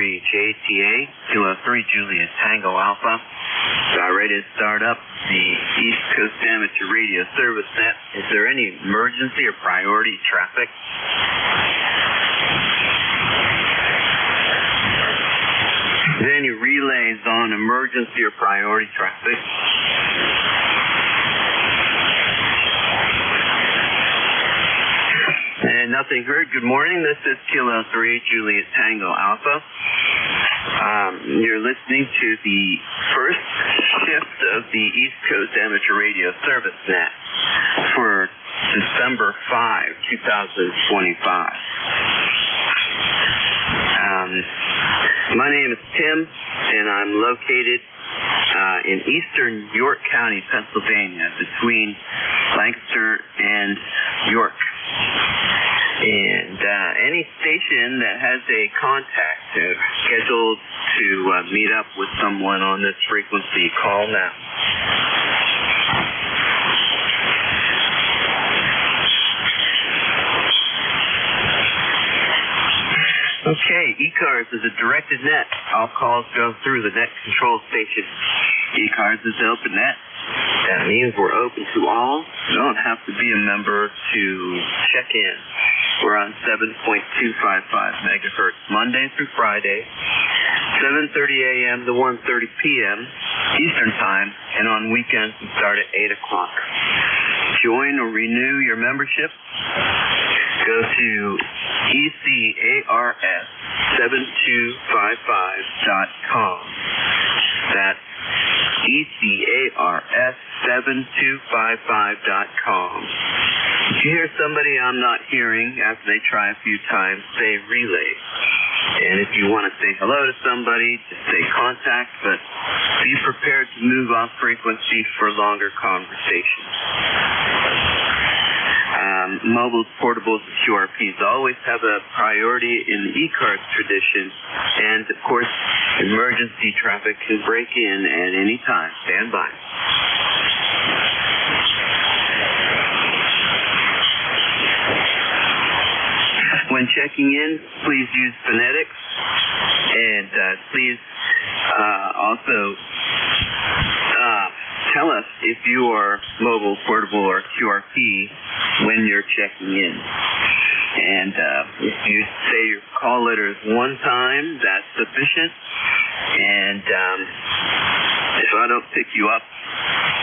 JTA, Kilo 3 Juliet Tango Alpha. Ready to start up the East Coast Amateur Radio Service Net. Is there any emergency or priority traffic? Is there any relays on emergency or priority traffic? And nothing heard. Good morning. This is Kilo 3 Juliet Tango Alpha. You're listening to the first shift of the East Coast Amateur Radio Service Net for December 5, 2025. My name is Tim, and I'm located in eastern York County, Pennsylvania, between Lancaster and York. And any station that has a contact scheduled to meet up with someone on this frequency, call now. Okay, ECARS is a directed net. All calls go through the net control station. ECARS is open net. That means we're open to all. You don't have to be a member to check in. We're on 7.255 megahertz Monday through Friday, 7:30 a.m. to 1:30 p.m. Eastern Time, and on weekends we start at 8 o'clock. Join or renew your membership. Go to ECARS7255.com. That's ECARS7255.com. If you hear somebody I'm not hearing after they try a few times, say relay. And if you want to say hello to somebody, just say contact, but be prepared to move off frequency for longer conversations. Mobiles, portables, and QRPs always have a priority in the ECARS tradition, and of course, emergency traffic can break in at any time. Stand by. When checking in, please use phonetics, and please also tell us if you are mobile, portable, or QRP when you're checking in. And if you say your call letter is one time, that's sufficient. And if I don't pick you up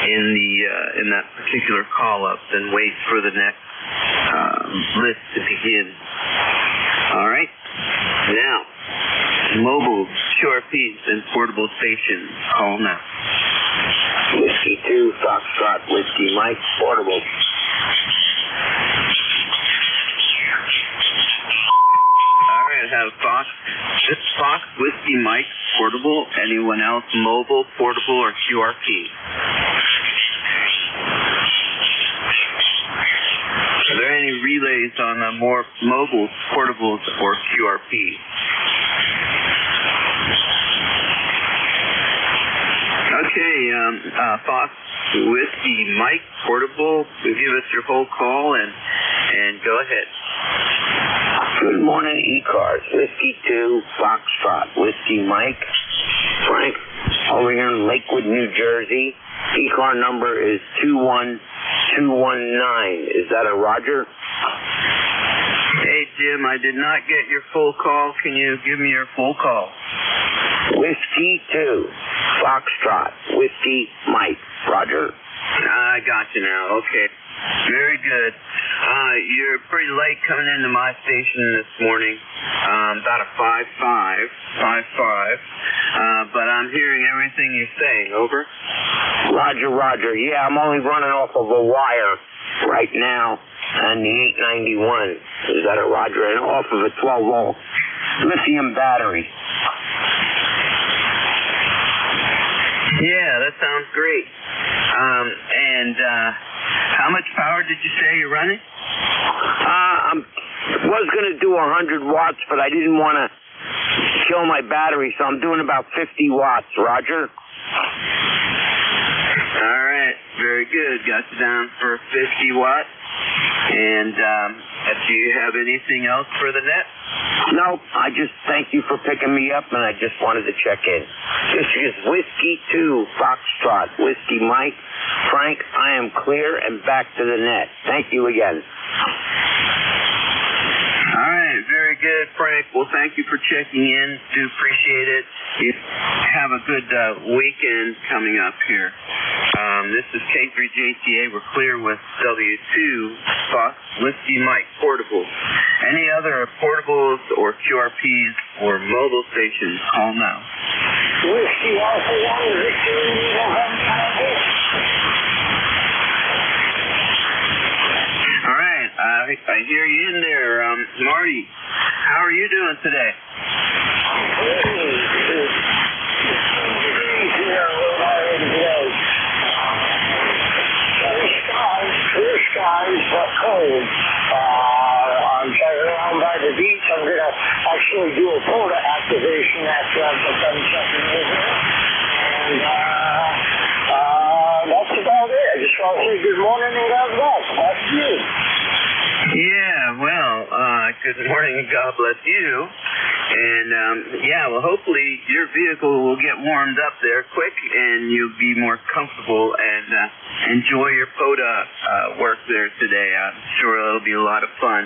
in that particular call up, then wait for the next list to begin. All right. Now, mobile, QRPs, and portable stations, call now. Whiskey 2, Foxtrot, Whiskey Mike, portable. All right, I have Fox, Whiskey Mike, portable. Anyone else, mobile, portable, or QRP? Are there any relays on the more mobile, portables, or QRP? Okay, Fox, Whiskey, Mike, portable, give us your whole call and go ahead. Good morning, ECARS, Whiskey 2, Foxtrot, Whiskey Mike, Frank, over here in Lakewood, New Jersey. ECAR number is 21219. Is that a Roger? Hey, Jim, I did not get your full call. Can you give me your full call? Whiskey 2, Foxtrot, Whiskey Mike, Roger. I got you now. Okay. Very good. You're pretty late coming into my station this morning. About a 5.5. But I'm hearing everything you're saying. Over. Roger. Yeah, I'm only running off of a wire right now on the 891. Is that a Roger? And off of a 12-volt lithium battery. Yeah, that sounds great. And how much power did you say you're running? I was going to do 100 watts, but I didn't want to kill my battery, so I'm doing about 50 watts. Roger? All right, very good. Got you down for 50 watts. And do you have anything else for the net? No, I just thank you for picking me up, and I just wanted to check in. This is Whiskey 2, Foxtrot, Whiskey Mike. Frank, I am clear and back to the net. Thank you again. All right, very good, Frank. Well, thank you for checking in. Do appreciate it. You have a good weekend coming up here. This is K3JTA. We're clear with W2 Fox Whiskey Mike Portable. Any other portables or QRPs or mobile stations, call now. Whiskey Alpha 1, Victory, November. All right, I hear you in there. Marty, how are you doing today? Clear skies, but cold. I'm driving around by the beach. I'm going to actually do a quota activation after I've done checking over. And that's about it. I just want to say good morning and God bless. That's you. Yeah, well, good morning and God bless you. And, well, hopefully your vehicle will get warmed up there quick and you'll be more comfortable and enjoy your POTA work there today. I'm sure it'll be a lot of fun.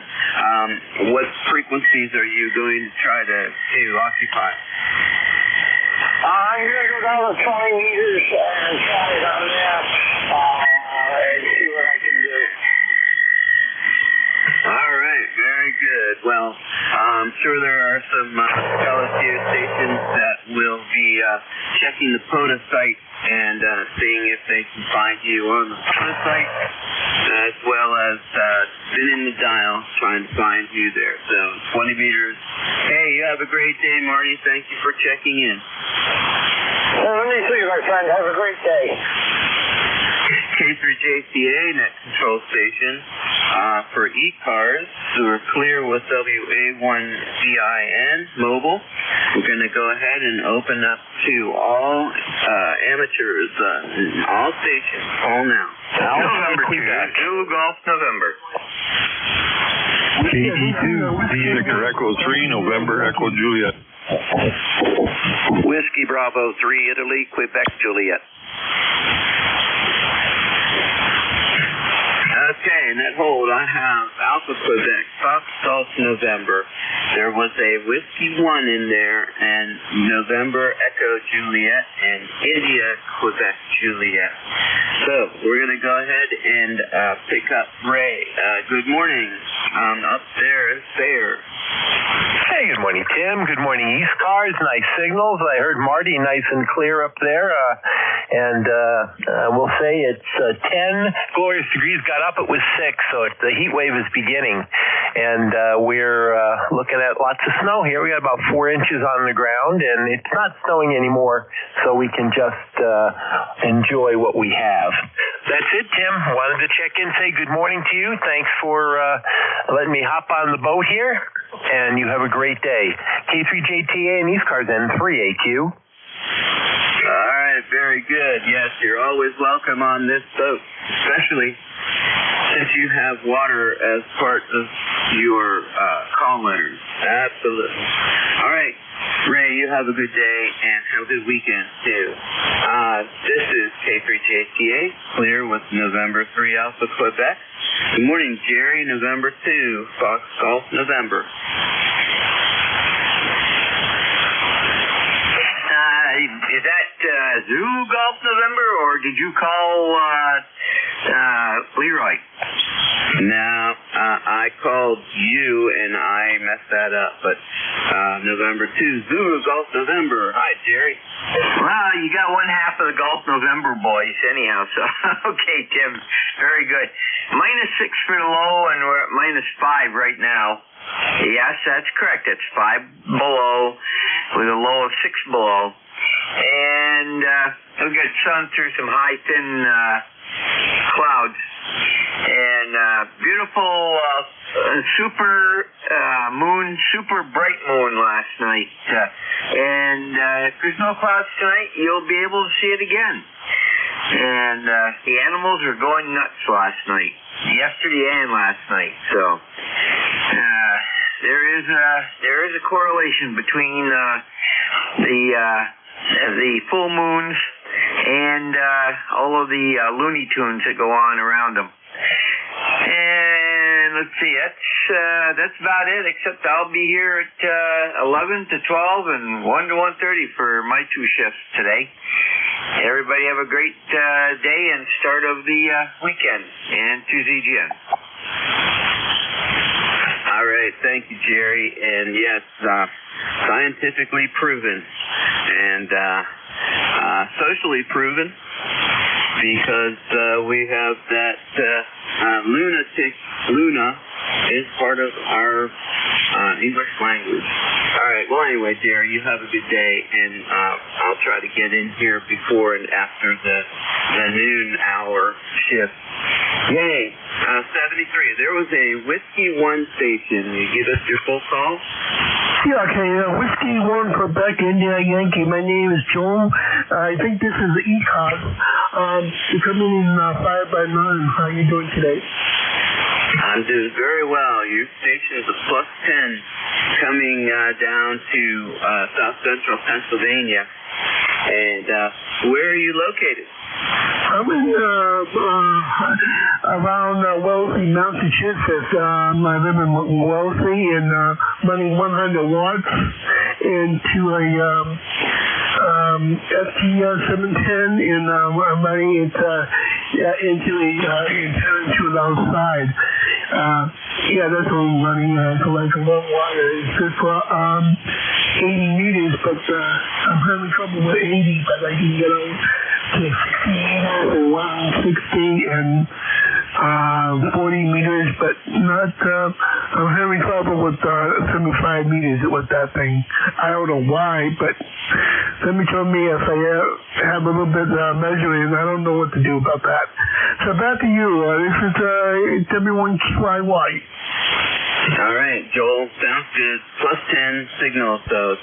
What frequencies are you going to try to occupy? I'm going to go down to 20 meters and try it on there and see what I can do. All right, very good. Well, I'm sure there are some LSU stations that will be checking the POTA site and seeing if they can find you on the POTA site, as well as spinning the dial, trying to find you there. So, 20 meters. Hey, you have a great day, Marty. Thank you for checking in. Well, let me see, my friend. Have a great day. K3JCA net control station for ECARS. So we're clear with WA1VIN mobile. We're going to go ahead and open up to all amateurs, all stations, all now. November 2, Zulu Golf, November. KD2, Victor Echo 3, November Echo Juliet. Whiskey Bravo 3, Italy, Quebec, Juliet. Okay, in that hold, I have Alpha Quebec, Fox Golf November. There was a Whiskey 1 in there, and November Echo Juliet, and India Quebec Juliet. So, we're going to go ahead and pick up Ray. Good morning. Up there is Bear. Hey, good morning, Tim. Good morning, ECARS. Nice signals. I heard Marty nice and clear up there. We'll say it's 10 glorious degrees. Got up, it was 6, so the heat wave is beginning. And we're looking at lots of snow here. We got about 4 inches on the ground, and it's not snowing anymore, so we can just enjoy what we have. That's it, Tim. Wanted to check in, say good morning to you. Thanks for letting me hop on the boat here, and you have a great day. K3JTA and ECARS N3AQ. All right, very good. Yes, you're always welcome on this boat, especially since you have water as part of your call letters. Absolutely. All right, Ray, you have a good day and have a good weekend, too. This is K3JTA, clear with November 3 Alpha Quebec. Good morning, Jerry, November 2, Fox Golf, November. Is that Zulu Golf November, or did you call Leroy? No, I called you and I messed that up, but November 2, Zulu Golf November. Hi, Jerry. Well, you got one half of the Golf November boys anyhow, so okay, Tim, very good. -6 for the low, and we're at -5 right now. Yes, that's correct. It's 5 below with a low of 6 below. And we'll get sun through some high, thin clouds. And beautiful super moon, super bright moon last night. And if there's no clouds tonight, you'll be able to see it again. And the animals were going nuts last night, yesterday and last night. So there is a correlation between the full moons and all of the Looney Tunes that go on around them. And let's see, that's about it, except I'll be here at 11 to 12 and 1 to 1:30 for my 2 shifts today. Everybody have a great day and start of the weekend, and to ZGN. All right, thank you, Jerry. And yes, scientifically proven and socially proven, because we have that Luna is part of our English language. All right, well, anyway, Jerry, you have a good day, and I'll try to get in here before and after the noon hour shift. Yay, 73. There was a Whiskey 1 station. You give us your full call? Yeah, okay, Whiskey 1 Quebec, India, Yankee. My name is Joel. I think this is ECARS. You're coming in 5 by 9. How are you doing today? I'm doing very well. Your station's a +10 coming down to south central Pennsylvania. And where are you located? I'm in around Wellesley, Massachusetts. I live in Wellesley and running 100 watts into a ST710, and I'm running it into a antenna to the outside. Yeah, that's what I'm running for like a low wire. It's good for 80 meters, but I'm having trouble with 80, but I can get over to 60 meters and 160 and 40 meters, but not, I'm having trouble with 75 meters with that thing. I don't know why, but somebody told me if I have a little bit measuring, I don't know what to do about that. So back to you. This is W1QIY. All right, Joel, sounds good. +10 signal, so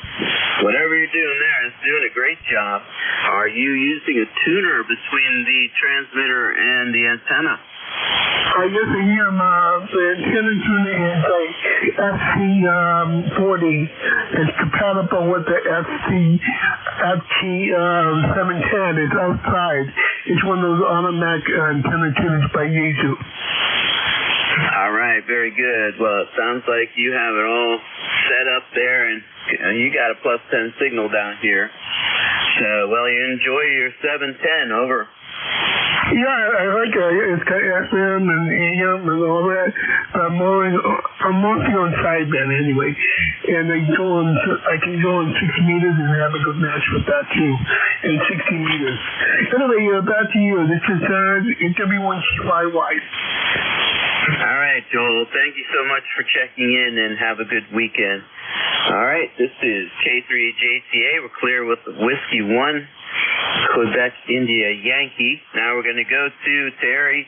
whatever you're doing there is doing a great job. Are you using a tuner between the transmitter and the antenna? I guess I hear the antenna tuner is like SC40. It's compatible with the FT710. It's outside. It's one of those automatic antenna tuners by Yaesu. All right, very good. Well, it sounds like you have it all set up there, and you got a +10 signal down here. So, well, you enjoy your 710. Over. Yeah, I like it. It's got FM and AM and all that. I'm mostly on sideband anyway, and I can go on 6 meters and have a good match with that too, and 60 meters. Anyway, back to you. This is W1QIY. All right, Joel. Thank you so much for checking in, and have a good weekend. All right, this is K3JCA. We're clear with Whiskey 1, Quebec, India, Yankee. Now we're going to go to Terry,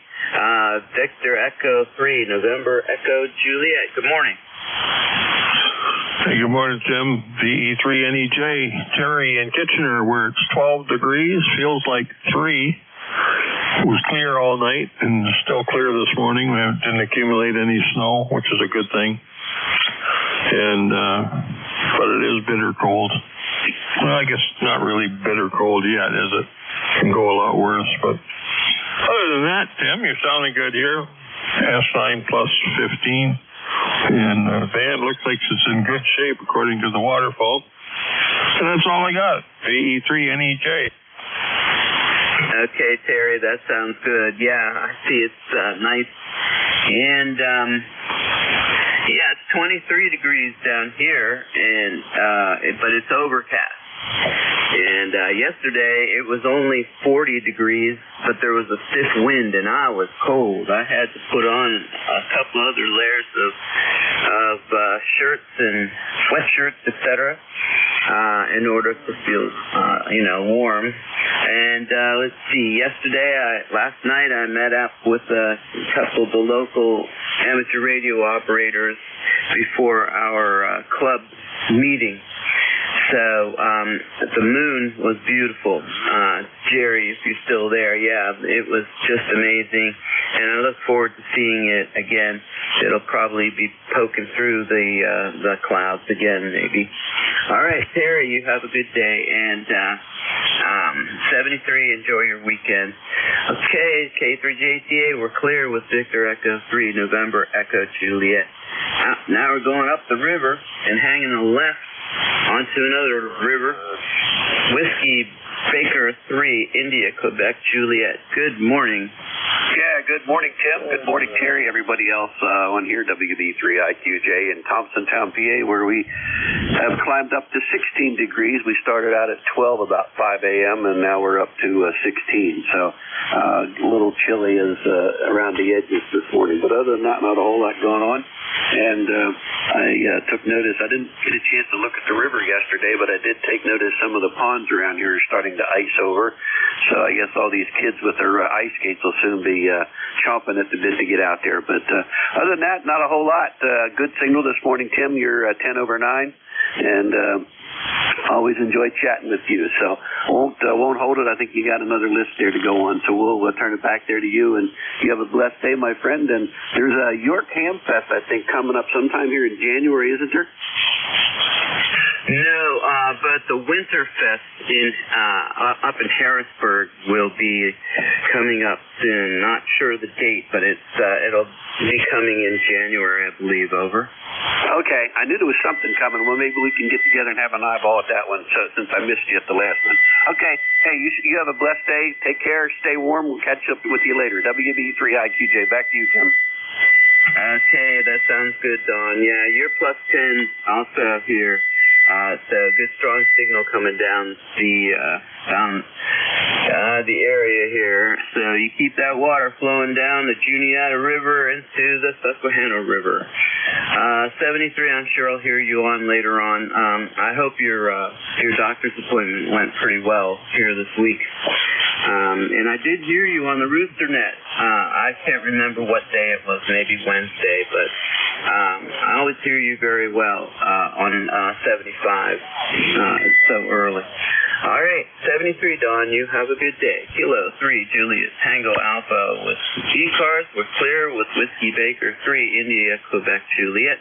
Victor Echo 3, November Echo Juliet. Good morning. Hey, good morning, Tim. VE3NEJ, Terry in Kitchener, where it's 12 degrees, feels like 3. It was clear all night and still clear this morning. We didn't accumulate any snow, which is a good thing. And but it is bitter cold. Well, I guess not really bitter cold yet, is it? It can go a lot worse. But other than that, Tim, you're sounding good here. S9 +15. And the van looks like it's in good shape according to the waterfall. And that's all I got. VE3NEJ. Okay, Terry, that sounds good. Yeah, I see it's nice. And, yeah, it's 23 degrees down here, and but it's overcast. And yesterday it was only 40 degrees, but there was a stiff wind, and I was cold. I had to put on a couple other layers of shirts and sweatshirts, etc., in order to feel, warm. And let's see, last night I met up with a couple of the local amateur radio operators before our club meeting. So the moon was beautiful. Jerry, if you're still there, yeah, it was just amazing. And I look forward to seeing it again. it'll probably be poking through the clouds again, maybe. All right, Terry, you have a good day, and 73, enjoy your weekend. Okay, K3JTA, we're clear with Victor Echo 3, November Echo Juliet. Now we're going up the river and hanging a left onto another river. Whiskey Baker 3, India, Quebec, Juliet. Good morning. Yeah, good morning, Tim. Good morning, Terry. Everybody else on here, WB3IQJ in Thompsontown, PA, where we have climbed up to 16 degrees. We started out at 12 about 5 a.m., and now we're up to 16. So a little chilly as around the edges this morning. But other than that, not a whole lot going on. And I took notice. I didn't get a chance to look at the river yesterday, but I did take notice some of the ponds around here are starting to ice over. So I guess all these kids with their ice skates will soon be chomping at the bit to get out there. But other than that, not a whole lot. Good signal this morning, Tim. You're 10 over 9. And always enjoy chatting with you. So won't hold it. I think you got another list there to go on. So we'll turn it back there to you. And you have a blessed day, my friend. And there's a York Ham Fest, I think, coming up sometime here in January, isn't there? No, but the Winterfest up in Harrisburg will be coming up soon. Not sure the date, but it'll be coming in January, I believe. Over. Okay, I knew there was something coming. Well, maybe we can get together and have an eyeball at that one. So since I missed you at the last one. Okay, hey, you have a blessed day. Take care. Stay warm. We'll catch up with you later. WB3IQJ. Back to you, Tim. Okay, that sounds good, Don. Yeah, you're plus 10 also here. So good strong signal coming down the area here. So you keep that water flowing down the Juniata River into the Susquehanna River. 73, I'm sure I'll hear you on later on. I hope your doctor's appointment went pretty well here this week. And I did hear you on the Rooster Net. I can't remember what day it was, maybe Wednesday, but I always hear you very well on 75. It's so early. All right, 73, Don, you have a good day. Kilo 3, Juliet, Tango Alpha with ECARS. We're clear with Whiskey Baker 3, India, Quebec, Juliet.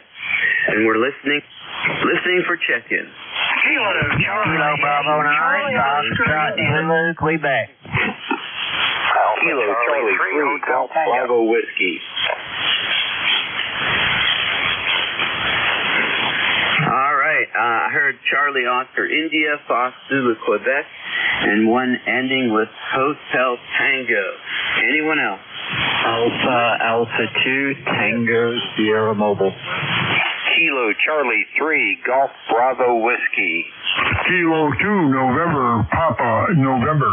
And we're listening for check-in. Kilo Charlie Bravo 9, Foxtrot, Zulu, Quebec. Kilo Charlie 3, Golf Bravo Whiskey. All right, I heard Charlie Oscar, India, Fox Zulu, Quebec, and one ending with Hotel Tango. Anyone else? Alpha 2, Tango, Sierra Mobile. Kilo Charlie 3, Golf Bravo Whiskey. Kilo 2, November, Papa, November.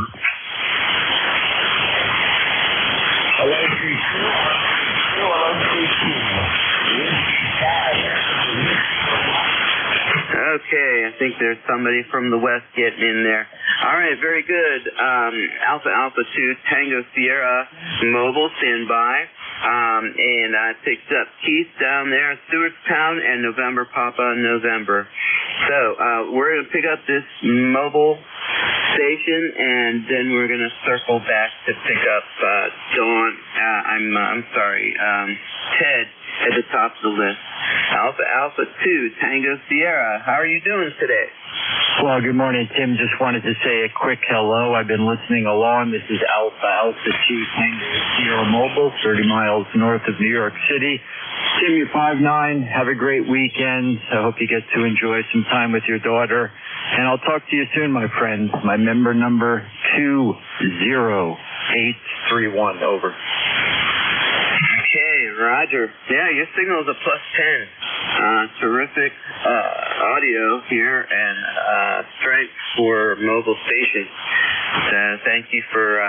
Okay, I think there's somebody from the west getting in there. All right, very good. Alpha 2, Tango Sierra, Mobile, stand by. And I picked up Keith down there, Stewartstown, and November Papa, November. So we're going to pick up this mobile station, and then we're going to circle back to pick up Dawn. Ted at the top of the list. Alpha 2, Tango Sierra. How are you doing today? Well, good morning, Tim. Just wanted to say a quick hello. I've been listening along. This is Alpha 2, Tango Sierra Mobile, 30 miles north of New York City. Tim, you're 5'9". Have a great weekend. I hope you get to enjoy some time with your daughter. And I'll talk to you soon, my friend. My member number 20831. Over. Okay, Roger. Yeah, your signal is a plus 10. Terrific audio here and strength for mobile stations. Thank you for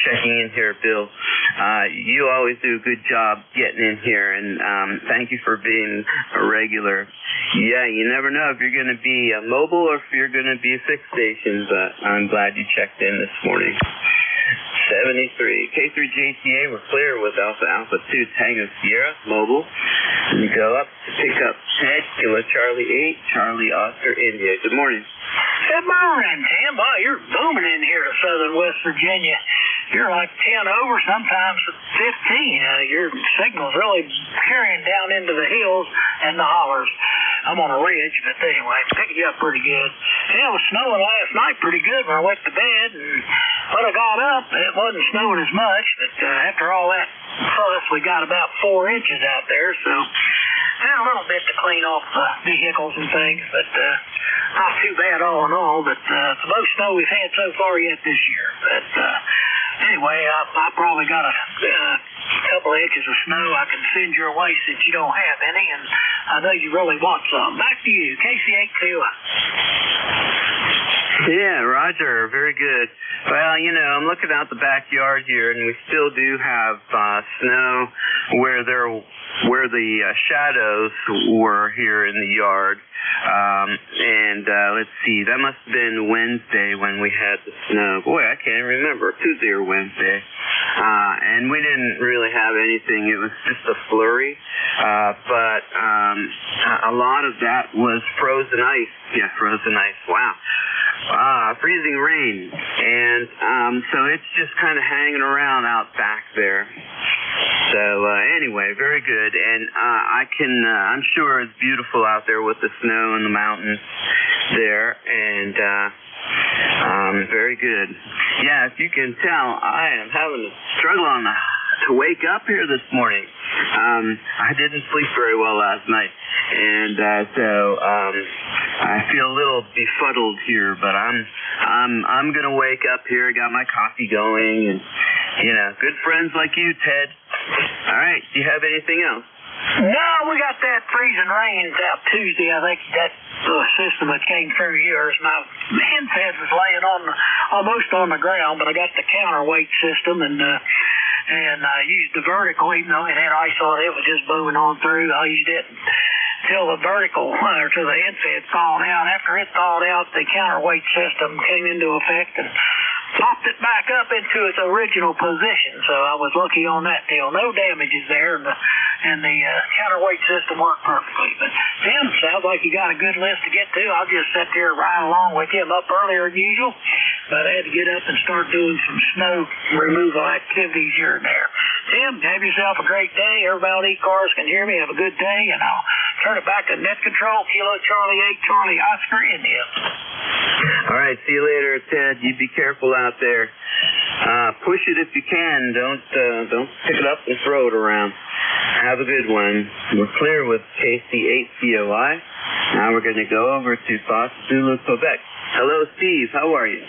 checking in here, Bill. You always do a good job getting in here, and thank you for being a regular. Yeah, you never know if you're going to be mobile or if you're going to be a fixed station, but I'm glad you checked in this morning. 73. K3JTA, we're clear with Alpha 2, Tango Sierra, mobile. And you go up to pick up Ted, Kilo Charlie 8, Charlie Oscar, India. Good morning. Good morning, Tim. Boy, you're booming in here to southern West Virginia. you're like 10 over, sometimes 15. Your signal's really carrying down into the hills and the hollers. I'm on a ridge, but anyway, picked you up pretty good. Yeah, it was snowing last night pretty good when I went to bed, and when I got up, it wasn't snowing as much, but after all that fuss, we got about 4 inches out there, so had a little bit to clean off vehicles and things, but not too bad all in all, but it's the most snow we've had so far yet this year. But anyway, I probably got a couple of inches of snow I can send your way since you don't have any, and I know you really want some. Back to you, KC8QS. Yeah, Roger, very good. Well, you know, I'm looking out the backyard here, and we still do have snow where the shadows were here in the yard. And let's see, that must have been Wednesday when we had the snow. Boy, I can't remember, Tuesday or Wednesday. And we didn't really have anything. It was just a flurry. But a lot of that was frozen ice. Yeah, frozen ice. Wow. Freezing rain. And so it's just kind of hanging around out back there. So anyway, very good. And I'm sure it's beautiful out there with the snow and the mountains there. And very good. Yeah, if you can tell, I am having a struggle to wake up here this morning. I didn't sleep very well last night, and so I feel a little befuddled here. But I'm gonna wake up here. Got my coffee going, and you know, good friends like you, Ted. All right. Do you have anything else? No, we got that freezing rain out Tuesday. I think that system that came through yours. My hand's head was laying almost on the ground, but I got the counterweight system, and I used the vertical, even though it had ice on it, it was just booming on through. I used it till the vertical, or till the inside thawed out. After it thawed out, the counterweight system came into effect and popped it back up into its original position. So I was lucky on that deal. No damages there, and the counterweight system worked perfectly. But Tim, sounds like you got a good list to get to. I'll just sit there right along with you. I'm up earlier than usual, but I had to get up and start doing some snow removal activities here and there. Tim, have yourself a great day. Everybody on ECARS can hear me. Have a good day, and I'll turn it back to net control. Kilo Charlie 8 Charlie Oscar India. All right, see you later, Ted. You be careful out there. Push it if you can. Don't pick it up and throw it around. Have a good one. We're clear with KC8COI. Now we're going to go over to Fox Zulu, Quebec. Hello, Steve. How are you?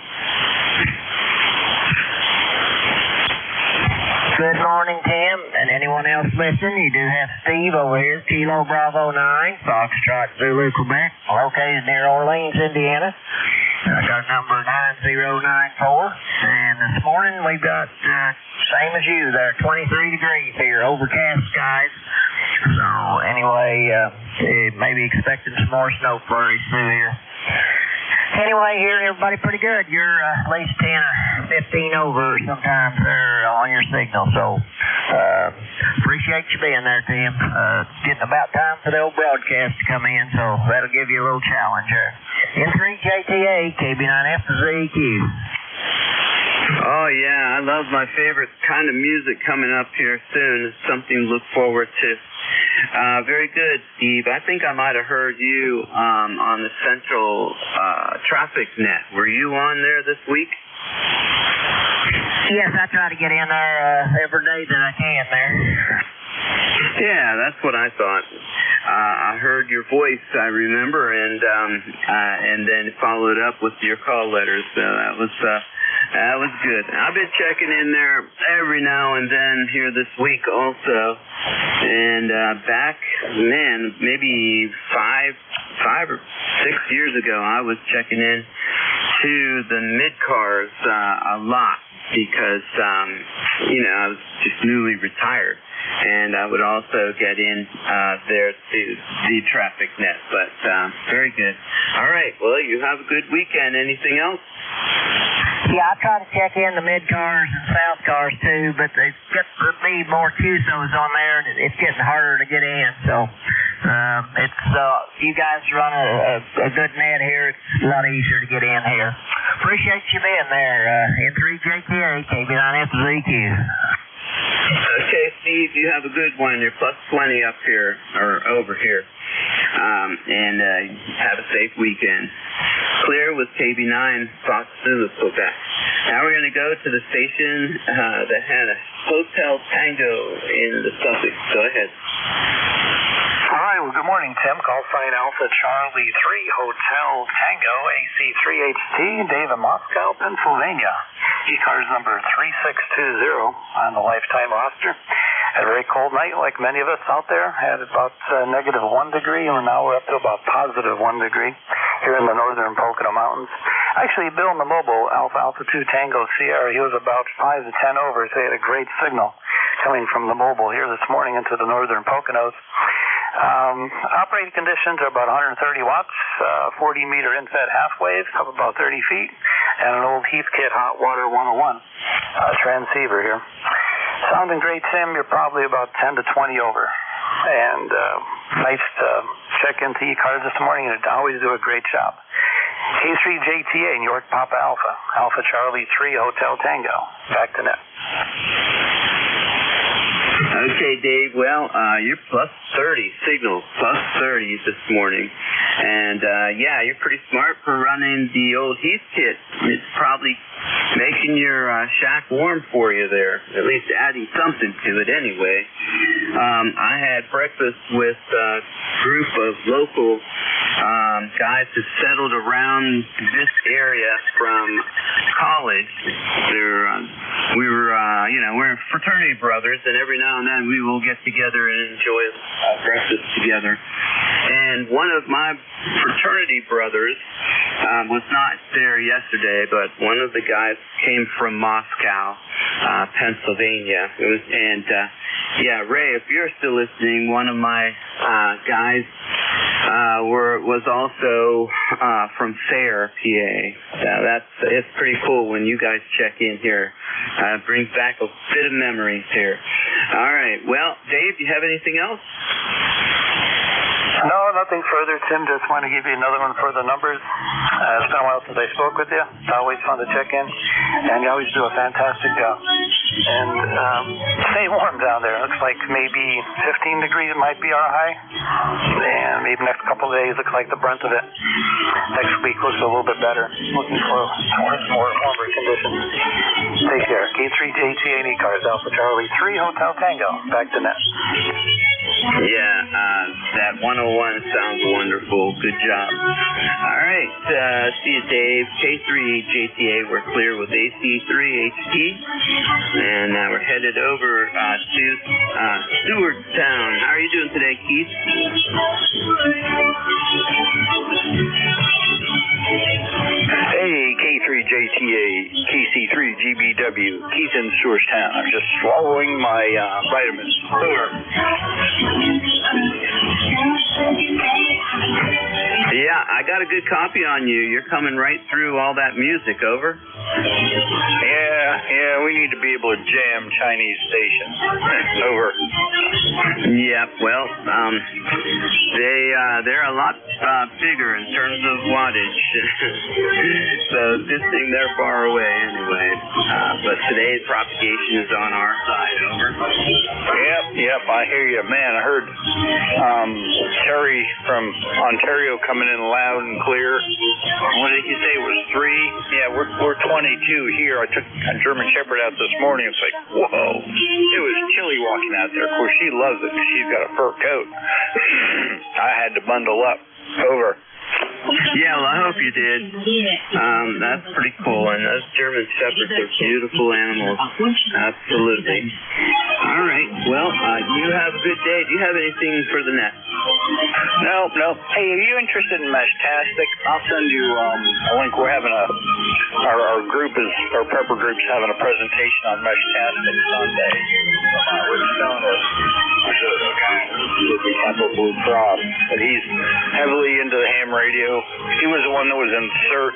Good morning, Tim, and anyone else listening. You do have Steve over here, Kilo Bravo 9, Foxtrot Zulu, Quebec, located near Orleans, Indiana. I got number 9094, and this morning we've got, same as you there, 23 degrees here, overcast skies. So anyway, maybe expecting some more snow flurries through here. Anyway, hearing everybody pretty good. You're at least 10 or 15 over sometimes there on your signal. So appreciate you being there, Tim. Getting about time for the old broadcast to come in, so that'll give you a little challenge there. N3JTA, KB9F to ZQ. Oh, yeah. I love my favorite kind of music coming up here soon. It's something to look forward to. Very good, Steve. I think I might have heard you on the Central Traffic Net. Were you on there this week? Yes, I try to get in there every day that I can there. Yeah, that's what I thought. I heard your voice, I remember, and then followed up with your call letters. So that was good. I've been checking in there every now and then here this week also. And back, maybe five or 6 years ago, I was checking in to the mid-cars a lot because, I was just newly retired. And I would also get in there to the Traffic Net. But very good. All right. Well, you have a good weekend. Anything else? Yeah, I try to check in the mid-cars and south cars, too, but they've got to be more QSOs on there, and it's getting harder to get in. So It's you guys run a good net here. It's a lot easier to get in here. Appreciate you being there. N3JTA, KB9FZQ. Okay, Steve, you have a good one. You're plus 20 up here, or over here. And have a safe weekend. Clear with KB9, Fox Zulu, Quebec. Now we're going to go to the station that had a Hotel Tango in the suffix. Go ahead. All right, well, good morning, Tim. Call sign Alpha Charlie 3 Hotel Tango, AC3HT, Dave in Moscow, Pennsylvania. ECARS number 3620 on the lifetime roster. Had a very cold night, like many of us out there. Had about negative 1 degree, and now we're up to about positive 1 degree here in the northern Pocono Mountains. Actually, Bill in the mobile, Alpha 2 Tango Sierra, he was about 5 to 10 over, so he had a great signal coming from the mobile here this morning into the northern Poconos. Operating conditions are about 130 watts, 40-meter infed half wave, up about 30 feet, and an old Heathkit Hot Water 101 transceiver here. Sounding great, Tim. You're probably about 10 to 20 over. And nice to check into ECARS this morning, and always do a great job. K3JTA, New York Papa Alpha, Alpha Charlie 3 Hotel Tango. Back to net. Okay, Dave. Well, you're plus 30 signal, plus 30 this morning. And, yeah, you're pretty smart for running the old Heathkit. It's probably making your shack warm for you there, at least adding something to it anyway. I had breakfast with a group of local guys who settled around this area from college. We're fraternity brothers, and every now and then we will get together and enjoy breakfast together. And one of my fraternity brothers was not there yesterday, but one of the guys came from Moscow, Pennsylvania. And yeah, Ray, if you're still listening, one of my guys was also from Sayre, PA. It's pretty cool when you guys check in here. Brings back a bit of memories here. All right. Well, Dave, do you have anything else? No, nothing further, Tim. Just want to give you another one for the numbers. It's been a while since I spoke with you. It's always fun to check in, and you always do a fantastic job. And stay warm down there. Looks like maybe 15 degrees might be our high, and maybe next couple of days looks like the brunt of it. Next week looks a little bit better. Looking for more warmer conditions. Take care. K3JTA and ECARS, Alpha Charlie 3 Hotel Tango. Back to net. Yeah, that 101 sounds wonderful. Good job. All right, see you, Dave. K3JTA, we're clear with AC3HT, and we're headed over to Stewartstown. How are you doing today, Keith? Hey, K3JTA, KC3GBW, Keith in Stewartstown. I'm just swallowing my vitamins. Over. Yeah, I got a good copy on you. You're coming right through all that music. Over. Yeah, we need to be able to jam Chinese stations. Over. Yeah, well, they're a lot bigger in terms of wattage. So good thing they're far away anyway. But today's propagation is on our side. Over. Yep, I hear you. Man, I heard Terry from Ontario coming in loud and clear. What did you say it was 3? Yeah, we're 22 here. I took a German Shepherd out this morning. It's like, whoa. It was chilly walking out there. Of course, she loves it because she's got a fur coat. I had to bundle up. Over. Yeah, well, I hope you did. That's pretty cool. And those German Shepherds are beautiful animals. Absolutely. All right. Well, you have a good day. Do you have anything for the net? No. Hey, are you interested in Meshtastic? I'll send you a link. We're having our prepper group's having a presentation on Meshtastic Sunday. Rick Stoner, who's a guy with the Temple Blue Cross, but he's heavily into the ham radio. He was the one that was in CERT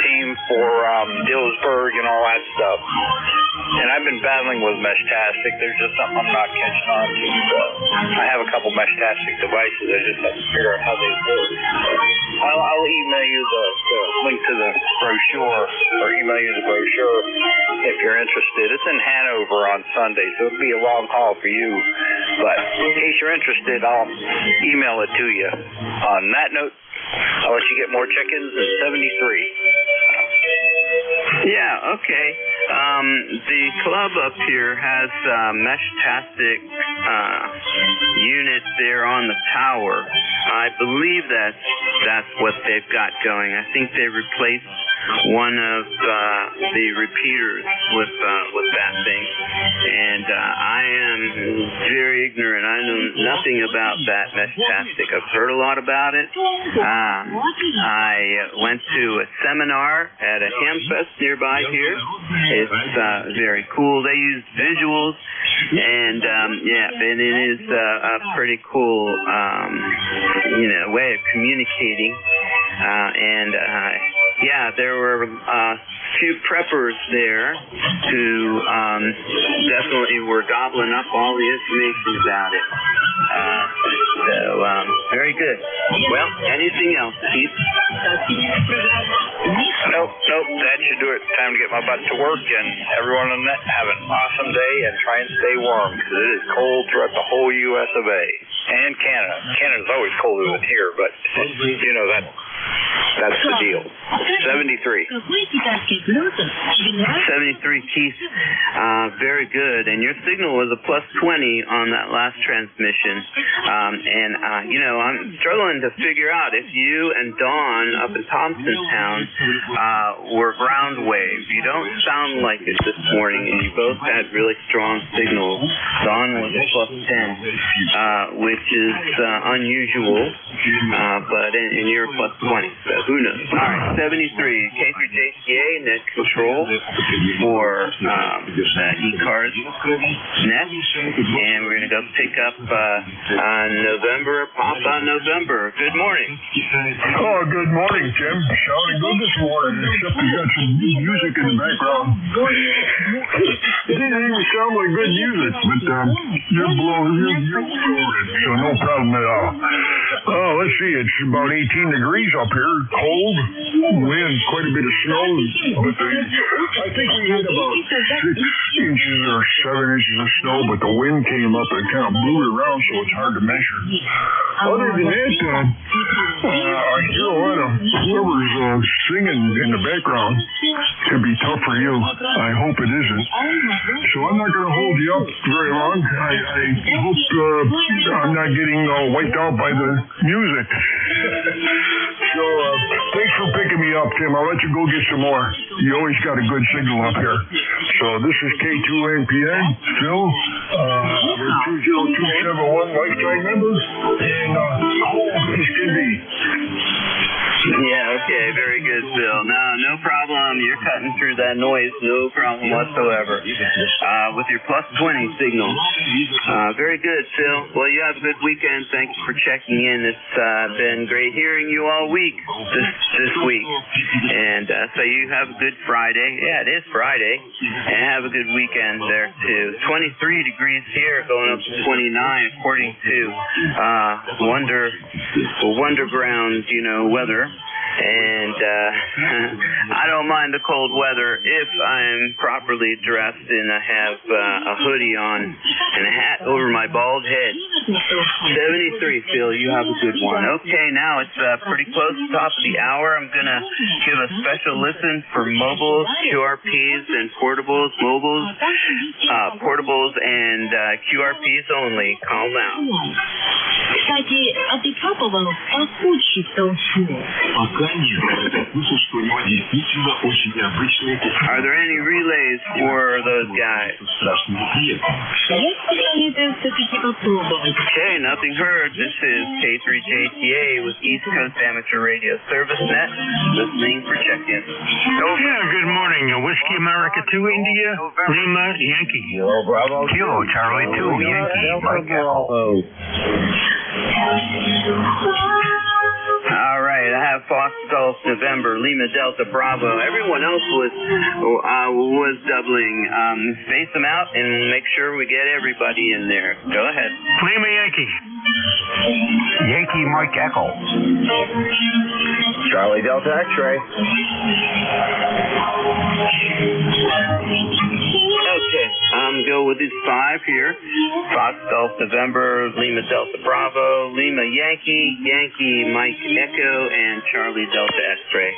team same for Dillsburg and all that stuff. And I've been battling with Meshtastic. There's just something I'm not catching on to. I have a couple Meshtastic devices. I just have to figure out how they work. I'll email you the link to the brochure, or email you the brochure if you're interested. It's in Hanover on Sunday, so it'll be a long haul for you. But in case you're interested, I'll email it to you. On that note, I'll let you get more chickens in 73. Yeah, okay. The club up here has Meshtastic unit there on the tower. I believe that's what they've got going. I think they replaced one of the repeaters with that thing, and I am very ignorant. I know nothing about that Meshtastic. I've heard a lot about it. I went to a seminar at a Hamfest nearby here. It's very cool. They use visuals, and and it is a pretty cool way of communicating. There were a few preppers there who definitely were gobbling up all the information about it. Very good. Well, anything else, Keith? Nope, that should do it. Time to get my butt to work, and everyone on net have an awesome day and try and stay warm, because it is cold throughout the whole U.S. of A. And Canada. Canada's always colder than here, but you know that's the deal. 73. 73, Keith. Very good. And your signal was a plus 20 on that last transmission. I'm struggling to figure out if you and Dawn up in Thompsontown were ground wave. You don't sound like it this morning, and you both had really strong signals. Dawn was a plus 10, which is unusual, and you're plus 20, so who knows? All right, 73, K3JTA net control for ECARS net, and we're going to go pick up Papa November. Good morning. Oh, good morning, Tim. Sounding good this morning, except you got some music in the background. It didn't even sound like good music, but you're loaded, so no problem at all. Oh, let's see, it's about 18 degrees up here, cold, wind, quite a bit of snow, but I think we had about 6 inches or 7 inches of snow, but the wind came up and kind of blew it around, so it's hard to measure. Other than that, I hear a lot of whoever's singing in the background. Could be tough for you. I hope it isn't. So I'm not going to hold you up very long. I hope I'm not getting wiped out by the music. So thanks for picking me up, Tim. I'll let you go get some more. You always got a good signal up here. So this is K2NPN, Phil, 20271 lifetime member, and cold as can be. Yeah, okay, very good, Phil. No problem. You're cutting through that noise, no problem whatsoever. With your plus 20 signal. Very good, Phil. Well, you have a good weekend. Thank you for checking in. It's been great hearing you all week, this week. And so you have a good Friday. Yeah, it is Friday. And have a good weekend there, too. 23 degrees here, going up to 29, according to Wonderground, weather. And I don't mind the cold weather if I'm properly dressed and I have a hoodie on and a hat over my bald head. 73, Phil, you have a good one. Okay, now it's pretty close to the top of the hour. I'm going to give a special listen for mobiles, QRPs, and portables. Portables and QRPs only. Call now. Are there any relays for those guys? Okay, nothing heard. This is K3JTA with East Coast Amateur Radio Service Net, listening for check-in. Yeah, good morning. Whiskey America 2 India, Lima, Yankee. Kilo Bravo. Kilo Charlie 2 Yankee, Mike. All right, right, I have Fox Golf November, Lima Delta Bravo. Everyone else was doubling. Space them out and make sure we get everybody in there. Go ahead. Lima Yankee. Yankee Mike Echo. Charlie Delta X-ray. Okay, go with these 5 here. Fox Golf November, Lima Delta Bravo, Lima Yankee, Yankee Mike Echo, and Charlie Delta X-ray.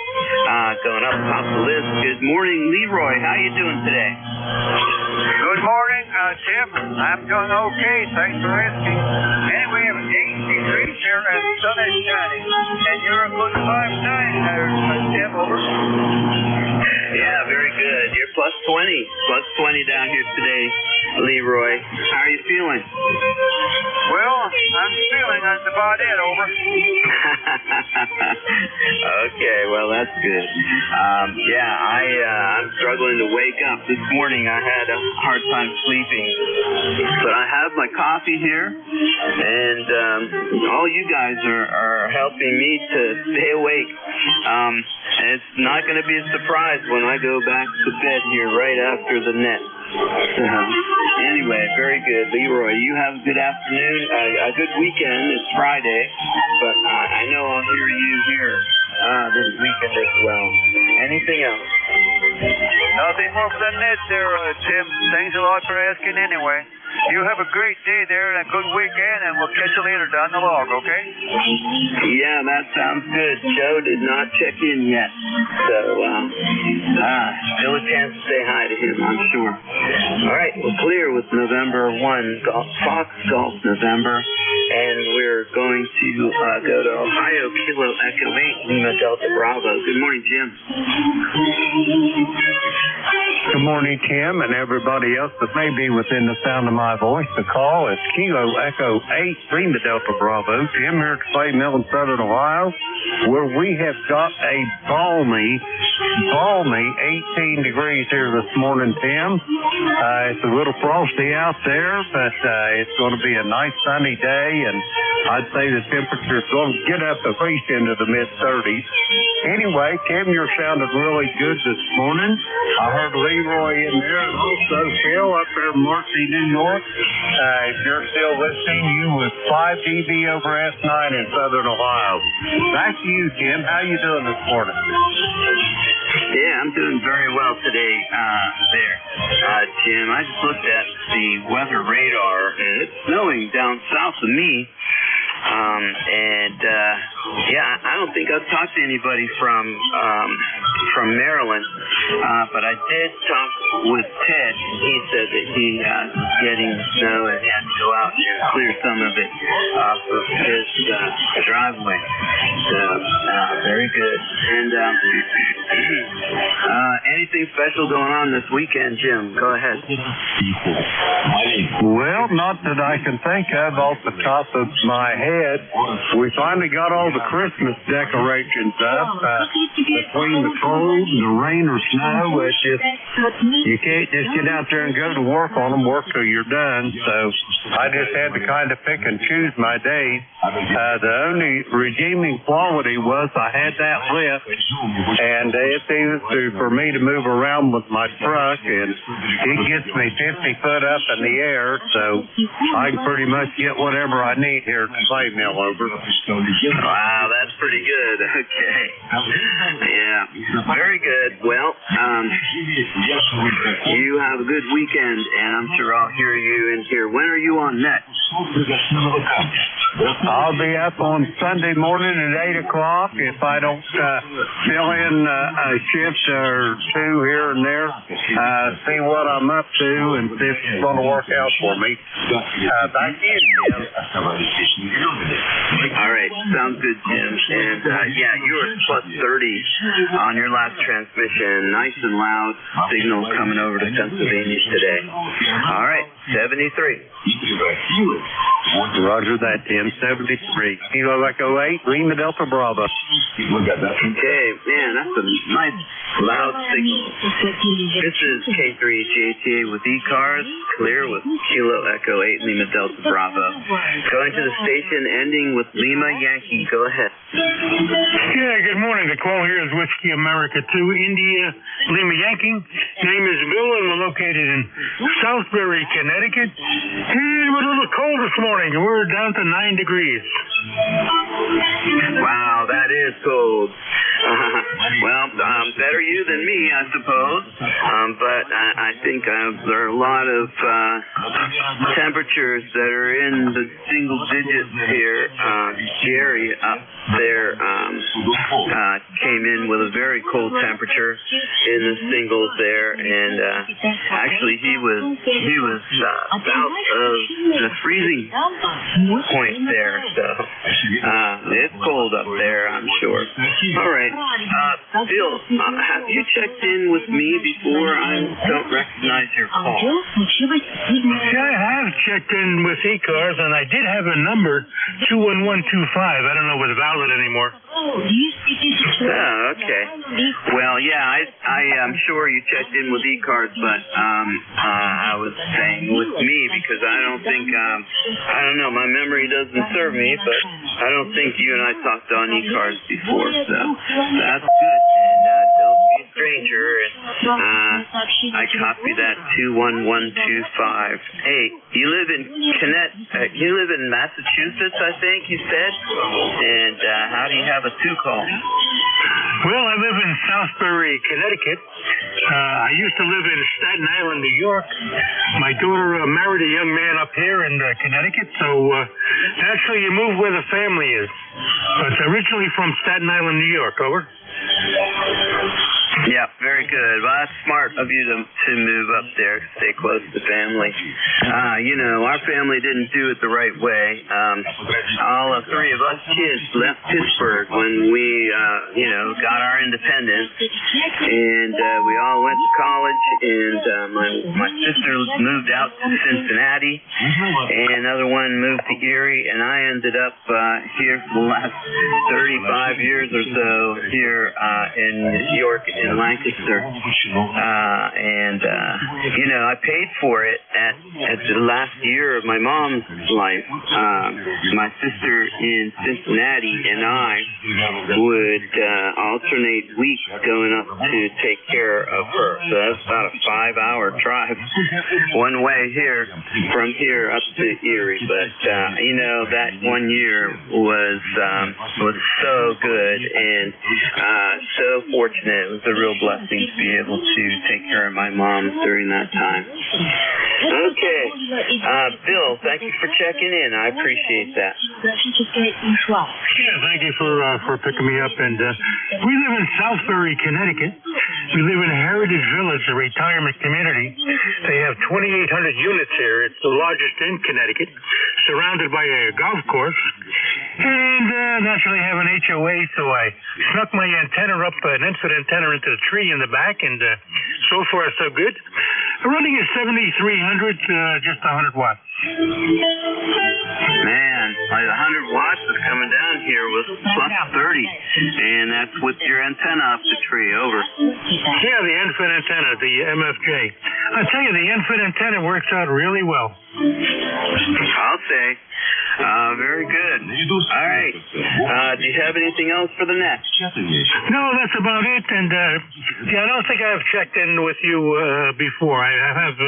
Going up top the list. Good morning, Leroy. How you doing today? Good morning, Tim. I'm doing okay. Thanks for asking. Anyway, I'm 80 degrees here and the sun is shining. And you're a good 5-9 there, Tim. Over. Yeah, very good. You're plus 20 down here today, Leroy. How are you feeling? Well, I'm feeling that's about it. Over. Okay, well, that's good. I'm struggling to wake up. This morning I had a hard time sleeping, but I have my coffee here, and all you guys are helping me to stay awake. And it's not going to be a surprise when I go back to bed here right after the net. Anyway, very good. Leroy, you have a good afternoon, a good weekend. It's Friday, but I know I'll hear you here this weekend as well. Anything else? Nothing more for the net there, Tim. Thanks a lot for asking anyway. You have a great day there and a good weekend, and we'll catch you later down the log, okay? Yeah, that sounds good. Joe did not check in yet, so still a chance to say hi to him, I'm sure. All right, we're clear with November 1, Fox Golf November, and we're going to go to Ohio Kilo Echo 8, Lima Delta Bravo. Good morning, Jim. Good morning, Tim, and everybody else that may be within the sound of my voice. The call is Kilo Echo 8, Lima Delta Bravo. Tim here at Clay Mill in Southern Ohio, where we have got a balmy 18 degrees here this morning, Tim. It's a little frosty out there, but it's going to be a nice sunny day, and I'd say the temperature's going to get up at least into the mid-30s. Anyway, Tim, you're sounding really good this morning. I heard Leroy in there, and also Phil up there in Marcy, New York. If you're still listening, you was 5 dB over S9 in Southern Ohio. Back to you, Tim. How you doing this morning? Yeah, I'm doing very well today Jim. I just looked at the weather radar, and it's snowing down south of me. I don't think I've talked to anybody from Maryland, but I did talk with Ted. He said that he was getting snow and he had to go out and clear some of it off of his driveway. So, very good. And anything special going on this weekend, Jim? Go ahead. Well, not that I can think of off the top of my head. We finally got all the Christmas decorations up. Between the cold and the rain or snow, it's just, you can't just get out there and go to work on them, work till you're done. So I just had to kind of pick and choose my days. The only redeeming quality was I had that lift, and it's easy for me to move around with my truck, and it gets me 50 foot up in the air, so I can pretty much get whatever I need here at the Clay Mill. Over. Wow, that's pretty good. Okay. Yeah, very good. Well, you have a good weekend, and I'm sure I'll hear you in here. When are you on net? I'll be up on Sunday morning at 8 o'clock. If I don't fill in a shift or two here and there, see what I'm up to and see if it's going to work out for me. Back to you, Jim. All right, sounds good, Jim. And you were plus 30 on your last transmission. Nice and loud signals coming over to Pennsylvania today. All right, 73. Roger that, Tim. 73. Kilo Echo 8, Lima Delta Bravo. Okay, man, that's a nice Loud signal. This is K3JTA with ECARS, clear with Kilo Echo 8 Lima Delta Bravo. Going to the station ending with Lima Yankee. Go ahead. Yeah, good morning. The call here is Whiskey America 2, India, Lima Yankee. Name is Bill, and we're located in Southbury, Connecticut. And we're a little cold this morning. We're down to 9 degrees. Wow, that is cold. Well, better you than me, I suppose. But I think there are a lot of temperatures that are in the single digits here. Jerry up there came in with a very cold temperature in the singles there, and actually he was south of the freezing point there. So it's cold up there, I'm sure. All right. Bill, have you checked in with me before? I don't recognize your call. Yeah, I have checked in with ECARS, and I did have a number, 21125. I don't know if it's valid anymore. Oh, okay. Well, yeah, I am sure you checked in with ECARS, but I was saying with me because I don't think, I don't know, my memory doesn't serve me, but I don't think you and I talked on ECARS before, so that's good. And don't be a stranger. And I copy that 21125. Hey, you live in you live in Massachusetts, I think you said. And how do you have a 2 call? Well, I live in Southbury, Connecticut. I used to live in Staten Island, New York. My daughter married a young man up here in Connecticut, so actually you moved where the family is. But originally from Staten Island, New York. Over. Yeah, very good. Well, that's smart of you to move up there, stay close to family. You know, our family didn't do it the right way. All 3 of us kids left Pittsburgh when we, got our independence, and we all went to college. And my sister moved out to Cincinnati, and another one moved to Erie, and I ended up here for the last 35 years or so here in New York in Lancaster. I paid for it at the last year of my mom's life. My sister in Cincinnati and I would alternate weeks going up to take care of her. So that's about a 5-hour drive one way here from here up to Erie. But that one year was so good and so fortunate. It was a real blessing to be able to take care of my mom during that time. Okay. Bill, thank you for checking in. I appreciate that. Yeah, thank you for picking me up. And we live in Southbury, Connecticut. We live in Heritage Village, a retirement community. They have 2,800 units here. It's the largest in Connecticut, surrounded by a golf course. And naturally have an HOA, so I snuck my antenna up, an infrared antenna into the tree in the back, and so far so good. Running at 7,300, just 100 watts. Man, like 100 watts is coming down here with plus 30, and that's with your antenna up the tree. Over. Yeah, the infrared antenna, the MFJ. I tell you, the infrared antenna works out really well. I'll say. Very good. All right. Do you have anything else for the net? No, that's about it. And I don't think I've checked in with you before. I have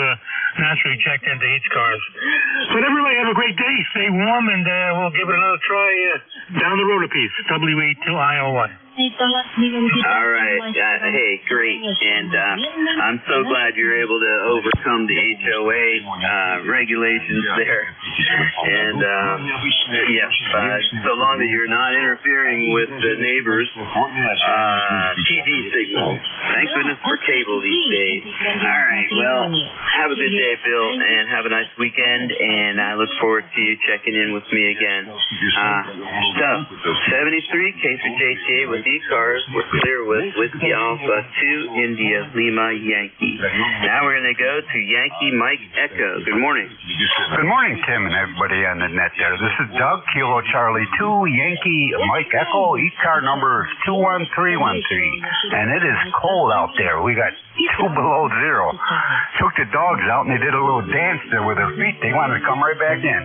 naturally checked into ECARS. But everybody have a great day. Stay warm, and we'll give it another try down the road a piece. W82IOY. All right. Hey, great. And I'm so glad you're able to overcome the HOA regulations there. And, so long that you're not interfering with the neighbors' TV signal. Thank goodness for cable these days. All right. Well, have a good day, Bill, and have a nice weekend. And I look forward to you checking in with me again. So, 73 K for JTA with ECARS. We're clear with Whiskey Alpha 2 India Lima Yankee. Now we're going to go to Yankee Mike Echo. Good morning. Good morning, Tim. Tim, and everybody on the net there. This is Doug, Kilo Charlie 2, Yankee Mike Echo. ECAR number is 21313. And it is cold out there. We got 2 below zero. Took the dogs out, and they did a little dance there with their feet. They wanted to come right back in.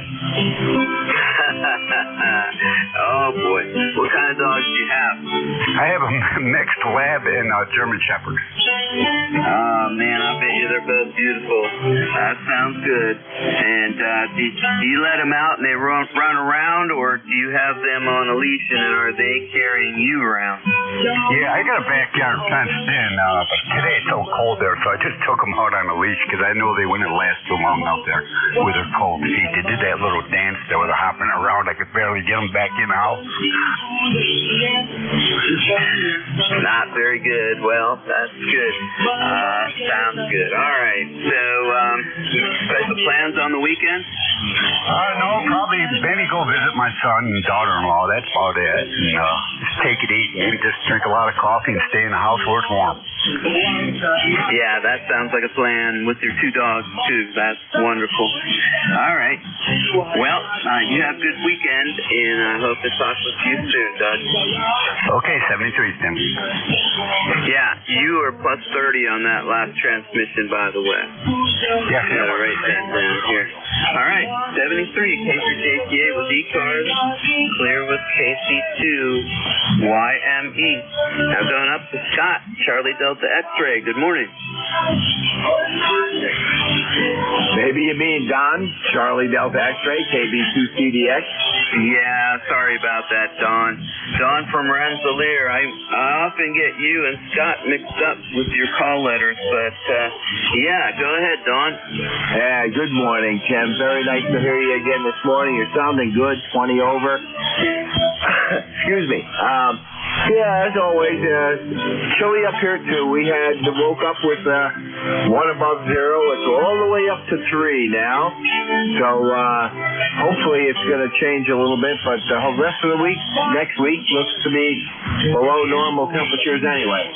Oh, boy. What kind of dogs do you have? I have a mixed lab and a German Shepherd. Oh, man, I bet you they're both beautiful. That sounds good. And do you let them out and they run around, or do you have them on a leash and are they carrying you around? Yeah, I got a backyard fenced in, but today it's so cold there, so I just took them out on a leash because I know they wouldn't last too long out there with their cold feet. They did that little dance there with hopping around. I could barely get them back in the house. Not very good. Well, that's good. Sounds good. All right. So, special plans on the weekend? No, probably Benny go visit my son and daughter-in-law. That's about it. And, just take it easy. Maybe just drink a lot of coffee and stay in the house where it's warm. Yeah, that sounds like a plan with your 2 dogs, too. That's wonderful. All right. Well, you have a good weekend, and I hope to talk with you soon, Doug. Okay, 73, Tim. Yeah, you are plus 30 on that last transmission, by the way. Yeah. Gotta write that down here. All right, 73, K3JTA with ECARS, clear with KC2YME. Now going up to Scott, Charlie Delta X-Ray. Good morning. Maybe you mean Don, Charlie Delta X-Ray, KB2CDX. Yeah, sorry about that, Don. Don from Rensselaer. I often get you and Scott mixed up with your call letters, but yeah, go ahead, Don. Yeah, good morning, Tim. Very nice to hear you again this morning. You're sounding good, 20 over. Excuse me. Yeah, as always, chilly up here too. We woke up with 1 above zero. It's all the way up to 3 now. So hopefully it's going to change a little bit, but the whole rest of the week, next week, looks to be below normal temperatures anyway.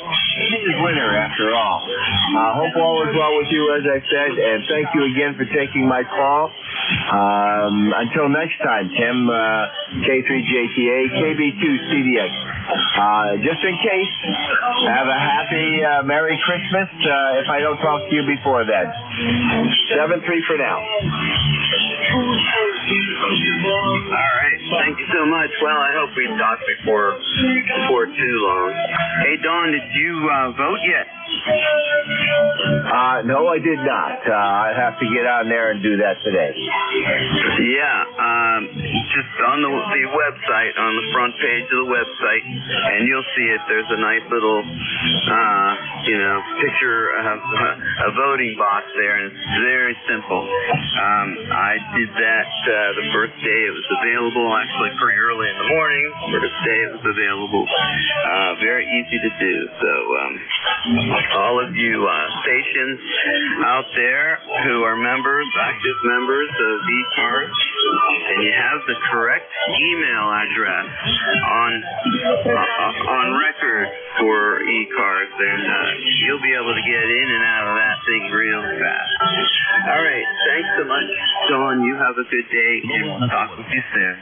It is winter after all. Hope all is well with you, as I said, and thank you again for taking my call. Until next time, Tim, K3JTA, KB2CDX. Just in case, have a happy, Merry Christmas if I don't talk to you before then. 7-3 for now. All right. Thank you so much. Well, I hope we talk before too long. Hey, Don, did you vote yet? No, I did not. I have to get on there and do that today. Yeah, just on the website, on the front page of the website, and you'll see it. There's a nice little, picture of a voting box there, and it's very simple. I did that the first day it was available, actually pretty early in the morning. First day it was available. Very easy to do. So, all of you stations out there who are members, active members of ECARS, and you have the correct email address on record for ECARS, then you'll be able to get in and out of that thing real fast. All right, thanks so much, Dawn. You have a good day, and we'll talk with you soon.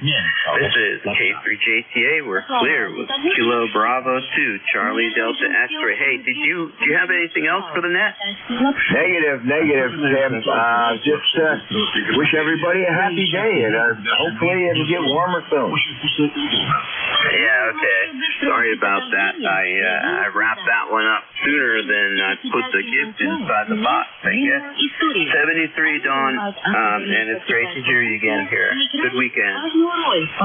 This is K3JTA. We're clear with Kilo Bravo 2, Charlie Delta X-Ray. Hey, do you have anything else for the net? Negative, Tim. Just wish everybody a happy day, and hopefully it'll get warmer soon. Yeah, okay. Sorry about that. I wrapped that one up sooner than I put the gift inside the box, I guess. 73, Dawn, and it's great to hear you again here. Good weekend.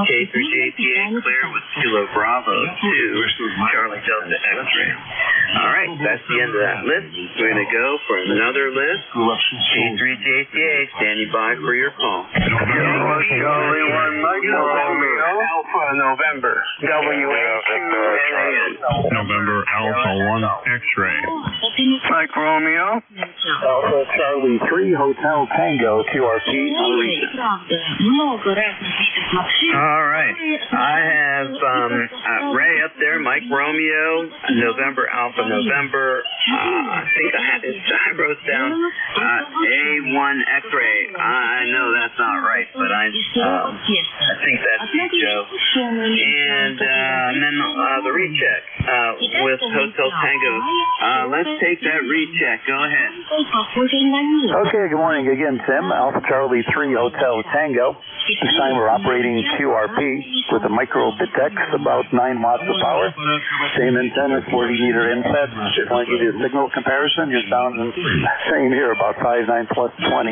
K3JTA clear with Kilo Bravo 2, Charlie Delta X-Ray. All right, that's the end of that list. We're going to go for another list. K3JTA, standing by for your call. Charlie 1 Mike Romeo Alpha November November Alpha 1 X-Ray. Mike Romeo Alpha Charlie 3 Hotel Tango QRT. All right. I have Ray up there, Mike Romeo, November Alpha November. I think I wrote down A1 X-Ray. I know that's not right, but I think that's you, Joe. And then the recheck with Hotel Tango. Let's take that recheck. Go ahead. Okay, good morning again, Tim. Alpha Charlie 3 Hotel Tango. This time we're operating QRP with a micro Bitex, about 9 watts of power. Same antenna, 40-meter inset. Just want to give you a signal comparison. You're sounding same here, about 5.9 plus 20.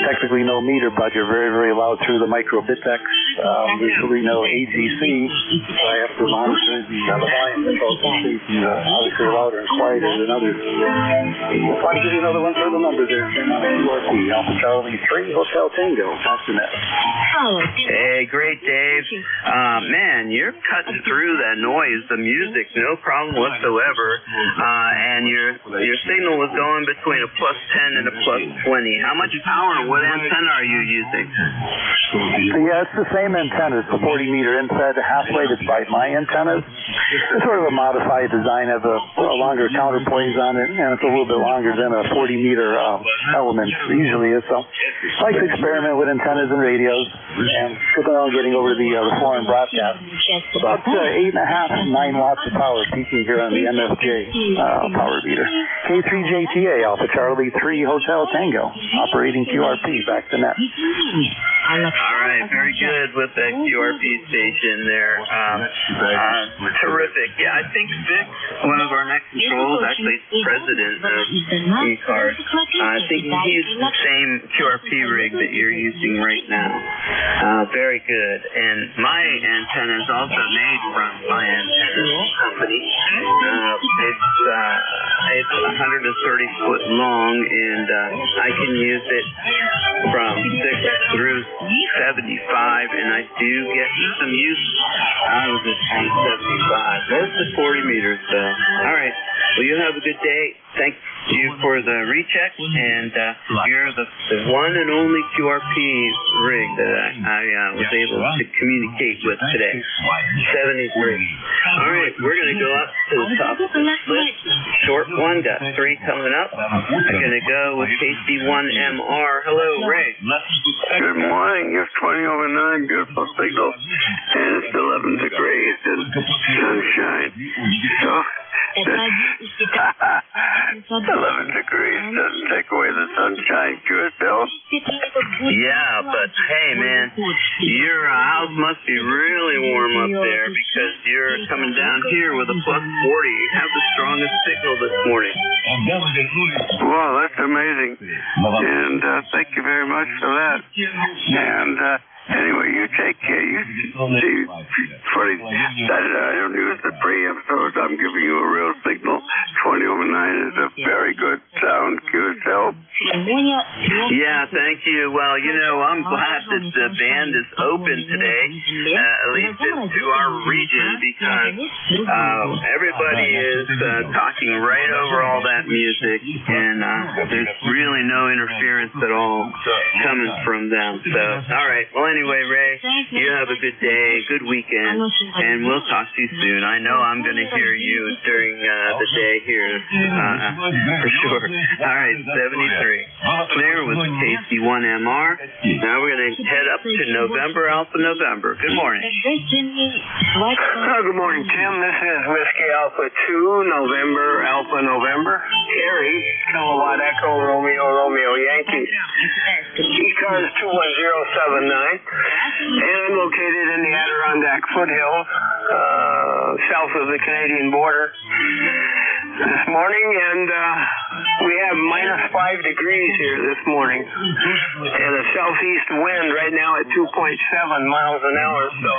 Technically no meter, but you're very, very loud through the micro Bitex. Usually no AGC. So I have to monitor the volume control to see obviously louder and quieter than others. I'll try to give you another one for the number there. QRP, Alpha Charlie 3 Hotel Tango. That's the net. Hey, great, Dave. Man, you're cutting through that noise, the music, no problem whatsoever. And your signal was going between a plus 10 and a plus 20. How much power? What antenna are you using? Yeah, it's the same antenna. It's a 40-meter inset, halfway that's by my antennas. It's sort of a modified design, has a longer counterpoise on it, and it's a little bit longer than a 40-meter element usually is. So I like to experiment with antennas and radios. And looking on getting over to the foreign broadcast. About 8.5 to 9 watts of power peaking here on the MFJ power meter. K3JTA, Alpha Charlie 3 Hotel Tango, operating QRP, back to net. All right, very good with that QRP station there. Terrific. Yeah, I think Vic, one of our next controls, actually president of ECARS, I think he's the same QRP rig that you're using right now. Very good. And my antenna is also made from my antenna company. It's 130 foot long, and I can use it from 6 through 75, and I do get some use out of it on 75. Mostly 40 meters, though. All right. Well, you have a good day. Thank you for the recheck, and you're the one and only QRP rig that I was able to communicate with today. 73. All right, we're going to go up to the top of the list. Short one, got 3 coming up. I'm going to go with KC1MR. Hello, Ray. Good morning. It's 20 over 9. Beautiful signal. And it's 11 degrees and sunshine. So 11 degrees doesn't take away the sunshine, good, Bill? Yeah, but hey, man, your house must be really warm up there because you're coming down here with a plus 40. You have the strongest signal this morning. Wow, that's amazing. And thank you very much for that. And anyway, you take care. You see, funny that I don't use the preamp, so I'm giving you a real signal. 20 over 9 is a very good sound. Good help. Yeah, thank you. Well, you know, I'm glad that the band is open today, at least to our region, because everybody is talking right over all that music, and there's really no interference at all coming from them. So, all right. Well, anyway, Ray, you have a good day, good weekend, and we'll talk to you soon. I know I'm going to hear you during the day here, for sure. All right, 73. Clear with KC1MR. Now we're going to head up to November, Alpha November. Good morning. Good morning, Tim. This is Whiskey Alpha 2, November, Alpha November. Terry, Kilowatt Echo, Romeo, Romeo, Yankee. ECARS 21079. And I'm located in the Adirondack foothills, south of the Canadian border this morning, and we have minus 5 degrees here this morning, and a southeast wind right now at 2.7 miles an hour, so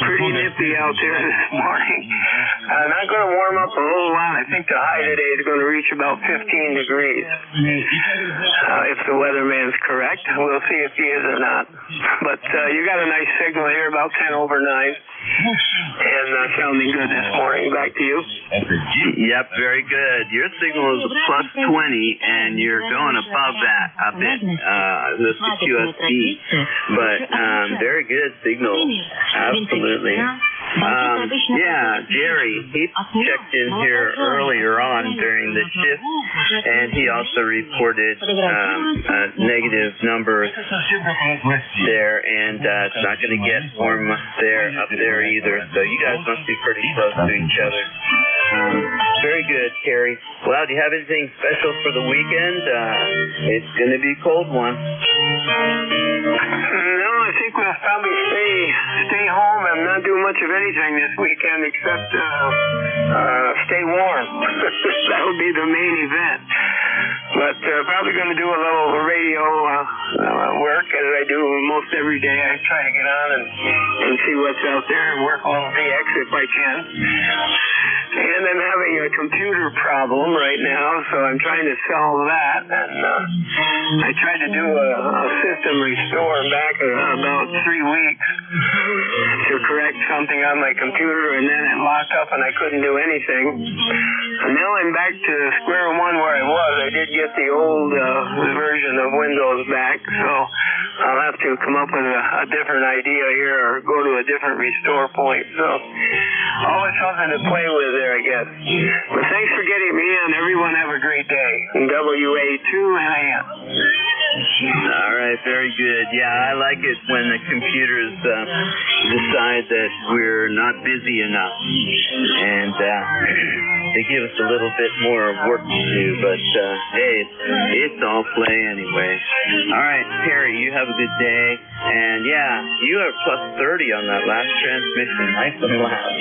pretty nippy out there this morning. Not going to warm up a whole lot. I think the high today is going to reach about 15 degrees. If the weatherman's correct, we'll see if he is or not. But you got a nice signal here, about 10 over 9. And sounding good this morning. Back to you. Yep, very good. Your signal is a plus 20, and you're going above that a bit with the QSB. But very good signal. Absolutely. Yeah, Jerry, he checked in here earlier on during the shift, and he also reported negative numbers there, and it's not going to get warm up there either. So you guys must be pretty close to each other. Very good, Terry. Well, do you have anything special for the weekend? It's going to be a cold one. No, I think we'll probably stay home and not do much of anything this weekend except stay warm. That'll be the main event. But probably going to do a little radio work as I do most every day. I try to get on and see what's out there and work a little VX if I can. And I'm having a computer problem right now, so I'm trying to solve that. And I tried to do a system restore back about 3 weeks to correct something on my computer, and then it locked up and I couldn't do anything. And now I'm back to square one where I was. I did get the old version of Windows back, so I'll have to come up with a different idea here or go to a different restore point. So always something to play with there, I guess. But thanks for getting me in. Everyone have a great day. WA2NAN. All right, very good. Yeah, I like it when the computers decide that we're not busy enough, and they give us a little bit more work to do. But hey, it's all play anyway. All right, Terry, you have a good day, and yeah, you are plus 30 on that last transmission. Nice and loud.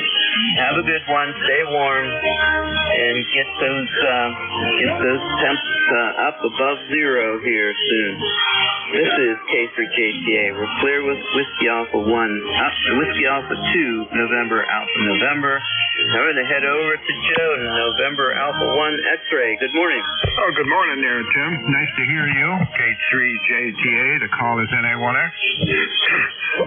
Have a good one. Stay warm, and get those temps up above zero here soon. This is K3JTA. We're clear with Whiskey Alpha 1, Whiskey Alpha 2, November Alpha November. Now we're going to head over to Joe in November Alpha 1 X-ray. Good morning. Oh, good morning there, Tim. Nice to hear you. K3JTA, the call is NA1X.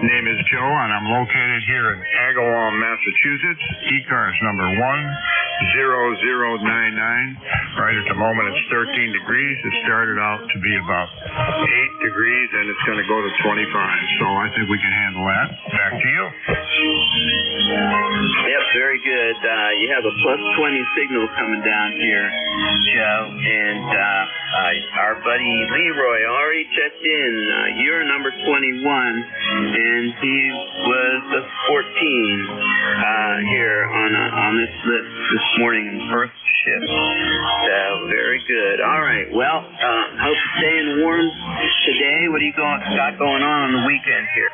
Name is Joe, and I'm located here in Agawam, Massachusetts. ECARS number 10099. Right at the moment it's 13 degrees. It started out to be about 8 degrees, and it's going to go to 25. So I think we can handle that. Back to you. Yep, very good. You have a plus 20 signal coming down here, Joe, and our buddy Leroy already checked in. You're number 21, and he was the 14 here on this list this morning in first shift. So very good. All right. Well, hope you're staying warm today. What do you got going on the weekend here?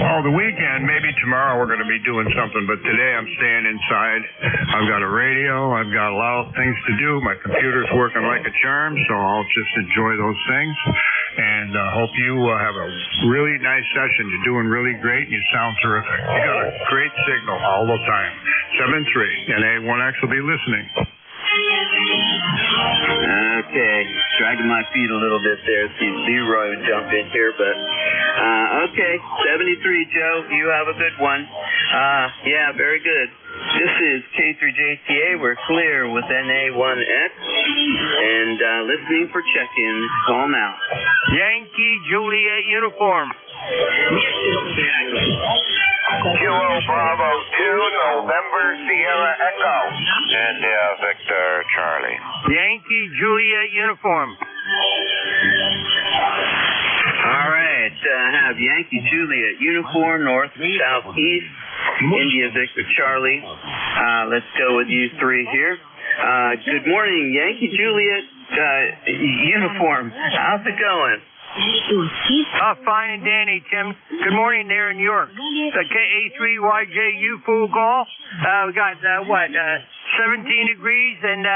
Oh, the weekend, maybe tomorrow we're going to be doing something, but today I'm staying inside. I've got a radio. I've got a lot of things to do. My computer's working like a charm, so I'll just enjoy those things. And hope you have a really nice session. You're doing really great. You sound terrific. You got a great signal all the time. 7-3, and A1X will be listening. Okay, dragging my feet a little bit there. See Leroy would jump in here, but okay, 73, Joe. You have a good one. Yeah, very good. This is K3JTA. We're clear with NA1X, and listening for check-ins. Call now. Yankee Juliet uniform. Kilo Bravo 2, November Sierra Echo. India Victor Charlie. Yankee Juliet uniform. All right, have Yankee Juliet uniform, north, south, east, India Victor Charlie. Let's go with you three here. Good morning, Yankee Juliet uniform. How's it going? Fine and dandy, Tim. Good morning there in New York. The KA3YJU full call. We got, 17 degrees and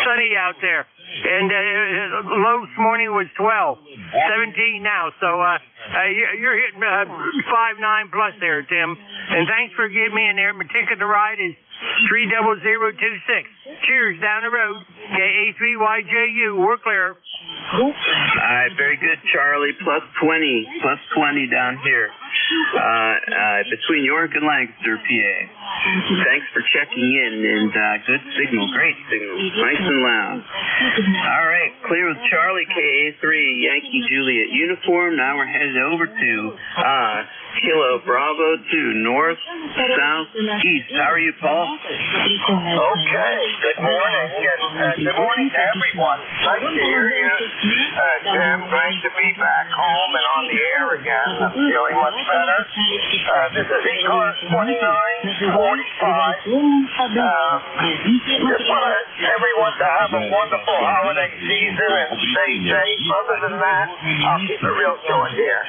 sunny out there. And low this morning was 12. 17 now. So you're hitting 5.9 plus there, Tim. And thanks for giving me in there. My ticket to ride is 30026. Cheers down the road. KA3YJU. We're clear. All right, very good, Charlie. Plus 20 down here. between York and Lancaster, PA. Thanks for checking in, and good signal, great signal, nice and loud. All right, clear with Charlie, KA3, Yankee Juliet uniform. Now we're headed over to Kilo Bravo 2, north, south, east. How are you, Paul? Okay, good morning. Good morning to everyone. Nice to hear you, Tim. Great to be back home and on the air again. I'm feeling much better. This is ECARS 2945. Just want everyone to have a wonderful holiday season and stay safe. Other than that, I'll keep it real short here.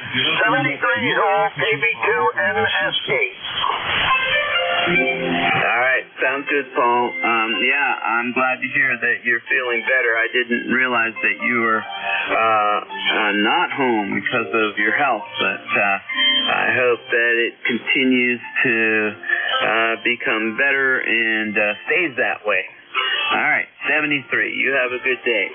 73 all, KB2 NSD. All right, sounds good, Paul. Yeah, I'm glad to hear that you're feeling better. I didn't realize that you were not home because of your health, but I hope that it continues to become better and stays that way. All right, 73. You have a good day.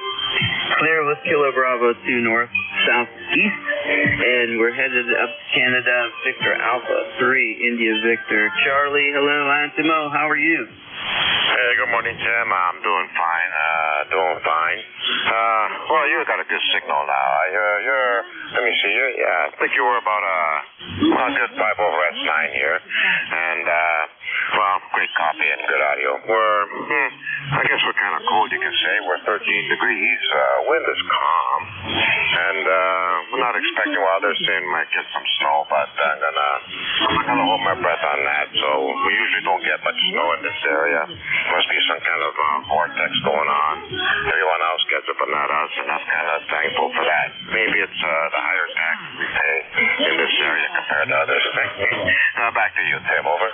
Clear with Kilo Bravo 2 north, southeast, and we're headed up to Canada. Victor Alpha 3, India Victor Charlie. Hello, Antimo. How are you? Hey, good morning, Tim. I'm doing fine. Well, you got a good signal now. Let me see. I think you were about just 5 over S9 here, and well, great copy and good audio. I guess we're kind of cold, you can say. We're 13 degrees. Wind is calm, and we're not expecting. Well, they're saying might get some snow, but I'm not gonna hold my breath on that. So we usually don't get much snow in this area. Must be some kind of vortex going on. Everyone else gets it, but not us, and I'm kind of thankful for that. Maybe it's the higher taxes we pay in this area compared to others. Back to you, Tim. Over.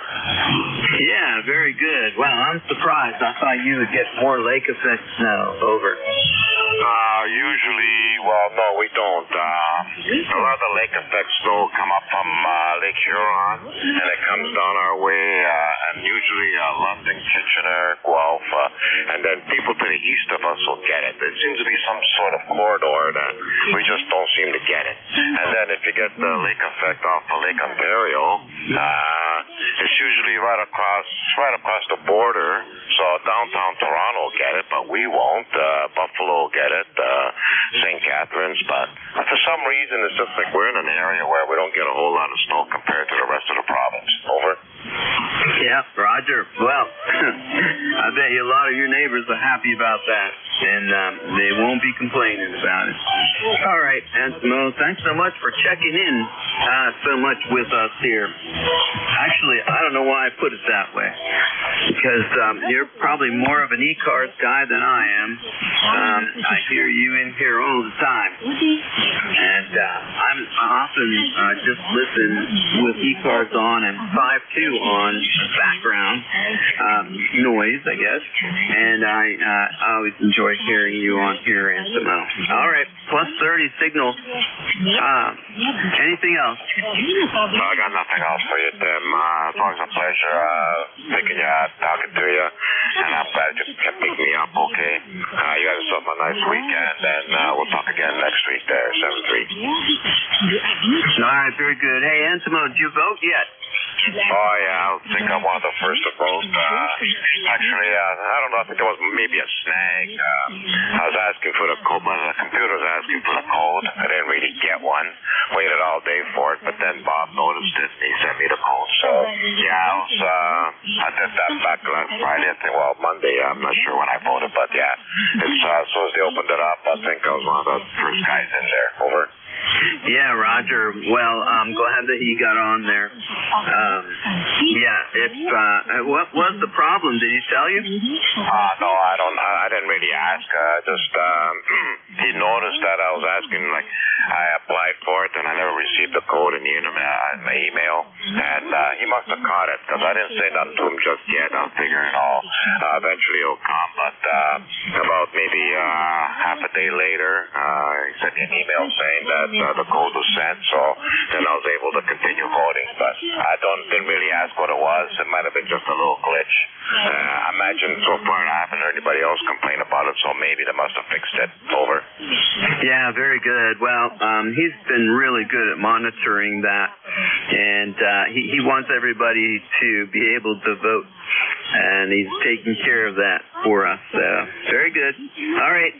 Yeah, very good. Well, I'm surprised. I thought you would get more lake effect snow. Over. Usually, well, no, we don't. A lot of the lake effect snow come up from Lake Huron, and it comes down our way, and usually London, Kitchener, Guelph, and then people to the east of us will get it. There seems to be some sort of corridor that we just don't seem to get it. And then if you get the lake effect off of Lake Ontario, it's usually right across the border. So downtown Toronto will get it, but we won't. Buffalo will get it, St. Catharines, but for some reason it's just like we're in an area where we don't get a whole lot of snow compared to the rest of the province. Over. Yeah, Roger. Well, I bet you a lot of your neighbors are happy about that, and they won't be complaining about it. All right, Antimo, thanks so much for checking in so much with us here. Actually, I don't know why I put it that way, because you're probably more of an ECARS guy than I am. I hear you in here all the time, and I'm often just listen with ECARS on and 5.2 on background noise, I guess, and I always enjoy hearing you on here, Antimo. All right, plus 30 signal. Anything else? No, I got nothing else for you, Tim. It's always a pleasure picking you up, talking to you, and I'm glad you kept picking me up, okay? You have yourself a nice weekend, and we'll talk again next week there, 7-3. All right, very good. Hey, Antimo, did you vote yet? Oh, yeah, I think I'm one of the first to vote. Actually, I don't know, I think there was maybe a snag. I was asking for the code, but the computer was asking for the code. I didn't really get one. Waited all day for it, but then Bob noticed it, and he sent me the code. So, yeah, I did that back last Friday, I think, well, Monday. I'm not sure when I voted, but yeah. It's as soon as they opened it up, I think I was one of the first guys in there. Over. Yeah, Roger. Well, I'm glad that you got on there. What was the problem? Did he tell you? No, I didn't really ask. He noticed that I was asking, like, I applied for it and I never received the code in my email, and he must have caught it because I didn't say nothing to him just yet. I'm figuring eventually it'll come, but about maybe half a day later, he sent me an email saying that the code was sent, so then I was able to continue voting, but I didn't really ask what it was. It might have been just a little glitch. I imagine so far I haven't heard anybody else complain about it, so maybe they must have fixed it. Over. Yeah, very good. Well, he's been really good at monitoring that, and he wants everybody to be able to vote, and he's taking care of that for us. Very good. All right.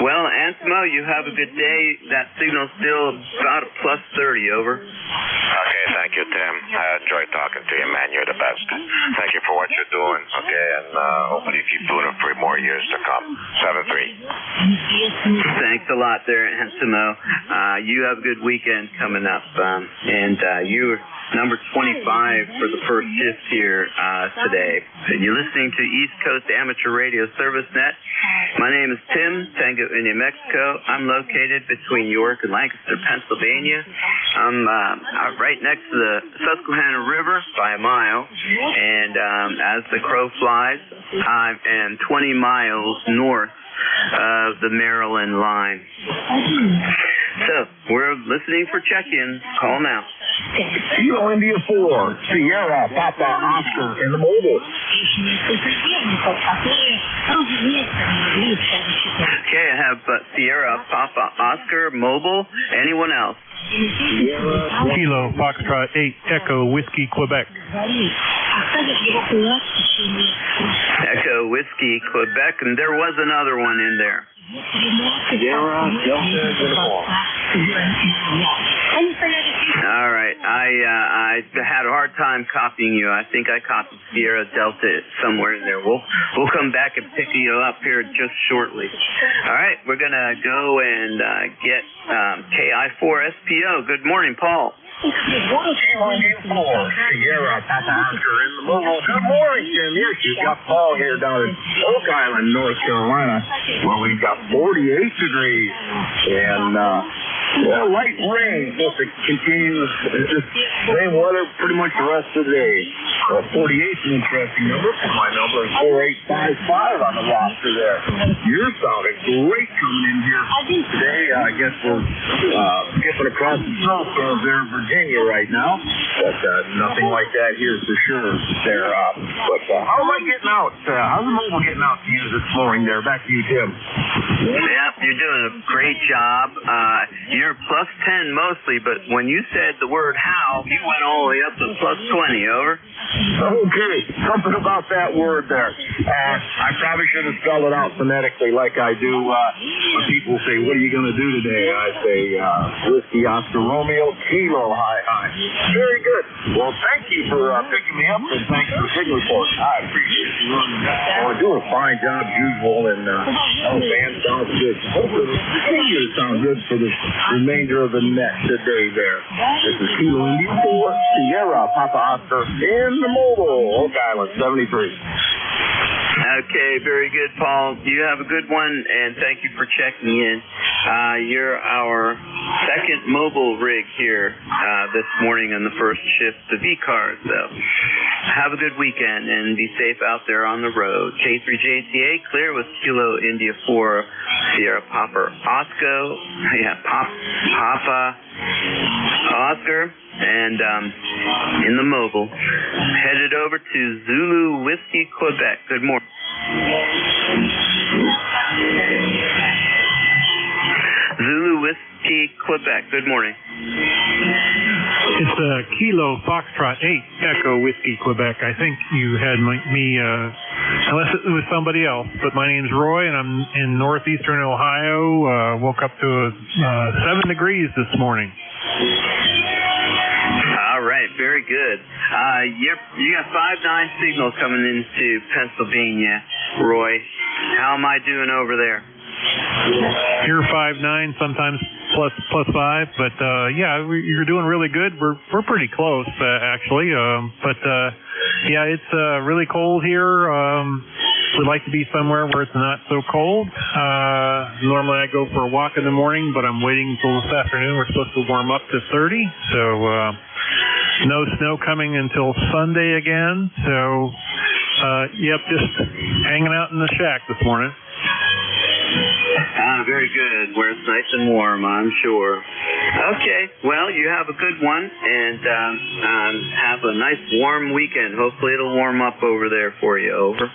Well, Ansimo, you have a good day. That signal's still about a plus 30, over. Okay, thank you, Tim. I enjoyed talking to you, man. You're the best. Thank you for what you're doing, okay, and hopefully you keep doing it for more years to come. 7-3. Thanks a lot there, Ansimo. You have a good weekend coming up, and you're number 25 for the first shift here today. You're listening to East Coast Amateur Radio Service Net. My name is Tim, Tango, New Mexico. I'm located between York and Lancaster, Pennsylvania. I'm right next to the Susquehanna River by a mile, and as the crow flies, I am 20 miles north of the Maryland line. So, we're listening for check-ins. Call now. Kilo India 4, Sierra, Papa, Oscar, in the mobile. Okay, I have Sierra, Papa, Oscar, mobile. Anyone else? Kilo Foxtrot 8 Echo Whiskey Quebec. Echo Whiskey Quebec, and there was another one in there. Sierra, Delta, uniform. All right, I had a hard time copying you. I think I copied Sierra Delta somewhere in there. We'll come back and pick you up here just shortly. All right, we're gonna go and get KI4SPO. Good morning, Paul. Kilo India 4, Sierra, Papa, Oscar, in the mobile. Good morning, Jim. Yes, you've got Paul here down in Oak Island, North Carolina, where we've got 48 degrees and light rain. Supposed to continue just same weather pretty much the rest of the day. 48 is an interesting number. My number is 4855 on the roster there. You're sounding great coming in here today. I guess we're skipping across the snowstorms there in Virginia right now, but nothing like that here for sure there. But how am I getting out? How's the mobile getting out to you this morning there? Back to you, Tim. Yeah, you're doing a great job. You're plus 10 mostly, but when you said the word how, you went all the way up to plus 20, over. Okay, something about that word there. I probably should have spelled it out phonetically like I do when people say, what are you going to do today? I say, Whiskey Oscar Romeo, Kilo High. Very good. Well, thank you for picking me up, and thanks for signal for us. I appreciate you running that. We're doing a fine job as usual, and band sounds good. Hopefully it'll continue to sound good for the remainder of the net today there. This is Kilo India 4, Sierra, Papa Oscar, in the mobile, Oak Island, 73. Okay, very good, Paul. You have a good one, and thank you for checking in. You're our second mobile rig here this morning on the first shift of ECARS, so have a good weekend and be safe out there on the road. K3JTA, clear with Kilo India 4, Sierra Papa Papa Oscar, and in the mobile. Headed over to Zulu Whiskey, Quebec. Good morning. Zulu Whiskey, Quebec. Good morning. It's Kilo Foxtrot 8 Echo Whiskey Quebec. I think you had me, unless it was somebody else, but my name's Roy, and I'm in northeastern Ohio. Woke up to 7 degrees this morning. All right, very good. You got 5-9 signals coming into Pennsylvania, Roy. How am I doing over there? You're 5-9, sometimes plus 5, but you're doing really good. We're pretty close actually, yeah, it's really cold here. We'd like to be somewhere where it's not so cold. Normally I go for a walk in the morning, but I'm waiting until this afternoon. We're supposed to warm up to 30, so no snow coming until Sunday again. So, just hanging out in the shack this morning. Very good. Where it's nice and warm, I'm sure. Okay, well, you have a good one, and have a nice warm weekend. Hopefully it'll warm up over there for you. Over.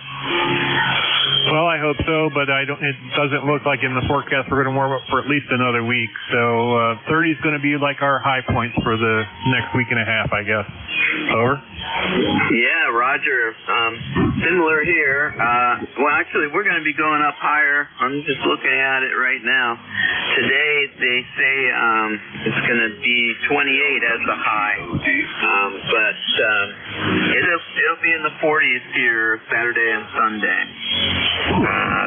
Well, I hope so, but it doesn't look like in the forecast we're going to warm up for at least another week. So 30 is going to be like our high points for the next week and a half, I guess. Over. Yeah, Roger. Similar here. Well, actually, we're going to be going up higher. I'm just looking at it right now. Today, they say it's going to be 28 as the high, but it'll be in the 40s here Saturday and Sunday.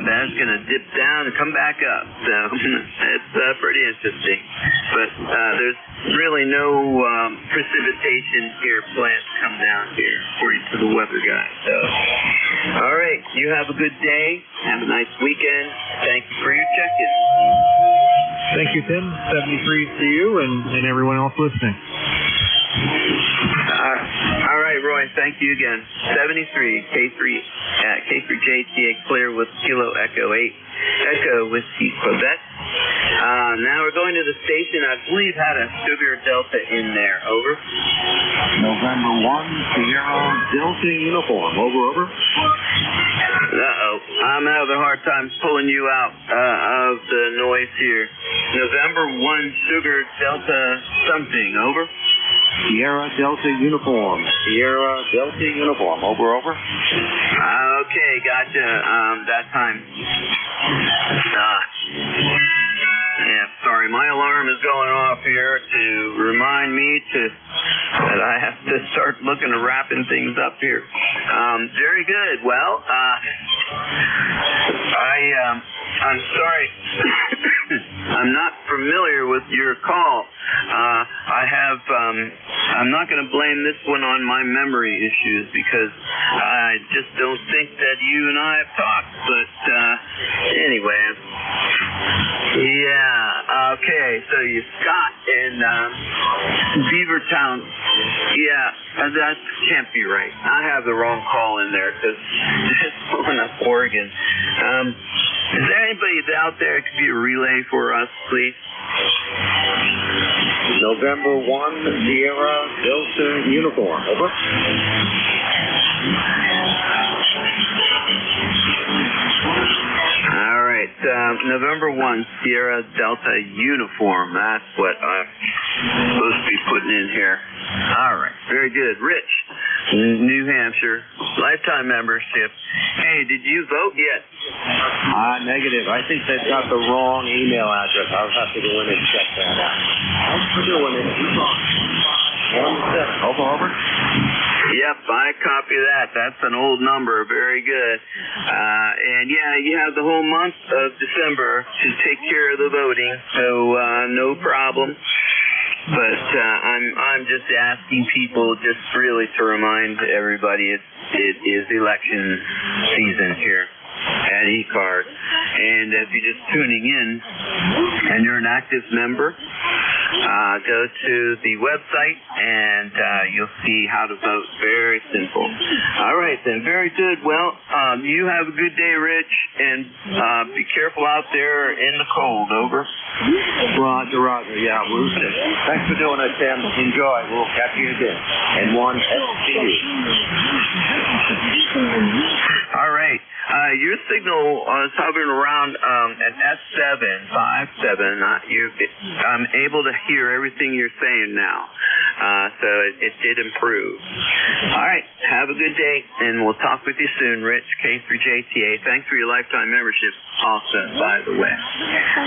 That's going to dip down and come back up. So it's pretty interesting. But there's really no precipitation here planned to come down here, according to the weather guy. So, all right, you have a good day. Have a nice weekend. Thank you for your check-in. Thank you, Tim. 73 to you and everyone else listening. All right, Roy. Thank you again. 73 K3JTA clear with Kilo Echo 8 Echo Whiskey Quebec. Now we're going to the station. I believe had a Sugar Delta in there. Over. November 1 Sierra Delta uniform. Over. Uh-oh. I'm having a hard time pulling you out of the noise here. November 1 Sugar Delta something. Over. Sierra Delta uniform. Sierra Delta uniform. Over. Okay, gotcha. That time. Yeah, sorry. My alarm is going off here to remind me that I have to start looking at wrapping things up here. Very good. Well, I'm sorry. I'm not familiar with your call. I'm not going to blame this one on my memory issues because I just don't think that you and I have talked. But anyway, yeah. Okay, so you Scott in Beavertown. Yeah, that can't be right. I have the wrong call in there because it's pulling up Oregon. Is there anybody out there that could be a relay for us, please? November 1 Sierra Delta uniform. Over. All right, November 1 Sierra Delta uniform. That's what I'm supposed to be putting in here. All right, very good. Rich, New Hampshire, lifetime membership. Hey, did you vote yet? Negative. I think they've got the wrong email address. I'll have to go in and check that out. How's doing it? 17. Over. Yep, I copy that. That's an old number. Very good. And yeah, you have the whole month of December to take care of the voting, so no problem. But I'm just asking people just really to remind everybody it is election season here at ECARS. And if you're just tuning in and you're an active member, go to the website and you'll see how to vote. Very simple. All right, then. Very good. Well, you have a good day, Rich, and be careful out there in the cold. Over. Roger. Yeah, we'll see. Thanks for doing it, Tim. Enjoy. We'll catch you again. And one STU. All right. Your signal is hovering around an S757. I'm able to hear everything you're saying now. So it did improve. All right. Have a good day, and we'll talk with you soon, Rich, K3JTA. Thanks for your lifetime membership also, by the way.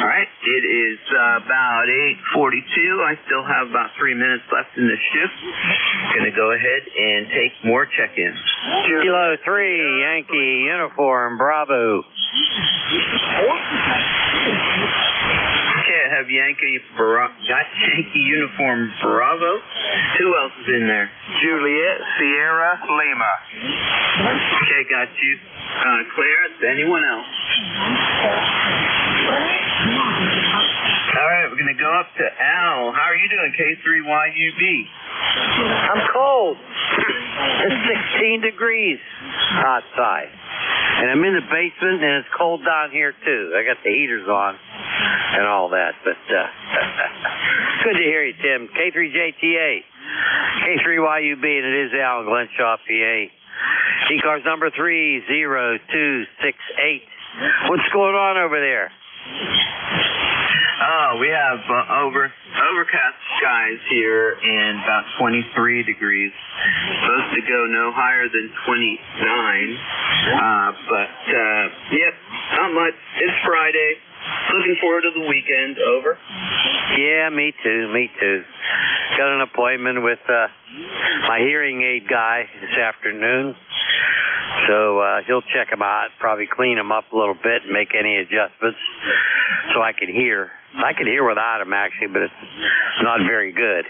All right. It is about 8:42. I still have about 3 minutes left in the shift. Going to go ahead and take more check-ins. Kilo 3, Yankee uniform, Bravo. Okay, I have got Yankee uniform Bravo. Who else is in there? Juliet Sierra Lima. Okay, got you. Clarence, anyone else? All right, we're going to go up to Al. How are you doing, K3YUB? I'm cold. It's 16 degrees outside. And I'm in the basement, and it's cold down here, too. I got the heaters on and all that. But good to hear you, Tim. K3JTA, K3YUB, and it is Al in Glenshaw, PA. ECARS number 30268. What's going on over there? Oh, we have overcast skies here and about 23 degrees. Supposed to go no higher than 29. Yep, not much. It's Friday. Looking forward to the weekend. Over. Yeah, me too. Got an appointment with my hearing aid guy this afternoon. So he'll check them out, probably clean them up a little bit and make any adjustments so I can hear. I can hear without them, actually, but it's not very good.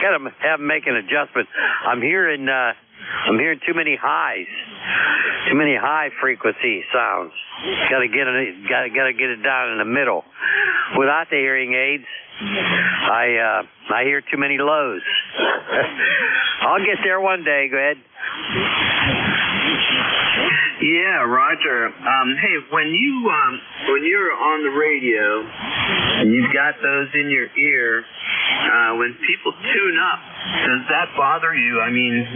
Got to have them make an adjustment. I'm hearing too many highs, too many high frequency sounds. Got to get it down in the middle. Without the hearing aids, I hear too many lows. I'll get there one day. Go ahead. Yeah, Roger. Hey, when you're on the radio and you've got those in your ear, when people tune up, does that bother you? I mean,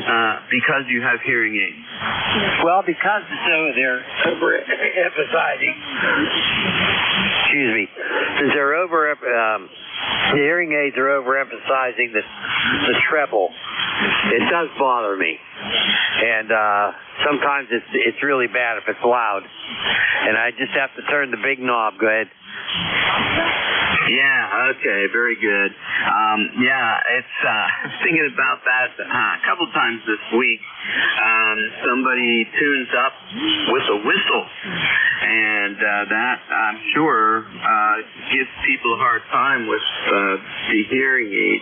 because you have hearing aids. Well, because they're overemphasizing. Excuse me. Since they're the hearing aids are overemphasizing the treble. It does bother me, and sometimes it's really bad if it's loud, and I just have to turn the big knob. Go ahead. Yeah, okay, very good. It's I was thinking about that a couple times this week. Somebody tunes up with a whistle, and that, I'm sure, gives people a hard time with the hearing aid.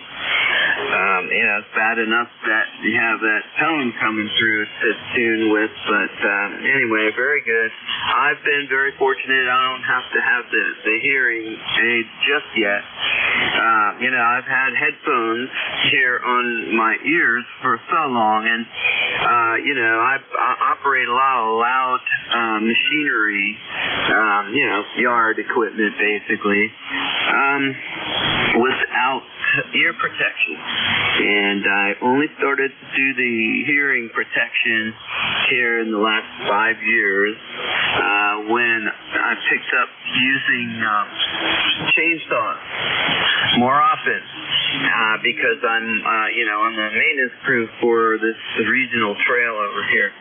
It's bad enough that you have that tone coming through to tune with, but anyway, very good. I've been very fortunate. I don't have to have the hearing aid just yet. I've had headphones here on my ears for so long, and I operate a lot of loud machinery, yard equipment basically, without ear protection. And I only started to do the hearing protection here in the last 5 years when I picked up using chainsaws more often because I'm on the maintenance crew for this regional trail over here.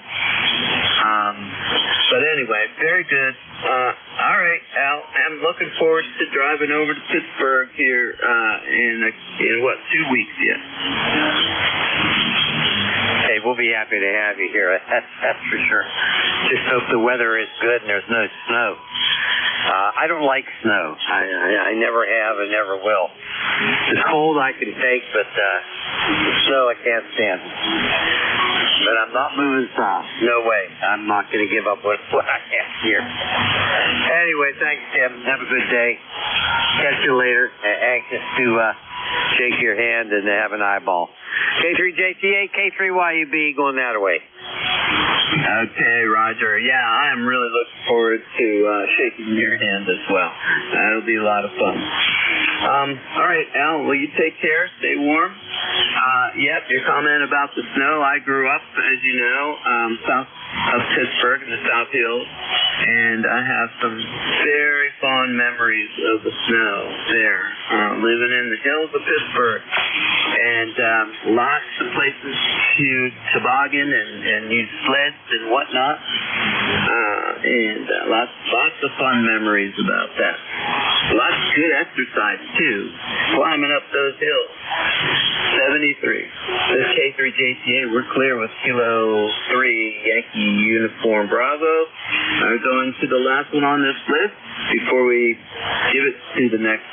But anyway, very good. All right, Al, I'm looking forward to driving over to Pittsburgh here in 2 weeks yet. Hey, we'll be happy to have you here. That's for sure. Just hope the weather is good and there's no snow. I don't like snow. I never have and never will. It's cold I can take, but snow I can't stand. But I'm not moving south. No way. I'm not going to give up what I have here. Anyway, thanks, Tim. Have a good day. Catch you later. Anxious to shake your hand and have an eyeball. K3JTA, K3YUB going that way. Okay, Roger. Yeah, I am really looking forward to shaking your hand as well. That'll be a lot of fun. All right, Al, will you take care? Stay warm. Yep, your comment about the snow. I grew up, as you know, south of Pittsburgh in the South Hills, and I have some very fond memories of the snow there, living in the hills of Pittsburgh, and lots of places to toboggan and use sleds and whatnot, and lots of fun memories about that. Lots of good exercise too, climbing up those hills. 73. This is K3JTA. We're clear with Kilo 3 Yankee Uniform Bravo. I'm going to the last one on this list before we give it to the next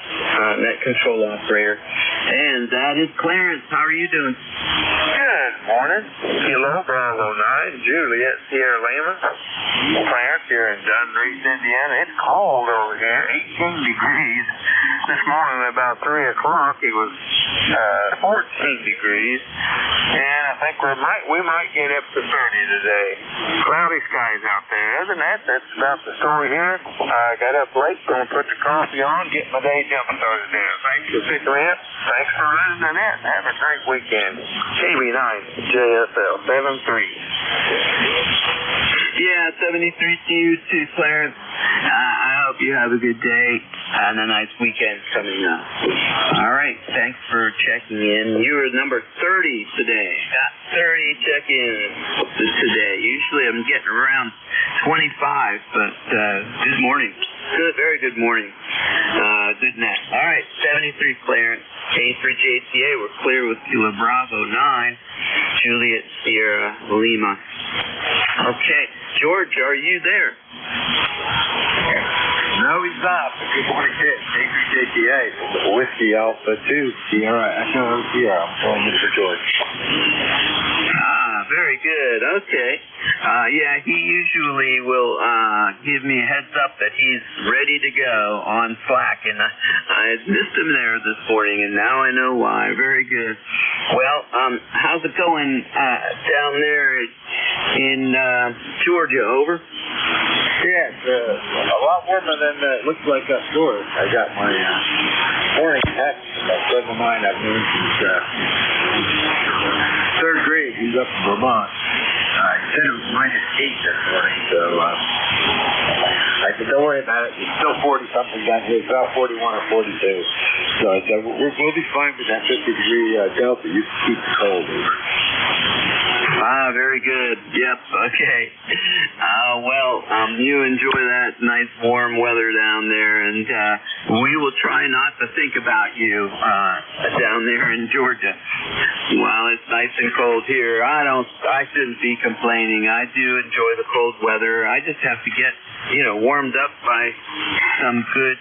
net control operator. And that is Clarence. How are you doing? Good morning. Kilo Bravo 9, Juliet Sierra Lima. Clarence here in Dunreach, Indiana. It's cold over here, 18 degrees. This morning at about 3 o'clock, it was 14 degrees. And I think we might get up to 30 today. Cloudy skies out there. Other than that, that's about the story here. I got up late, gonna put the coffee on, get my day jumping started there. Thanks for picking me up. Thanks for running the net. Have a great weekend. KB9 JSL 73. Yeah, 73 to you too, Clarence. I hope you have a good day and a nice weekend coming up. All right, thanks for checking in. You were number 30 today. Got 30 check-ins today. Usually I'm getting around 25, but good morning. Good, very good morning. Good net. All right, 73 Clarence. A3JCA, we're clear with Kilo Bravo 9. Juliet Sierra Lima. Okay, George, are you there? No, he's not. Good morning, Kit. A3JCA, Whiskey Alpha 2, Sierra Echo Sierra. I'm calling Mr. George. Very good. Okay. Yeah, he usually will give me a heads up that he's ready to go on Slack, and I missed him there this morning, and now I know why. Very good. Well, how's it going down there in Georgia? Over? Yeah, it's a lot warmer than it looks like up north. I got my morning text from a friend of mine I've known since third grade. He's up in Vermont. He said it was -8 this morning, so I said, don't worry about it. It's still 40-something down here. It's about 41 or 42. So I said, we'll be fine with that 50-degree delta. You can keep the cold over. Very good. Yep. Okay. You enjoy that nice warm weather down there, and we will try not to think about you down there in Georgia. While it's nice and cold here, I shouldn't be complaining. I do enjoy the cold weather. I just have to get, warmed up by some good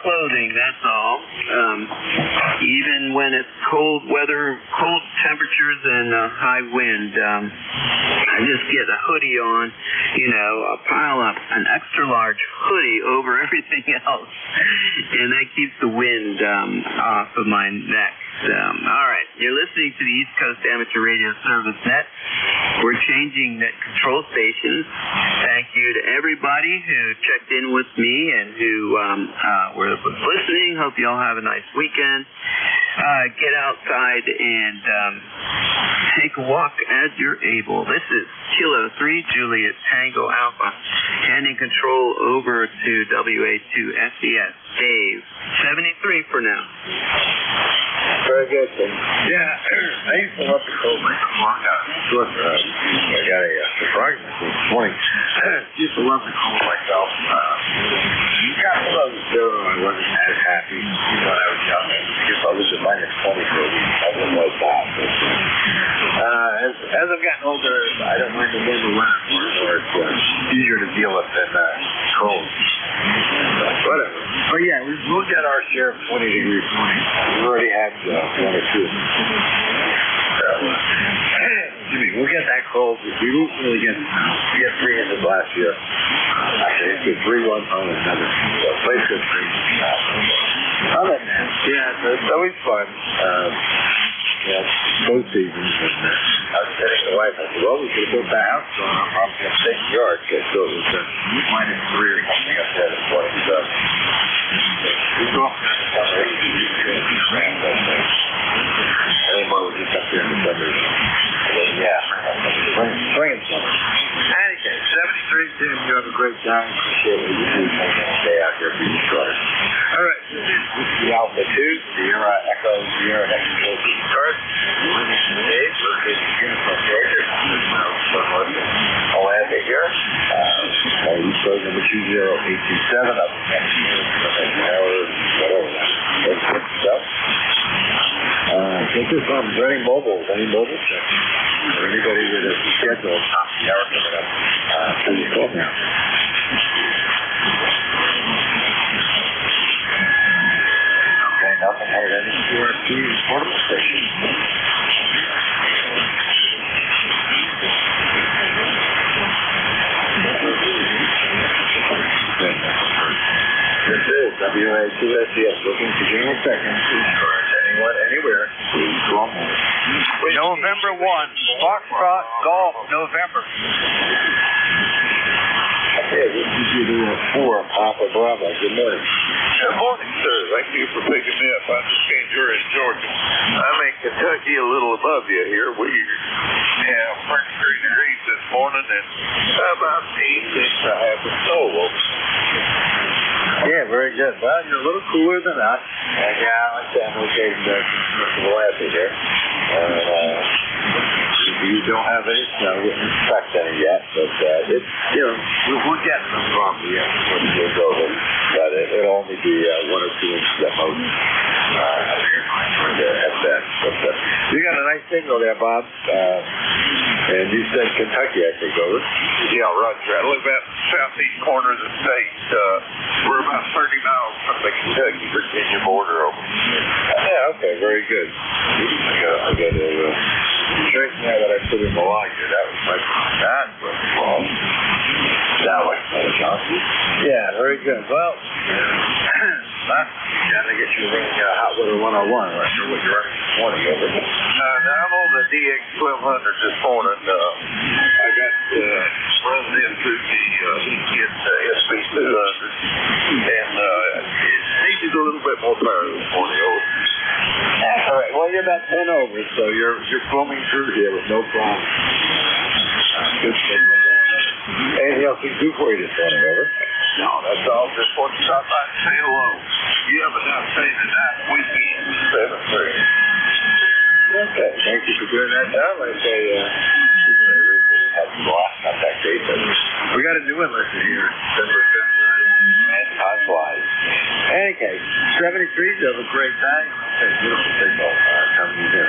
clothing, that's all. Even when it's cold weather, cold temperatures and high wind, I just get a hoodie on, pile up an extra large hoodie over everything else, and that keeps the wind off of my neck. All right, you're listening to the East Coast Amateur Radio Service Net. We're changing net control stations. Thank you to everybody who checked in with me and who was listening. Hope you all have a nice weekend. Get outside and take a walk as you're able. This is Kilo 3 Juliet Tango Alpha, handing control over to WA2SES Dave. 73 for now. Very good. Yeah, I used to love the cold. I got a surprise this morning. Used to love the cold myself. Got to love the show. I wasn't as happy when I was young. I guess I was at -20 for a week. I didn't like that. But, as I've gotten older, I don't mind the warmer weather more. It's easier to deal with than cold. Whatever. But yeah, we'll get our share of 20 degrees morning. We've already had one or two. We'll get that cold. We won't really get 3 inches last year. Actually, it's good 3 one time and another. So the place gets crazy. Other than that, yeah, it's always fun. Both seasons. And I was telling the wife, I said, well, we could have built the house on our state yard. So it was -3 or something up there this morning. So we go off in the summer. Anymore, we're just up there in the summer. Spring and summer. Anyway, 73, Tim, you have a great time. Appreciate what you do. Stay out here for your cars. All right, this is the Alpha 2, Sierra Echo, Sierra Echo, ECARS. Dave, located in Uniform, Georgia. Atlanta here. East Coast number 20827. Up next year, whatever. That's good stuff. Take this on running mobile. Any mobile check? Or anybody with a schedule top the hour coming up. Please call now. Okay, nothing heard any QRP portable station. This is WA2SES looking for General Seconds. Anyone, anywhere, please call me. November 1. Foxtrot Golf November. Yeah, this is your 4, Papa Bravo. Good morning. Good morning, sir. Thank you for picking me up. I understand you're in Georgia. I'm in Kentucky, a little above you here. We have 33 degrees this morning and about 8 inches I have the snow. Yeah, very good. Well, you're a little cooler than us. Yeah, like that. I'm okay to the last here. You don't have any snow. We didn't expect any yet, but it's, we're getting them probably when it goes over. But it'll only be 1 or 2 inches at most. At that. But, you got a nice signal there, Bob. And you said Kentucky, I think, over. Yeah, Roger. I live at the southeast corner of the state. We're about 30 miles from the Kentucky-Virginia border over. Yeah, okay, very good. I got a drink now that I put in the lager. That was my bad wrong. That was Johnson. Yeah, very good. Well, I get you running Hot Water 101. I'm not sure what you're running this morning, over. Now I'm on the DX1200 this morning. I got runs in through the SB200, and it needs a little bit more power this morning, over. That's all right. Well, you're about 10 over, so you're flooming through here with no problem. Good signal. Anything else we can do for you this morning, over? No, that's all. Just want to stop by and say hello. You have a nice day tonight, weekend, 7-3. Okay, thank you for doing that, Tom. I say, had some last contact date. We got a new one listed here, December 5th. And time flies. Any case, 73's have a great day. Okay, beautiful signal coming in here.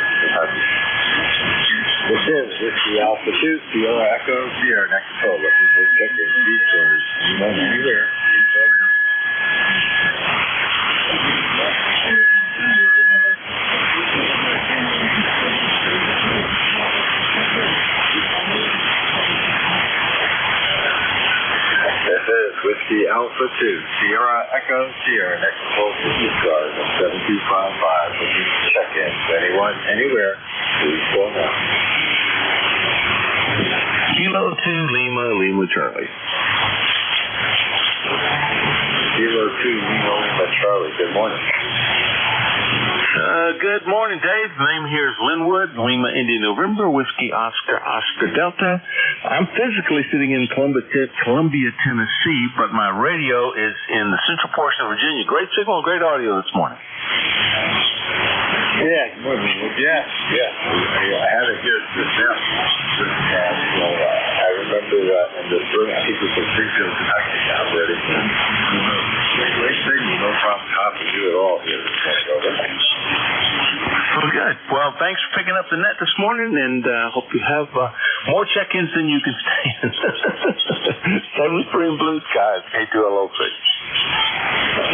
This is Whiskey Alpha 2, Sierra Echo, Sierra next control. Looking for check-in features. Anywhere. This is Whiskey Alpha 2, Sierra Echo, Sierra next control for ECARS on 7255. Looking for check-ins. Anyone, anywhere, please call now. Kilo 2 Lima, Lima Charlie. Kilo 2 Lima, Lima Charlie. Good morning. Good morning, Dave. The name here is Linwood, Lima, India, November, Whiskey Oscar, Oscar Delta. I'm physically sitting in Columbia, Tennessee, but my radio is in the central portion of Virginia. Great signal, great audio this morning. Yeah, good morning. Yeah. I had it here just now. I remember in the spring, I think it was in Springfield, Kentucky, down there. Great signal, no problem talking to you at all here this morning, over. Well, good. Well, thanks for picking up the net this morning, and hope you have more check-ins than you can stand. 73 in blue skies, K2LO6.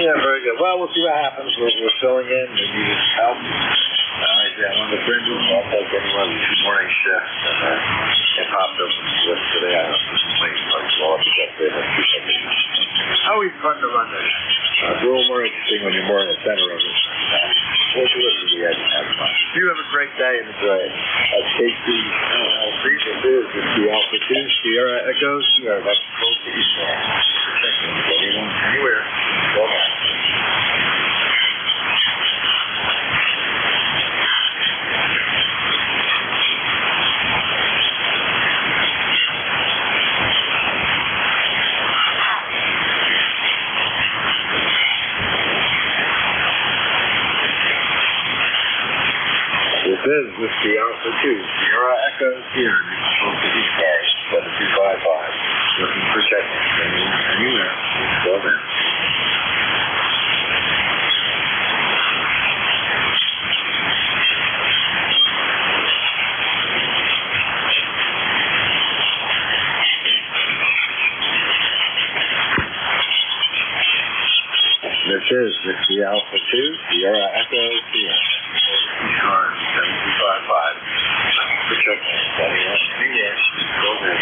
Yeah, very good. Well, we'll see what happens. We're filling in. We need help. On the fringes, I'll take anyone with 2 morning shifts. And popped up with today. I don't know. Always fun to run this. It's a little more interesting when you're more in the center of it. We'll do it for you guys and have fun. You have a great day and enjoy it. That's KC. This is the Alpha 2 Sierra Echo Sierra. That's close to East Anyone, anywhere. Go on. This is Whiskey Alpha 2, Sierra Echo Sierra, close to ECARS, 7255. Looking for check-ins. Anywhere. Go there. This is Whiskey Alpha 2, Sierra Echo Sierra. ECARS, 7255. Looking for check-ins. Anywhere. Go there.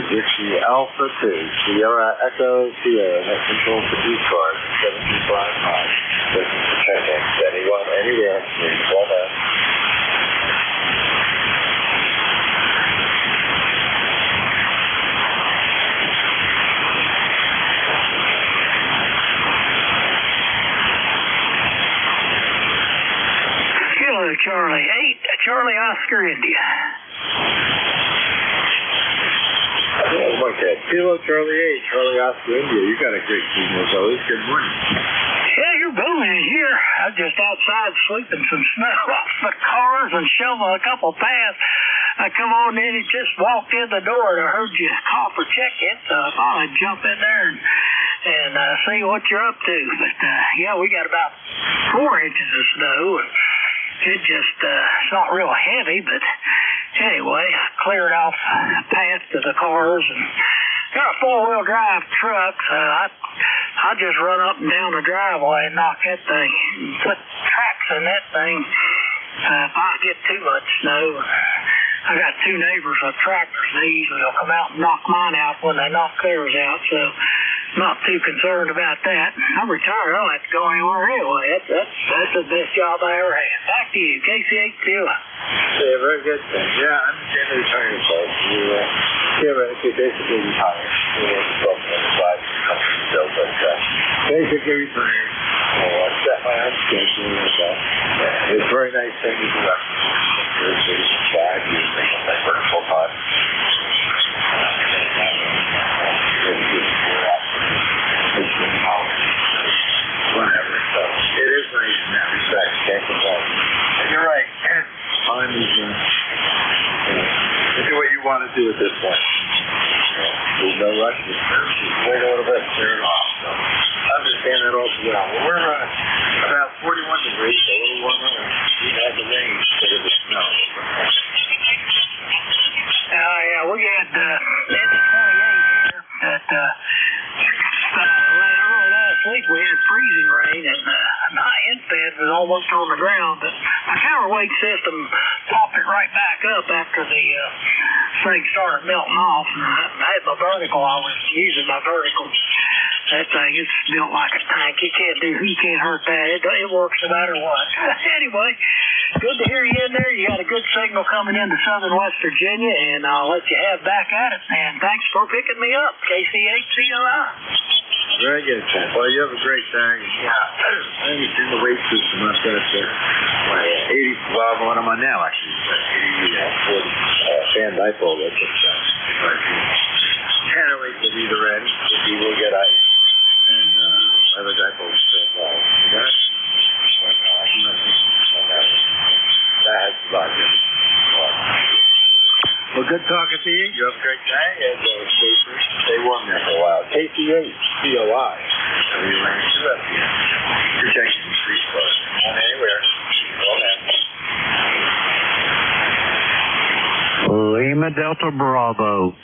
Whiskey Alpha 2, Sierra Echo Sierra, net control for ECARS, 1755. Listen for check-in. Anyone, anywhere, please call that. Kilo Charlie 8, Charlie Oscar India. Okay, Kilo Charlie 8, Charlie Oscar India. You got a great team as always. Good morning. Yeah, your booming is here. I'm just outside sweeping some snow off the cars and shoveling a couple paths. I come on in and just walked in the door and I heard you call for check-in, so I thought I'd jump in there and see what you're up to. But, yeah, we got about 4 inches of snow. And it just, it's not real heavy, but anyway, cleared off paths to the cars and got a 4-wheel drive truck, so I just run up and down the driveway and knock that thing, put tracks in that thing. If I get too much snow, I got 2 neighbors with tractors. They usually will come out and knock mine out when they knock theirs out, so not too concerned about that. I'm retired. I don't have to go anywhere anyway. That's the best job I ever had. Back to you, KC8 Tila. Yeah, very good thing. Yeah, I'm getting to return your place. You theoretically basically retired. You were broken on the side of the country still, but basically retired. I set my own schedule and it's very nice thing to do after 5 years. I work full time. Whatever. So it is nice in that respect. Can't complain. And you're right. Time is do what you want to do at this point. There's no rush. Just wait a little bit and clear it off. So I understand that all too well. We're about 41 degrees, so a little warmer. We had the rain instead of the snow. Yeah, we had 28 here at early last week. We had freezing rain and my infed was almost on the ground, but my counterweight system popped it right back up after the thing started melting off. And I had my vertical. I was using my vertical. That thing is built like a tank. You can't hurt that. It works no matter what. Anyway, good to hear you in there. You got a good signal coming into southern West Virginia, and I'll let you have back at it. And thanks for picking me up, KC8CLI. Very good, Pat. Well, you have a great day. Yeah, I understand the weight system. I've got my 80, well, what am I now, actually? 80 fan dipole. That's counterweight to either end. If you will get ice. And other dipole is still well. You got it? That has a lot of it. Well, good talking to you. You have a great day, and stay warm there for a while. KC8COI. WN2US. You're checking the street close. Not anywhere. Call that. Lima Delta Bravo.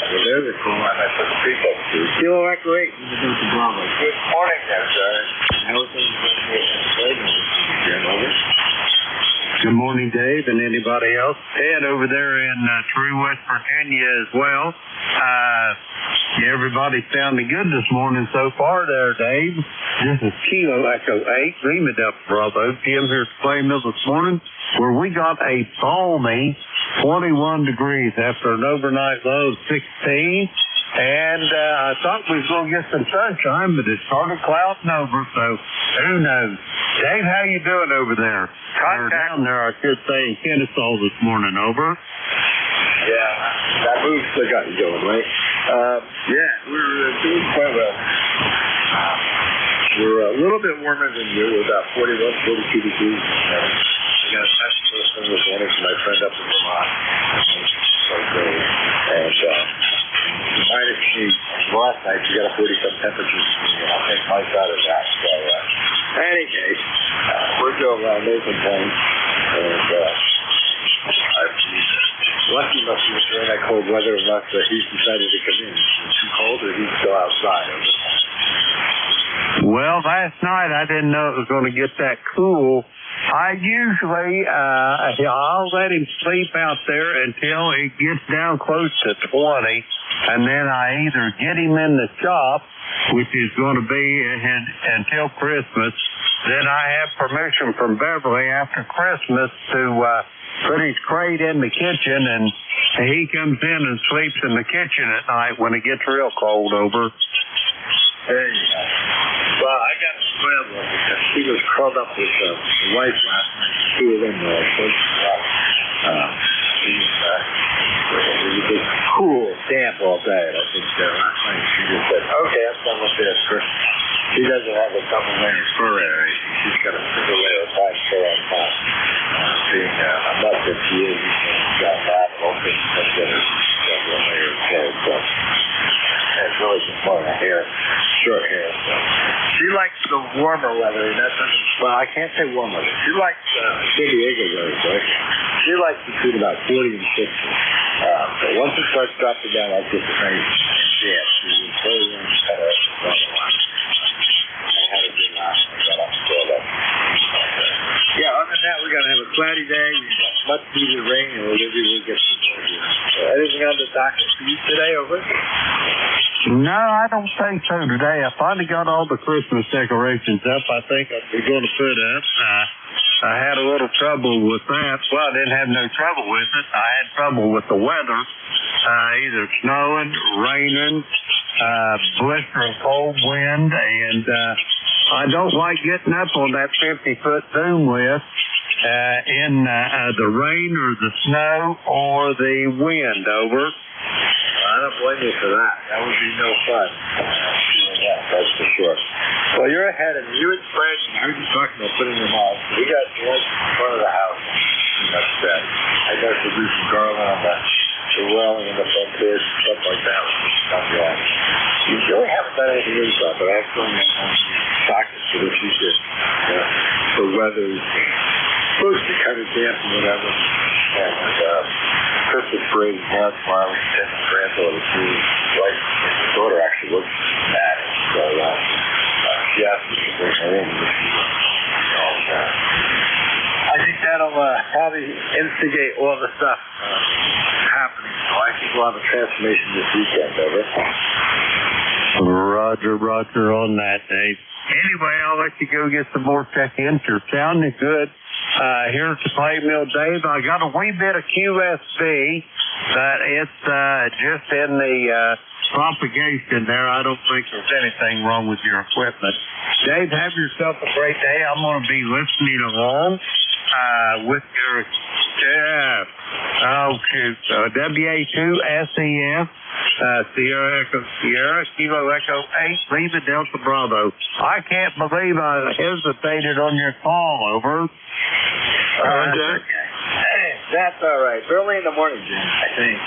Well, there's a cool one. I put the prefix to. Kilo Echo 8, Lima Delta Bravo. Good morning, there, sir. How are things over? Good morning, Dave, and anybody else. Ed over there in True, West Virginia as well. Everybody's sounding good this morning so far there, Dave. This is Kilo Echo 8, Lima Delta Bravo. Tim here at Plainville this morning, where we got a balmy 21 degrees after an overnight low of 16. And I thought we was going to get some sunshine, but it started clouding over, so who knows. Dave, how you doing over there? We're down there, I should say, in Kennesaw this morning, over. Yeah, that move still got you going, right? Yeah, we're doing quite well. We're a little bit warmer than you. We're about 41, 42 degrees. I got a message from this morning from my friend up in Vermont. And minus last night, you got a 40-some temperature. I'll take my side of that. So, any case, we're doing well, no complaints. And I'm lucky enough to be during that cold weather enough that he's decided to come in. It's too cold, or he's still outside. Well, last night I didn't know it was going to get that cool I usually, I'll let him sleep out there until it gets down close to 20, and then I either get him in the shop, which is going to be until Christmas. Then I have permission from Beverly after Christmas to put his crate in the kitchen, and he comes in and sleeps in the kitchen at night when it gets real cold over. There you go. Well, I got to scramble because she was curled up with the wife last night. She was in there. So, it was cool, damp all day. I think last night she just said, okay, I'm done with this. She doesn't have a couple layers fur or anything. She's got a single layer of fine fur on top. Being a nut that she is, she's got that open and then got one layer of hair. So it's really just more hair, short hair. So she likes the warmer weather, and that doesn't, well, I can't say warm weather. She likes San Diego weather, so she likes between about 40 and 50. So once it starts dropping down like this, it's nice. Yeah, she was very warm, kind of I had a good laugh. I got up still up. Yeah, other than that, we're going to have a cloudy day. We've got much needed rain, and we'll get some more here. Anything on the docket for you today, over? No, I don't think so today. I finally got all the Christmas decorations up. I think we're going to put up. I had a little trouble with that. Well, I didn't have no trouble with it. I had trouble with the weather. Either snowing, raining, blistering cold wind, and I don't like getting up on that 50-foot boom lift in the rain or the snow or the wind, over. I don't blame you for that. That would be no fun. That's for sure. Well, you're ahead of me. You and Fred, I heard you talking about putting them on. We got the lights in front of the house. That's that. I got to do some garland on the railing in the front bed, stuff like that. You really haven't done anything inside, but I have some sockets for the future. The weather's supposed to kind of damp and whatever. And Christmas parade is now tomorrow. We can take the granddaughter to wife. My daughter actually looks at it. So she asked me to bring her in. I think that'll probably instigate all the stuff happening. So I think we'll have a transformation this weekend, over. Roger on that, Dave. Anyway, I'll let you go get some more check-ins. You're sounding good. Here's the clay mill, Dave. I got a wee bit of QSB, but it's just in the propagation there. I don't think there's anything wrong with your equipment. Dave, have yourself a great day. I'm going to be listening along with your WA2SEF, Sierra Echo Sierra, Kilo Echo 8, Lima Delta Bravo. I can't believe I hesitated on your call, over. That's all right. Early in the morning, Jim, I think.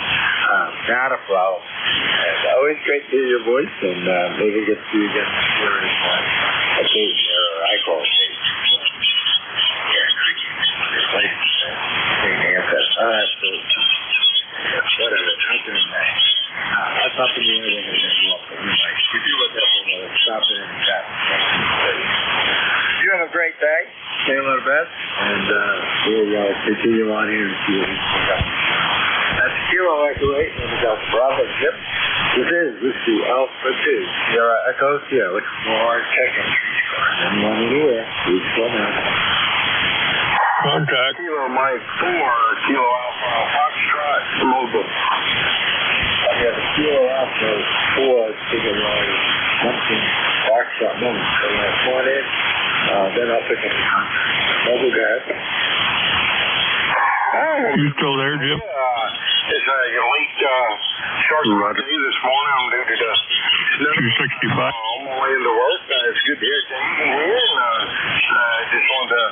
Not a problem. It's always great to hear your voice, and maybe get to you again here in occasion, or I call it occasion. Whatever. That's up in the air when they're going to go up. We do look up and stop it in the chat. You have a great day. Stay a little bit. And we'll continue on here and see what we can up. That's Kilo Echo 8 and Delta Bravo. Yep. This is Alpha 2. Sierra Echo Sierra. Look for more check-in trees cars. Anyone anywhere? Please slow down. Contact. Kilo Mike 4, Kilo Alpha Foxtrot Mobile. Yeah, the Kilo Alpha 4 is bigger than something Foxtrot Mobile. So when I point in, then I'll pick up the contact. Mobile, go ahead. You still there, Jim? It's a late short day this morning. I'm due to the 265. On my way into work. It's good to hear you here. And I just wanted to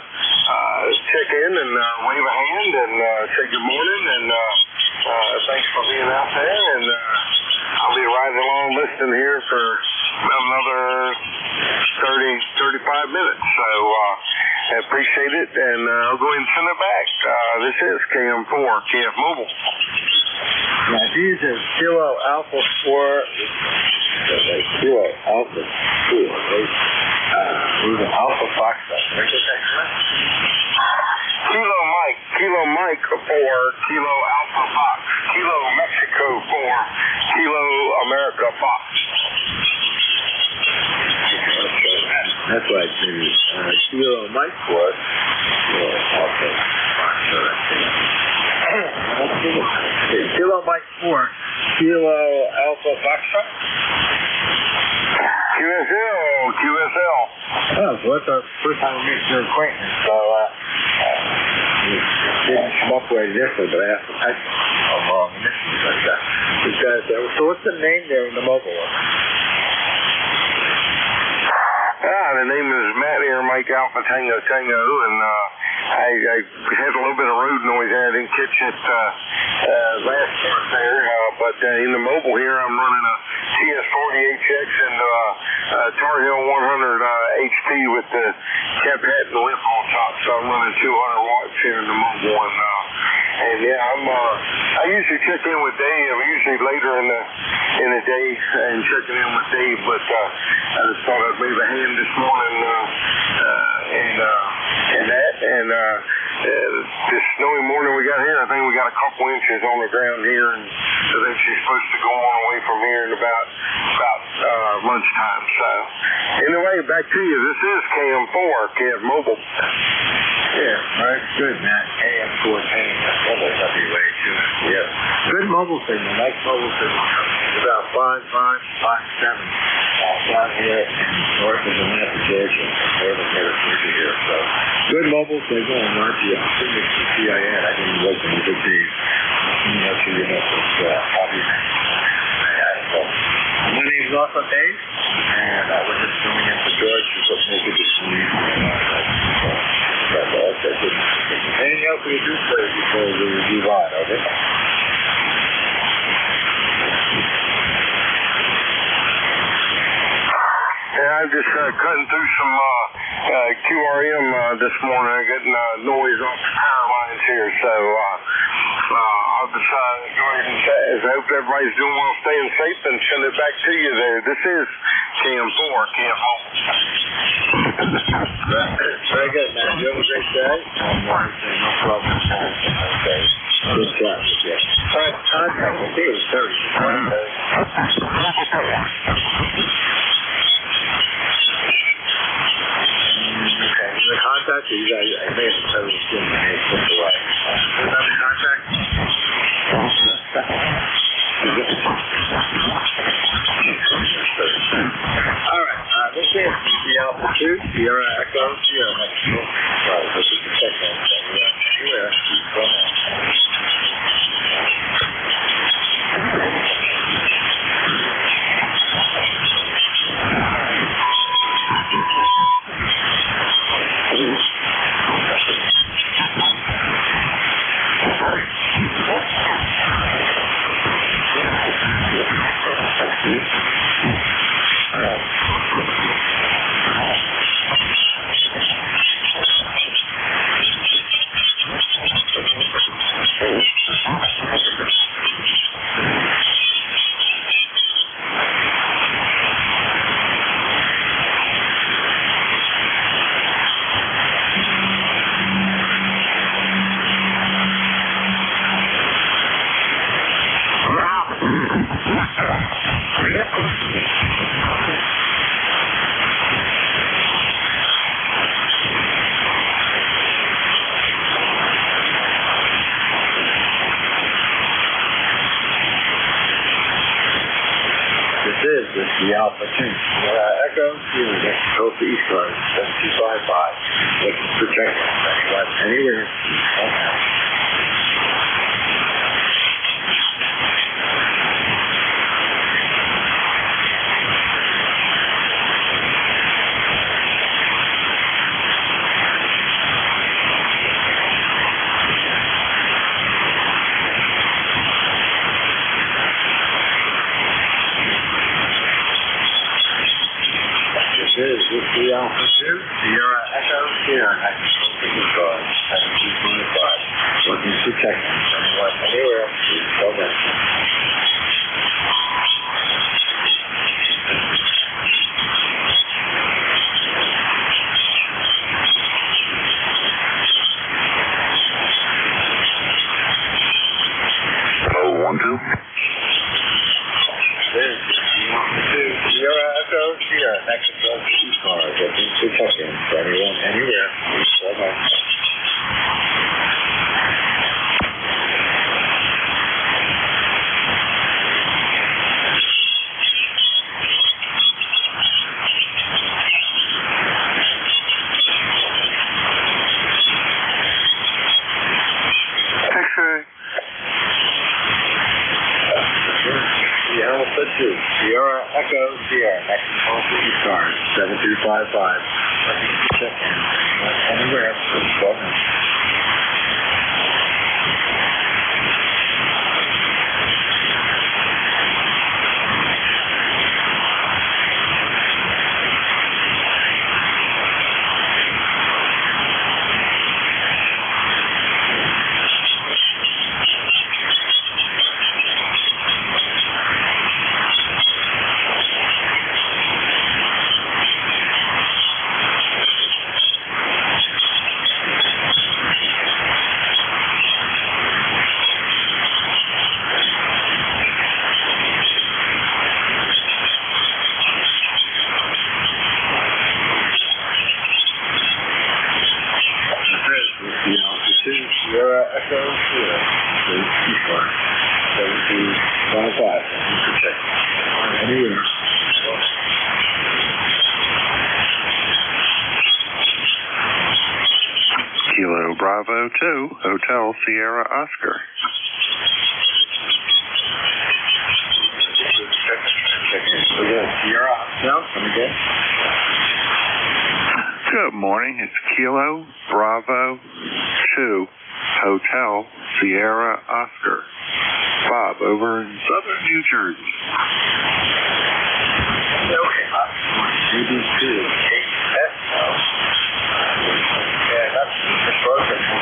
check in and wave a hand and say good morning. And thanks for being out there. And I'll be riding along listening here for about another 35 minutes. So I appreciate it. And I'll go ahead and send it back. This is KM4, KF Mobile. Yeah, these are Kilo Alpha 4. Kilo Alpha 4. These are Alpha Foxtrot. Did I get that correct? Kilo Mike for Kilo Alpha Fox, Kilo Mexico for Kilo America Fox. That's what I figured. Kilo Mike for Kilo Alpha Fox. Kilo Mike for Kilo Alpha Foxtrot. QSL. Oh, so that's our first time we made your acquaintance. So, it didn't come up right initially, but I asked the type of initially. So what's the name there in the mobile one? The name is Matt here, Mike Alpha Tango Tango, and I had a little bit of road noise there. I didn't catch it last part there, but in the mobile here, I'm running a TS40HX and Tar Heel 100 HP with the cap hat and whip on top, so I'm running 200 watts here in the mobile one. And yeah, I usually check in with Dave. I'm usually later in the day and checking in with Dave, but I just thought I'd wave a hand this morning and this snowy morning we got here, I think we got a couple inches on the ground here, and I think she's supposed to go on away from here in about lunchtime. So anyway, back to you. This is KM4, KF Mobile. Yeah, right. Good, Matt. KM4 mobile WA2. Yeah. Good mobile signal. Nice mobile signal. It's about 5.7 down here north of Atlanta, Georgia, northern Georgia here. So good mobile signal and RGS. CIN. I didn't listen to the team. Not sure you know it's obvious. My name's also Dave, and I was just filling in for George. He's looking to get this news. That's all. That's it. Anything else we do for you before we move on, okay? Yeah, I'm just cutting through some QRM this morning. I'm getting noise off the power lines here, so I'll just go ahead and say, I hope everybody's doing well, staying safe, and send it back to you there. This is KM4, KM Home. Very good, man. You have a great day. No problem. Okay. Good job. Yeah. All right, contact with you. Sorry. Okay, the contact, you guys, I may have told you in my head, put away. Another contact? All right, this is the Alpha 2, Sierra Echo, Sierra Mexico. Right, this is the second one. Anywhere, go ahead. This is the Alpha 2. Echo, Sierra Mexico for ECARS 7255. Looking for check-in. Anywhere. This is the Alpha 2, Sierra Echo, Sierra Mexico for ECARS 7255. Looking for check-in. Anywhere. Go back. phone 2. Sierra Echo, Sierra, next control ECARS. Looking to check in for anyone, anywhere. Bye-bye. Sierra Echo, Sierra, next control ECARS, 7255. Looking to check in anywhere. Go ahead. Sierra Echo, Sierra, ECARS, 7255. Looking to check anywhere. Kilo Bravo 2, Hotel Sierra Oscar. Sierra, no, come again. Good morning. It's Kilo Bravo 2, Hotel Sierra Oscar. Bob, over in southern New Jersey. Okay, ABC, HSO. Yeah, that's the program for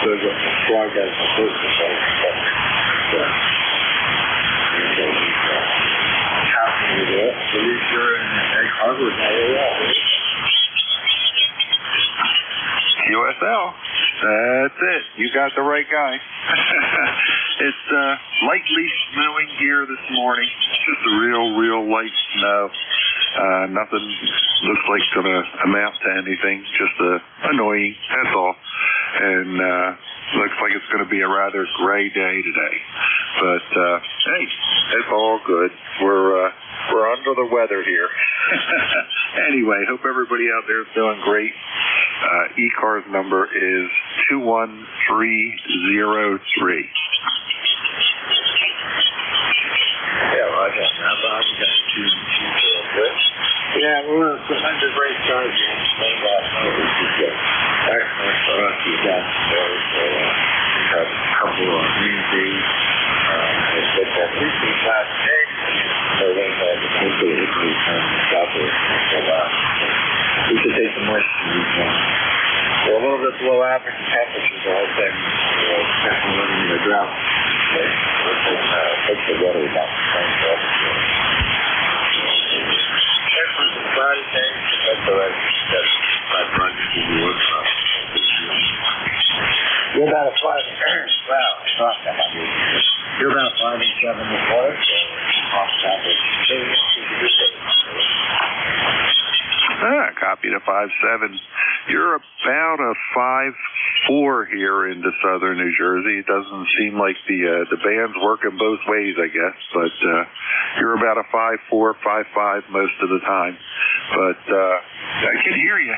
so the flag has a person, happy with it. So you're in Egg Harbor now. USL. That's it. You got the right guy. It's lightly snowing here this morning. Just a real light snow. Nothing looks like going to amount to anything. Just annoying. That's all. And looks like it's going to be a rather gray day today. But hey, it's all good. We're under the weather here. Anyway, hope everybody out there is doing great. ECARS number is 21303. Yeah, Roger. Now, Bob, you got two real quick. Yeah, we're 100 race cars here. This is good. Excellent for us. You got those. We have a couple of new days. It's at least these last days. So they had the complete increase on the top of it. We should take some moisture weekend. We're a little bit below average temperatures all the time, especially when in the drought. Takes the weather about the same temperature. Temperatures on Friday days, that's all right. That's my brunch to do work from. You're about a 5, wow, I thought that might be. You're about 5 and 7 this morning, so off average. Copy to 5-7. You're about a 5-4 here into southern New Jersey. It doesn't seem like the band's working both ways, I guess, but you're about a 5-4, 5-5 most of the time. But I can hear you.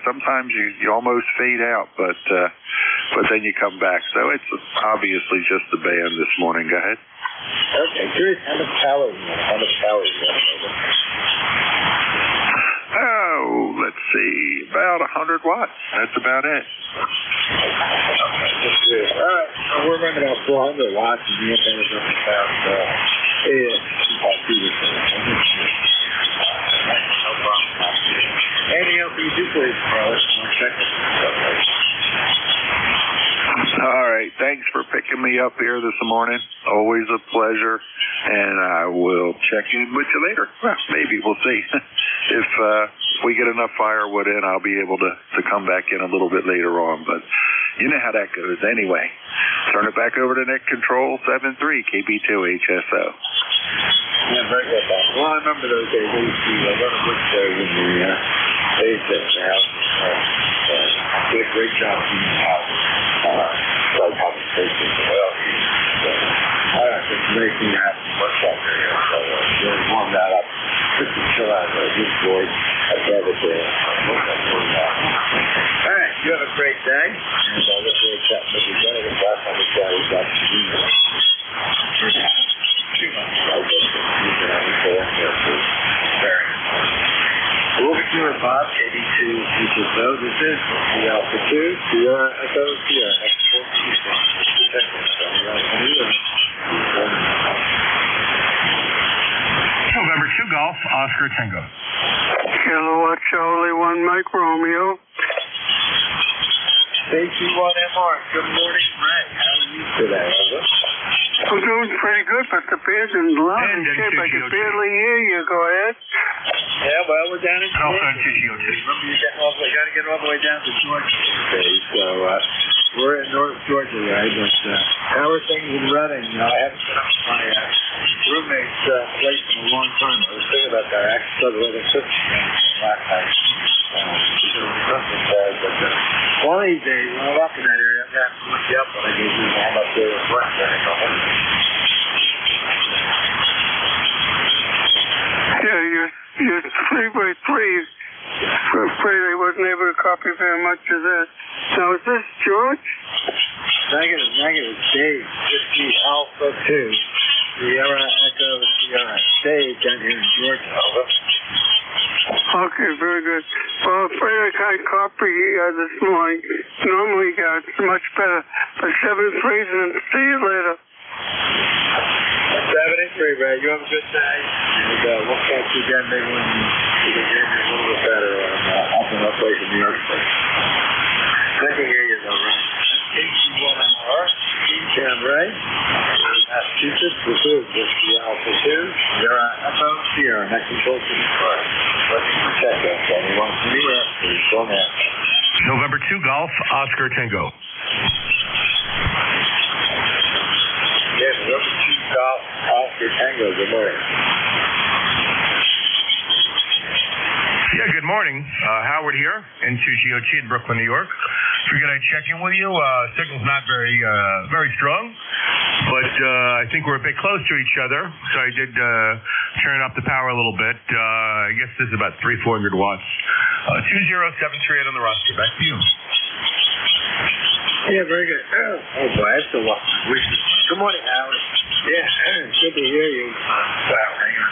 Sometimes you almost fade out, but then you come back. So it's obviously just the band this morning. Go ahead. Okay, curious how much power you have. Oh, let's see, about 100 watts. That's about it. Okay, all right, so we're running about 400 watts, and the antenna is up about no problem. Anything else you do, please, brother? I'll check it. All right, thanks for picking me up here this morning. Always a pleasure, and I will check in with you later. Well, maybe we'll see. If if we get enough firewood in, I'll be able to come back in a little bit later on. But you know how that goes. Anyway, turn it back over to Net Control 73 KB2 HSO. Yeah, very good. Well, I remember those days. I used to run a wood stove in the base at the house. Did a great job in the house. Like compensation as well. It's making it happen much better here. So really warm that up. Just to chill out on the board. I'd rather do it. All right, you have a great day. And look forward to chatting with you again. I guess last time we chatted was about 2 months. 2 months ago. We'll be doing Bob, KB2 HSO. This is the Alpha 2, Sierra Echo, Sierra Echo, November 2 Golf, Oscar Tango. Kilowatt Charlie 1 Mike Romeo. Safety 1MR. Good morning, Brett. How are you today? I'm doing pretty good, but the beard's in loud shape. I can barely hear you. Go ahead. Yeah, well, we're down in Georgia. Also in TGOT. Remember, you got to get all the way down to Georgia today. So we're in North Georgia, right? But how are things in Reading? I haven't been up to my roommate's place in a long time. I was thinking about that. I actually started letting cookies last night. One of these days, when I'm up in that area, I'm going to have to look you up when I get you. I'm up there with Brett. Yeah, your 3x3. I'm afraid I wasn't able to copy very much of that. Now, is this George? Negative, Dave. Whiskey Alpha 2. Sierra Echo Sierra. Dave down here in Georgia. Over. Okay, very good. Well, I'm afraid I can't copy this morning. Normally, it's much better. But 7-3, and see you later. 7-3, Brad. You have a good day. And we'll catch you again maybe when you can hear me a little bit better up in our place in New York State. Good to hear you, though, right? KC1MR, Cam Ray, Massachusetts. This is Whiskey Alpha 2. Sierra Echo Sierra. Net Control to the car. Let's check that. Anyone from New York, please go ahead. November 2 Golf, Oscar Tango. Yes, November 2 Golf, Oscar Tango. Good morning. Yeah, good morning. Howard here, N2GOT in Brooklyn, New York. Figured I'd check in with you. Signal's not very strong, but I think we're a bit close to each other, so I did turn up the power a little bit. I guess this is about 300-400 watts. 20738 on the roster. Back to you. Yeah, very good. Oh boy, I have to walk. Good morning, Howard. Yeah, good to hear you. Wow, hang on.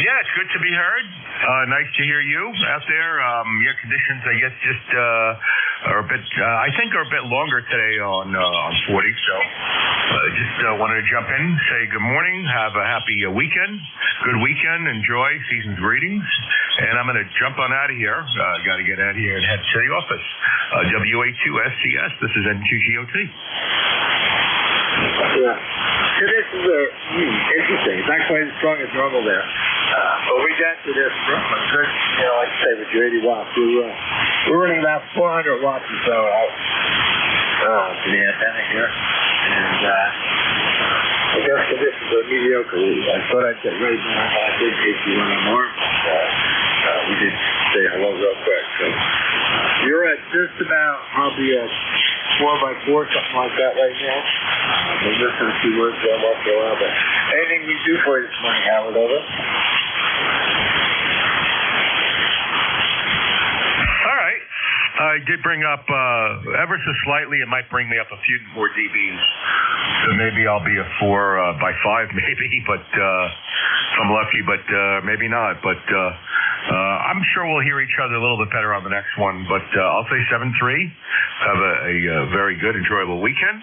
Yeah, it's good to be heard. Nice to hear you out there. Your conditions, I guess, just are a bit, I think, are a bit longer today on 40. So just wanted to jump in, say good morning, have a happy weekend, good weekend, enjoy, season's greetings. And I'm going to jump on out of here. Got to get out of here and head to the office. WA2SCS, this is N2GOT. Yeah. So this is interesting. It's not quite as strong as normal there. But we got to this Brooklyn, good, like I say, with your 80 watts. We're running about 400 watts or so out to the antenna here. And I guess conditions are mediocre. I thought I'd get ready to I did KC1MR. We did say hello real quick. So you're at just about probably a 4x4, something like that right now. I'm listening to a few words there after a while, but anything we do for you this morning, Howard, over? All right. I did bring up ever so slightly. It might bring me up a few more dBs. So maybe I'll be a 4x5 maybe, but if I'm lucky, but maybe not. But I'm sure we'll hear each other a little bit better on the next one. But I'll say 7-3. Have a very good, enjoyable weekend.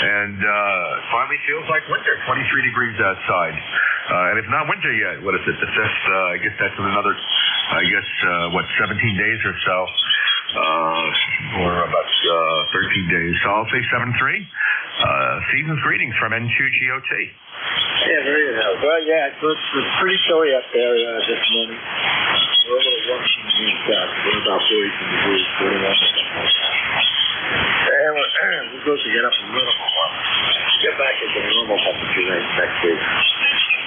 And it finally feels like winter. 23 degrees outside. And it's not winter yet. What is it? The 5th? I guess that's in another, 17 days or so. Or about 13 days. So I'll say 7-3. Season's greetings from N2GOT. Yeah, very good. Well, yeah, it's pretty chilly up there this morning. We're over to 1 degrees south. We're about 42 degrees, 41 or something like that. And we're supposed to get up a little more. Get back into the normal temperature range next week.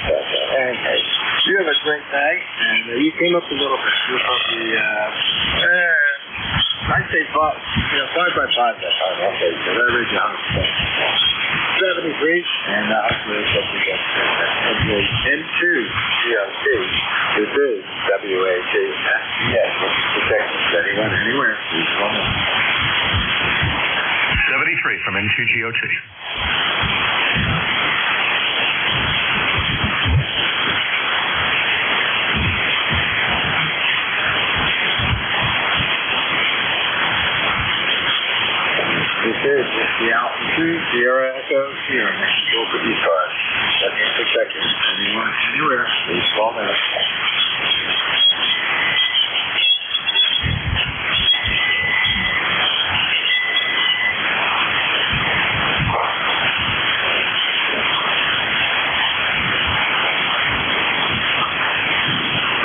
But anyway, you have a great night, and you came up a little bit. You're probably, I'd say 5 by 5 that time. Okay, so that reads you 100%. 70 degrees, and hopefully it's up to get NJ2US. This is WAT. Yes, protection anyone, anywhere. 73 from N2GOT. This is the altitude, Sierra Echo, Sierra, Mexico for ECARS. That means protection. Anyone, anywhere, please call now.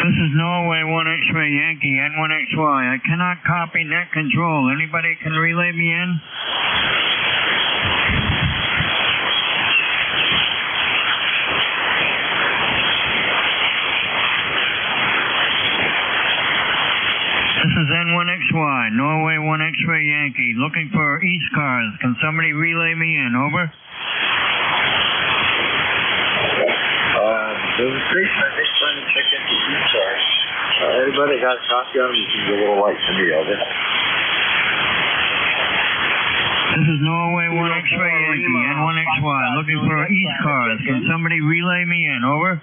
This is Norway 1 X-ray Yankee N1XY. I cannot copy net control. Anybody can relay me in? This is N1XY, Norway 1 X-ray Yankee, looking for ECARS. Can somebody relay me in? Over. The station, I think, trying to check into ECARS. Everybody got a copy on them? You can go a little light to me, over. This is Norway 1 X-ray Yankee, N1XY, looking for ECARS. Can somebody relay me in? Over.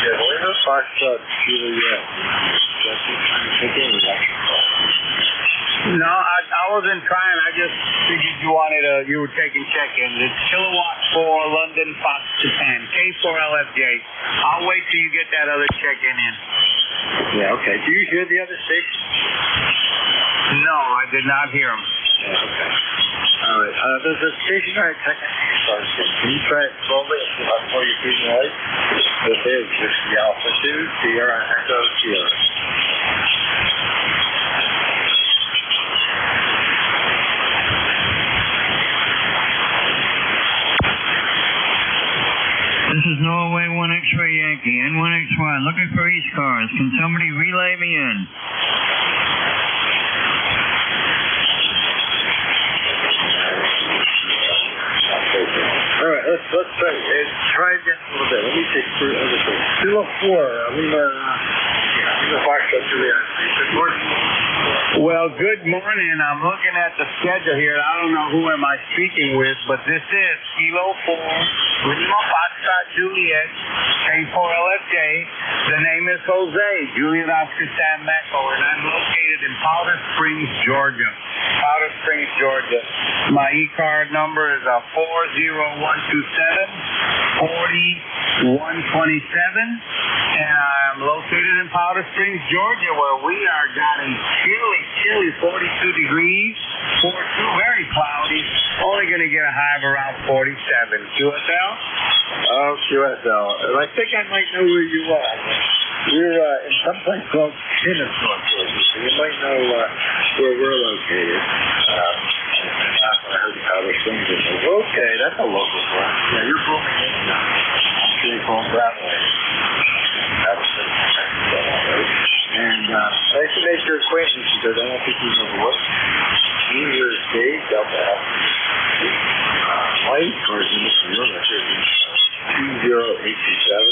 Yeah, Lima, Foxtrot, Juliet. No, I wasn't trying. I just figured you were taking check-ins. It's kilowatt 4, London, Fox, Japan, K4LFJ. I'll wait till you get that other check-in in. Yeah, okay. Do you hear the other station? No, I did not hear them. Yeah, okay. All right. There's a stationary technician starts. Can you try it slowly before you feed the light? This is just the altitude, Sierra Echo Sierra. This is Norway 1 X-ray Yankee, N1XY, looking for ECARS. Can somebody relay me in? All right, let's try again a little bit. Let me take through other things. 204, Lima, Foxtrot, Juliet. Good morning. Well, good morning. I'm looking at the schedule here. I don't know who am I speaking with, but this is Kilo 4, Lima, Foxtrot, Juliet, K4LFJ. The name is Jose, Juliet Oscar Sam Echo, and I'm located in Powder Springs, Georgia. Powder Springs, Georgia. My E-card number is 40127 40 127, and I'm located in Powder Springs, Georgia, where we are getting chilly 42 degrees, 42, very cloudy, only going to get a high of around 47. QSL? Oh, QSL. I think I might know where you are. You're in some place called Kennesaw, Georgia, so you might know where we're located. I heard Powder Springs. Okay, that's a local one. Yeah, you're booming in now. Pretty cool Broadway. And nice to make your acquaintance because I don't think you know what. New Year's Day, Delta Alpha. My card in this room, I heard 20827.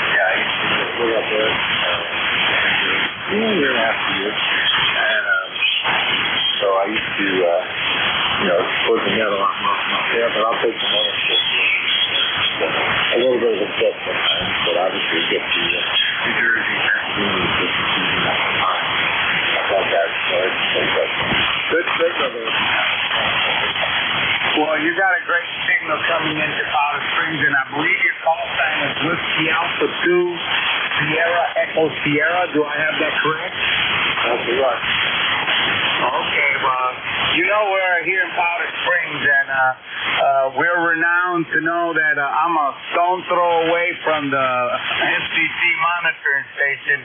Yeah, I used to live up there. A year and a half years. And so I used to, close the net a lot more from up there, but I'll take some ownership. A little bit of a step sometimes, but obviously you get the New Jersey Good signal. Well, you got a great signal coming into Powder Springs, and I believe your call sign is Whiskey Alpha 2, Sierra Echo Sierra. Do I have that correct? That's right. Okay, well, You know, we're here in Powder Springs, and we're renowned to know that I'm a stone throw away from the FCC monitoring station.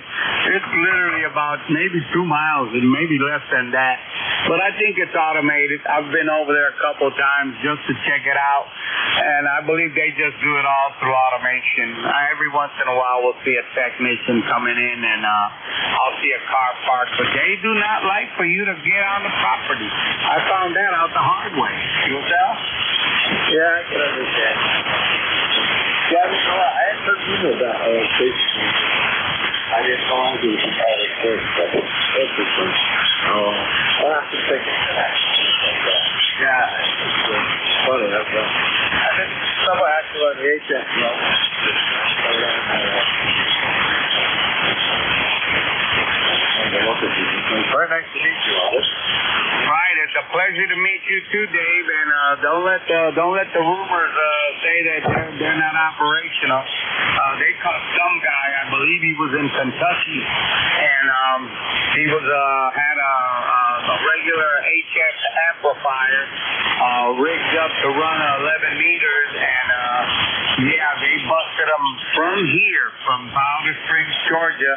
It's literally about maybe 2 miles, and maybe less than that. But I think it's automated. I've been over there a couple times just to check it out, and I believe they just do it all through automation. Every once in a while, we'll see a technician coming in, and I'll see a car parked, but they do not like for you to get on the property. I found that out the hard way. You tell? Yeah, I can understand. Yeah, I hadn't heard you about station. I didn't know I was Powder Springs, but that's the first. Oh, I'll have to think of that. Yeah, it's funny. That's I did some actually on the HF. Very nice to meet you, Albert. Right, it's a pleasure to meet you too, Dave. And don't let the rumors say that they're not operational. They caught some guy, I believe he was in Kentucky, and he was had a regular HF amplifier rigged up to run 11 meters, and yeah, they busted him from here, from Powder Springs, Georgia.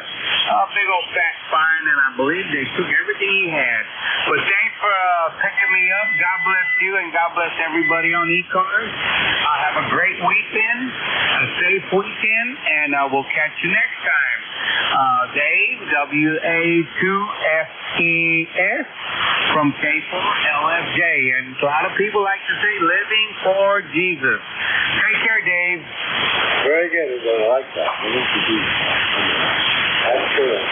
A big old fat fine, and I believe they took everything he had. But thanks for picking me up. God bless you, and God bless everybody on ECARS. Have a great weekend, a safe weekend, and we'll catch you next time. Dave, WA2FES from K4LFJ. And a lot of people like to say, living for Jesus. Take care, Dave. Very good. I like that. That's good.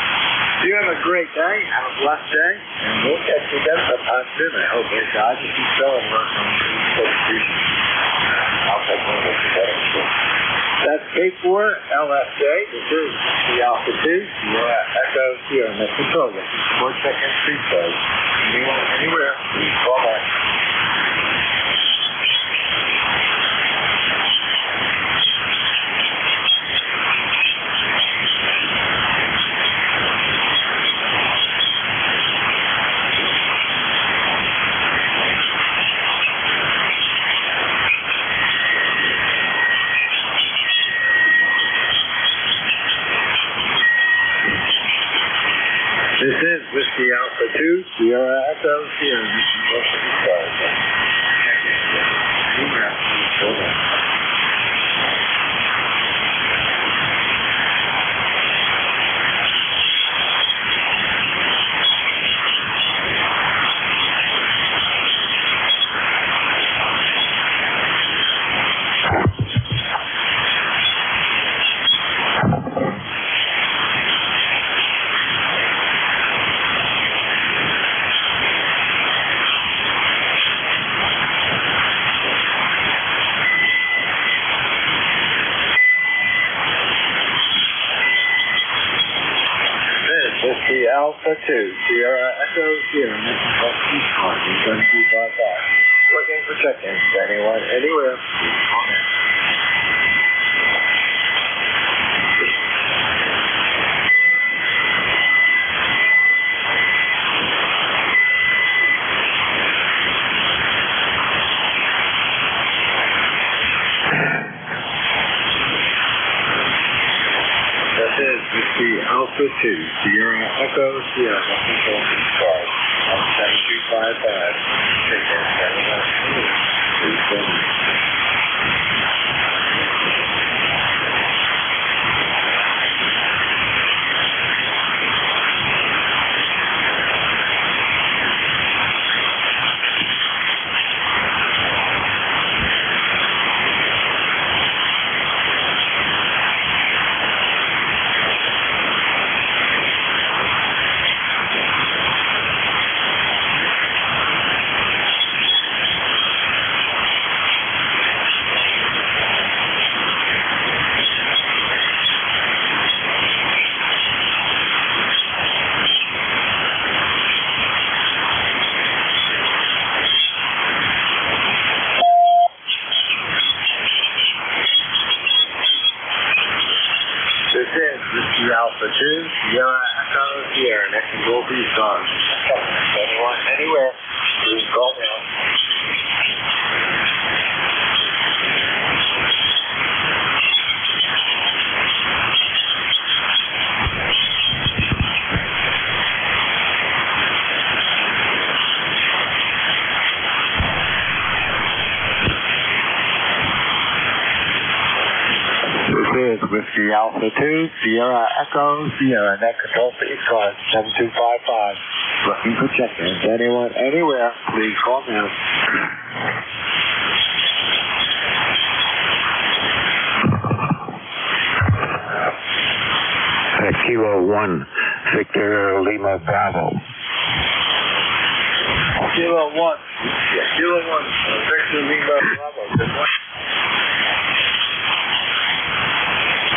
You have a great day. Have a blessed day. And we'll catch you again sometime soon. I hope it's God to keep going working on the I'll take one of those together. That's K4LFJ. This is the Alpha 2. Yeah, Echo here in the control room. 4 seconds, 3 says. Anyone, anywhere, please call back. This is Whiskey Alpha 2, Sierra Echo, here. This is Wilson ECARS. Whiskey Alpha 2, Sierra Echo, Sierra, this is Wilson ECARS. It's going to be brought back. Looking for check-ins. Anyone, anywhere, please call in. Whiskey Alpha 2, Sierra Echo, Sierra, nothing for ECARS. 7255. Take care, everyone. Please go. Whiskey Alpha 2, Sierra Echo, Sierra, next to Gold ECARS. Anyone, anywhere. Please call now. This is Whiskey Alpha 2, Sierra Echo, Sierra Net Control for ECARS 7255. Looking for check-ins. Anyone, anywhere, please call now. Kilo 1, Victor Lima Bravo. Kilo 1. Yeah, Kilo 1. Victor Lima Bravo. Good morning.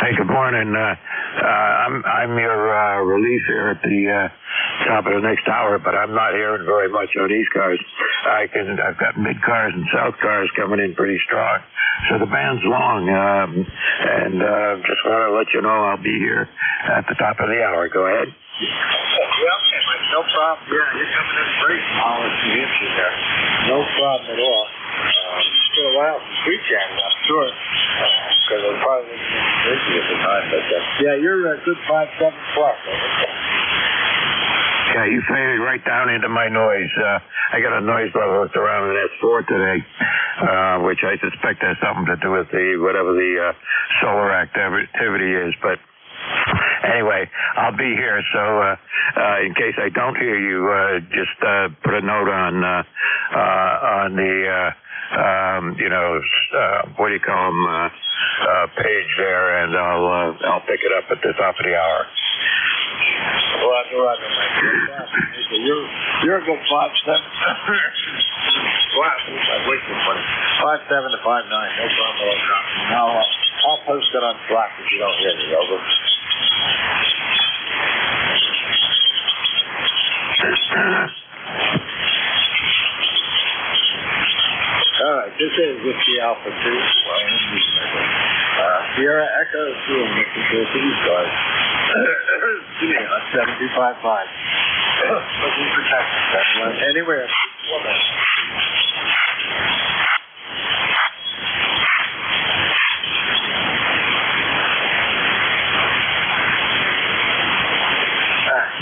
Hey, good morning. I'm your relief here at the top of the next hour, but I'm not hearing very much on ECARS. I've got mid cars and south cars coming in pretty strong, so the band's long. And just want to let you know I'll be here at the top of the hour. Go ahead. Yeah, no problem. Yeah, you're coming in great. Hours to get you there. No problem at all. It's been a while since we chatted, I'm sure. Because I was probably busy at the time. But yeah, you're a good 5-7 plus. Yeah, you faded right down into my noise. I got a noise level that's around an S4 today, which I suspect has something to do with whatever the solar activity is. But anyway, I'll be here, so in case I don't hear you, just put a note on the what do you call them, page there, and I'll pick it up at the top of the hour. Roger, man. You're a good 5-7. Wow, I'm wasting money. 5-7 to 5-9, no problem at all. I'll post it on Slack if you don't hear me, over. All right, this is Whiskey Alpha 2. Sierra Echo 2 and Mr. Philippines guys. Excuse me, on 7255. Looking for Texas. Anywhere.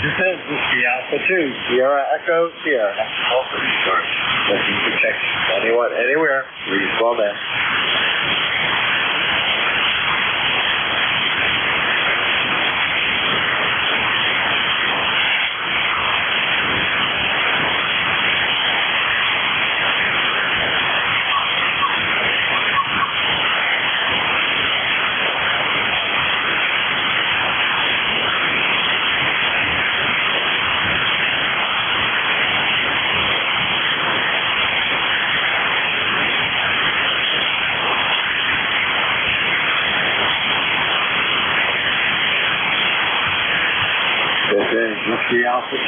This is Whiskey Alpha 2, Sierra Echo, Sierra. Looking for Texas. Anyone, anywhere, please call them. Whiskey Alpha 2,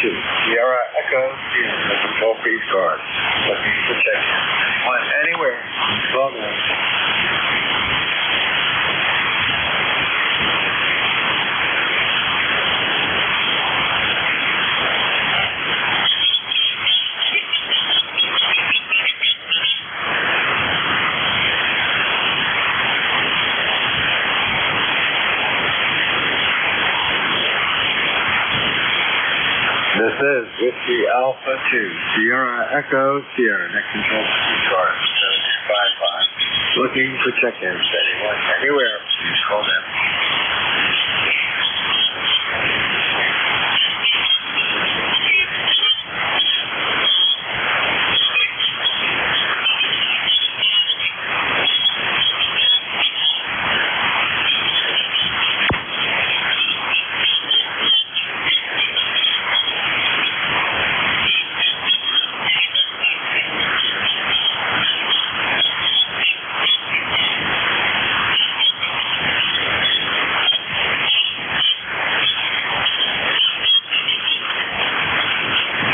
Sierra Echo, Sierra, control for ECARS. Looking for check-in. Anyone, anywhere, call them. This is Whiskey Alpha 2, Sierra Echo, Sierra, next control for ECARS, 7255. Looking for check-ins. Anyone, anywhere, please call them.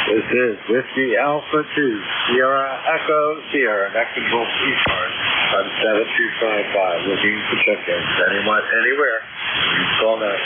This is Whiskey Alpha 2, Sierra Echo, Sierra, next control ECARS on 7255. Looking for check-ins. Anyone, anywhere, please call now.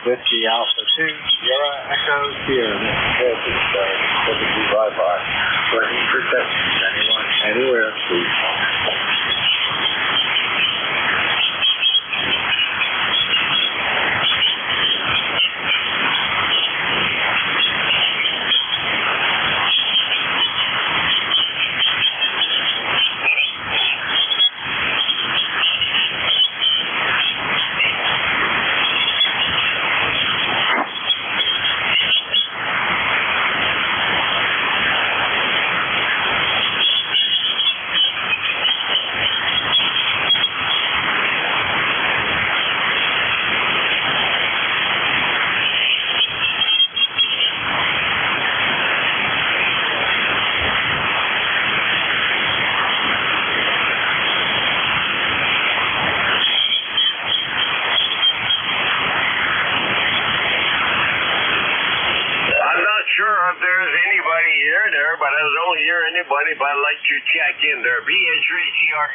Whiskey Alpha 2, Sierra Echo Sierra. This is typically Wi-Fi. Looking for technicians, anyone, anywhere, please. But I don't hear anybody, but I'd like to check in there. BH3CR.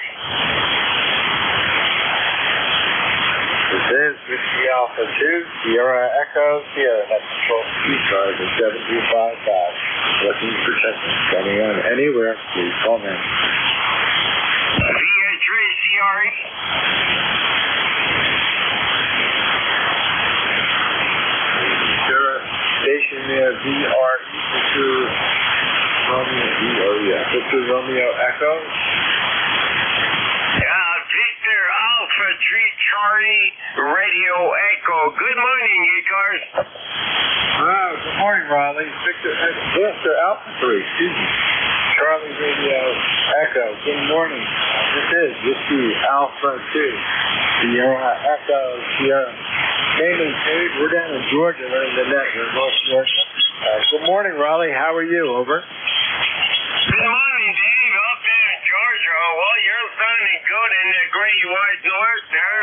This is Whiskey Alpha 2, Sierra Echo Sierra. That's control ECARS at 7255. Looking for technicians. Anyone, anywhere, please call me. BH3CR. Sierra Station there, VRE2. This is Romeo Echo. Victor Alpha 3 Charlie Radio Echo. Good morning, ECARS. Good morning, Raleigh. Victor Alpha 3, excuse me. Charlie Radio Echo. Good morning. This is Whiskey Alpha 2. Sierra Echo Sierra. Name and code. We're down in Georgia, running the net here in North Georgia. Good morning, Raleigh. How are you? Over. Good morning, Dave. Up there in Georgia. Well, you're sounding good in the Great White North there,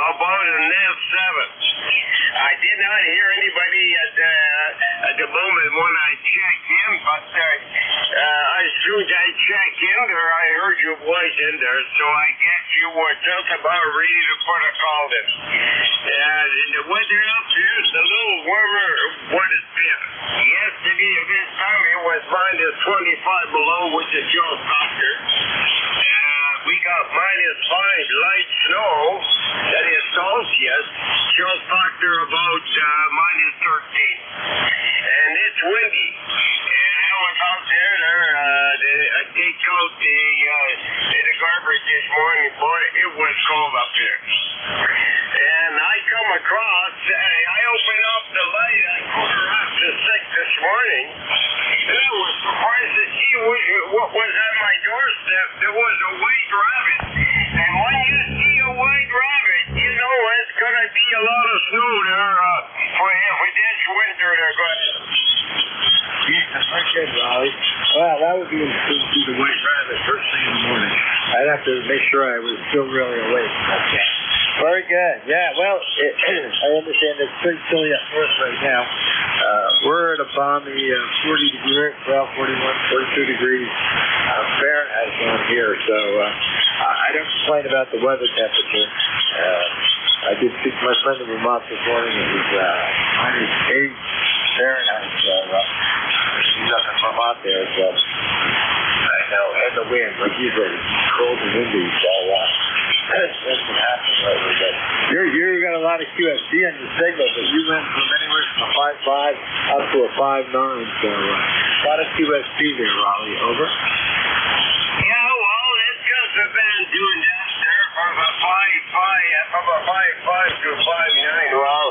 about the net 7. I did not hear anybody at the moment when I checked in, but as soon as I checked in there, I heard your voice in there, so I guess you were just about ready to put a call in. And the weather up here is a little warmer what it's been. Yesterday at this time it was minus 25 below with the chill factor. We got minus 5 light snow, that is Celsius, chill factor about minus 13. And it's windy. And I was out there, I take out the garbage this morning, boy, it was cold up there. And I come across, I opened up the light at 6:15 this morning, and I was surprised to see what was at my doorstep. There was a white rabbit. And when you see a white rabbit, you know it's going to be a lot of snow there for this winter. They're going to. Yeah, okay, Raleigh. Well, that would be interesting to see the white rabbit first thing in the morning. I'd have to make sure I was still really awake. Okay. Very good. Yeah, well, I understand it's pretty chilly up north right now. We're at a balmy 40 degrees, well, 41, 42 degrees Fahrenheit down here, so I don't complain about the weather temperature. I did speak to my friend in Vermont this morning. It was minus 8 Fahrenheit, so he's up in Vermont there, so I know, and the wind, like usually, cold and windy, so that's what happened lately. But you got a lot of QFC on your signal, but you went from anywhere from a 5.5 up to a 5.9, so a lot of QFC there, Raleigh. Over. Yeah, well, it's just been doing that there from a 5.5 to a 5.9. Well,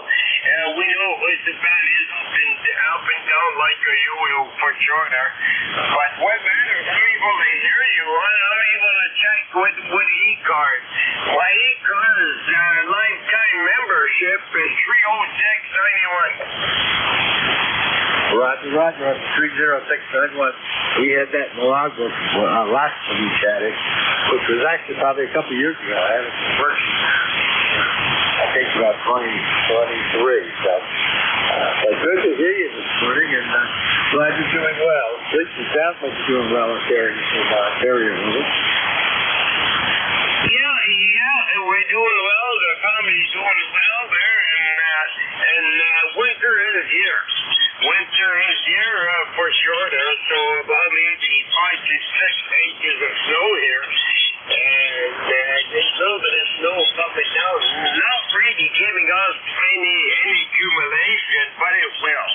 we know it's been up and down like a yo-yo for sure there. But what matters, I'm able to hear you. I'm able to check with ECARS. My ECARS lifetime membership is 306.91. Roger, 30691. We had that in the logbook last time we chatted, which was actually probably a couple years ago. I haven't been working. I think about 2023. So, good to hear you this morning, and glad you're doing well. At least it sounds like you're doing well up there in Ontario, isn't it? Yeah, we're doing well. The family's doing well there, and here. Winter is here for sure. There's so about maybe 5 to 6 inches of snow here. And there's a little bit of snow coming down. Not really giving us any accumulation, but it will.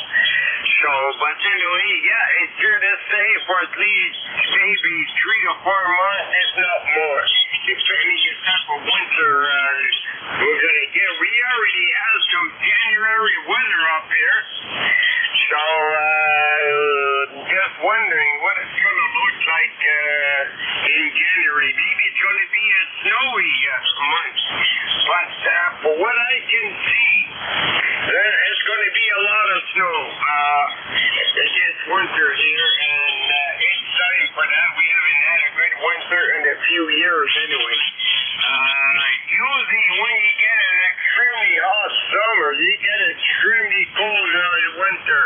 So, but anyway, yeah, it's here to stay for at least maybe 3 to 4 months, if not more. Depending on the type of winter we're going to get. We already have some January weather up here. So, just wondering what it's going to look like in January. Maybe it's going to be a snowy month. But for what I can see, there's going to be a lot of snow this winter here, and it's time for that. We haven't had a good winter in a few years anyway. Usually when you get an extremely hot summer, you get extremely cold early winter.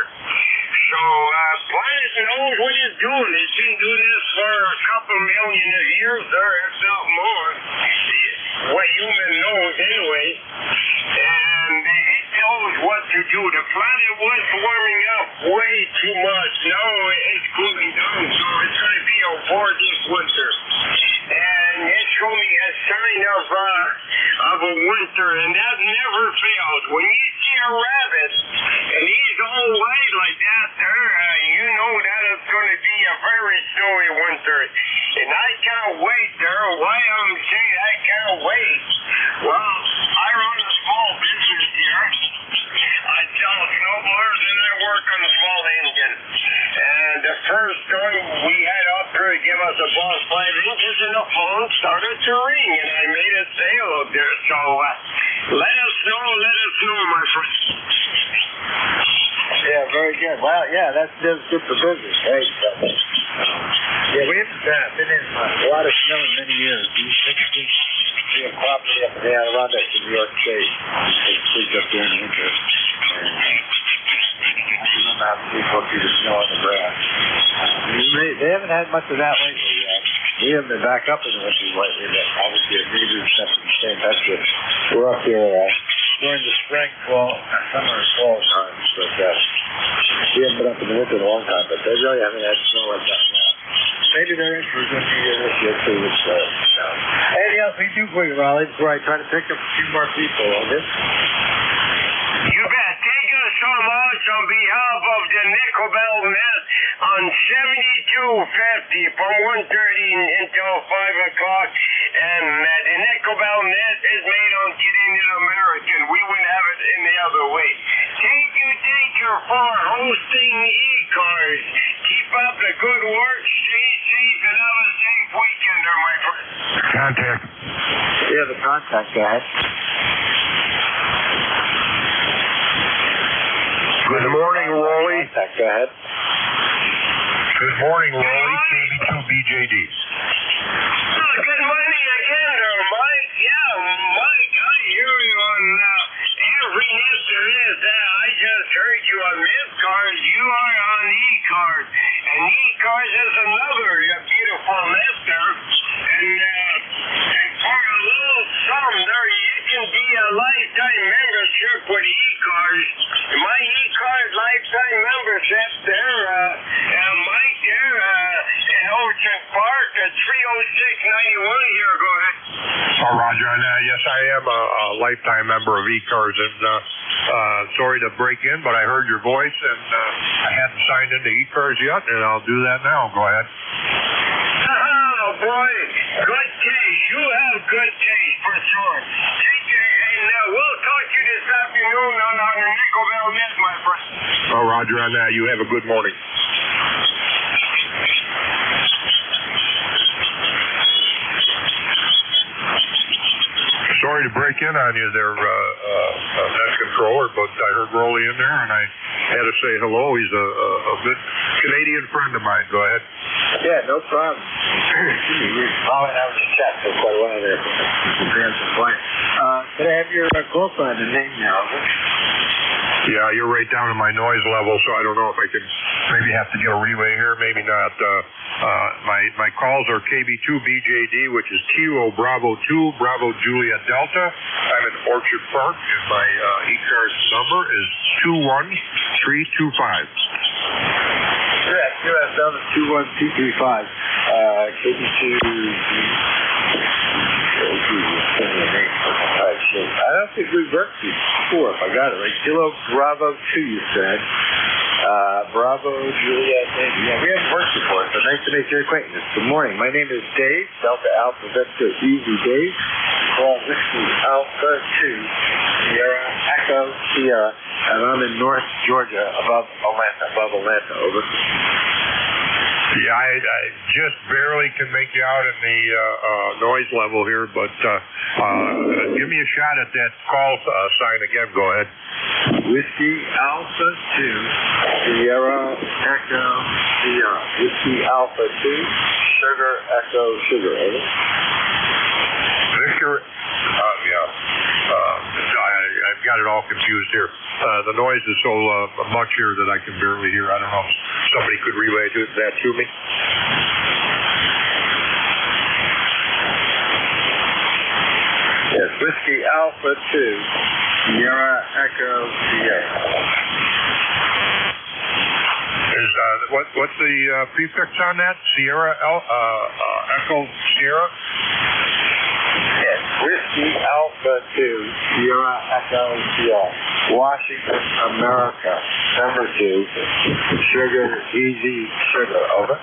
So, planet knows what it's doing. It's been doing this for a couple million of years, or if not more. What human knows anyway. And it knows what to do. The planet was warming up way too much. Now it's cooling down, so it's going to be a war this winter. And it's showing me a sign of a winter, and that never fails. When you see a rabbit, and he's all white like that there, you know that it's going to be a very snowy winter. And I can't wait there. Why I'm saying I can't wait? Well, I run a small business here. I sell snowblowers and I work on a small engine. And the first time we had up here to give us a boss 5 inches, and the phone started to ring, and I made a sale up there. So let us know, my friend. Yeah, very good. Well, yeah, that's good for business. Right? Yeah, we haven't been in a lot of snow in many years. We have property up in the Adirondacks in New York State. It's freaked up during the winter. And we don't have people see the snow on the grass. They haven't had much of that lately yet. We haven't been back up in the winters lately, but obviously our neighbors have to stay in touch with. We're up here during the spring, summer and fall times, but we haven't been up in the winter in a long time, but they really haven't had snow like that now. Maybe they're in for a good New Year this year, too. Anything else we do for you, Raleigh, before I try to pick up a few more people on this? You bet. Thank you so much on behalf of the Nickel Bell Net on 7250 from 1:30 until 5 o'clock. And the Nickel Bell Net is made on Canadian American. We wouldn't have it any other way. Thank you for hosting ECARS. Keep up the good work. Stay safe and have a safe weekend, my friend. Contact. Yeah, the contact, go ahead. Good morning, Rolly. Contact, go ahead. Good morning, Rolly. KB2 BJD. Good morning again there, Mike. Yeah, Mike, I hear you on every net there is. I just heard you on ECARS. You are on ECARS. And ECARS is another beautiful net there. And for a little sum there, you can be a lifetime membership with ECARS. My ECARS lifetime membership there, Mike there, in Ocean Park at 30691 here. Go ahead. Oh, Roger. And, yes, I am a lifetime member of ECARS, and sorry to break in, but I heard your voice, and I hadn't signed into ECARS yet, and I'll do that now. Go ahead. Oh, boy. Good taste. You have good taste, for sure. Take care, and we'll talk to you this afternoon on the Nickel Bell Net, my friend. Oh, Roger on that. You have a good morning. Sorry to break in on you there, net controller, but I heard Rolly in there, and I had to say hello. He's a good Canadian friend of mine. Go ahead. Yeah, no problem. Oh, and I was just chatting for quite a while there. Can I have your girlfriend and name now? Yeah, you're right down to my noise level, so I don't know if I can maybe have to get a relay here, maybe not. My calls are KB2 BJD, which is Kilo Bravo 2 Bravo Julia Delta. I'm in Orchard Park, and my ECARS number is 21235. Yeah, US Delta 21235. I don't think we've worked before, if I got it right. Kilo Bravo 2, you said. Bravo Juliet Navy. Yeah, we haven't worked before, so nice to make your acquaintance. Good morning. My name is Dave, Delta Alpha Victor Easy Dave. Call Whiskey Alpha 2, Sierra Echo Sierra, and I'm in North Georgia, above Atlanta, over. Yeah, I just barely can make you out in the noise level here, but give me a shot at that call sign again. Go ahead. Whiskey Alpha 2, Sierra Echo Sierra. Whiskey Alpha 2, Sugar Echo Sugar. Over. Victor, I've got it all confused here. The noise is so much here that I can barely hear. I don't know if somebody could relay that to me. Yes, Whiskey Alpha 2, Sierra Echo Sierra. What's the prefix on that? Sierra Echo Sierra? Yes, Whiskey Alpha 2, Sierra Echo Sierra. Washington, America. Number 2, Sugar Easy Sugar. Over.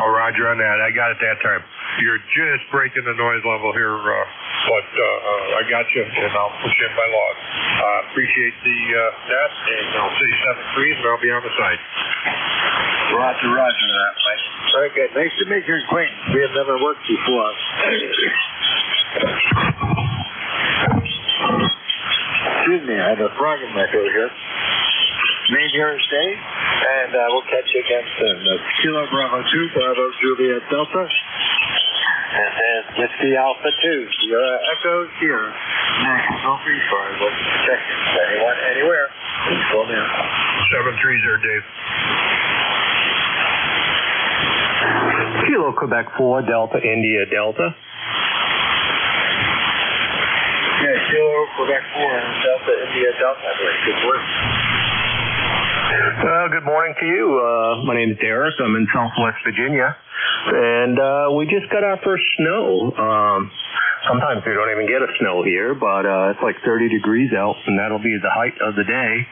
Oh, roger on that. I got it that time. You're just breaking the noise level here, but I got you, and I'll push in my log. Appreciate that, and I'll say 7-3, and I'll be on the side. Roger that, Mike. Very good. Nice to make your acquaintance. We have never worked before. Excuse me, I have a frog in my throat here. Name here is Dave, and we'll catch you again soon. That's Kilo Bravo 2, Bravo Juliet Delta. This is Whiskey Alpha 2, Sierra Echo Sierra. Feel free for it. We'll check it. Anyone, anywhere. Please call me. 7-3 there, Dave. Kilo Quebec 4, Delta India Delta. Yeah, Kilo Quebec 4, Delta India Delta. Good work. Good morning to you. My name is Derek. I'm in Southwest Virginia, and we just got our first snow. Sometimes we don't even get a snow here, but it's like 30 degrees out, and that'll be the height of the day.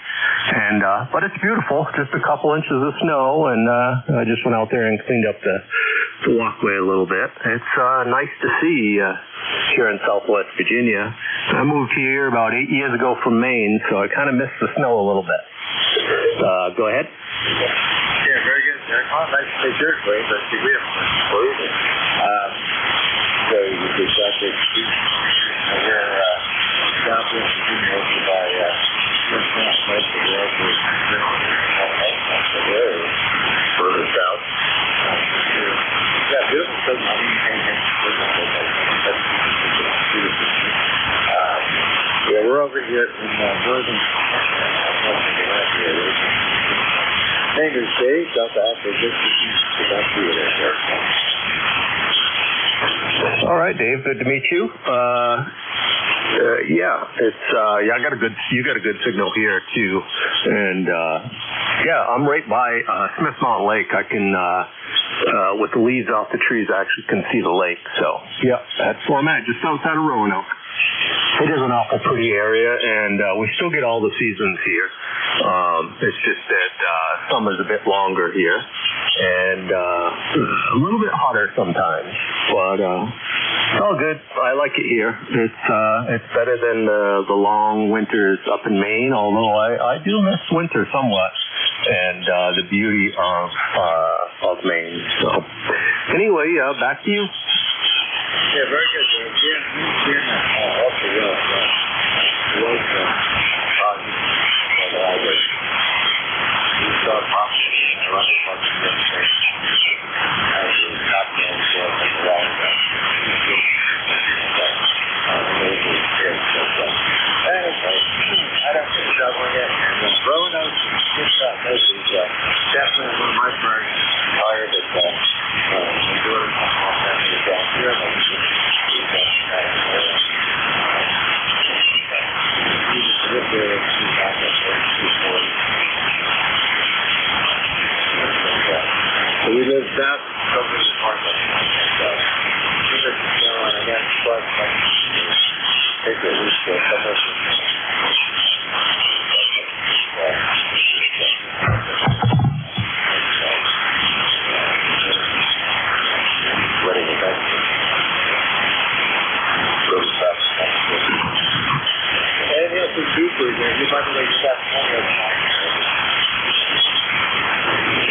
And but it's beautiful, just a couple inches of snow, and I just went out there and cleaned up the walkway a little bit. It's nice to see here in Southwest Virginia. I moved here about 8 years ago from Maine, so I kind of missed the snow a little bit. Go ahead. Yeah, very good. Nice to meet your acquaintance. I see we have clothing. So you just got to excuse. We're Southwest Virginia over by most of the world. Further south. Yeah, beautiful. Yeah, we're over here in northern. Name is Dave, Delta Alpha Victor. All right, Dave. Good to meet you. I got a good. You got a good signal here too, and I'm right by Smith Mountain Lake. I can, with the leaves off the trees, I actually can see the lake. So that's where I'm at, just outside of Roanoke. It is an awful pretty area, and we still get all the seasons here. It's just that summer's a bit longer here, and a little bit hotter sometimes. But it's all good. I like it here. It's better than the long winters up in Maine, although I do miss winter somewhat, and the beauty of Maine. So anyway, back to you. Yeah, very good. Roanoke is definitely one of my priorities. Tired of that.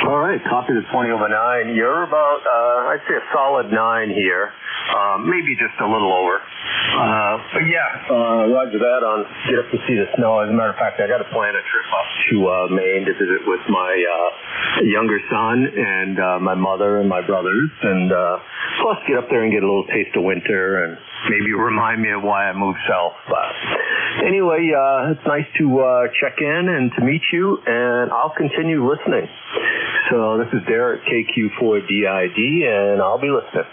All right, copy the 20 over 9. You're about, I'd say a solid 9 here. Maybe just a little over. But yeah, roger that on get up to see the snow. As a matter of fact, I got to plan a trip up to Maine to visit with my younger son and my mother and my brothers, and plus get up there and get a little taste of winter and maybe remind me of why I moved south. But anyway, it's nice to check in and to meet you, and I'll continue listening. So this is Derek, KQ4DID, and I'll be listening.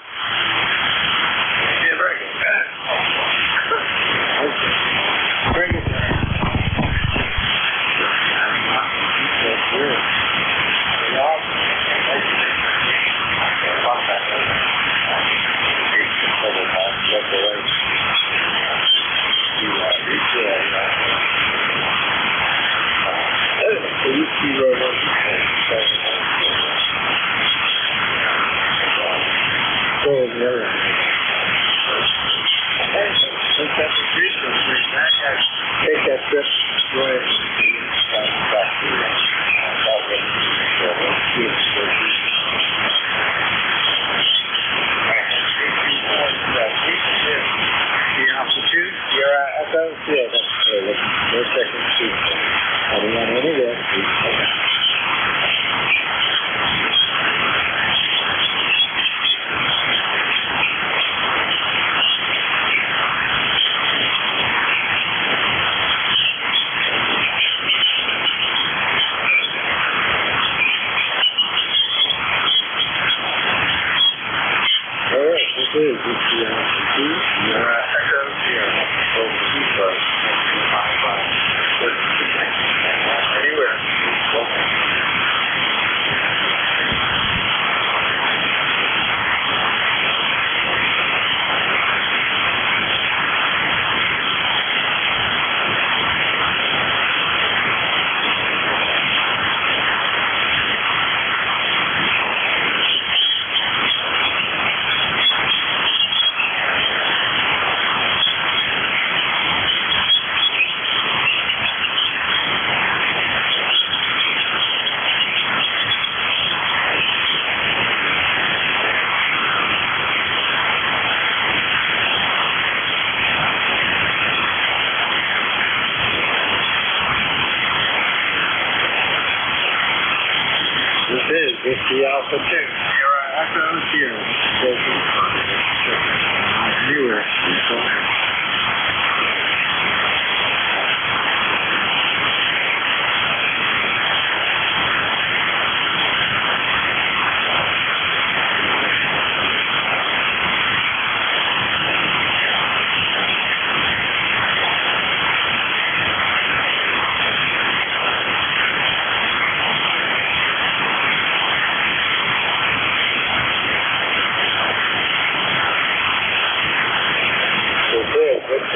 Alpha 2. Sierra Echo Sierra.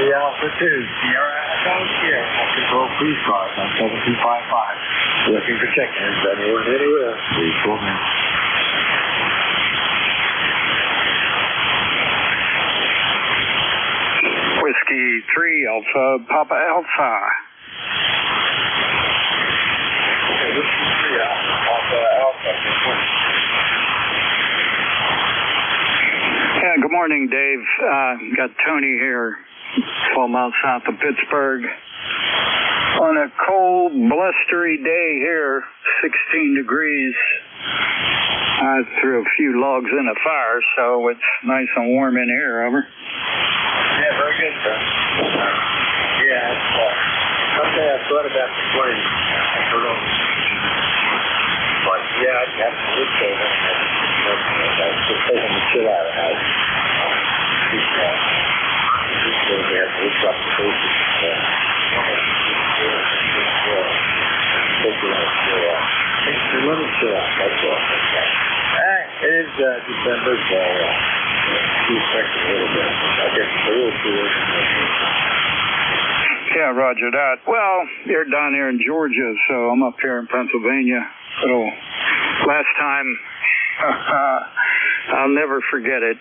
Alpha 2, Sierra Echo Sierra. Control police cars on 7255. Looking for check-ins anywhere. Please pull in. Whiskey 3 Alpha Papa Alpha. Okay, Whiskey 3 Alpha Papa Alpha. Yeah, good morning, Dave. Got Tony here, 12 miles south of Pittsburgh. On a cold, blustery day here, 16 degrees. I threw a few logs in a fire, so it's nice and warm in here, over. Yeah, very good, sir. Yeah, it's someday I thought about the plane. I don't know. But yeah, I would say that. That's just taking the shit out of the house. It's a little chill out, that's all. It is December, so we expect a little bit. I guess it's a little cooler. Yeah, roger that. Well, you're down here in Georgia, so I'm up here in Pennsylvania. So last time, I'll never forget it.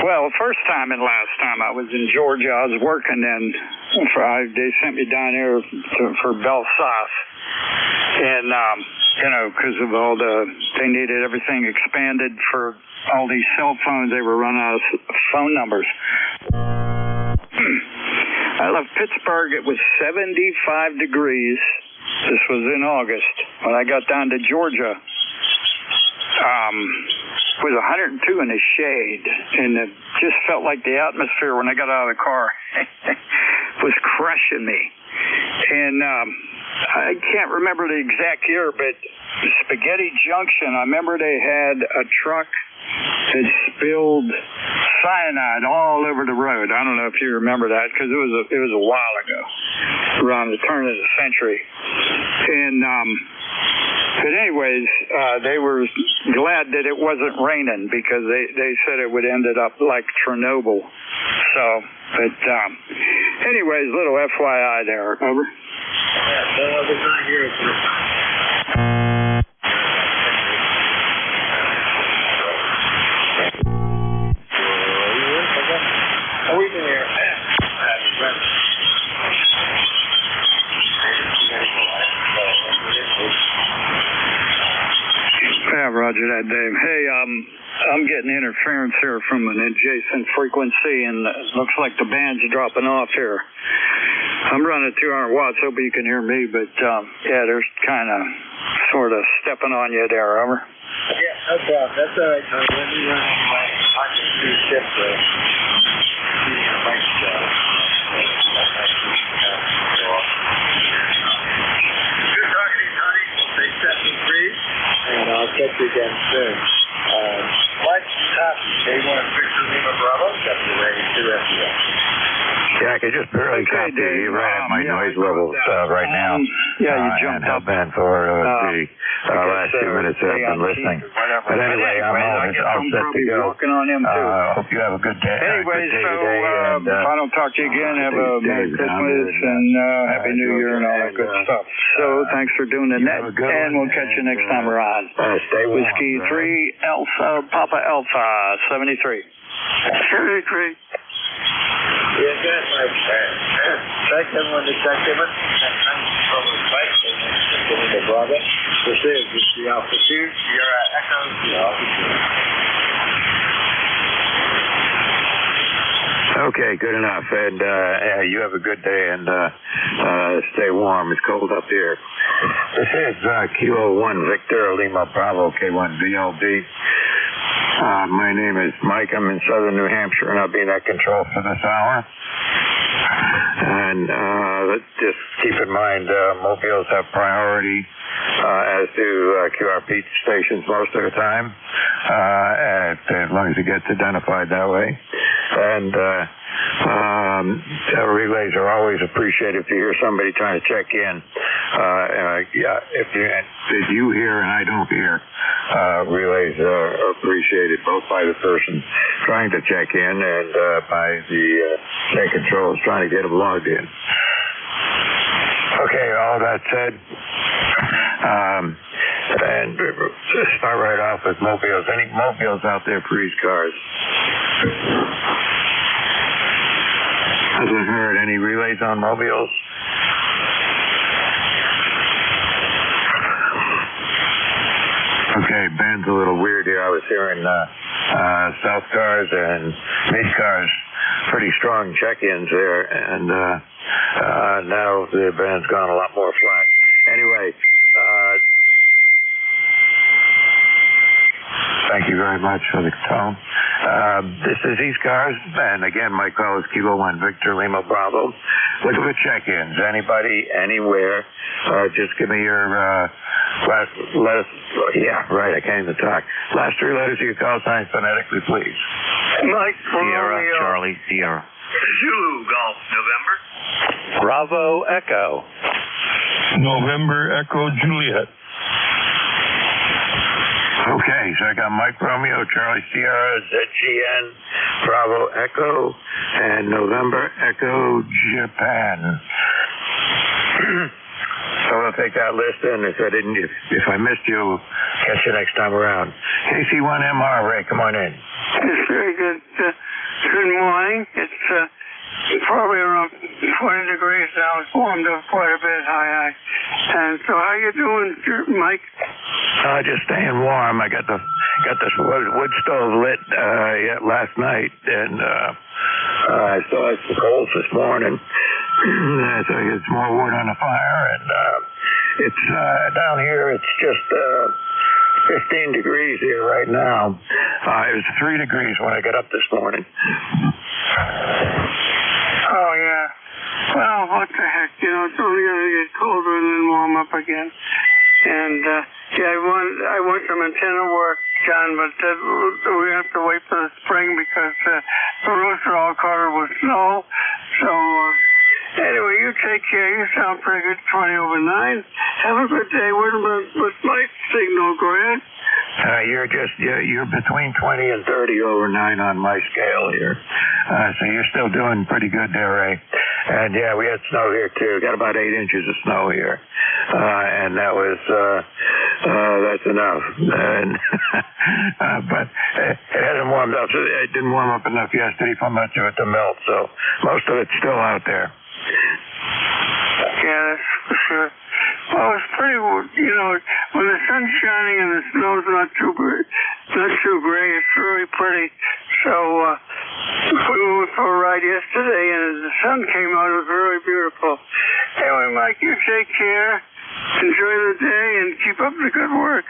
Well, first time and last time I was in Georgia, I was working and they sent me down here for Bell South. And, because of they needed everything expanded for all these cell phones. They were running out of phone numbers. I left Pittsburgh. It was 75 degrees. This was in August. When I got down to Georgia, it was 102 in the shade, and it just felt like the atmosphere when I got out of the car was crushing me. And I can't remember the exact year, but Spaghetti Junction, I remember they had a truck that spilled cyanide all over the road. I don't know if you remember that, because it was a while ago, around the turn of the century. And but anyways, they were glad that it wasn't raining, because they said it would ended up like Chernobyl. So, but anyways, little FYI there. Over. Yeah, no, I was not here. Yeah, roger that, Dave. Hey, I'm getting interference here from an adjacent frequency, and it looks like the band's dropping off here. I'm running 200 watts. Hope you can hear me, but yeah, there's kind of sort of stepping on you there. Over. Yeah, no problem. That's all right, Tony. Let me run my occupancy shift though. Good talking to you, Tony. Stay set and free, and I'll catch you again soon. Mike, copy. K1 Victor Lima Bravo, WA2US. Yeah, I can just barely copy you right at my noise levels right now. Yeah, you jumped up. And for the last 2 minutes I've been listening. But anyway, I'm all set to go. Hope you have a good day. Anyway, so if I don't talk to you again, have a Merry Christmas and Happy New Year and all that good stuff. So thanks for doing the net, and we'll catch you next time around. Stay warm. Whiskey 3 Alpha Papa Alpha 73. 73. Yeah, good, my friend. Check them when they check them. From the fight, the brother. This is the Alpha 2. You're Echo, the Alpha 2. Okay, good enough. And you have a good day, and stay warm. It's cold up here. This is Kilo 1 Victor Lima Bravo K1 VLD. My name is Mike. I'm in southern New Hampshire, and I'll be net control for this hour. And just keep in mind, mobiles have priority, as do QRP stations most of the time, as long as it gets identified that way. And relays are always appreciated if you hear somebody trying to check in. If you hear and I don't hear, relays are appreciated both by the person trying to check in and by the net controls trying to get them logged in. Okay, all that said, and start right off with mobiles. Any mobiles out there for ECARS? Hasn't heard any relays on mobiles? Okay, band's a little weird here. I was hearing South cars and mid cars, pretty strong check-ins there, and now the band's gone a lot more flat. Anyway, thank you very much for the tone. This is ECARS, and again, my call is Kilo 1 Victor Lima Bravo. Looking for check-ins. Anybody, anywhere, just give me your last letters. Yeah, right, I can't even talk. Last 3 letters of your call sign phonetically, please. Mike, Sierra, Charlie, Sierra. Zulu, Golf, November. Bravo, Echo. November, Echo, Juliet. Okay, so I got Mike Romeo, Charlie Sierra, ZGN, Bravo Echo, and November Echo Japan. So I'll take that list in. If I missed you, catch you next time around. KC1MR, Ray, come on in. It's very good. Good morning. It's probably around 20 degrees now. It's warmed up quite a bit, high. And so how you doing, Mike? Just staying warm. I got this wood stove lit last night, and I still had some coals this morning. So I get some more wood on the fire, and it's down here. It's just 15 degrees here right now. It was 3 degrees when I got up this morning. Oh, yeah. Well, what the heck, it's only going to get colder and then warm up again. And, I want some antenna work, John, but we have to wait for the spring because the roofs are all covered with snow. So, anyway, you take care. You sound pretty good, 20 over 9. Have a good day. What's my signal? Go ahead. You're between 20 and 30 over 9 on my scale here. So you're still doing pretty good there, Ray. And yeah, we had snow here too. Got about 8 inches of snow here. And that was, that's enough. And, but it hasn't warmed up. So it didn't warm up enough yesterday for much of it to melt. So most of it's still out there. Yeah, that's for sure. Well, it's pretty, when the sun's shining and the snow's not too gray, it's really pretty. So, we went for a ride yesterday and as the sun came out, it was really beautiful. Anyway, Mike, you take care, enjoy the day, and keep up the good work.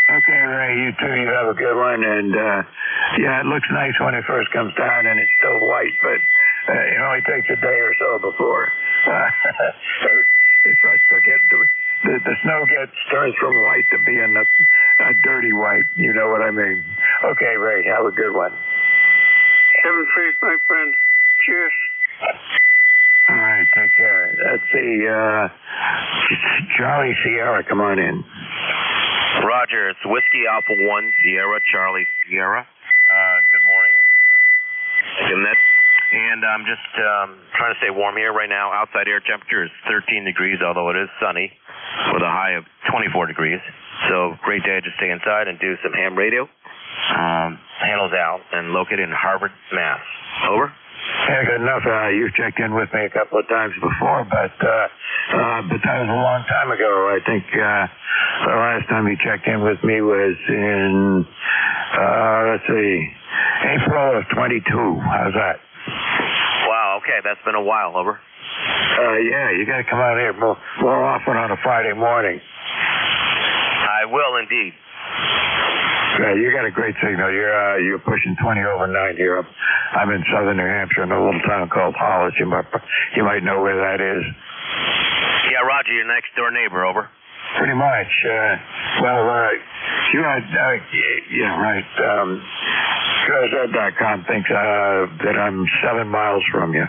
Okay, Ray, you too. You have a good one. And, it looks nice when it first comes down and it's still white, but it only takes a day or so before it starts to get the snow turns from white to being a dirty white. You know what I mean? Okay, Ray, have a good one. Heaven freeze, my friend. Cheers. All right, take care. Let's see, Charlie Sierra, come on in. Roger, it's Whiskey Alpha 1 Sierra Charlie Sierra. Good morning. And I'm just trying to stay warm here right now. Outside air temperature is 13 degrees, although it is sunny, with a high of 24 degrees. So great day to stay inside and do some ham radio. Handles out and located in Harvard, Mass. Over. Yeah, good enough. You've checked in with me a couple of times before, but that was a long time ago. I think the last time you checked in with me was in, April of 22. How's that? Wow, okay, that's been a while, over. Yeah, you got to come out here more often on a Friday morning. I will indeed. Yeah, you got a great signal. You're pushing 20 over 9 here. I'm in southern New Hampshire in a little town called Hollis. You might know where that is. Yeah, Roger, your next door neighbor, over. Pretty much. Right. QRZ.com thinks that I'm 7 miles from you.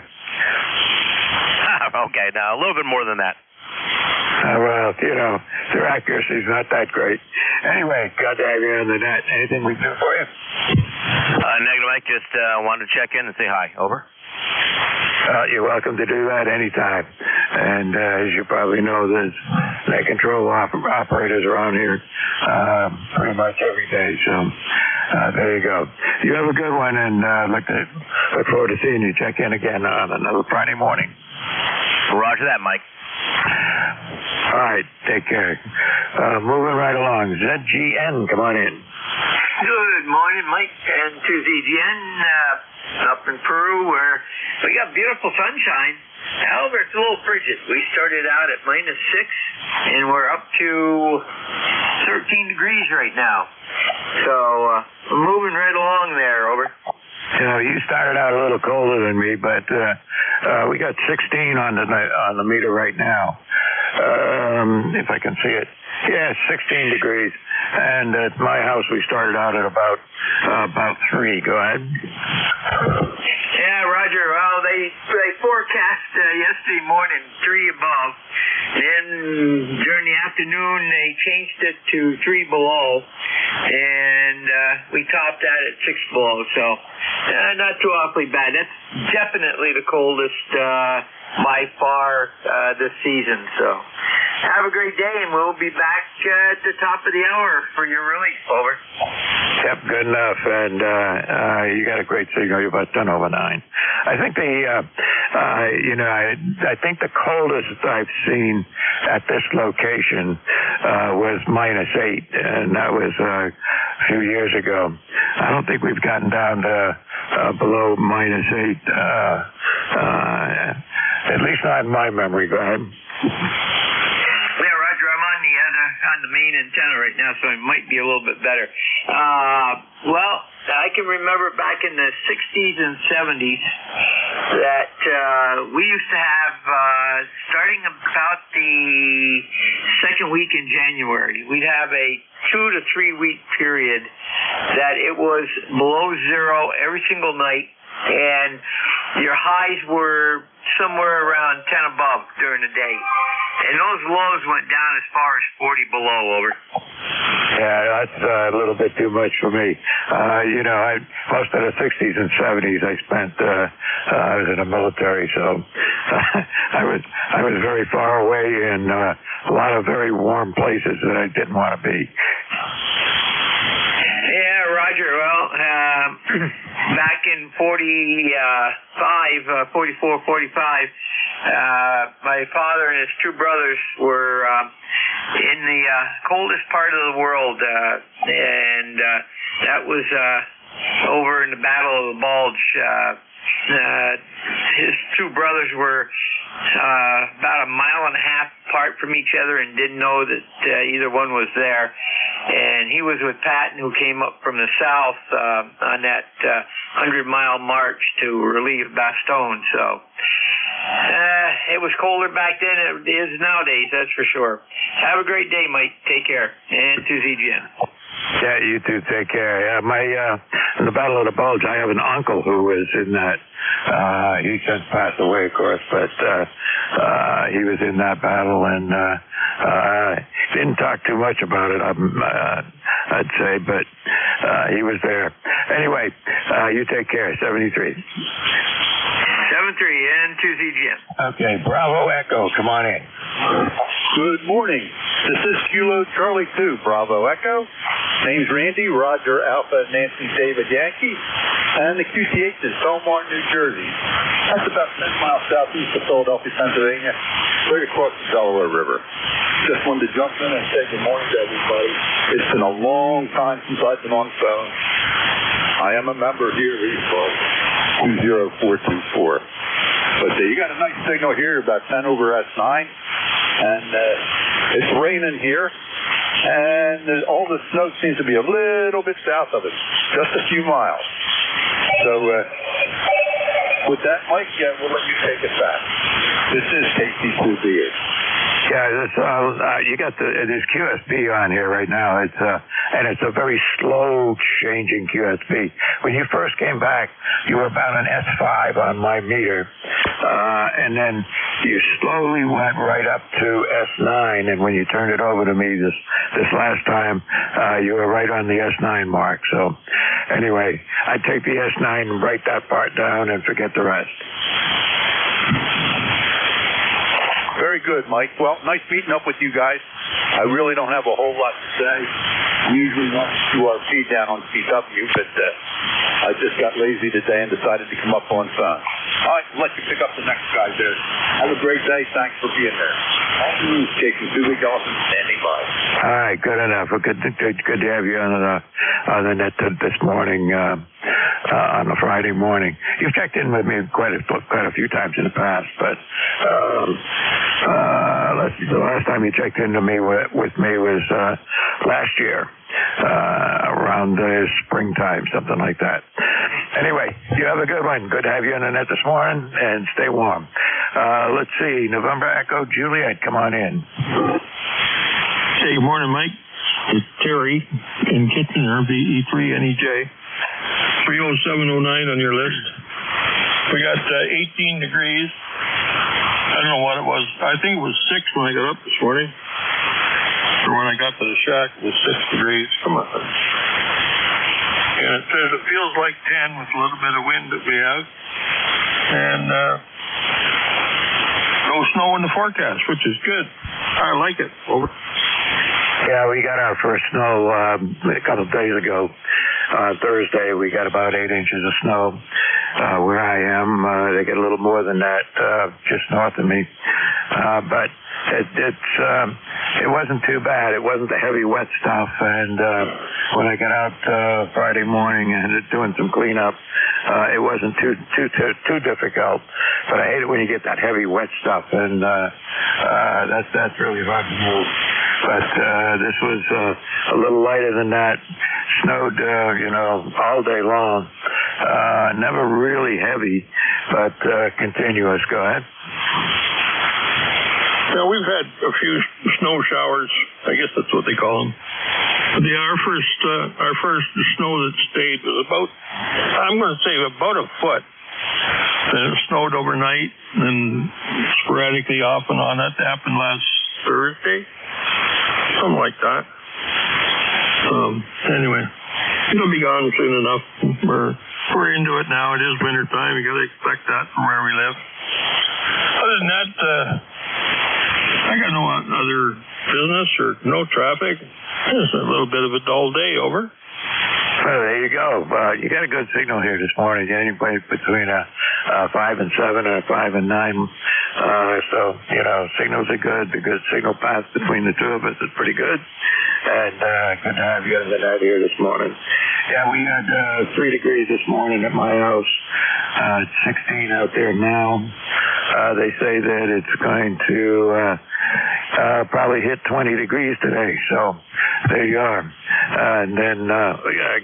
Okay, now a little bit more than that. Their accuracy's not that great. Anyway, glad to have you on the net. Anything we can do for you? Negative, Mike. Just wanted to check in and say hi. Over. You're welcome to do that anytime. And as you probably know, there's net control operators around here pretty much every day. So there you go. You have a good one, and look forward to seeing you. Check in again on another Friday morning. Roger that, Mike. All right, take care. Moving right along. ZGN, come on in. Good morning, Mike, and to ZGN up in Peru, where we got beautiful sunshine. However, it's a little frigid. We started out at -6, and we're up to 13 degrees right now. So we're moving right along there, over. You started out a little colder than me, but we got 16 on the meter right now. If I can see it. Yeah, 16 degrees. And at my house, we started out at about 3. Go ahead. Yeah, Roger. Well, they forecast yesterday morning 3 above. Then during the afternoon, they changed it to 3 below. And and we topped that at 6 below, so not too awfully bad. That's definitely the coldest by far this season. So have a great day, and we'll be back at the top of the hour for your release. Over. Yep, good enough. And you got a great signal. You're about 10 over 9. I think I think the coldest I've seen at this location was -8, and that was a few years ago. I don't think we've gotten down to below -8, at least not in my memory. Go ahead. Yeah, Roger, I'm on the main antenna right now, so it might be a little bit better. Well, I can remember back in the 60s and 70s that we used to have, starting about the second week in January, we'd have a 2 to 3 week period that it was below zero every single night, and your highs were somewhere around 10 above during the day. And those lows went down as far as 40 below. Over. Yeah, that's a little bit too much for me. Most of the 60s and 70s I spent, I was in the military, so I was very far away in a lot of very warm places that I didn't want to be. Yeah, Roger. Well, back in 44, 45, my father and his 2 brothers were in the coldest part of the world, and that was over in the Battle of the Bulge. His 2 brothers were about 1.5 miles apart from each other and didn't know that either one was there. And he was with Patton, who came up from the south on that 100-mile march to relieve Bastogne. So it was colder back then than it is nowadays, that's for sure. Have a great day, Mike. Take care. And to ZGN. Yeah, you too. Take care. Yeah, in the Battle of the Bulge, I have an uncle who was in that. He since passed away, of course, but he was in that battle and didn't talk too much about it, I'd say, but he was there. Anyway, you take care. 73. 73 and to ZGN. Okay, Bravo Echo, come on in. Good morning. This is Kilo Charlie 2, Bravo Echo. Name's Randy, Roger Alpha Nancy David Yankee, and the QTH is Belmont, New Jersey. That's about 10 miles southeast of Philadelphia, Pennsylvania, right across the Delaware River. Just wanted to jump in and say good morning to everybody. It's been a long time since I've been on the phone. I am a member here at ECARS 20424. But you got a nice signal here, about 10 over S9, and it's raining here. And all the snow seems to be a little bit south of it, just a few miles. So with that, Mike, we'll let you take it back. This is KC2BH. Yeah, you got this QSB on here right now. And it's a very slow changing QSB. When you first came back, you were about an S5 on my meter, and then you slowly went right up to S9. And when you turned it over to me this last time, you were right on the S9 mark. So anyway, I take the S9 and write that part down and forget the rest. Very good, Mike. Well, nice meeting up with you guys. I really don't have a whole lot to say. We usually run QRP down on CW, but I just got lazy today and decided to come up on phone. All right, I'll let you pick up the next guy there. Have a great day. Thanks for being there. Jason Dooley Dawson, standing by. All right, good enough. Good to have you on the net this morning, on a Friday morning. You've checked in with me quite a few times in the past, but the last time you checked into me with me was last year, around springtime, something like that. Anyway, you have a good one. Good to have you on the net this morning, and stay warm. Let's see, November Echo, Juliet, come on in. Hey, good morning, Mike. It's Terry in Kitchener, VE3NEJ. 30709 on your list. We got 18 degrees. I don't know what it was. I think it was 6 when I got up this morning. Or when I got to the shack, it was 6 degrees. Come on. And it says it feels like 10 with a little bit of wind that we have. And no snow in the forecast, which is good. I like it. Over. Yeah, we got our first snow a couple of days ago. Thursday, we got about 8 inches of snow where I am. They get a little more than that just north of me. But it wasn't too bad. It wasn't the heavy wet stuff. And when I got out Friday morning and doing some cleanup, it wasn't too difficult. But I hate it when you get that heavy wet stuff, and that's really hard to move. But this was a little lighter than that. Snowed, all day long. Never really heavy, but continuous. Go ahead. Yeah, we've had a few snow showers. I guess that's what they call them. But our first snow that stayed was about a foot. And it snowed overnight and sporadically off and on. That happened last Thursday, something like that. Anyway, it'll be gone soon enough. We're into it now. It is winter time. You got to expect that from where we live. Other than that, I got no other business or no traffic. Just a little bit of a dull day. Over. Well, there you go. You got a good signal here this morning. Anyway, between a 5 and 7 and a 5 and 9. So, signals are good. The good signal path between the two of us is pretty good. And good to have you on the net here this morning. Yeah, we had 3 degrees this morning at my house. It's 16 out there now. They say that it's going to probably hit 20 degrees today. So there you are. And then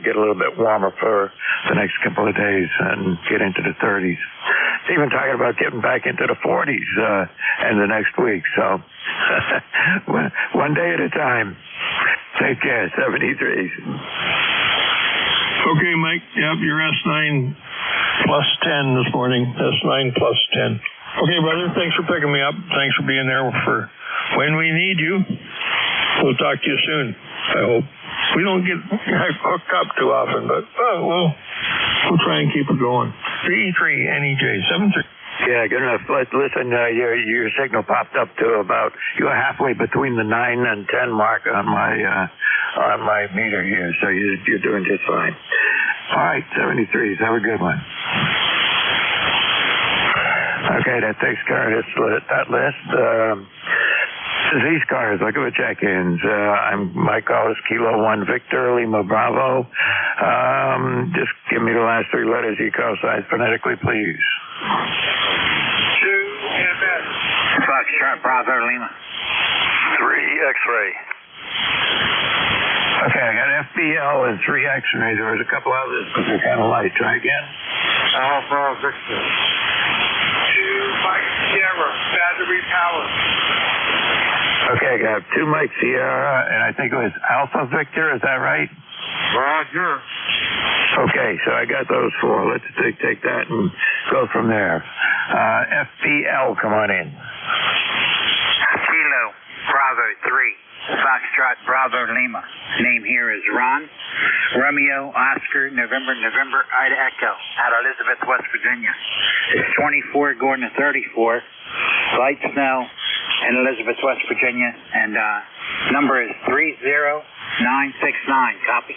get a little bit warmer for the next couple of days and get into the 30s. Even talking about getting back into the 40s in the next week. So one day at a time. Take care. 73. Okay, Mike. Yep, you're S9 plus 10 this morning. S9 plus 10. Okay, brother. Thanks for picking me up. Thanks for being there for when we need you. We'll talk to you soon, I hope. We don't get hooked up too often, but we'll try and keep it going. E3 NEJ 73. Yeah, good enough. Listen, your signal popped up to about, you were halfway between the 9 and 10 mark on my meter here, so you're doing just fine. All right, 73s. Have a good one. Okay, that takes care of that list. This is ECARS. Look at the check-ins. My call is Kilo 1 Victor, Lima Bravo. Just give me the last 3 letters you call signs phonetically, please. 2MS. Foxtrot Bravo Lima. 3 X-ray. Okay, I got FBL and 3 X-ray. There was a couple others, but they're kind of light. Try again. Alpha Victor. 2 Mike Sierra, battery power. Okay, I got 2 Mike Sierra, and I think it was Alpha Victor. Is that right? Roger. Okay, so I got those 4. Let's take that and go from there. FBL, come on in. Kilo Bravo 3. Foxtrot Bravo Lima. Name here is Ron. Romeo Oscar November Ida Echo out of Elizabeth, West Virginia. It's 24 going to 34. Light snow in Elizabeth, West Virginia, and number is 30969. Copy?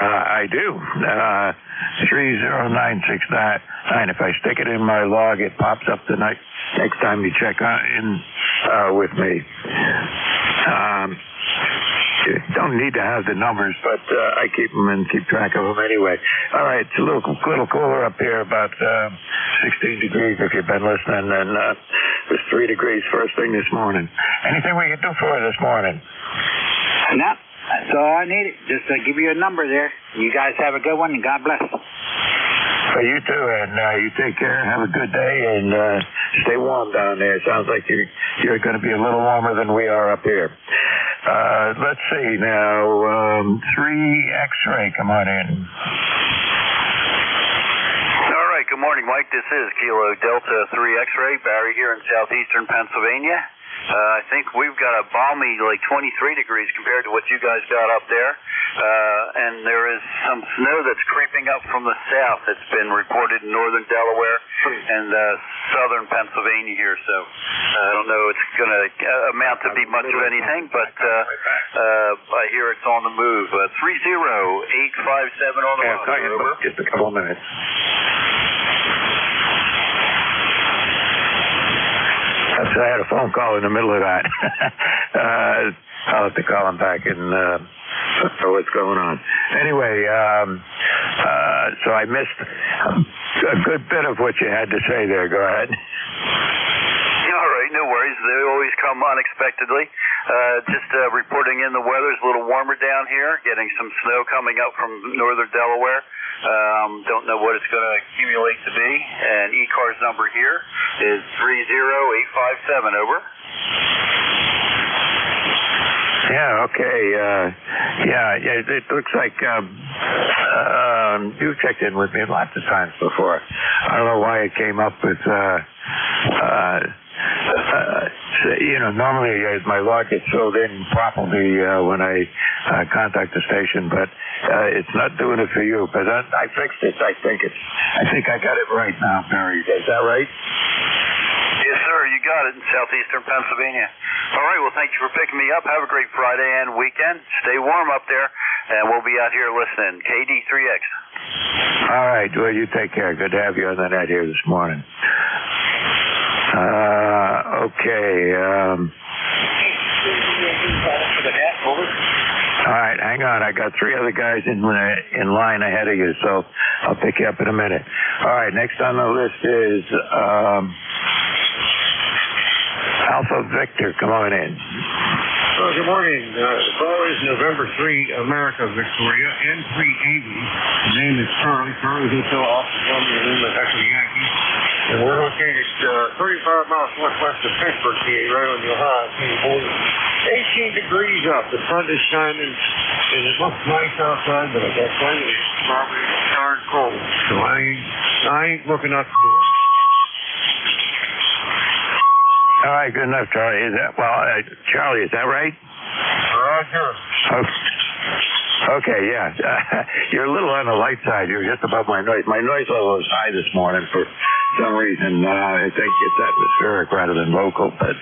I do. 30969. If I stick it in my log, it pops up the next time you check in with me. Don't need to have the numbers, but I keep them and keep track of them anyway. All right, it's a little cooler up here, about 16 degrees if you've been listening, and it was 3 degrees first thing this morning. Anything we can do for you this morning? No, that's all I needed. Just to give you a number there. You guys have a good one, and God bless. Well, you too, and you take care. Have a good day, and stay warm down there. It sounds like you're going to be a little warmer than we are up here. Let's see now. 3 X-ray, come on in. All right, good morning, Mike. This is Kilo Delta 3 X-ray, Barry here in southeastern Pennsylvania. I think we've got a balmy like 23 degrees compared to what you guys got up there. And there is some snow that's creeping up from the south. It's been reported in northern Delaware and southern Pennsylvania here. So I don't know it's going to amount to be much of anything, but I hear it's on the move. 30857 on the move. Over. Just a couple of minutes. So I had a phone call in the middle of that. I'll have to call him back and know what's going on. Anyway, so I missed a good bit of what you had to say there. Go ahead. All right, no worries. They always come unexpectedly. Just reporting in the weather's a little warmer down here, getting some snow coming up from northern Delaware. Don't know what it's going to accumulate to be. And ECARS number here is 30857, over. Yeah, okay. It looks like you checked in with me lots of times before. I don't know why it came up with normally my log gets filled in properly when I contact the station, but it's not doing it for you. But I fixed it. I think I got it right now, Barry. Is that right? Yes, sir. You got it in southeastern Pennsylvania. All right. Well, thank you for picking me up. Have a great Friday and weekend. Stay warm up there, and we'll be out here listening. KD3X. All right. Well, you take care. Good to have you on the net here this morning. Okay. All right, hang on. I got 3 other guys in line ahead of you, so I'll pick you up in a minute. All right, next on the list is Alpha Victor. Come on in. Good morning. The call is November 3, America, Victoria, N380. The name is Charlie. Charlie Hotel, Alpha Columbia, Lima, Echo Yankee. And we're located 35 miles northwest of Pittsburgh, PA, right on the Ohio State border. 18 degrees up. The sun is shining, and it looks nice outside, but I got plenty of probably darn cold. So I ain't looking up to it. All right, good enough, Charlie. Charlie, is that right? Roger. Okay, yeah. You're a little on the light side. You're just above my noise. My noise level is high this morning for some reason. I think it's atmospheric rather than local, but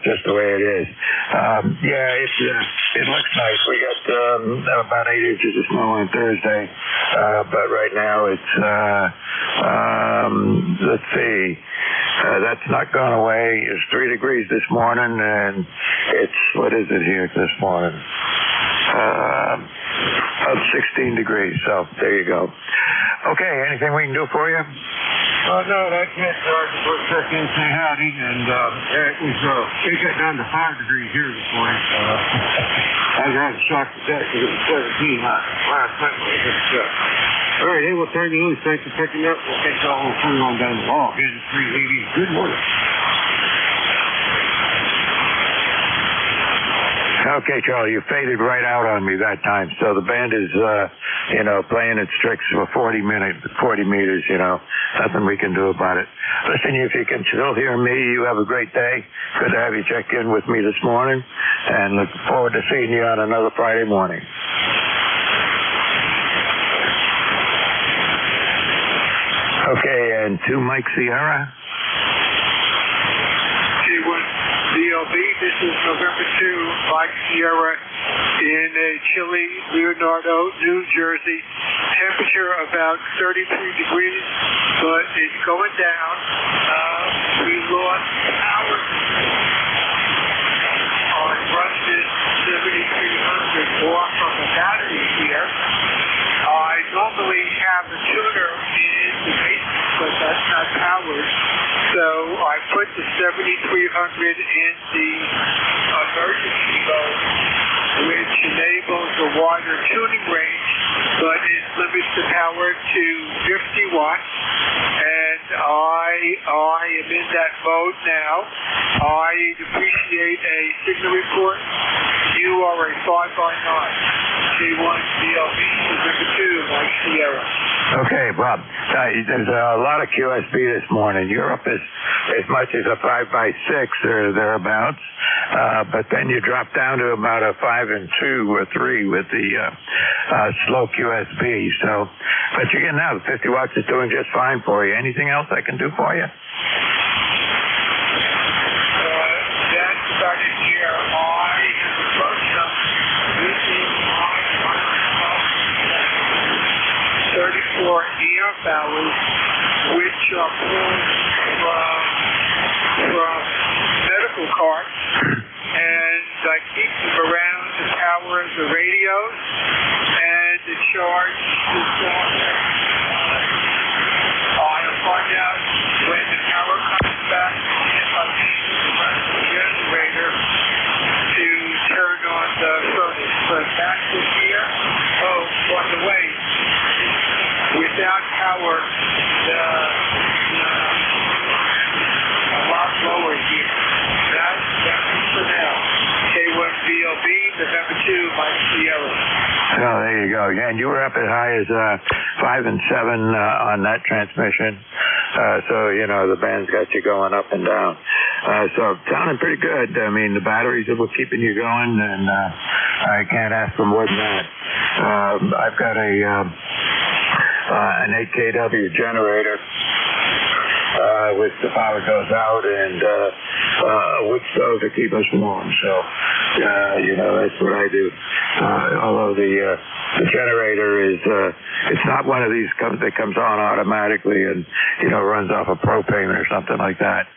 just the way it is. It looks nice. We got about 8 inches of snow on Thursday, but right now it's let's see. That's not gone away. It's 3 degrees this morning, and it's, what is it here this morning? Up 16 degrees, so there you go. Okay, anything we can do for you? No, that's it. I just check in, say howdy, and it got down to 5 degrees here this morning. I was rather shocked at that because it was 17 last night when I took a check. All right, hey, we'll turn you loose. Thanks for picking up. We'll catch y'all on down the hall. Again, 380. Good morning. Okay, Charlie, you faded right out on me that time. So the band is, playing its tricks for 40 meters, Nothing we can do about it. Listen, if you can still hear me, you have a great day. Good to have you check in with me this morning, and look forward to seeing you on another Friday morning. Okay, and to Mike Sierra. DLB, this is November 2, Mike Sierra in chilly Leonardo, New Jersey. Temperature about 33 degrees, but it's going down. We lost power on Rush's 7300 off from the battery here. I normally have the tuner in the basement, but that's not powered. So I put the 7300 in the emergency mode, which enables a wider tuning range, but it limits the power to 50 watts. And I am in that mode now. I appreciate a signal report. You are a 5x9. K1 BLB, November 2, Mike Sierra. Okay, Bob. There's a lot of QSB this morning. You're up as much as a 5x6 or thereabouts, but then you drop down to about a 5 and 2 or 3 with the slow QSB. So, but you're getting out. 50 watts is doing just fine for you. Anything else I can do for you? That's about it here. I have approached them using my 34 amp hours, which are pulled from medical carts, and I keep them around to power the radios and to charge the software. I'll find out when the power comes back if I need to run the generator to turn on the furnace. But back to here. Oh, by the way, without power, a lot lower here. That's for now. K1 BLB, November 2, Mike Sierra. Oh, there you go. Yeah, and you were up as high as 5 and 7 on that transmission. So, you know, the band's got you going up and down. So, sounding pretty good. I mean, the batteries were keeping you going, and I can't ask for more than that. I've got an 8 kW generator, which the power goes out, and a wood stove to keep us warm. So, you know, that's what I do. Although the generator is, it's not one of these that comes on automatically and, you know, runs off of propane or something like that.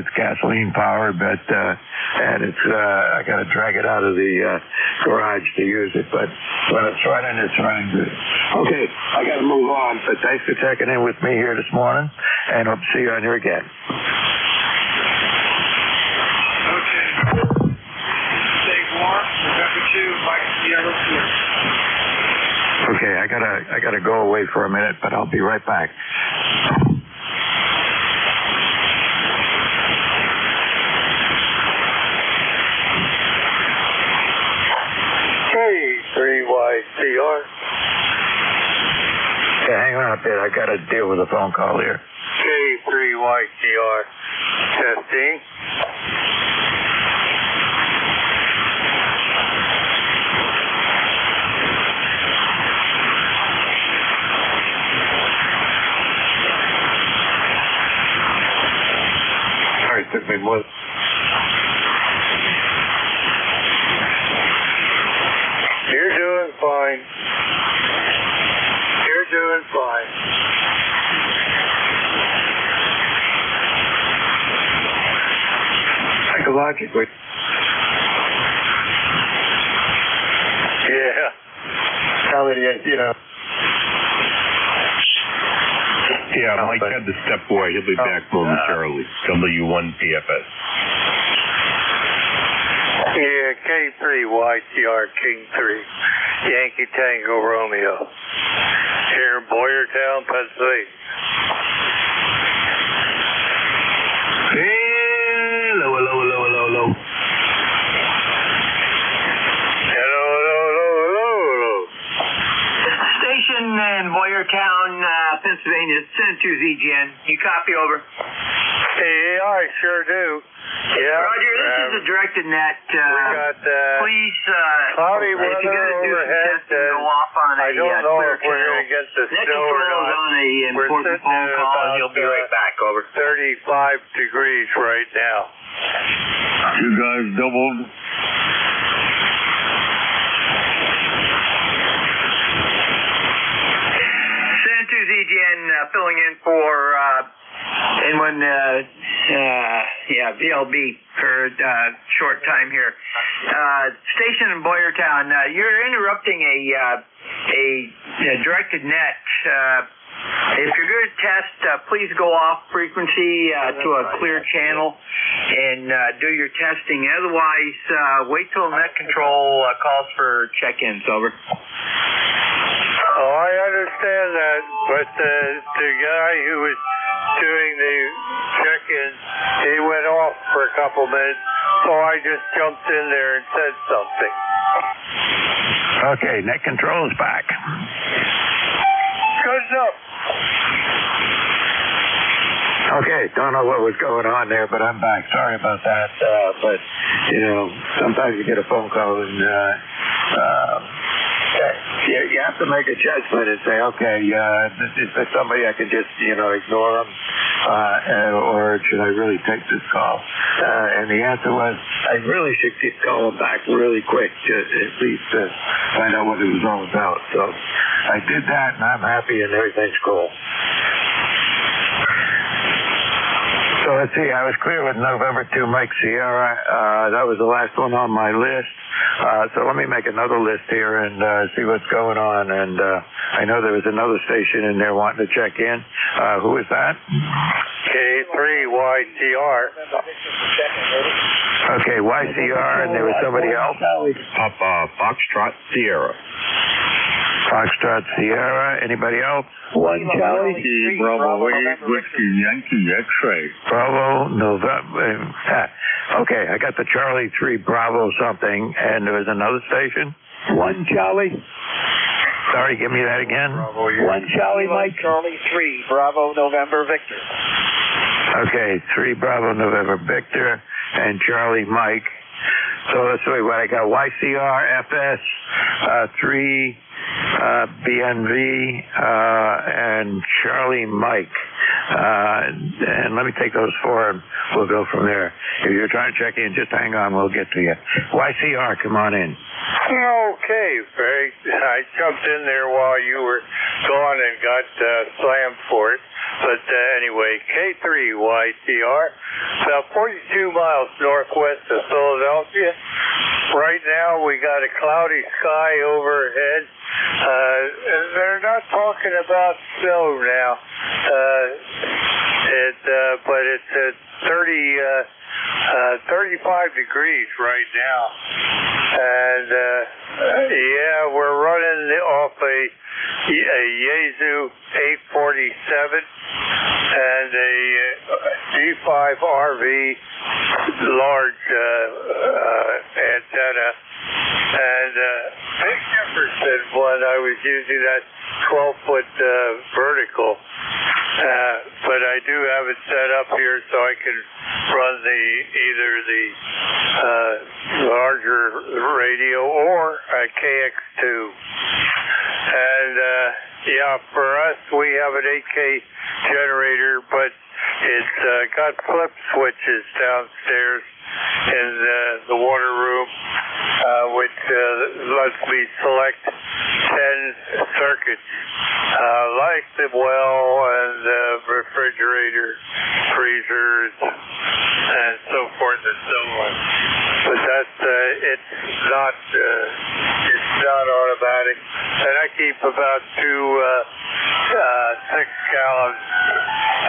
It's gasoline powered, but, and it's, I gotta drag it out of the garage to use it, but when it's running good. Okay, I gotta move on, but thanks for checking in with me here this morning, and hope to see you on here again. Okay, I gotta go away for a minute, but I'll be right back. K3YCR. Okay, hang on a bit. I gotta deal with a phone call here. K3YCR. Testing. Took me more. You're doing fine. You're doing fine. Psychologically. Yeah. How many, you know. Yeah, Mike had the step boy. He'll be back momentarily. W1PFS. Yeah, K3YCR King 3. Yankee Tango Romeo. Here in Boyertown, Pennsylvania. Hello. Station in Boyertown, Pennsylvania, send to ZGN. You copy over? Yeah, I sure do. Yeah. Roger, this is a directed net. We got please, cloudy if weather you're going to do some overhead. testing, go off on a I don't know clear if we're going to get the Net snow or control is not. on a important phone call, and you'll be right back. Over. 35 degrees right now. You guys doubled. Send to ZGN, filling in for N1, VLB for a short time here. Station in Boyertown, you're interrupting a directed net. If you're going to test, please go off frequency to a clear channel and do your testing. Otherwise, wait till net control calls for check-ins. Over. Oh, I understand that, but the guy who was doing the check-in. He went off for a couple minutes, so I just jumped in there and said something. Okay, net control is back. Good enough. Okay, don't know what was going on there, but I'm back. Sorry about that. But, you know, sometimes you get a phone call and you have to make a judgment and say, okay, is there somebody I can just, ignore them? Or should I really take this call? And the answer was, I really should keep calling back really quick to at least find out what it was all about. So I did that, and I'm happy, and everything's cool. So let's see, I was clear with November 2 Mike Sierra. That was the last one on my list. So let me make another list here and see what's going on. And I know there was another station in there wanting to check in. Who is that? K3YTR. Okay, YCR, and there was somebody else? Foxtrot Sierra. Foxtrot Sierra. Anybody else? One Charlie. Bravo 8 Whiskey Yankee X-ray. Bravo November. Okay, I got the Charlie 3 Bravo something, and there was another station? One Charlie. Sorry, give me that again. One Charlie Mike. Charlie 3 Bravo November Victor. Okay, 3 Bravo November Victor and Charlie Mike. So let's see what I got. YCR FS 3 BNV and Charlie Mike. And let me take those four and we'll go from there. If you're trying to check in, just hang on, we'll get to you. YCR, come on in. Okay, Frank. I jumped in there while you were gone and got slammed for it. But anyway, K3YTR, about 42 miles northwest of Philadelphia. Right now we got a cloudy sky overhead. They're not talking about snow now. But it's at 35 degrees right now. And we're running off a Yaesu 847 and a G5 RV large antenna. And big difference than when I was using that 12-foot vertical. But I do have it set up here so I can run either the larger radio or a KX2. And for us, we have an 8K generator, but it's got flip switches downstairs in the water room, which lets me select 10 circuits, like the well and the refrigerator, freezers, and so forth and so on. But that's it's not automatic, and I keep about 6 gallons,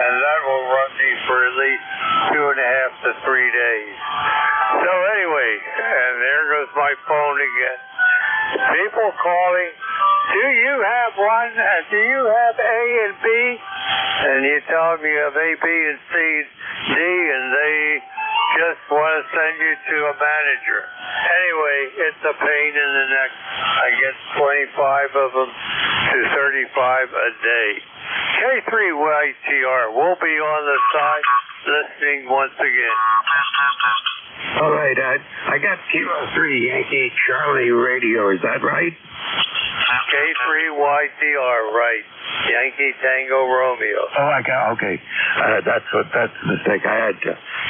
and that will run me for at least 2.5 to 3 days. So anyway, and there goes my phone again. People calling, do you have one? Do you have A and B? And you tell them you have A, B, and C, D, and they just want to send you to a manager. Anyway, it's a pain in the neck. I get 25 of them to 35 a day. K3YTR will be on the side listening once again. All right, I got Kilo 3 Yankee Charlie radio. Is that right? K3YTR, right. Yankee Tango Romeo. Oh, okay. That's the mistake. I had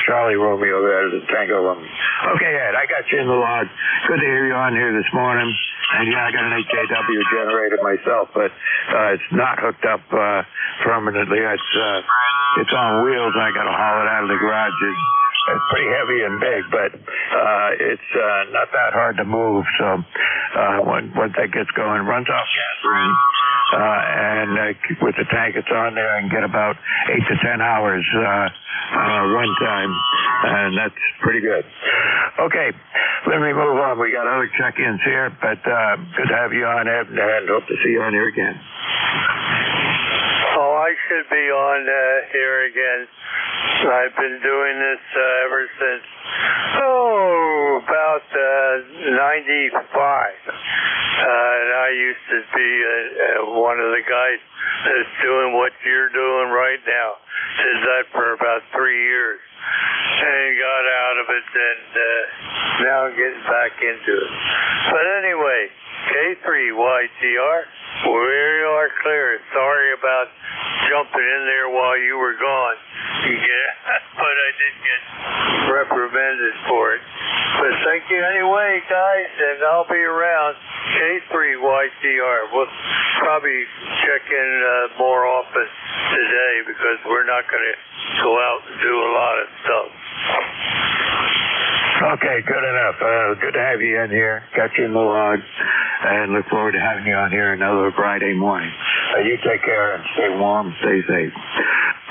Charlie Romeo there as a Tango Romeo. Okay, Ed, I got you in the log. Good to hear you on here this morning. And yeah, I got an HKW generator myself, but it's not hooked up permanently. It's on wheels, and I got to haul it out of the garage. It's pretty heavy and big, but it's not that hard to move. So once that gets going, runs off gasoline, and with the tank it's on there, I can get about 8 to 10 hours run time, and that's pretty good. Okay, let me move on. We got other check-ins here, but good to have you on, Ed, and hope to see you on here again. Oh, I could be on here again. I've been doing this ever since, about 95. And I used to be one of the guys that's doing what you're doing right now. Did that for about 3 years. And got out of it, and now I'm getting back into it. But anyway, K3YTR, we are clear. Sorry about jumping in there while you were gone. But I did get reprimanded for it. But thank you anyway, guys, and I'll be around. K3YTR. We'll probably check in more often today because we're not going to go out and do a lot of stuff. Okay, good enough. Good to have you in here. Got you in the log, and look forward to having you on here another Friday morning. You take care and stay warm, stay safe.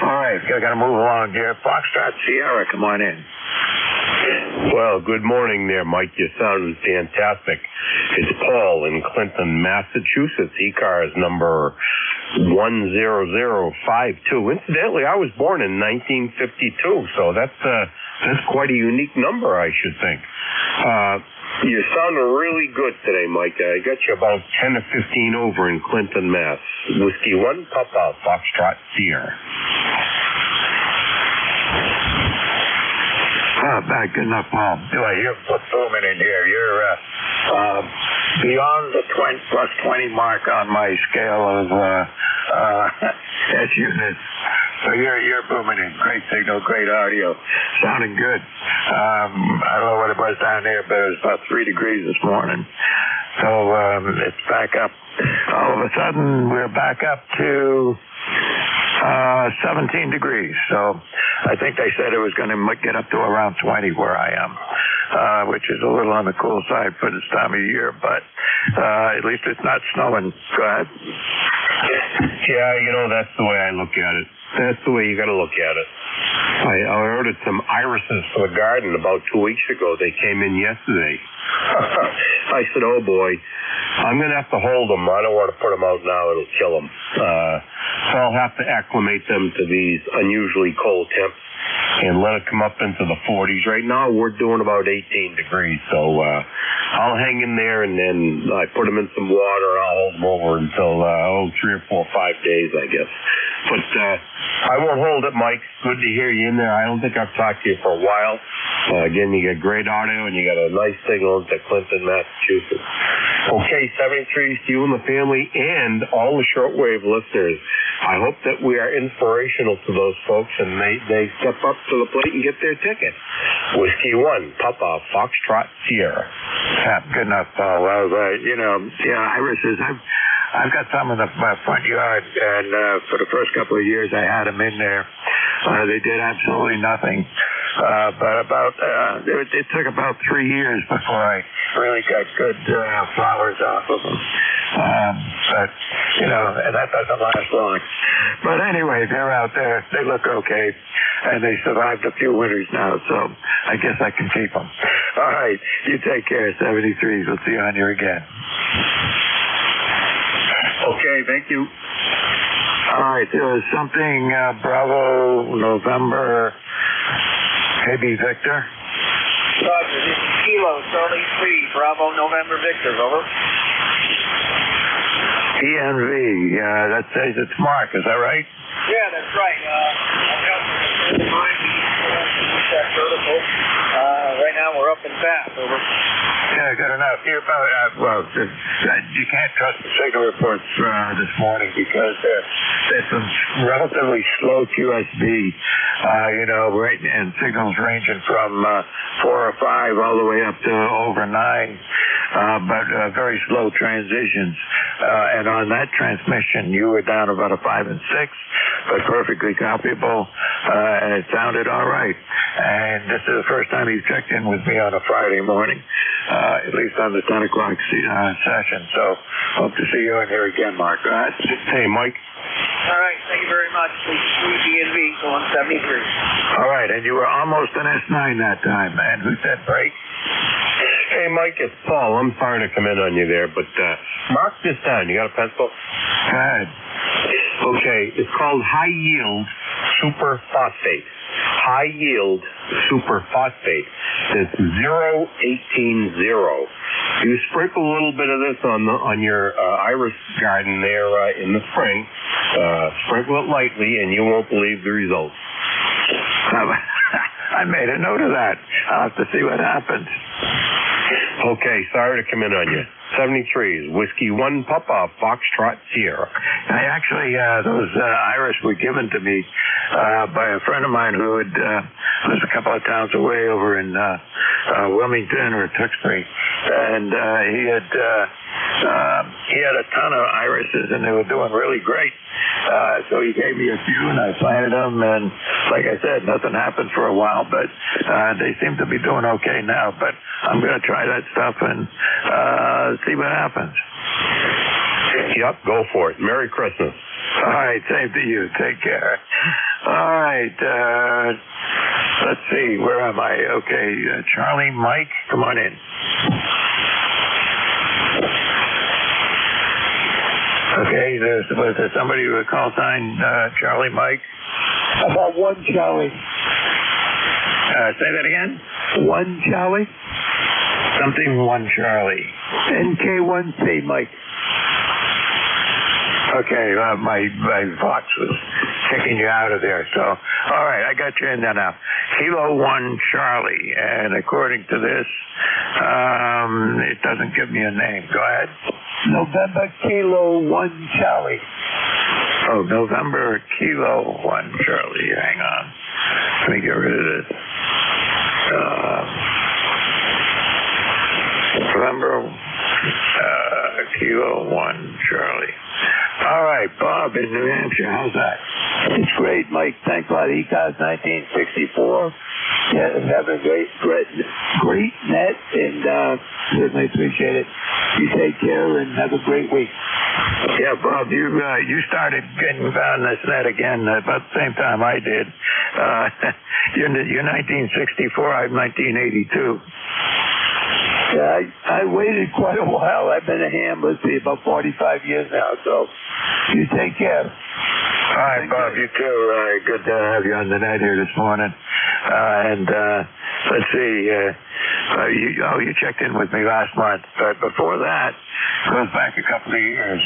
All right, got to move along here. Foxtrot Sierra, come on in. Well, good morning there, Mike. You sounded fantastic. It's Paul in Clinton, Massachusetts. ECARS number 10052. Incidentally, I was born in 1952, so that's quite a unique number, I should think. You sounded really good today, Mike. I got you about 10 to 15 over in Clinton, Mass. Whiskey 1, Papa, Foxtrot Sierra. Good enough, Paul. You're booming in here. You're beyond the +20 mark on my scale of S units. So you're booming in. Great signal, great audio. Sounding good. I don't know what it was down there, but it was about 3 degrees this morning. So it's back up. All of a sudden, we're back up to 17 degrees. So I think they said it was going to get up to around 20 where I am, which is a little on the cool side for this time of year, but at least it's not snowing. Go ahead. Yeah, that's the way I look at it. That's the way you got to look at it. I ordered some irises for the garden about 2 weeks ago. They came in yesterday. I said, oh boy, I'm going to have to hold them. I don't want to put them out now. It'll kill them. So I'll have to acclimate them to these unusually cold temps and let it come up into the 40s. Right now we're doing about 18 degrees. So I'll hang in there, and then I put them in some water, and I'll hold them over until 3 or 4 or 5 days, I guess. But I won't hold it, Mike. Good to hear you in there. I don't think I've talked to you for a while. Again, you got great audio, and you got a nice signal into Clinton, Massachusetts. Okay, 73s to you and the family and all the shortwave listeners. I hope that we are inspirational to those folks, and they step up to the plate and get their ticket. Whiskey 1, Papa, Foxtrot Sierra. Good enough, Paul. Well, irises, I've got some in my front yard, and for the first couple of years I had them in there. They did absolutely nothing. But it took about 3 years before I really got good flowers off of them. But, and that doesn't last long. But anyway, they're out there. They look okay. And they survived a few winters now, so I guess I can keep them. All right. You take care, 73s. We'll see you on here again. Okay, thank you. All right, there was something, Bravo, November, maybe Victor? Roger, this is Kilo, Charlie 3, Bravo, November, Victor, over. ENV, that says it's Mark, is that right? Yeah, that's right. I'm helping a friend of mine. That vertical. Right now we're up and fast, over. Yeah, good enough. You can't trust the signal reports this morning because there's some relatively slow QSB, and signals ranging from 4 or 5 all the way up to over 9, but very slow transitions. And on that transmission, you were down about a 5 and 6, but perfectly copyable, and it sounded all right. And this is the first time he's checked in with me on a Friday morning, at least on the 10 o'clock session. So hope to see you in here again, Mark. Hey, Mike. All right, thank you very much. DNV going 73. All right, and you were almost an S9 that time, man. Who said break? Hey, Mike, it's Paul. I'm sorry to come in on you there, but mark this down. You got a pencil? Go ahead. Okay, it's called high yield superphosphate. High yield superphosphate. It's 018. You sprinkle a little bit of this on your iris garden there in the spring. Sprinkle it lightly, and you won't believe the results. I made a note of that. I'll have to see what happens. Okay, sorry to come in on you. 73s, Whiskey 1 Papa, Foxtrot Sierra. I actually, those iris were given to me by a friend of mine who had lives a couple of towns away over in Wilmington or Tewksbury, and he had a ton of irises, and they were doing really great. So he gave me a few, and I planted them, and like I said, nothing happened for a while, but they seem to be doing okay now. But I'm going to try that stuff and see what happens. Yep, go for it. Merry Christmas. All right, same to you. Take care. All right, let's see. Where am I? Okay, Charlie, Mike, come on in. Okay, was there somebody with a call sign Charlie, Mike? About one Charlie. Say that again? One Charlie? Something one Charlie. NK1C, Mike. Okay, my box was kicking you out of there. So, all right, I got you in there now. Kilo 1 Charlie, and according to this, it doesn't give me a name. Go ahead. November Kilo 1 Charlie. Oh, November Kilo 1 Charlie. Hang on. Let me get rid of this. November Kilo 1 Charlie. All right, Bob in New Hampshire. How's that? It's great, Mike. Thanks a lot. ECARS 1964. Yeah, having a great net, and certainly appreciate it. You take care and have a great week. Yeah, Bob, you started getting on this net again about the same time I did. You're 1964. I'm 1982. Yeah, I waited quite a while. I've been a ham, let's see, about 45 years now, so you take care. All right, Bob, you too. Good to have you on the net here this morning. And let's see, you checked in with me last month, but before that, it goes back a couple of years.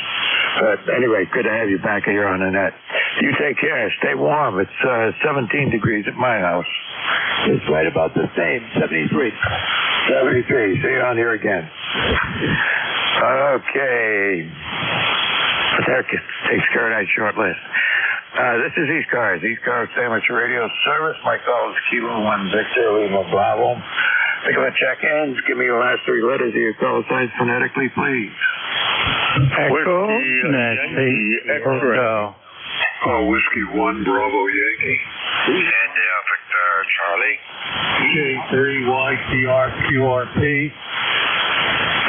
But anyway, good to have you back here on the net. You take care. Stay warm. It's 17 degrees at my house. It's right about the same, 73. 73. See you on here again. Okay. That takes care of that short list. This is ECARS, ECARS Amateur Radio Service. My call is Kilo 1 Victor Lima Bravo. Think of a check-ins. Give me your last three letters of your call signs phonetically, please. Echo, Nancy, Echo. Whiskey 1 Bravo Yankee. And Victor Charlie. J3YCRQRP.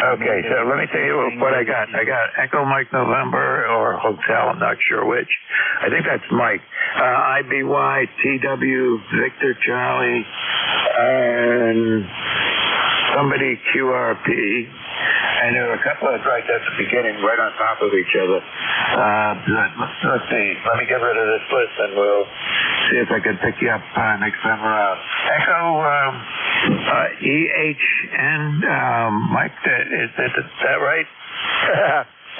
Okay, so let me tell you what I got. I got Echo Mike November or Hotel, I'm not sure which. I think that's Mike. IBY, TW, Victor Charlie, and somebody QRP. And there were a couple of right at the beginning, right on top of each other. Let's see. Let me get rid of this list and we'll see if I can pick you up next time around. Echo EHN, Mike, is that right?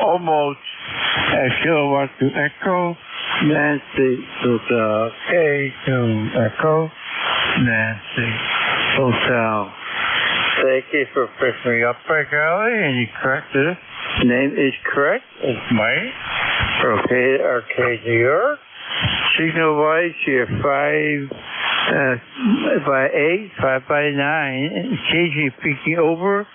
Almost. Kilowatt to Echo. Nancy to K to Echo. Nancy Hotel. Thank you for picking me up, Charlie, and you corrected it. Name is correct. It's Mike. Okay, Arcade, New York. Signal wise, you're 5 by 8, 5 by 9, occasionally peeking over,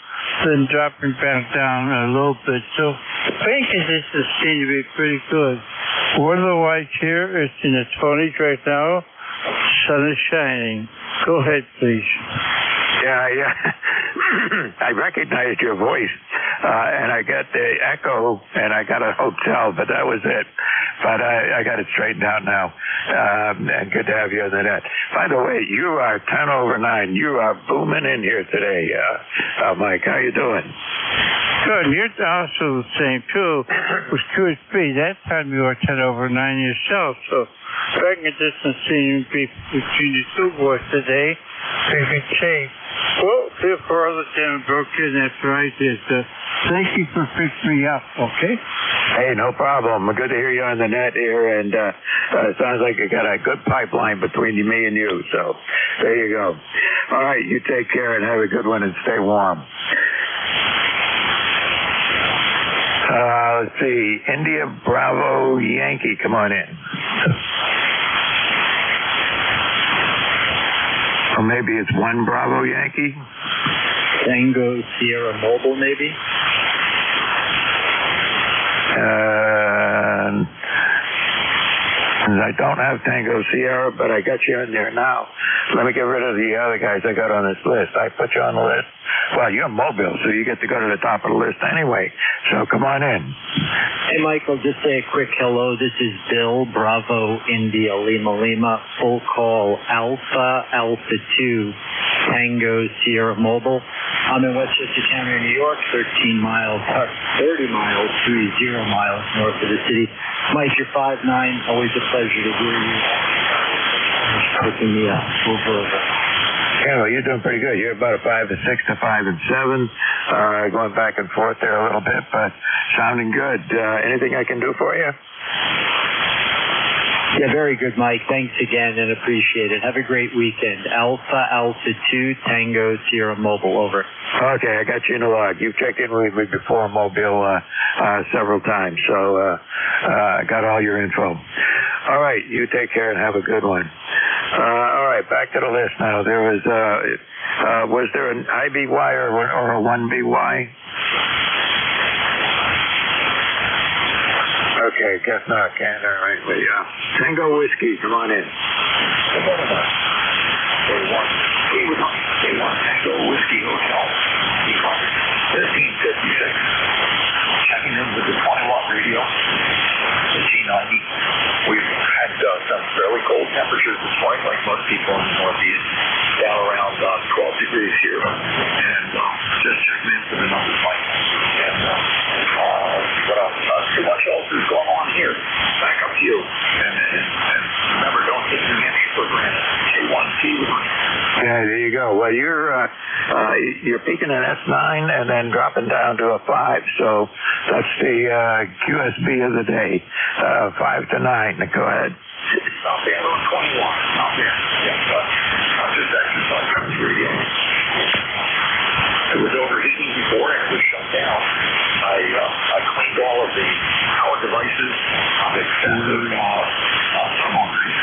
then dropping back down a little bit. So, bank conditions seem to be pretty good. Weather-wise here, it's in the 20s right now. Sun is shining. Go ahead, please. Yeah. I recognized your voice, and I got the Echo, and I got a hotel, but that was it. But I got it straightened out now, and good to have you on the net. By the way, you are 10 over 9. You are booming in here today, Mike. How you doing? Good. You're also the same, too, with QSB. That time you were 10 over 9 yourself. So, dragging a distance between the two boys today, you can say, well, feel for other time broke in after I did. Thank you for picking me up, okay? Hey, no problem. Good to hear you on the net here, and it sounds like you got a good pipeline between me and you, so there you go. All right, you take care and have a good one and stay warm. Let's see, India Bravo Yankee, come on in. Or maybe it's 1 Bravo Yankee. Tango Sierra Mobile, maybe? I don't have Tango Sierra, but I got you in there now. Let me get rid of the other guys I got on this list. I put you on the list. Well, you're mobile, so you get to go to the top of the list anyway. So come on in. Hey, Michael, just say a quick hello. This is Bill, Bravo, India, Lima, Lima. Full call, Alpha 2, Tango, Sierra Mobile. I'm in Westchester County, New York, 30 miles north of the city. Mike, you're 5'9", always a pleasure to hear you. Picking me up. Over. Yeah, well, you're doing pretty good. You're about a 5 to 6 to 5 and 7, going back and forth there a little bit, but sounding good. Anything I can do for you? Yeah, very good, Mike. Thanks again and appreciate it. Have a great weekend. Alpha 2, Tango, Sierra Mobile, over. Okay, I got you in the log. You've checked in with me before, Mobile, several times, so I got all your info. All right, you take care and have a good one. All right, back to the list now. There was there an IBY or a 1BY? Okay, guess not, Ken. All right, well, yeah. Tango Whiskey, come on in. K1 Tango Whiskey Hotel, ECARS, 1556. Checking in with the 20-watt radio, the G90. We've had some fairly cold temperatures this morning, like most people in the Northeast, down around 12 degrees here. And just checking in for the number fight. And what else? Too much else is going on here. Back up to you. And remember, don't take New Hampshire for granted. K1T1. Yeah, there you go. Well, you're peaking at S9 and then dropping down to a 5. So that's the QSB of the day. 5 to 9. Go ahead. Not bad on 21. Not bad. Yeah, I'm just exercise comes radio. It was overheating before and it was shut down. I cleaned all of the power devices of extensive thermometers.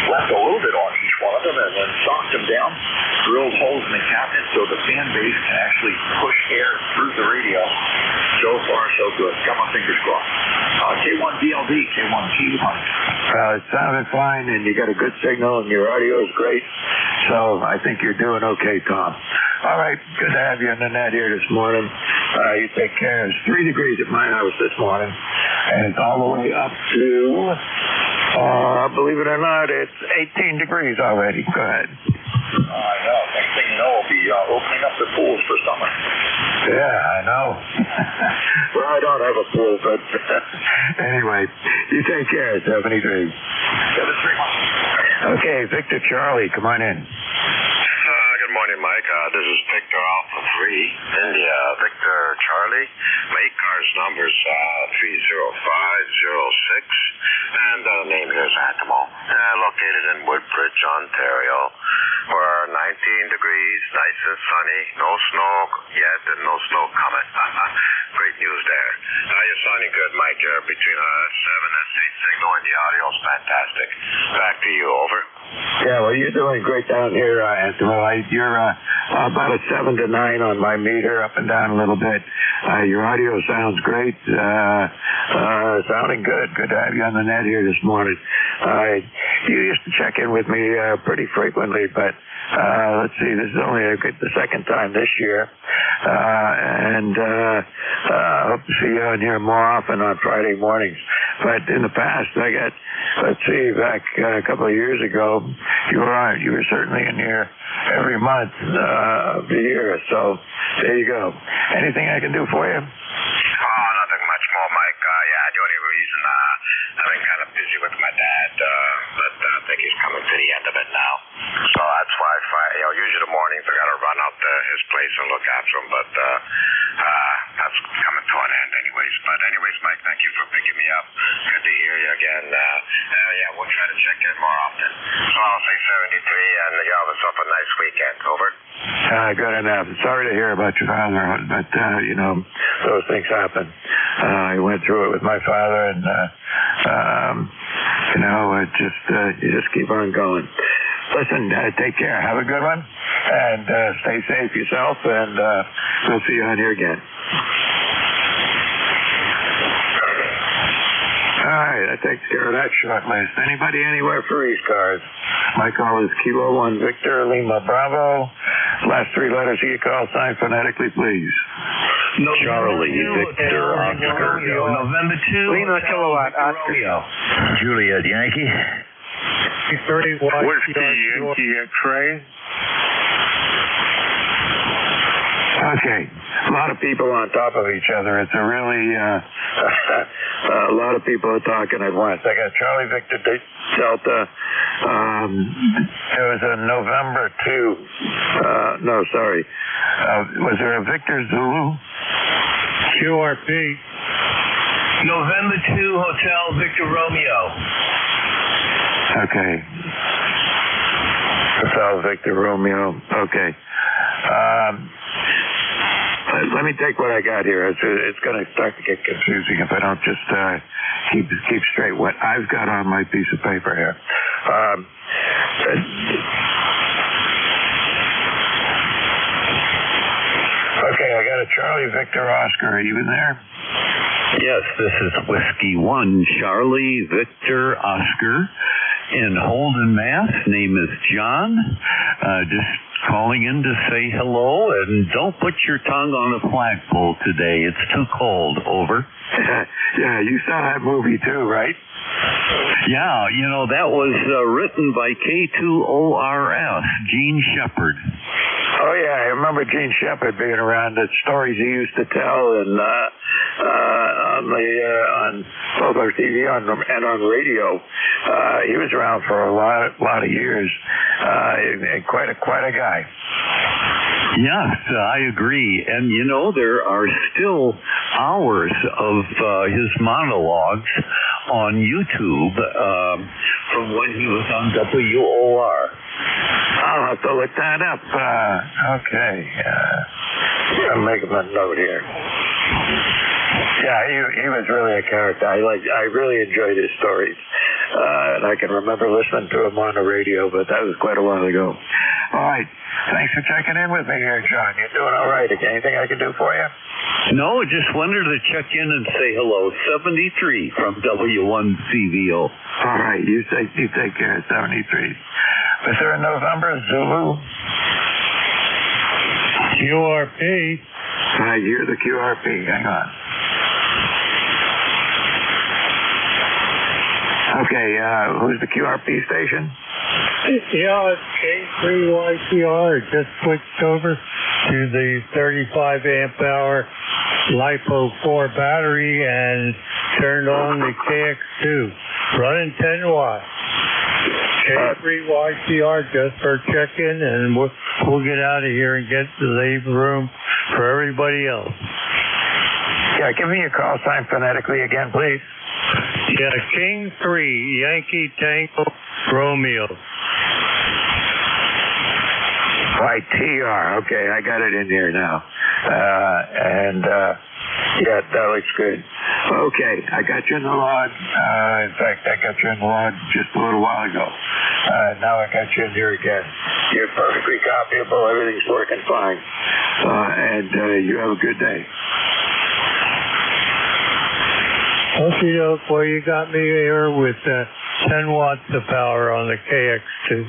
Left a little bit on each one of them and then socked them down, drilled holes in the cabinet so the fan base can actually push air through the radio. So far, so good. Got my fingers crossed. K1BLD, K1T1. It sounded fine, and you got a good signal, and your audio is great. So I think you're doing okay, Tom. All right, good to have you on the net here this morning. You take care. It's 3 degrees at my house this morning, and it's all the way up to, believe it or not, it's 18 degrees already. Go ahead. I know. Next thing you know, we'll be opening up the pools for summer. Yeah, I know. Well, I don't have a pool, but anyway, you take care, 73. 73. Okay, Victor Charlie, come on in. Good morning, Mike. This is Victor Alpha 3, India, Victor Charlie. My ECARS number is 30506, and the name here is Antimo. Located in Woodbridge, Ontario. We're 19 degrees, nice and sunny, no snow yet, and no snow coming. Great news there. You're sounding good, Mike. You're between a 7 and 8 signal, and the audio's fantastic. Back to you, over. Yeah, well, you're doing great down here, Antimo. You're about a 7 to 9 on my meter, up and down a little bit. Your audio sounds great. Sounding good. Good to have you on the net here this morning. you used to check in with me pretty frequently, but let's see, this is only the second time this year. And I hope to see you on here more often on Friday mornings. But in the past, let's see, back a couple of years ago, you were certainly in here every month of the year. So there you go. Anything I can do for you? Oh, nothing much more, Mike. Yeah, the only reason I've been kind of busy with my dad, but I think he's coming to the end of it now. So that's why, usually the mornings I got to run out to his place and look after him, but that's coming to an end anyways. But anyways, Mike, thank you for picking me up. Good to hear you again. Yeah, we'll try to check in more often. So I'll say 73, and you have yourself a nice weekend. Over. Good enough. Sorry to hear about your father, but, those things happen. I went through it with my father, and, you just keep on going. Listen, take care. Have a good one, and stay safe yourself, and we'll see you on here again. All right, that takes care of that short list. Anybody anywhere for ECARS? My call is Kilo 1 Victor Lima Bravo. Last three letters of your call, sign phonetically, please. Charlie Victor Oscar. November 2. Lima Kilowatt Oscar. Juliet Yankee. Whiskey Yankee X-ray. Okay, a lot of people on top of each other. It's a really, a lot of people are talking at once. I got Charlie Victor Delta. There was a November 2. No, sorry. Was there a Victor Zulu? QRP. November 2 Hotel Victor Romeo. Okay. Hotel Victor Romeo. Okay. Let me take what I got here. It's going to start to get confusing if I don't just keep straight what I've got on my piece of paper here. Okay, I got a Charlie Victor Oscar. Are you in there? Yes, this is Whiskey 1 Charlie Victor Oscar in Holden, Mass. Name is John. Just calling in to say hello, and don't put your tongue on the flagpole today. It's too cold. Over. Yeah, you saw that movie too, right? Yeah, that was written by K2ORS, Gene Shepard. Oh, yeah, I remember Gene Shepard being around, the stories he used to tell, and on both our TV and on radio. He was around for a lot of years, and quite a guy. Yes, I agree. And, there are still hours of his monologues on YouTube from when he was on WOR. I'll have to look that up. Okay. I'm making a note here. Yeah, he was really a character. I really enjoyed his stories. And I can remember listening to him on the radio, but that was quite a while ago. All right. Thanks for checking in with me here, John. You're doing all right. Anything I can do for you? No, just wanted to check in and say hello. 73 from W1CVO. All right. You take care of 73. Was there a November Zulu? QRP. You're the QRP. Hang on. Okay, who's the QRP station? Yeah, it's K3YCR. It just switched over to the 35 amp hour LiPo 4 battery and turned on the KX2, running 10 watts. K3YCR just for check-in, and we'll get out of here and leave room for everybody else. Yeah, give me your call sign phonetically again, please. Yeah, King 3, Yankee Tango Romeo. YTR. Okay, I got it in here now. Yeah, that looks good. Okay, I got you in the log. In fact, I got you in the log just a little while ago. Now I got you in here again. You're perfectly copyable. Everything's working fine. And you have a good day. Okay, well, you got me here with 10 watts of power on the KX2.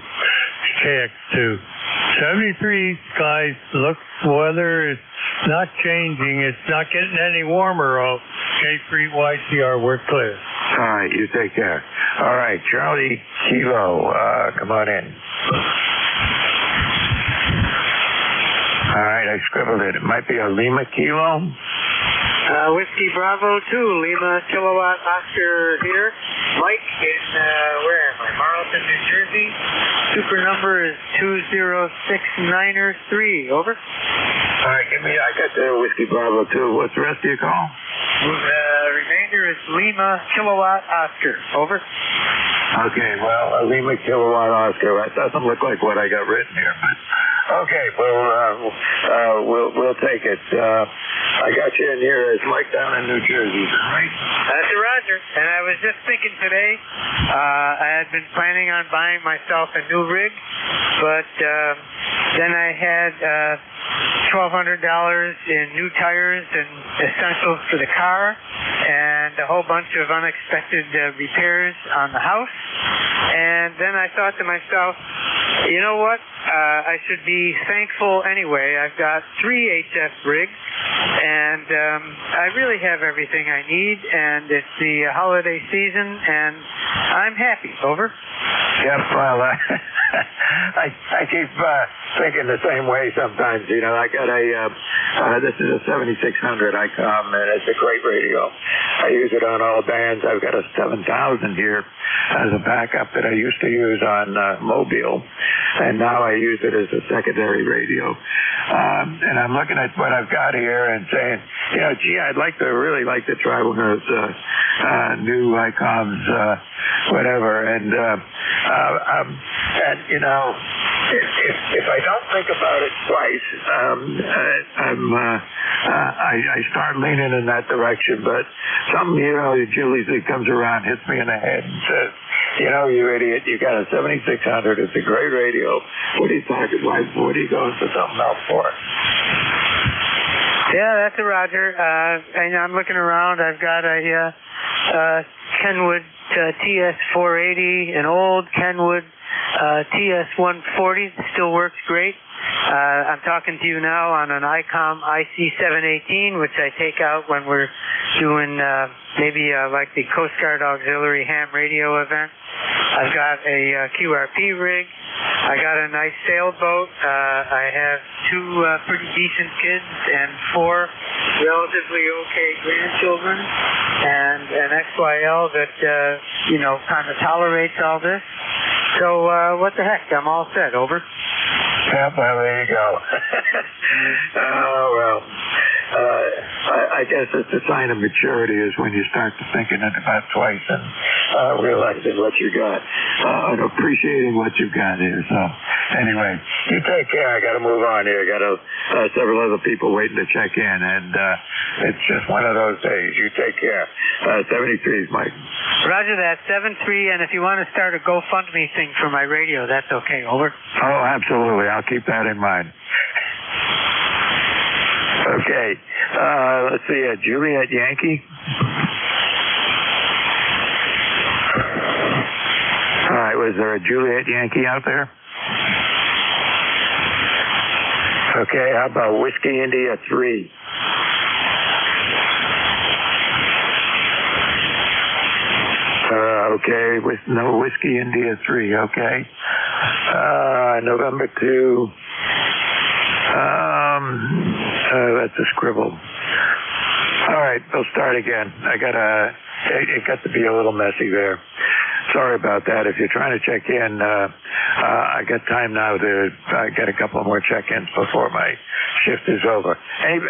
73 skies, looks, weather is not changing. It's not getting any warmer. K3YCR, we're clear. All right, you take care. All right, Charlie Kilo, come on in. All right, I scribbled it. It might be a Lima Kilo. Whiskey Bravo 2, Lima Kilowatt Oscar here. Mike in, where am I? Marlton, New Jersey. Super number is 20693. Over. All right, I got the Whiskey Bravo 2. What's the rest of your call? Remainder is Lima Kilowatt Oscar. Over. Okay, well, a Lima Kilowatt Oscar. That doesn't look like what I got written here, but okay, we'll take it. I got you in here as Mike down in New Jersey, right? That's a Roger. And I was just thinking today, I had been planning on buying myself a new rig, but then I had $1,200 in new tires and essentials for the car, and a whole bunch of unexpected repairs on the house. And then I thought to myself, you know what? I should be thankful anyway. I've got 3 HF rigs, and I really have everything I need, and it's the holiday season, and I'm happy. Over. Yep, well, I keep thinking the same way sometimes. You know, I got this is a 7600 ICOM, and it's a great radio. I use it on all bands. I've got a 7000 here as a backup that I used to use on Mobile, and now I use it as a secondary radio. And I'm looking at what I've got here and saying, you know, gee, I'd really like to try one of those new ICOMs, whatever. And you know, if I don't think about it twice, I start leaning in that direction. But Julie comes around, hits me in the head, and says, you know, you idiot, you got a 7600. It's a great radio. What are you talking about? What are you going for something else for? Yeah, that's a Roger. And I'm looking around. I've got a Kenwood TS480, an old Kenwood TS140. Still works great. I'm talking to you now on an ICOM IC718, which I take out when we're doing maybe like the Coast Guard Auxiliary ham radio event. I've got a QRP rig. I got a nice sailboat. I have 2 pretty decent kids and 4 relatively okay grandchildren, and an XYL that, you know, kind of tolerates all this. So what the heck? I'm all set. Over. Yeah, well, there you go. Oh, well, I guess it's a sign of maturity is when you start to thinking it about twice and realizing what you got and appreciating what you've got here. So, anyway, you take care. I got to move on here. I got several other people waiting to check in, and it's just one of those days. You take care. 73 is Mike. Roger that. 73, and if you want to start a GoFundMe thing for my radio, that's okay. Over. Oh, absolutely. I'll keep that in mind. Okay. Let's see. Juliet Yankee. All right. Was there a Juliet Yankee out there? Okay. How about Whiskey India 3? Okay. With no Whiskey India 3. Okay. November 2. That's a scribble. All right, we'll start again. It got to be a little messy there. Sorry about that. If you're trying to check in, I got time now to get a couple more check-ins before my shift is over.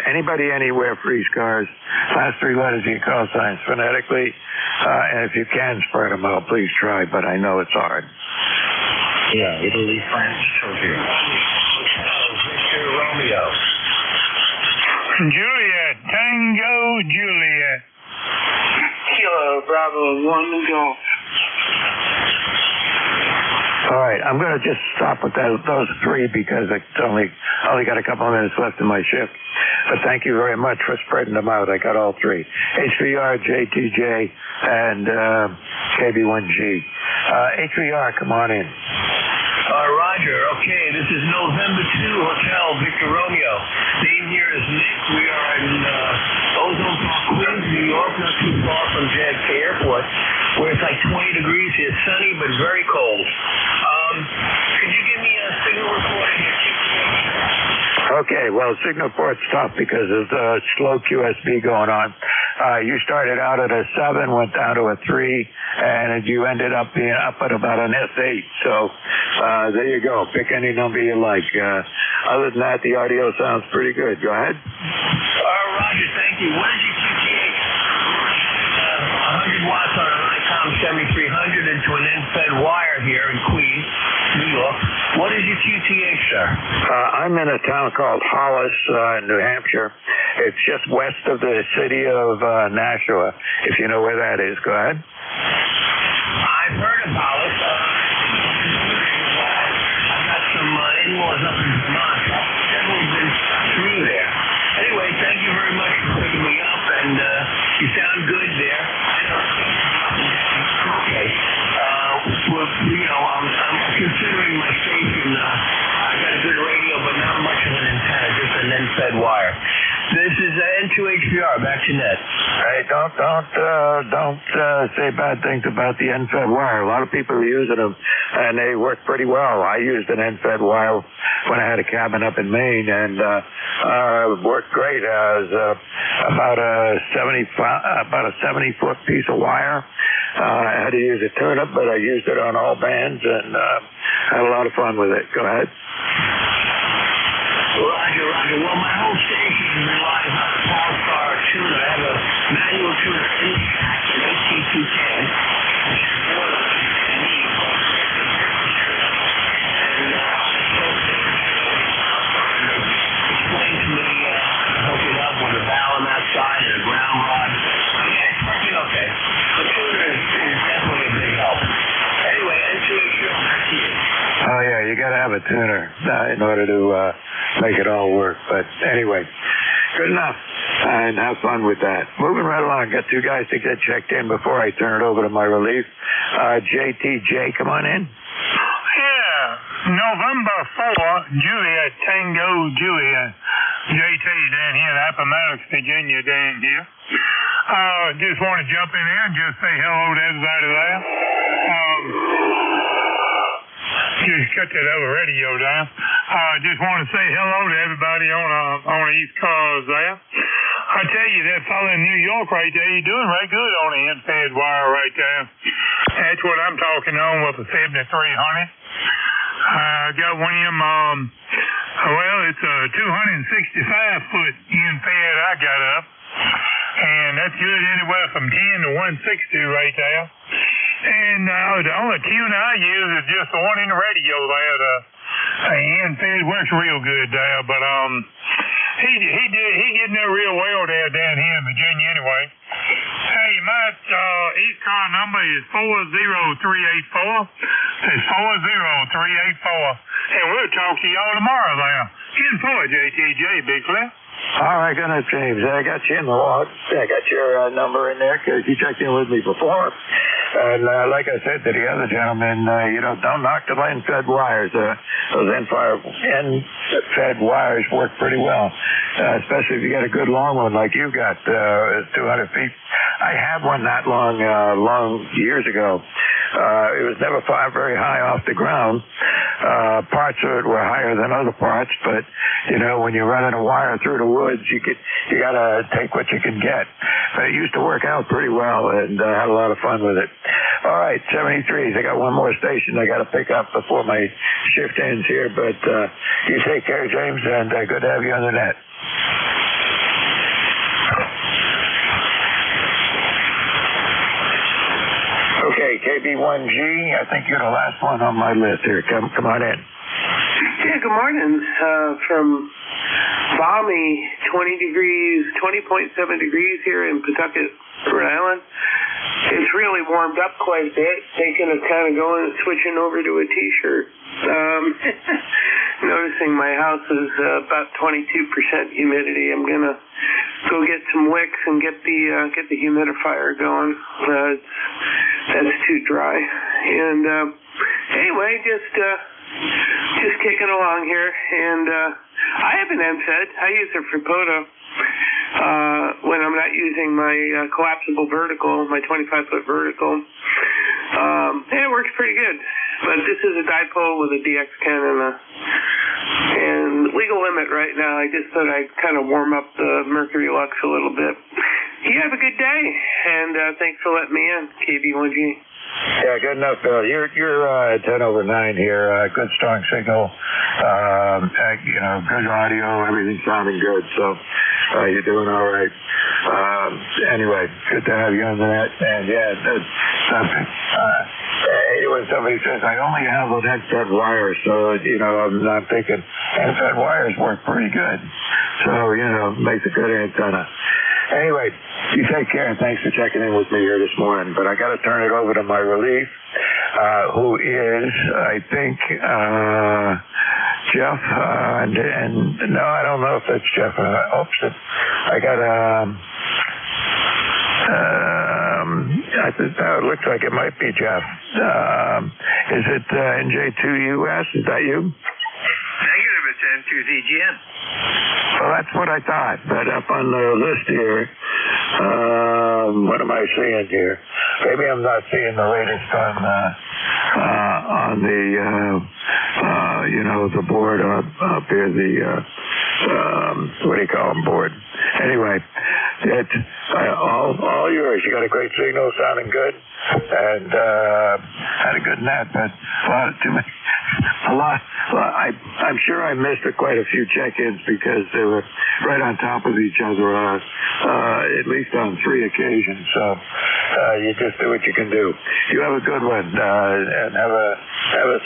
Anybody anywhere for ECARS? Last 3 letters of your call signs phonetically. And if you can spread them out, please try, but I know it's hard. Yeah, Italy, France, Turkey. Victor Romeo. Juliet, Tango Juliet. Kilo Bravo 1 Golf. All right, I'm going to just stop with those 3 because I only got a couple of minutes left in my shift. But thank you very much for spreading them out. I got all 3. HVR, JTJ, and KB1G. HVR, come on in. Roger. Okay, this is November 2 Hotel Victor Romeo. Name here is Nick. We are in Ozone Park, Queens, New York, not too far from JFK Airport, where it's like 20 degrees here, sunny but very cold. Could you give me a signal report here? Okay, well, signal report's tough because of the slow QSB going on. You started out at a 7, went down to a 3, and you ended up being up at about an S8. So there you go. Pick any number you like. Other than that, the audio sounds pretty good. Go ahead. Roger, thank you. What is your QTH? 100 watts on an ICOM 7300 into an end-fed wire here in Queens, New York. What is your QTH, sir? I'm in a town called Hollis, New Hampshire. It's just west of the city of Nashua, if you know where that is. Go ahead. I've heard of Hollis. I've got some in-laws up in Vermont. I've never been through there. Anyway, thank you very much for picking me up, and you sound good there. Okay. Well, I'm considering my station. I got a good radio, but not much of an antenna, just an end-fed wire. This is N2HBR, back to net. Hey, don't say bad things about the end-fed wire. A lot of people are using them, and they work pretty well. I used an end-fed wire when I had a cabin up in Maine, and it worked great. It was about a 70-foot piece of wire. I had to use a turnip, but I used it on all bands, and had a lot of fun with it. Go ahead. Roger. Well, my whole station relies on a Polestar tuner. I have a manual tuner in the shack, an AT210. Explain to me, hook it up with a valve on that side and a ground rod. It's working okay. The tuner is definitely a big help. Anyway, N2HBR, back to you. Oh, yeah, you got to have a tuner in order to make it all work. But anyway, good enough. And have fun with that. Moving right along. Got two guys to get checked in before I turn it over to my relief. JTJ, come on in. Yeah. November 4, Juliet, Tango Juliet. JT down here in Appomattox, Virginia, down here. Just want to jump in there and just say hello to everybody there. Just cut that other radio down. Just want to say hello to everybody on ECARS there. I tell you, that fellow in New York right there, you're doing right good on the end-fed wire right there. That's what I'm talking on with the 7300. I got one of them, it's a 265-foot end-fed I got up. And that's good anywhere from 10 to 160 right there. And the only tune I use is just the one in the radio there. The end-fed works real good there, but he getting there real well there down here in Virginia anyway. Hey, my ECAR number is 40384. It's 40384. And we'll talk to y'all tomorrow there. In for JTJ, Big Cliff. All right, good night, James. I got you in the log. I got your number in there because you checked in with me before. And like I said to the other gentleman, don't knock the end-fed wires. Those end-fed wires work pretty well, especially if you got a good long one like you got, 200 feet. I had one that long years ago. It was never very high off the ground. Parts of it were higher than other parts, but when you're running a wire through the woods, you gotta take what you can get. But it used to work out pretty well, and had a lot of fun with it. All right, 73s. I got one more station I got to pick up before my shift ends here, but you take care, James, and good to have you on the net. Okay, KB1G, I think you're the last one on my list here. Come on in. Yeah, good morning. From balmy 20.7 degrees here in Pawtucket, Rhode Island. It's really warmed up quite a bit, thinking of kind of switching over to a t-shirt. Noticing my house is about 22% humidity. I'm gonna go get some wicks and get the humidifier going. That's too dry. And anyway, just kicking along here. And I have an MSET. I use it for POTA when I'm not using my collapsible vertical, my 25-foot vertical. And it works pretty good. But this is a dipole with a DX10 and legal limit right now. I just thought I'd kind of warm up the Mercury Lux a little bit. You have a good day, and thanks for letting me in, KB1G. Yeah, good enough, Bill. You're 10 over 9 here. Good strong signal. Good audio. Everything sounding good. So you're doing all right. Anyway, good to have you on that. And yeah, that's something. When somebody says I only have an NFET wire, so I'm thinking NFET wires work pretty good. So makes a good antenna. Anyway, you take care, and thanks for checking in with me here this morning. But I got to turn it over to my relief, who is, I think, Jeff. And no, I don't know if that's Jeff. Oops, I got it looks like it might be Jeff. Is it NJ2US? Is that you? Negative, it's N2ZGN. Well, that's what I thought. But up on the list here, what am I seeing here? Maybe I'm not seeing the latest on the board up here, what do you call them, board? Anyway, it's all yours. You got a great signal, sounding good, and had a good net, but I'm sure I missed quite a few check-ins because they were right on top of each other, at least on 3 occasions. So you just do what you can do. You have a good one, and have a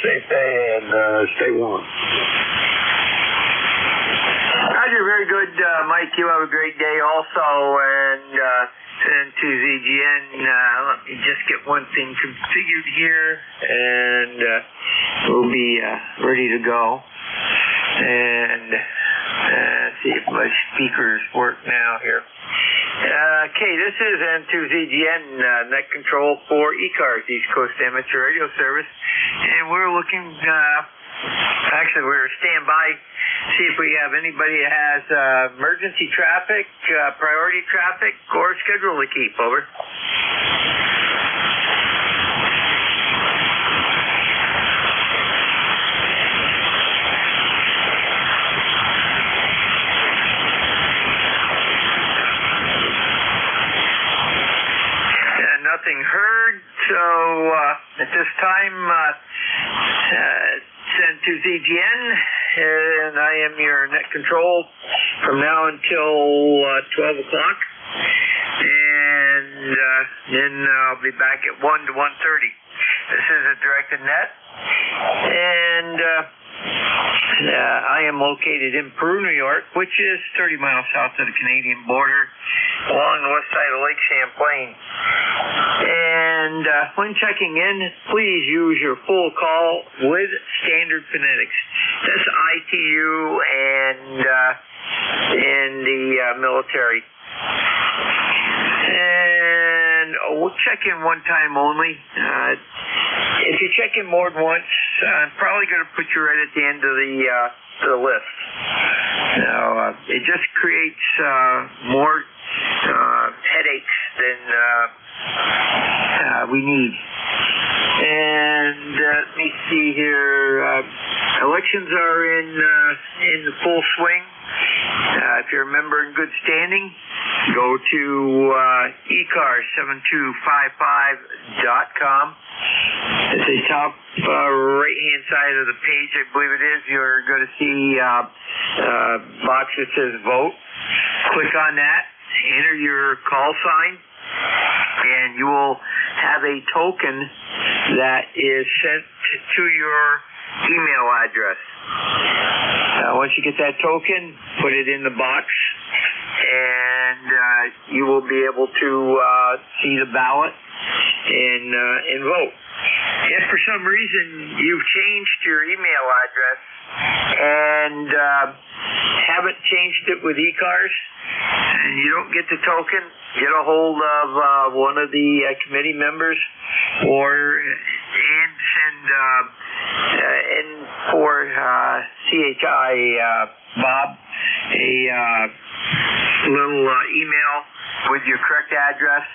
safe day, and stay warm. Roger, very good, Mike. You have a great day also, and to ZGN, let me just get one thing configured here, and we'll be ready to go. And see if my speakers work now here. Okay, this is N2ZGN, net control for ECARS, East Coast Amateur Radio Service, and we're looking, we're standby, see if we have anybody that has emergency traffic, priority traffic, or schedule to keep. Over. Nothing heard, so at this time, send to ZGN, and I am your net control from now until 12 o'clock, and then I'll be back at 1 to 1:30. This is a directed net, and I am located in Peru, New York, which is 30 miles south of the Canadian border, along the west side of Lake Champlain. And when checking in, please use your full call with standard phonetics. That's ITU and in the military. And we'll check in one time only. If you check in more than once, I'm probably going to put you right at the end of the list. Now, it just creates more headaches than we need. And let me see here. Elections are in the full swing. If you're a member in good standing, go to ECARS7255.com. At the top right-hand side of the page, I believe it is, you're going to see a box that says vote. Click on that, enter your call sign, and you will have a token that is sent to your email address. Once you get that token, put it in the box, and you will be able to see the ballot and vote. If for some reason you've changed your email address and haven't changed it with ECARS, and you don't get the token, get a hold of one of the committee members, and send in for CHI Bob a little email with your correct address,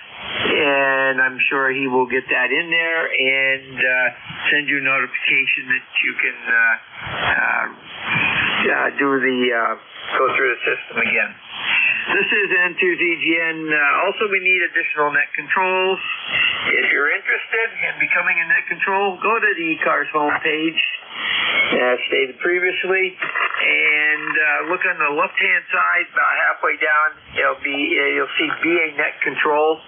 and I'm sure he will get that in there and send you a notification that you can go through the system again. This is N2ZGN. Also, we need additional net controls. If you're interested in becoming a net control, go to the ECARS homepage, as stated previously, and look on the left-hand side, about halfway down. You'll see BA net control,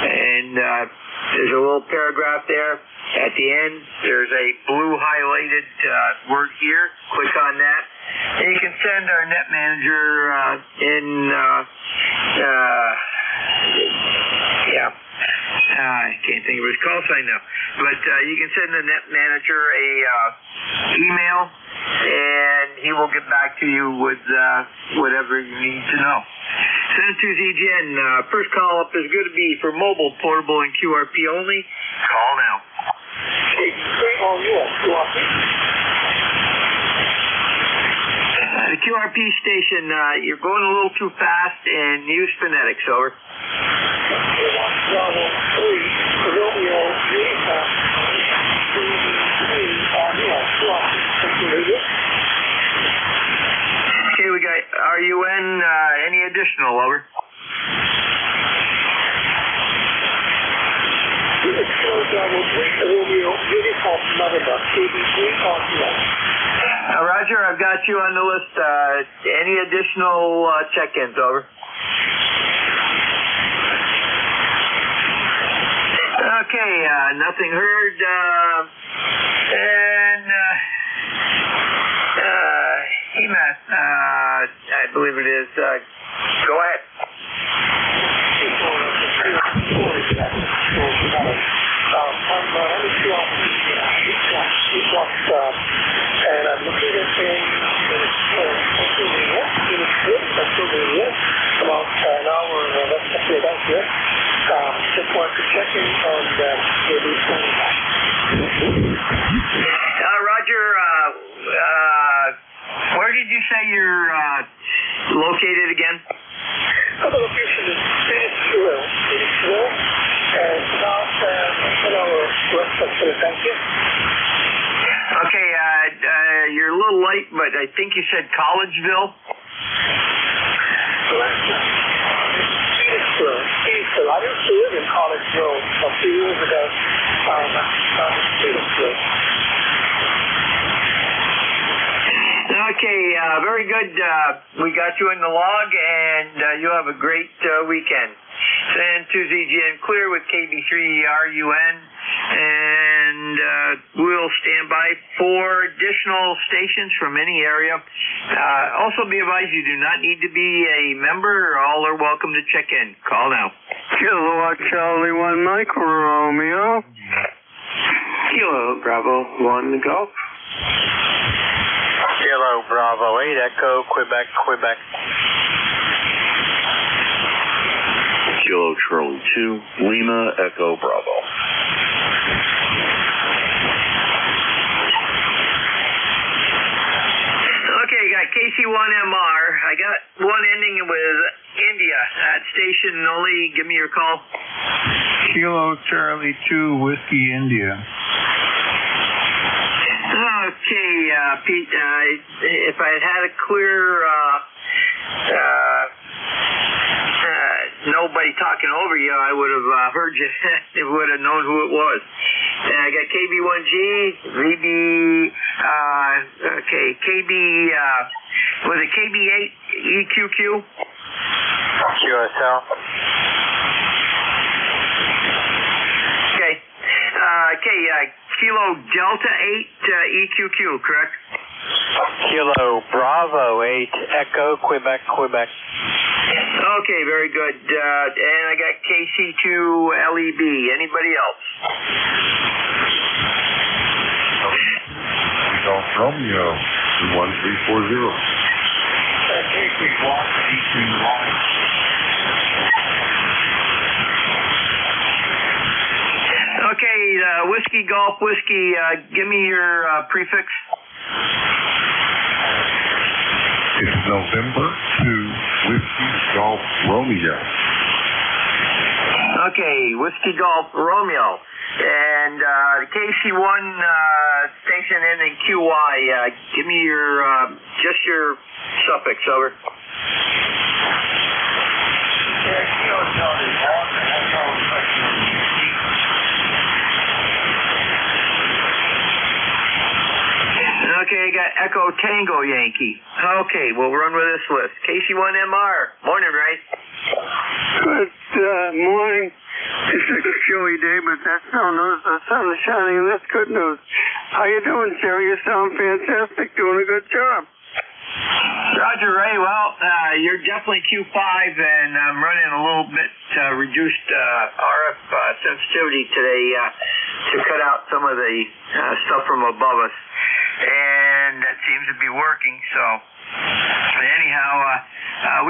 and there's a little paragraph there. At the end, there's a blue highlighted word here. Click on that. And you can send our net manager I can't think of his call sign now. But you can send the net manager a email, and he will get back to you with whatever you need to know. N2ZGN, first call up is going to be for mobile, portable, and QRP only. Call now. The QRP station, you're going a little too fast, and use phonetics, over. Okay, we got RUN, any additional, over? Roger, I've got you on the list. Any additional check-ins, over? Okay, nothing heard. EMAS, I believe it is. Go ahead. And I'm looking at things about an hour and let's say that's it. Just want to check in on Roger, where did you say you're located again? The location is Phoenixville, and south an hour west of Philadelphia. Okay, you're a little late, but I think you said Collegeville. Phoenixville. I used to live in Collegeville a few years ago. Phoenixville. Okay, very good. We got you in the log, and you have a great weekend. N2ZGN clear with KB3RUN, and we'll stand by for additional stations from any area. Also be advised you do not need to be a member. All are welcome to check in. Call now. Kilo Charlie 1 Mike Romeo. Kilo Bravo 1 Golf. Kilo Bravo 8 Echo Quebec. Kilo Charlie 2 Lima Echo Bravo. Okay, got KC1MR. I got one ending with India at station only. Give me your call. Kilo Charlie 2 Whiskey India. Okay, Pete, if I had a clear, nobody talking over you, I would have heard you. It would have known who it was. I got KB1G, VB, was it KB8 EQQ? QSL. Okay, Kilo Delta 8 EQQ, correct? Kilo Bravo 8 Echo Quebec. Okay, very good. And I got KC2 LEB. Anybody else? Golf Romeo, 1340. Okay, Whiskey Golf Whiskey, give me your prefix. It's November 2, Whiskey Golf Romeo. Okay, Whiskey Golf Romeo. And the KC1 station ending QY, give me your, just your suffix, over. Okay, I got Echo Tango Yankee. Okay, we'll run with this list. KC1MR. Morning, Ray. Good morning. It's a chilly day, but that's no news. The sun is shining, and that's good news. How you doing, Jerry? You sound fantastic. Doing a good job. Roger, Ray. Well, you're definitely Q5, and I'm running a little bit reduced RF sensitivity today to cut out some of the stuff from above us. And that seems to be working. So anyhow,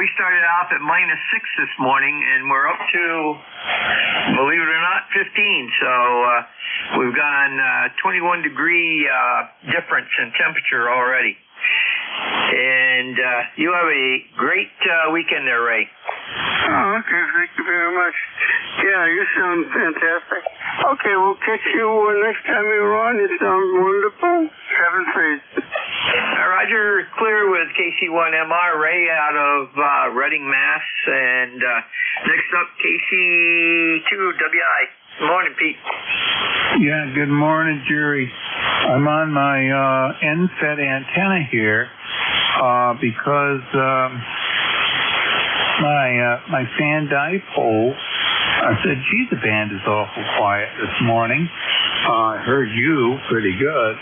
we started off at -6 this morning, and we're up to, believe it or not, 15. So we've gone 21-degree difference in temperature already. And you have a great weekend there, Ray. Oh, okay. Thank you very much. Yeah, you sound fantastic. Okay, we'll catch you next time you're on. You sound wonderful. 7-3. Roger, clear with KC1MR, Ray out of Reading, Mass. And next up, KC2WI. Morning, Pete. Yeah, good morning, Jerry. I'm on my NFET antenna here because my fan dipole, I said, gee, the band is awful quiet this morning. I heard you pretty good.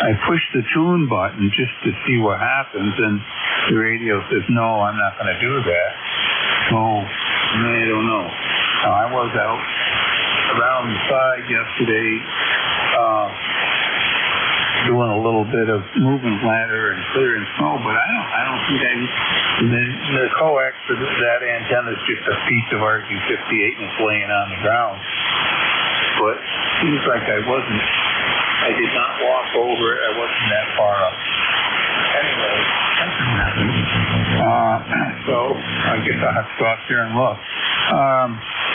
I pushed the tune button just to see what happens, and the radio says, no, I'm not going to do that. So, I don't know. I was out around the side yesterday doing a little bit of movement ladder and clearing snow, but I don't think the coax for that antenna is just a piece of RG58 and it's laying on the ground. But it seems like I did not walk over it. I wasn't that far up. Anyway, something happened. So I guess I'll have to go out there and look.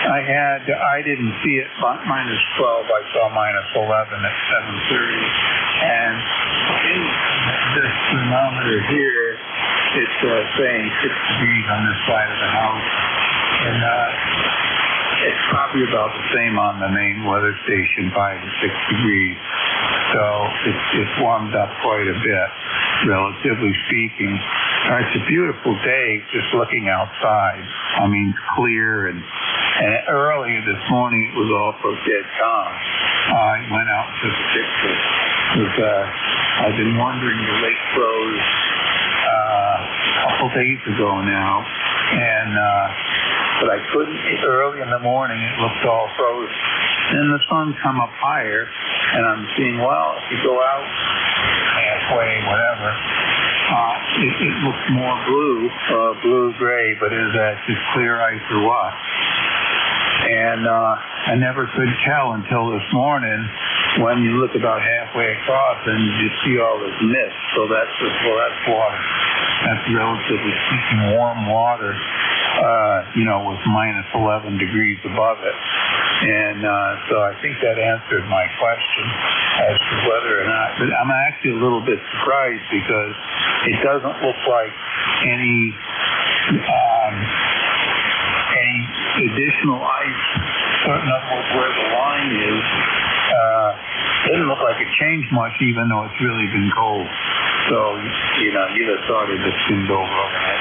I didn't see it -12. I saw -11 at 7:30. And in this thermometer here, it's saying 6 degrees on this side of the house. And it's probably about the same on the main weather station, 5 to 6 degrees. So it's warmed up quite a bit, relatively speaking. It's a beautiful day just looking outside. I mean, clear and early this morning it was also dead calm. I went out and took a picture. I've been wondering, the lake froze a couple days ago now, but I couldn't. Early in the morning it looked all frozen. Then the sun come up higher, and I'm seeing, well, if you go out halfway, whatever, it looks more blue-gray, but is that just clear ice or what? And I never could tell until this morning when you look about halfway across and you see all this mist. So that's water. That's relatively speaking warm water, with -11 degrees above it. And so I think that answered my question as to whether or not. But I'm actually a little bit surprised because it doesn't look like any additional ice, starting up where the line is. Doesn't look like it changed much, even though it's really been cold. So, you'd have thought it just skimmed over overnight.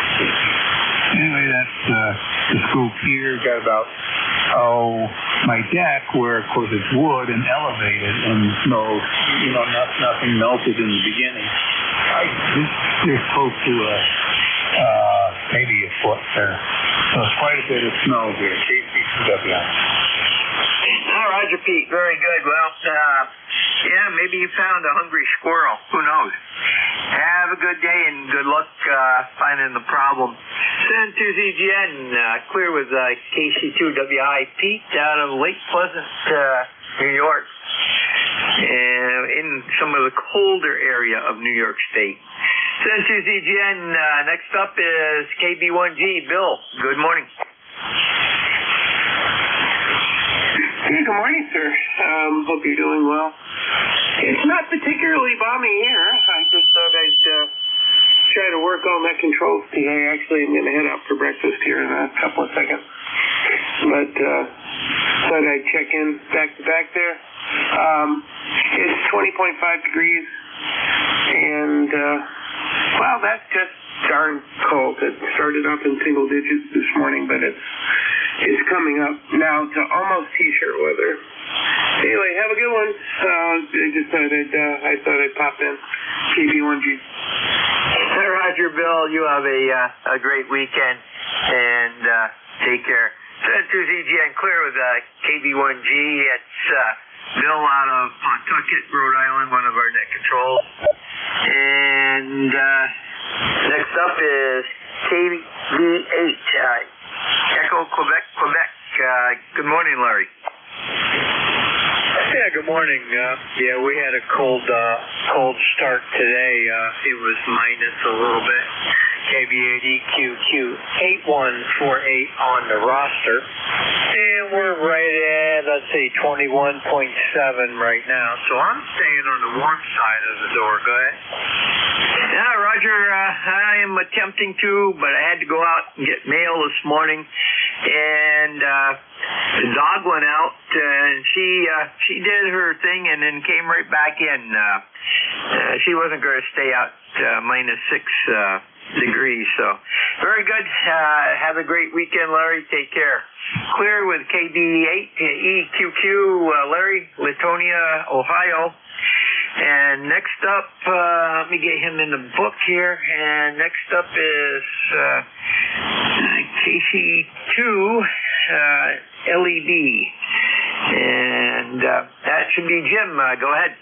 Anyway, that's the scoop here. Got about, my deck, where, of course, it's wood and elevated, and snow, nothing melted in the beginning. There's close to maybe a foot there. So it's quite a bit of snow here. KC2WI. All right. Roger, Pete. Very good. Well, yeah, maybe you found a hungry squirrel. Who knows? Have a good day and good luck finding the problem. Send to ZGN, clear with KC2WI. Pete out of Lake Pleasant, New York. In some of the colder area of New York State. Send to ZGN. Next up is KB1G. Bill, good morning. Hey, good morning, sir. Hope you're doing well. It's not particularly balmy here. I just thought I'd try to work on that controls today. Actually, I'm going to head out for breakfast here in a couple of seconds. But thought I'd check in back to back there. It's 20.5 degrees, and well, that's just darn cold. It started up in single digits this morning, but it's coming up now to almost t-shirt weather. Anyway, have a good one. I thought I'd pop in. KB1G. Roger, Bill. You have a great weekend, and take care. Send to ZGN clear with KB1G. It's Bill out of Pawtucket, Rhode Island, one of our net controls. And next up is KB8, Echo Quebec, Quebec. Good morning, Larry. Yeah, good morning. Yeah, we had a cold start today. It was minus a little bit. KB8EQQ8148 on the roster. And we're right at, let's say, 21.7 right now. So I'm staying on the warm side of the door. Go ahead. Yeah, Roger, I am attempting to, but I had to go out and get mail this morning. And the dog went out, and she did her thing and then came right back in. She wasn't going to stay out minus 6 degrees. So very good. Have a great weekend, Larry. Take care. Clear with KB8EQQ, Larry, Latonia, Ohio. And next up, let me get him in the book here. And next up is KC2 LEB. And that should be Jim. Go ahead.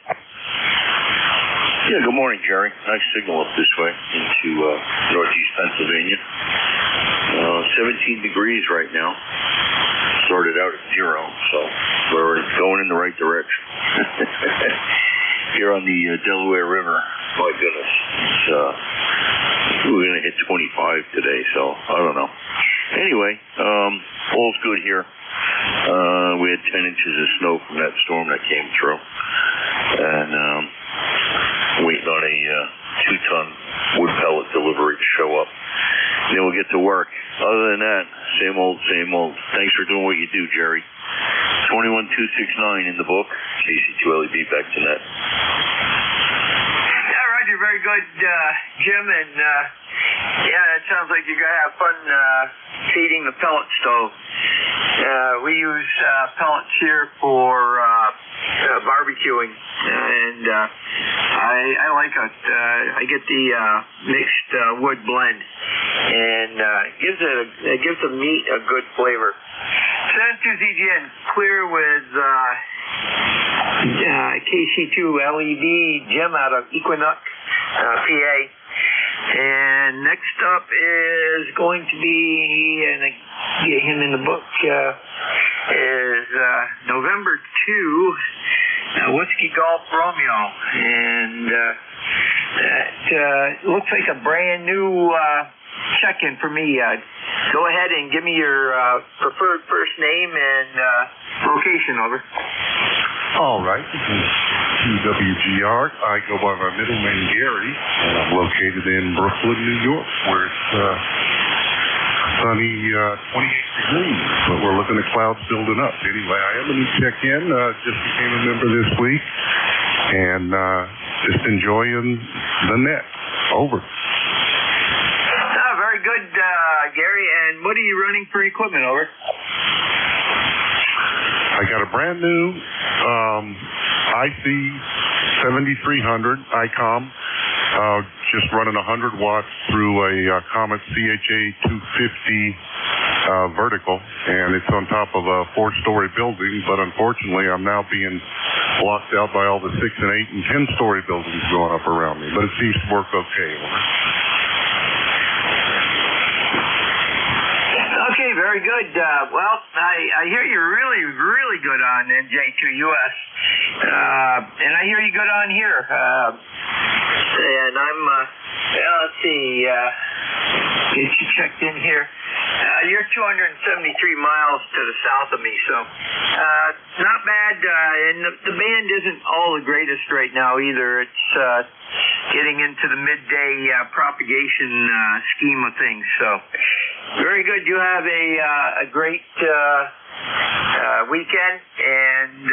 Yeah, good morning, Jerry. Nice signal up this way into northeast Pennsylvania. 17 degrees right now. Started out at 0, so we're going in the right direction. Here on the Delaware River, my goodness, we're going to hit 25 today, so I don't know. Anyway, all's good here. We had 10 inches of snow from that storm that came through, and waiting on a 2-ton wood pellet delivery to show up. And then we'll get to work. Other than that, same old, same old. Thanks for doing what you do, Jerry. 21269 in the book. KC2LEB back to net. Yeah, Roger, very good, Jim. And yeah, it sounds like you're going to have fun feeding the pellet stove. We use pellets here for barbecuing, and I like it. I get the mixed wood blend, and it gives the meat a good flavor. Send to ZGN clear with KC2 LEB, Jim out of Equinox, PA. And next up is going to be, and I get him in the book, is November 2, Whiskey Golf Romeo. And that looks like a brand new check-in for me. Go ahead and give me your preferred first name and location, over. All right. This is QWGR. I go by my middle name, Gary, and I'm located in Brooklyn, New York, where it's sunny 28 degrees, but we're looking at clouds building up. Anyway, I am a new check-in. Just became a member this week, and just enjoying the net. Over. Very good, Gary. And what are you running for equipment, over? I got a brand new IC 7300 ICOM, just running 100 watts through a Comet CHA 250 vertical, and it's on top of a 4-story building, but unfortunately I'm now being blocked out by all the 6 and 8 and 10-story buildings going up around me, but it seems to work okay. Okay, very good. Well, I hear you're really, really good on NJ2US, and I hear you good on here. And I'm, let's see, get you checked in here. You're 273 miles to the south of me, so not bad. And the band isn't all the greatest right now either. It's getting into the midday propagation scheme of things. So very good. You have a great weekend, and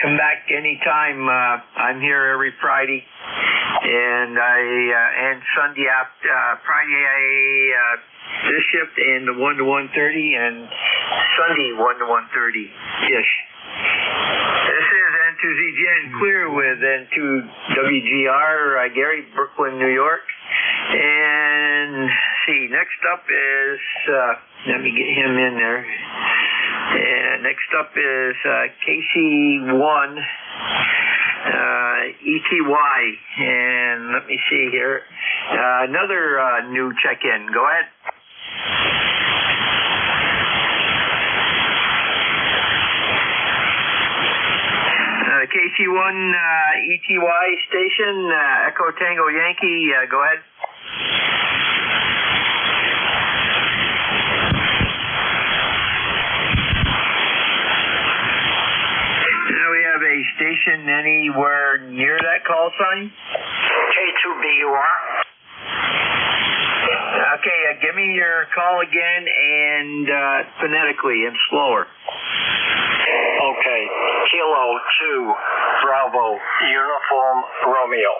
come back anytime. I'm here every Friday, and and Sunday after Friday this shift and the 1 to 1:30, and Sunday 1 to 1:30 ish. This is N2ZGN Clear with N2WGR, Gary, Brooklyn, New York. And see, next up is, let me get him in there. And next up is KC1 ETY. And let me see here. Another new check-in. Go ahead. KC1 ETY station, Echo Tango Yankee, go ahead. Now we have a station anywhere near that call sign? K2BUR. Okay, give me your call again and phonetically and slower. Okay, Kilo 2 Bravo Uniform Romeo.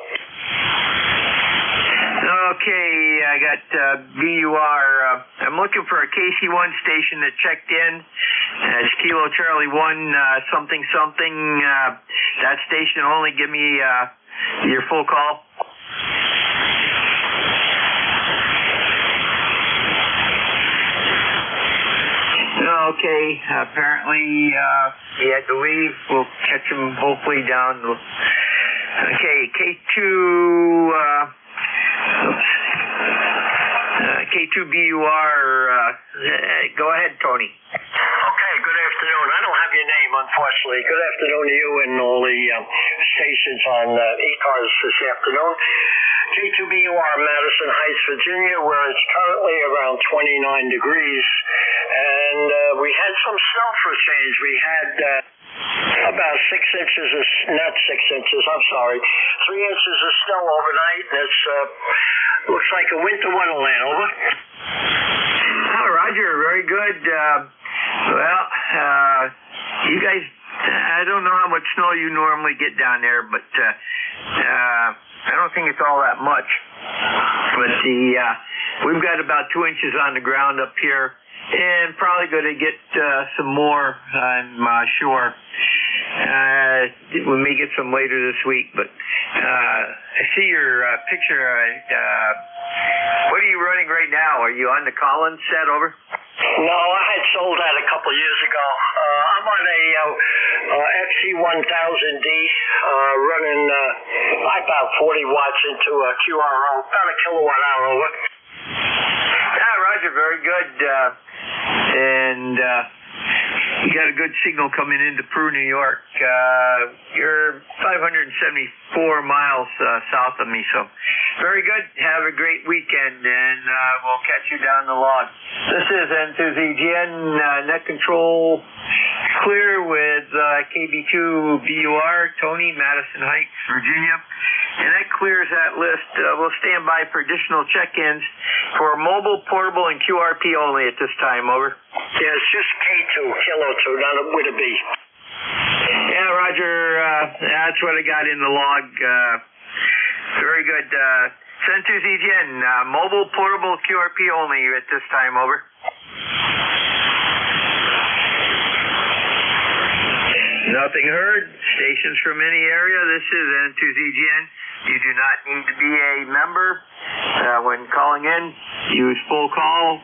Okay, I got BUR. I'm looking for a KC1 station that checked in. It's Kilo Charlie 1 something something. That station only. Give me your full call. Okay, apparently he had to leave. We'll catch him hopefully down. Okay, K2, K2BUR, go ahead, Tony. Okay, good afternoon. I don't have your name, unfortunately. Good afternoon to you and all the stations on ECARS this afternoon. K2BUR, Madison Heights, Virginia, where it's currently around 29 degrees. And we had some snow for a change. We had about 6 inches of, not 6 inches, I'm sorry, 3 inches of snow overnight. That's looks like a winter wonderland. Over. Oh, Roger, very good. Well, you guys, I don't know how much snow you normally get down there, but I don't think it's all that much. But we've got about 2 inches on the ground up here, and probably going to get some more, I'm sure. We may get some later this week, but I see your picture. What are you running right now? Are you on the Collins set, over? No, I had sold that a couple of years ago. I'm on a XC1000D running about 40 watts into a QRO, about a kilowatt hour over. Yeah, Roger, very good. And you got a good signal coming into Peru, New York. You're 574 miles south of me, so very good. Have a great weekend, and we'll catch you down the log. This is N2ZGN Net Control Clear with KB2BUR, Tony, Madison Heights, Virginia. And that clears that list. We'll stand by for additional check-ins for mobile, portable, and QRP only at this time, over. Yeah, it's just K2, Kilo 2, not with a B. Yeah, Roger, that's what I got in the log. Very good. N2ZGN, mobile, portable, QRP only at this time, over. Nothing heard. Stations from any area. This is N2ZGN. You do not need to be a member when calling in. Use full call.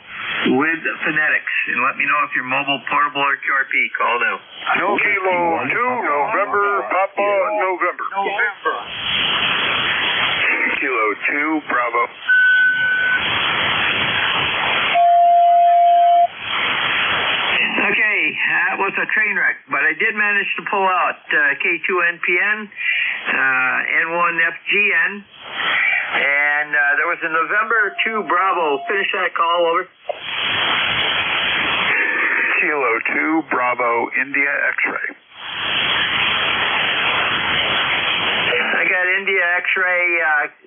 with phonetics, and let me know if you're mobile, portable, or QRP. Call now. Kilo 2, November, Papa, November. Kilo 2, Bravo. Okay, that was a train wreck, but I did manage to pull out K2NPN, N1FGN, and there was a November 2 Bravo. Finish that call, over. Kilo 2, Bravo, India X-ray. I got India X-ray,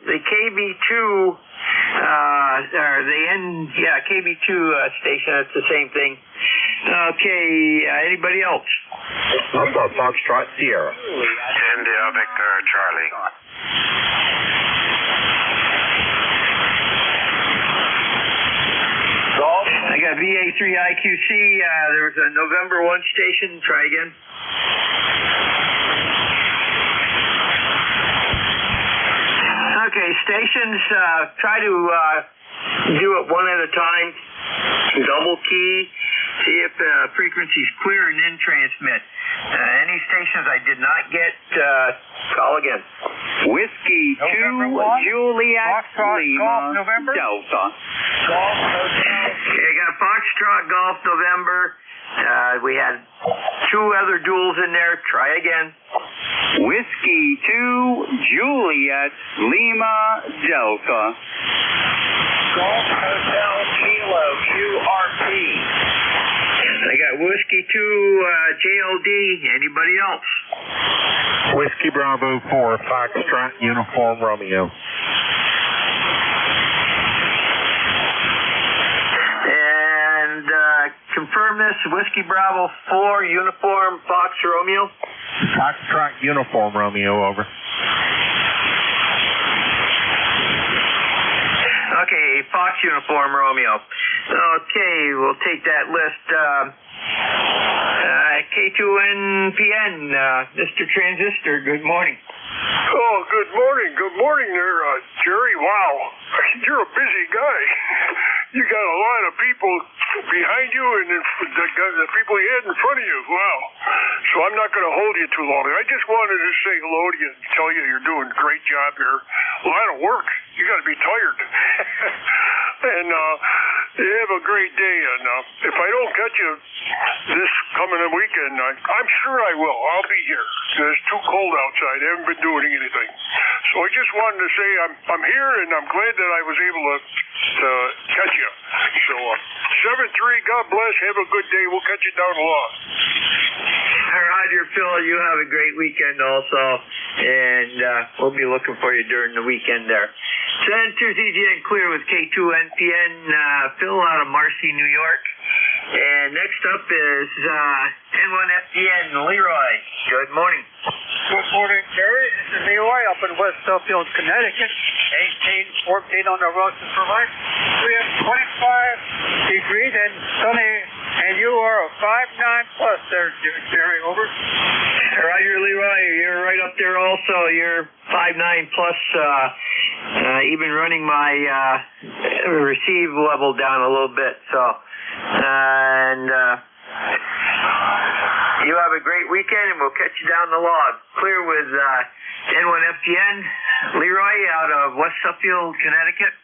the KB2, or the KB2 station, that's the same thing. Okay, anybody else? How about Foxtrot Sierra? India, Victor, Charlie. I got VA3IQC, there was a November 1 station, try again. Okay, stations, try to do it one at a time, double key, see if the frequency's clear, and then transmit. Any stations I did not get, call again. Whiskey 2, Juliet, Lima, Delta. Okay, I got Foxtrot Golf November. We had 2 other duels in there. Try again. Whiskey 2, Juliet, Lima, Delta. Golf Hotel Kilo QRP. I got Whiskey 2, JLD. Anybody else? Whiskey Bravo 4, Foxtrot Uniform Romeo. And confirm this, Whiskey Bravo 4, Uniform Fox Romeo. Foxtrot Uniform Romeo, over. Okay, Fox Uniform Romeo. Okay, we'll take that list. K2NPN, Mr. Transistor, good morning. Oh, good morning. Good morning there, Jerry. Wow, you're a busy guy. You got a lot of people behind you and the people you had in front of you. Wow. So I'm not going to hold you too long. I just wanted to say hello to you and tell you you're doing a great job here. A lot of work. You got to be tired. And you have a great day. And if I don't catch you this coming weekend, I'm sure I will. I'll be here. It's too cold outside. I haven't been doing anything. So I just wanted to say I'm here, and I'm glad that I was able to catch you. So 7-3, God bless. Have a good day. We'll catch you down the line. Roger, Phil, you have a great weekend also, and we'll be looking for you during the weekend there. Center ZGN clear with K2NPN, Phil out of Marcy, New York. And next up is N1FDN, Leroy. Good morning. Good morning, Jerry. This is Leroy up in West Suffield, Connecticut. 14 on the Russian for life. We have 25 degrees and sunny, and you are a 5'9" plus there, Jerry, over. Roger, Leroy, you're right up there also. You're 5'9" plus, even running my receive level down a little bit. So, and you have a great weekend, and we'll catch you down the log. Clear with N1FGN, Leroy out of West Suffield, Connecticut.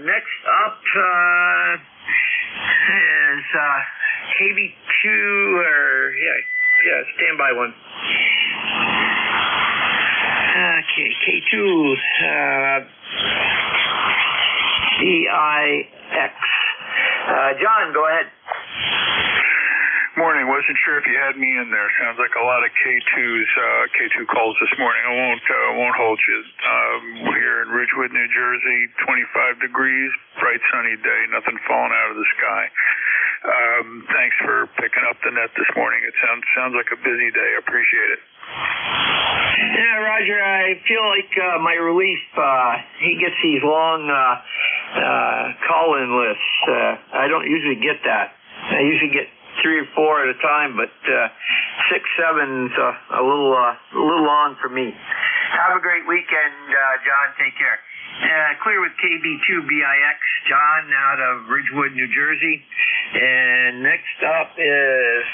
Next up is KB2, or standby one. Okay, K2 DIX. John, go ahead. Morning. Wasn't sure if you had me in there. Sounds like a lot of K2 calls this morning. I won't hold you. We're here in Ridgewood, New Jersey, 25 degrees, bright sunny day, nothing falling out of the sky. Thanks for picking up the net this morning. It sounds like a busy day. I appreciate it. Yeah, Roger, I feel like my relief, he gets these long call-in lists. I don't usually get that. I usually get 3 or 4 at a time, but 6, 7's a little long for me. Have a great weekend, John. Take care. clear with KB2BIX, John out of Ridgewood, New Jersey. And next up is,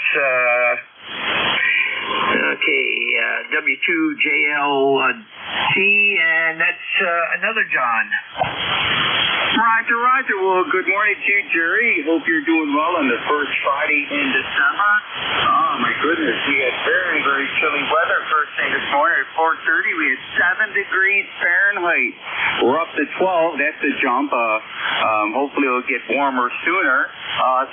W2JLT, and that's another John. Roger, Roger. Well, good morning to you, Jerry. Hope you're doing well on the first Friday in December. Oh, my goodness. We had very, very chilly weather first thing this morning at 4:30. We had 7 degrees Fahrenheit. We're up to 12. That's a jump. Hopefully it'll get warmer sooner.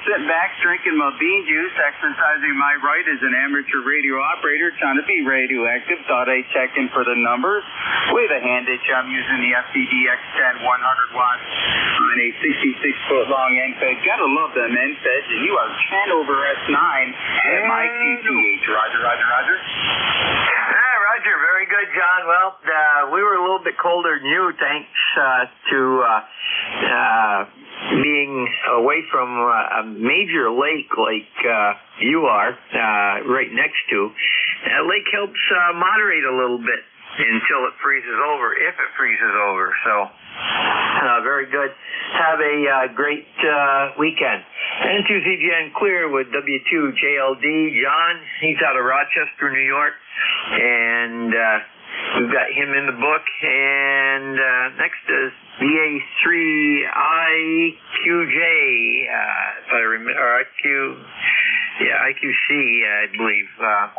Sitting back, drinking my bean juice, exercising my right as an amateur radio operator, trying to be radioactive. Thought I'd check in for the numbers. With a hand itch, I'm using the FCD X10 100 watts on a 66-foot-long NFED. Gotta love them NFEDs, and you are 10 over S9 at my QTH. Roger, Roger, Roger. Roger, very good, John. Well, we were a little bit colder than you, thanks to being away from a major lake like you are right next to. That lake helps moderate a little bit until it freezes over, if it freezes over. So, very good. Have a great weekend. N2CGN clear with W2JLD. John, he's out of Rochester, New York. And we've got him in the book. And next is VA3IQJ, if I remember, or IQC, I believe, or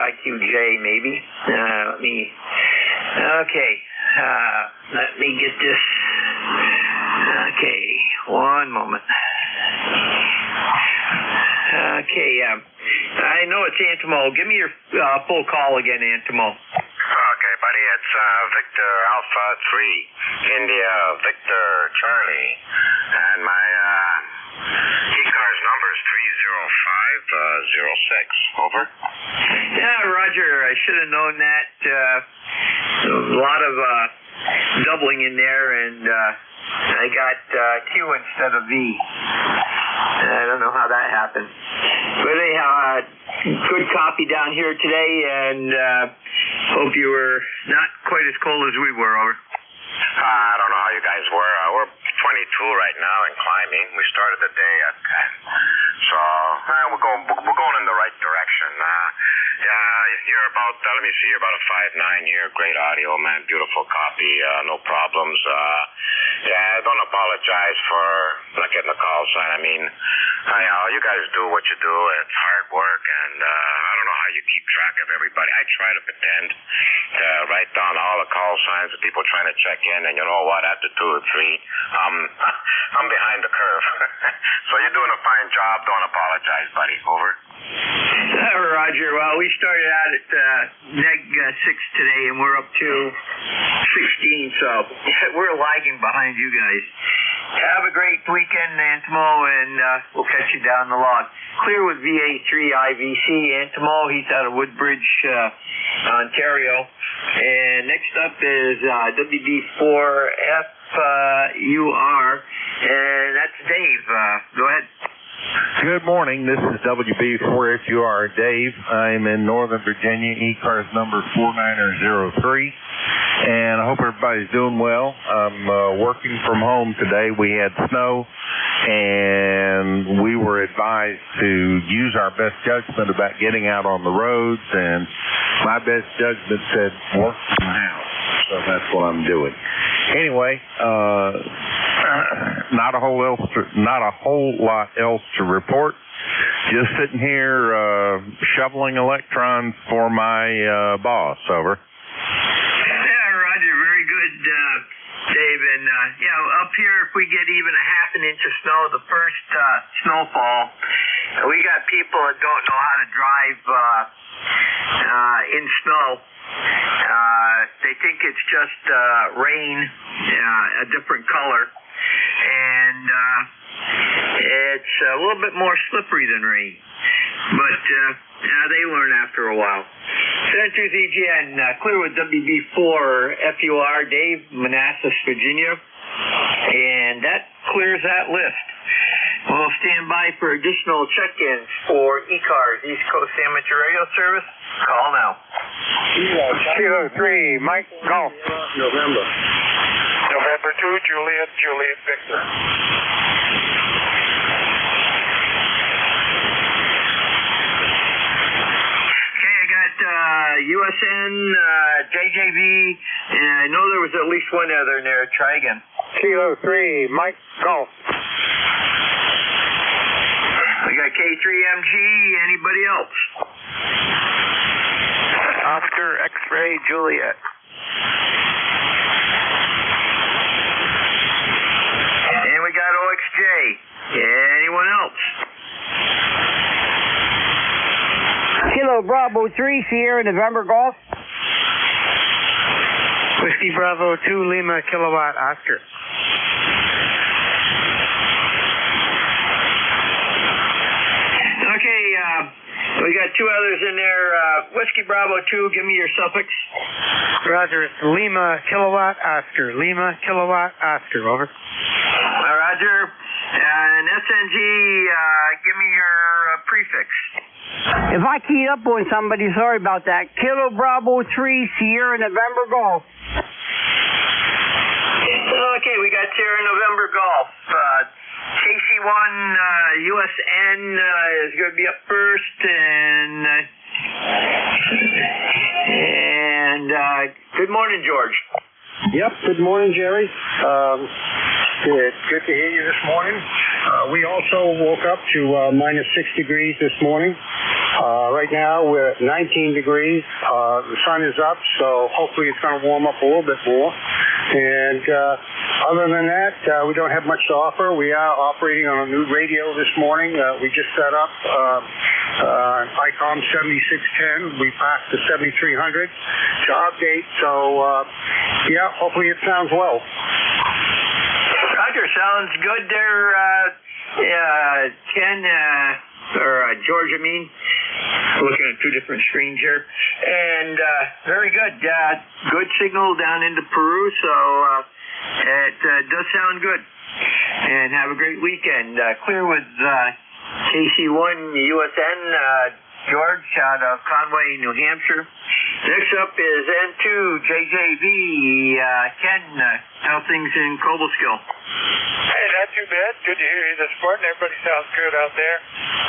IQJ maybe. Let me get this. Okay, one moment. I know it's Antimo. Give me your full call again, Antimo. Okay, buddy, it's Victor Alpha 3, India Victor Charlie, and my ECARS number is 30506. Over. Yeah, Roger. I should have known that. A lot of doubling in there, and I got Q instead of V. I don't know how that happened. But anyhow, good copy down here today, and hope you were not quite as cold as we were. Over. I don't know how you guys were. We're 22 right now and climbing. We started the day at 10. So we're going in the right direction. You're about, let me see, you're about a 5'9". You're great audio, man. Beautiful copy. No problems. Don't apologize for not getting a call sign. I mean, you guys do what you do. It's hard work, and I don't know how you keep track of everybody. I try to pretend to write down all the call signs of people trying to check in, and you know what? After 2 or 3, I'm behind the curve. So you're doing a fine job. Don't apologize, buddy. Over. Roger. Well, we started out at neg 6 today, and we're up to 16, so we're lagging behind you guys. Have a great weekend, Antimo, and we'll catch you down the log. Clear with VA3IVC, Antimo. He's out of Woodbridge, Ontario. And next up is WB4FUR, and that's Dave. Go ahead. Good morning. This is WB4FUR Dave. I'm in Northern Virginia, ECARS number 4903, and I hope everybody's doing well. I'm working from home today. We had snow, and we were advised to use our best judgment about getting out on the roads, and my best judgment said work from the house, so that's what I'm doing. Anyway, not a whole lot else to report. Just sitting here shoveling electrons for my boss. Over. Yeah, Roger. Very good, Dave. And up here, if we get even a half an inch of snow, the first snowfall, we got people that don't know how to drive in snow. They think it's just rain, a different color, and it's a little bit more slippery than rain. But they learn after a while. Centuries EGN, clear with WB4FUR, Dave, Manassas, Virginia, and that clears that list. We'll stand by for additional check-ins for ECARS, East Coast Amateur Radio Service. Call now. Kilo 3, Mike, Golf. November 2, Juliet Victor. USN, JJB, and I know there was at least one other in there. Try again. Kilo 3, Mike, Golf. We got K3MG. Anybody else? Oscar, X-Ray, Juliet. And we got OXJ. Anyone else? Kilo Bravo 3, Sierra November Golf. Whiskey Bravo 2, Lima Kilowatt Oscar. Okay, we got two others in there. Whiskey Bravo 2, give me your suffix. Roger, it's Lima Kilowatt Oscar. Lima Kilowatt Oscar, over. Roger. And SNG, give me your prefix. If I keyed up on somebody, sorry about that. Kilo Bravo 3, Sierra November Golf. Okay, we got Sierra November Golf. KC1 USN is going to be up first, and good morning, George. Yep, good morning, Jerry. Good to hear you this morning. We also woke up to minus 6 degrees this morning. Right now we're at 19 degrees. The sun is up, so hopefully it's going to warm up a little bit more. And other than that, we don't have much to offer. We are operating on a new radio this morning. We just set up ICOM 7610. We passed the 7300 to update. So, yeah, hopefully it sounds well. Roger, sounds good there, Ken, or George, I mean. Looking at two different screens here. And very good. Good signal down into Peru, so it does sound good. And have a great weekend. Clear with KC1 USN, George, out of Conway, New Hampshire. Next up is N2 JJB. Ken, how things in Cobleskill? Hey, not too bad. Good to hear you this morning. Everybody sounds good out there.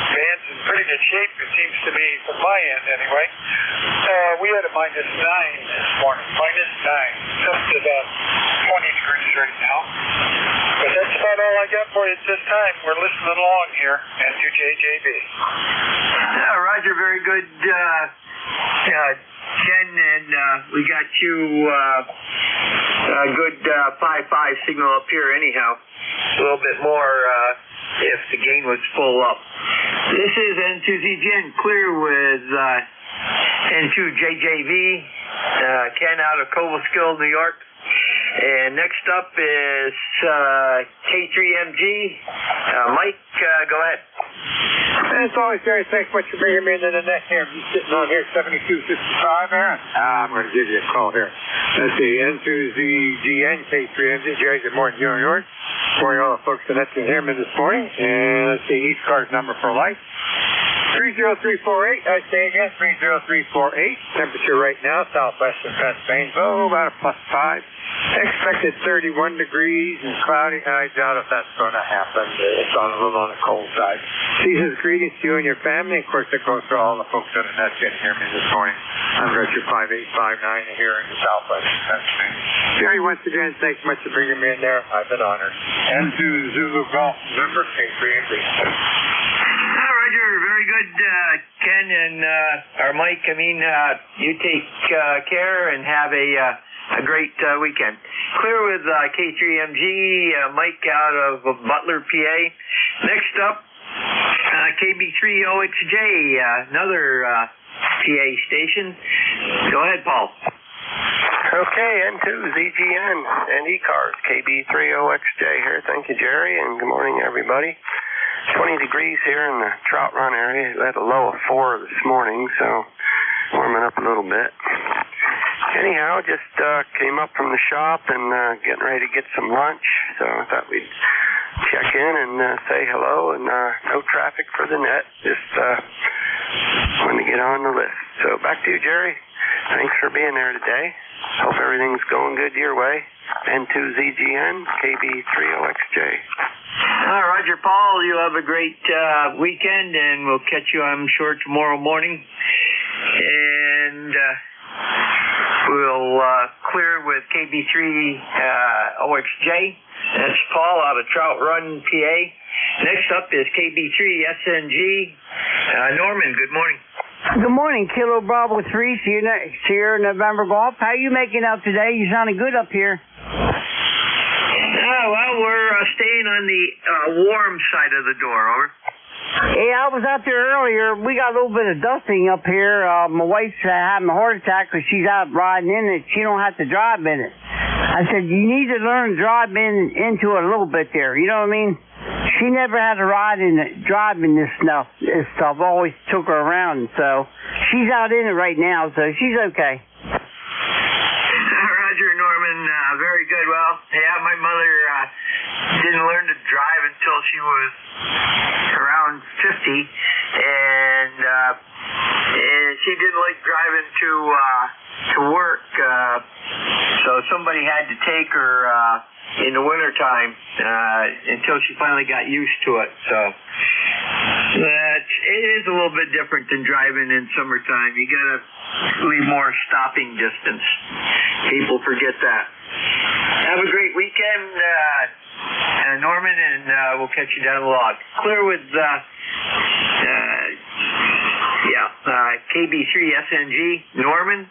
Band's in pretty good shape, it seems to be, from my end anyway. We had a minus 9 this morning. Minus 9. Up to about 20 degrees right now. But that's about all I got for you at this time. We're listening along here at JJB. Yeah, Roger, very good. Ken, and we got you a good 5.5 signal up here anyhow. A little bit more if the gain was full up. This is N2ZGN clear with N2JJV, Ken out of Cobleskill, New York. And next up is K3MG. Mike, go ahead. As always, Jerry, thanks much for bringing me into the net here. I'm sitting on here, 7255 there. I'm going to give you a call here. Let's see, N2ZGN, K3MG. Jerry, good morning, New York. For all the folks that can hear me this morning. And let's see, ECARS number for life. 30348, I say again, 30348. Temperature right now, southwestern Pennsylvania, about a +5. Expected 31 degrees and cloudy. I doubt if that's going to happen. It's a little on the cold side. Season's greetings to you and your family. Of course, it goes to all the folks that are not getting hear me this morning. I'm Richard 5859 here in the southwestern Pennsylvania. Jerry, once again, thanks much for bringing me in there. I've been honored. And to Zulu Golf, member K3MG. Roger, very good, Ken and or Mike. I mean, you take care and have a great weekend. Clear with K3MG, Mike out of Butler, PA. Next up, KB3OXJ, another PA station. Go ahead, Paul. Okay, N2ZGN and ECARS, KB3OXJ here. Thank you, Jerry, and good morning, everybody. 20 degrees here in the Trout Run area. We had a low of 4 this morning, so warming up a little bit. Anyhow, just came up from the shop and getting ready to get some lunch, so I thought we'd check in and say hello, and no traffic for the net. Just wanted to get on the list. So back to you, Jerry. Thanks for being there today. Hope everything's going good your way. N2ZGN, KB30XJ. Roger, Paul, you have a great weekend, and we'll catch you, I'm sure, tomorrow morning. And we'll clear with KB3OXJ. That's Paul out of Trout Run, PA. Next up is KB3SNG. Norman, good morning. Good morning, Kilo Bravo 3, Sierra November Golf. How you making out today? You sounding good up here. Well, we're staying on the warm side of the door, over. Yeah, I was out there earlier. We got a little bit of dusting up here. My wife's having a heart attack because she's out riding in it. She don't have to drive in it. I said, you need to learn to drive into it a little bit there. You know what I mean? She never had to drive in this stuff. Always took her around, so she's out in it right now, so she's okay. Roger, Norman, very good. Well, yeah, my mother didn't learn to drive until she was around 50, and she didn't like driving to work, so somebody had to take her in the wintertime until she finally got used to it. So it is a little bit different than driving in summertime. You got to leave more stopping distance. People forget that. Have a great weekend, Norman, and we'll catch you down the log. Clear with KB3SNG, Norman,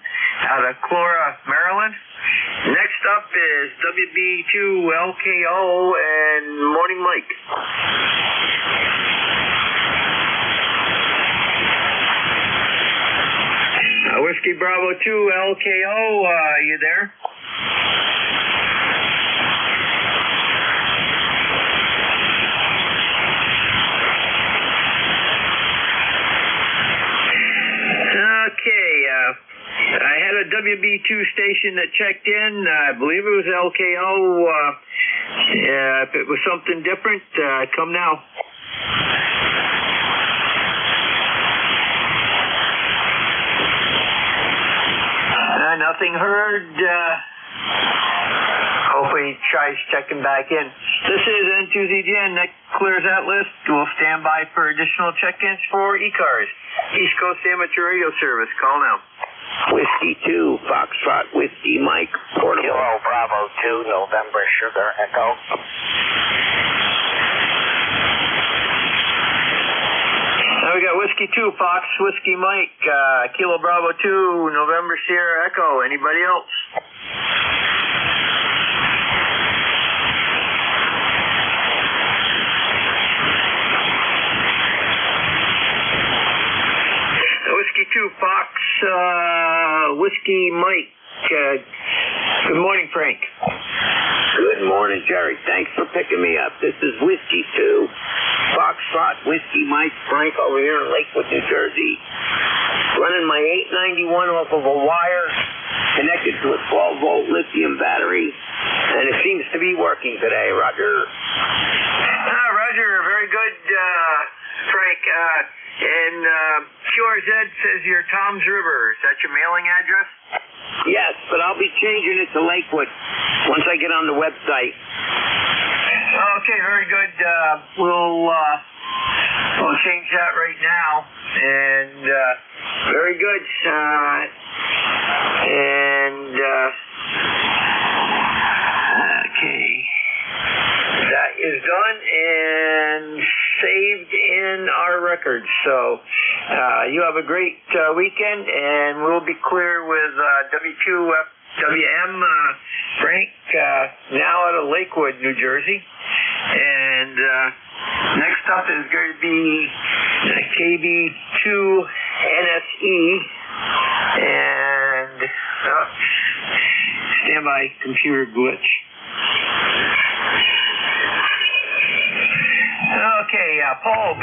out of Clora, Maryland. Next up is WB2LKO and Morning Mike. Whiskey Bravo 2 LKO, you there? Okay, I had a WB2 station that checked in. I believe it was LKO. If it was something different, come now. Nothing heard. Hopefully he tries checking back in. This is N2ZGN. That clears that list. We'll stand by for additional check-ins for ECARS. East Coast Amateur Radio Service. Call now. Whiskey 2, Foxtrot, Whiskey Mike, Portable. Kilo Bravo 2, November Sugar Echo. Now we got Whiskey 2, Fox, Whiskey Mike, Kilo Bravo 2, November Sierra Echo. Anybody else? Whiskey 2, Fox, Whiskey Mike. Good morning, Frank. Good morning, Jerry. Thanks for picking me up. This is Whiskey 2, Foxtrot, Whiskey Mike, Frank over here in Lakewood, New Jersey. Running my 891 off of a wire, connected to a 12-volt lithium battery, and it seems to be working today, Roger. Roger, very good, Frank. And QRZ says you're Tom's River. Is that your mailing address? Yes, but I'll be changing it to Lakewood once I get on the website. Okay, very good. We'll change that right now. And very good. Okay. That is done and saved in our records. So you have a great weekend, and we'll be clear with W2WM Frank now out of Lakewood, New Jersey. And next up is going to be KB2NSE. And standby computer glitch. Okay, Paul,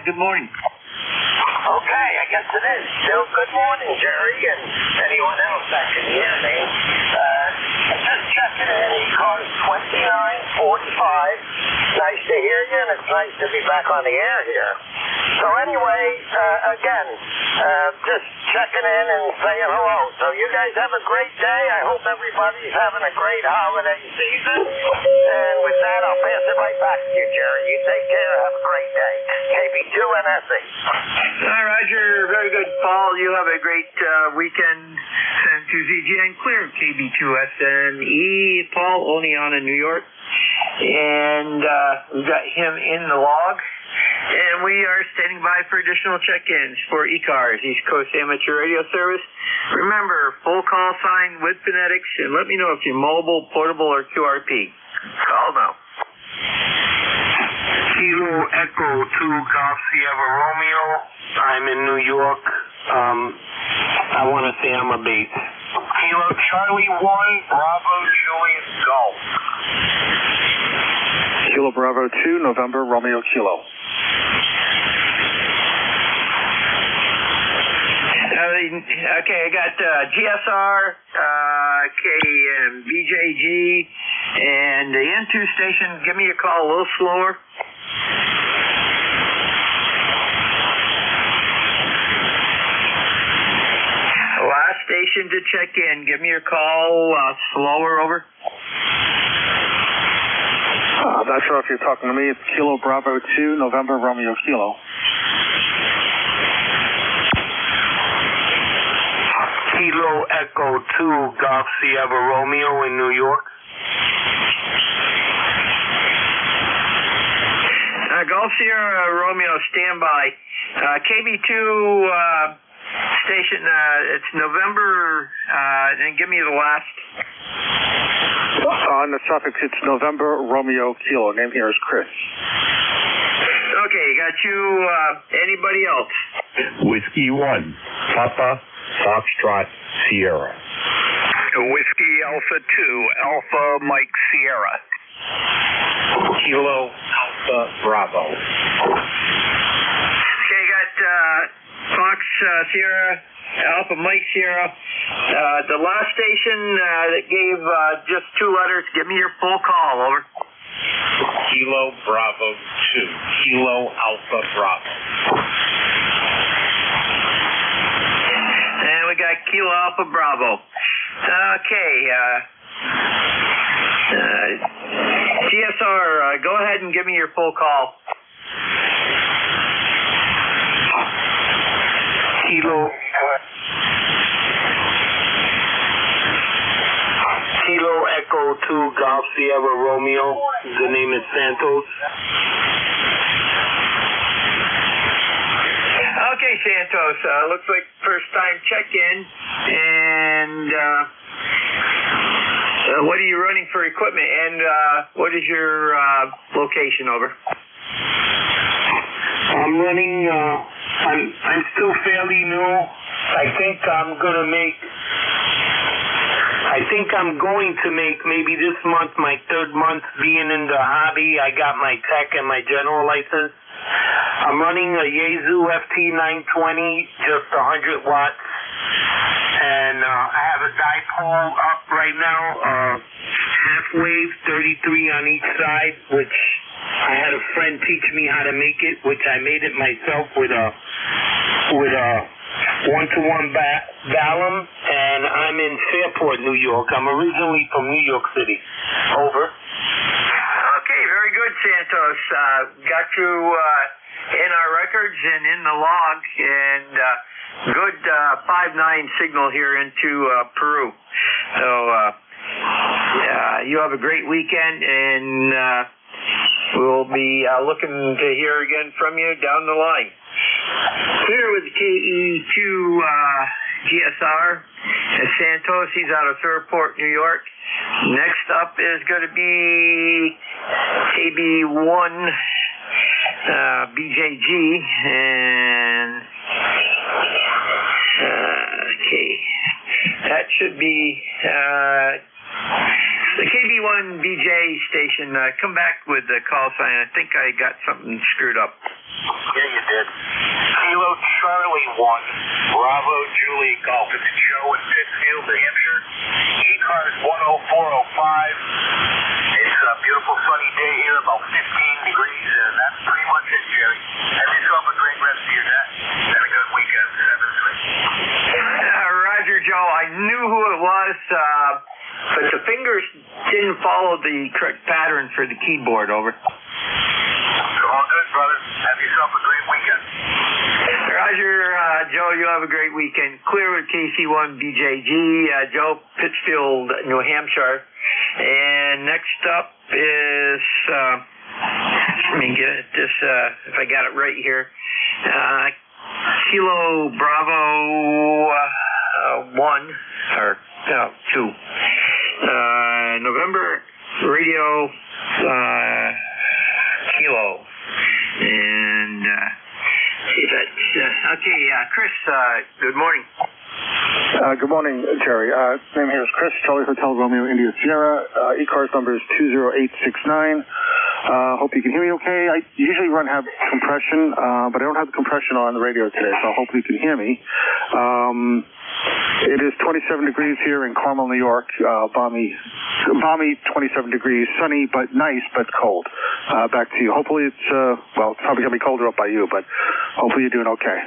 good morning. Okay, I guess it is. Still good morning, Jerry, and anyone else that can hear me. Just checking in, ECARS 2945. Nice it's nice to be back on the air here. So anyway, again, just checking in and saying hello. So you guys have a great day. I hope everybody's having a great holiday season. And with that, I'll pass it right back to you, Jerry. You take care. Have a great day. KB2NSE. Hi, Roger. Very good, Paul. You have a great weekend. Send to ZGN Clear, KB2SNE. Paul, Oneonta, New York. And we've got him in the log. And we are standing by for additional check-ins for ECARS, East Coast Amateur Radio Service. Remember, full call sign with phonetics, and let me know if you're mobile, portable, or QRP. Call now. Kilo Echo 2 Golf Sierra Romeo. I'm in New York. I want to say I'm a base. Kilo Charlie 1 Bravo Julius Golf. Kilo Bravo 2 November Romeo Kilo. Okay, I got GSR, and BJG, and the N2 station. Give me a call a little slower. Last station to check in. Give me your call slower, over. I'm not sure if you're talking to me. It's Kilo Bravo 2 November Romeo Kilo. Kilo Echo 2 Golf Sierra Romeo in New York. Golf Sierra Romeo, standby. KB2 station, it's November, and give me the last. On the suffix, it's November Romeo Kilo. Name here is Chris. Okay, got you. Anybody else? Whiskey 1, Papa Foxtrot Sierra. Whiskey Alpha 2, Alpha Mike Sierra. Kilo Alpha Bravo. Okay, got Fox Sierra, Alpha Mike Sierra. The last station that gave just 2 letters, give me your full call, over. Kilo Bravo 2, Kilo Alpha Bravo. And we got Kilo Alpha Bravo. Okay, GSR, go ahead and give me your full call. Kilo Echo 2 Golf Sierra Romeo. The name is Santos. Okay, Santos. Looks like first time check-in. And what are you running for equipment? And what is your location, over? I'm running. I'm still fairly new. I think I'm going to make maybe this month my 3rd month being in the hobby. I got my tech and my general license. I'm running a Yaesu FT920, just 100 watts. And I have a dipole up right now, half wave, 33 on each side, which I had a friend teach me how to make it, which I made it myself with a 1-to-1 Ballum, and I'm in Fairport, New York. I'm originally from New York City. Over. Okay, very good, Santos. Got you in our records and in the log, and good 5-9 signal here into Peru. So you have a great weekend, and we'll be looking to hear again from you down the line. Clear with KE2 GSR. Santos, he's out of Fairport, New York. Next up is going to be KB1 BJG, and okay, that should be the KB1 BJ station. Come back with the call sign. I think I got something screwed up. Yeah, you did. Kilo Charlie 1, Bravo Julie Golf. It's Joe in Pittsfield, New Hampshire. ECARS 10405. It's a beautiful sunny day here, about 15 degrees, and that follow the correct pattern for the keyboard, over. All good, brother. Have yourself a great weekend. Roger, Joe, you have a great weekend. Clear with KC1BJG, Joe, Pittsfield, New Hampshire. And next up is, let me get this, if I got it right here, Kilo Bravo 1, or 2. November Radio Kilo. And see that's okay. Chris, good morning. Good morning, Jerry. Name here is Chris, Charlie Hotel Romeo India Sierra. ECARS number is 20869. Hope you can hear me okay. I usually have compression, but I don't have the compression on the radio today, so hopefully you can hear me. It is 27 degrees here in Carmel, New York. Balmy 27 degrees, sunny but nice, but cold. Back to you. Hopefully it's, well, it's probably going to be colder up by you, but hopefully you're doing okay.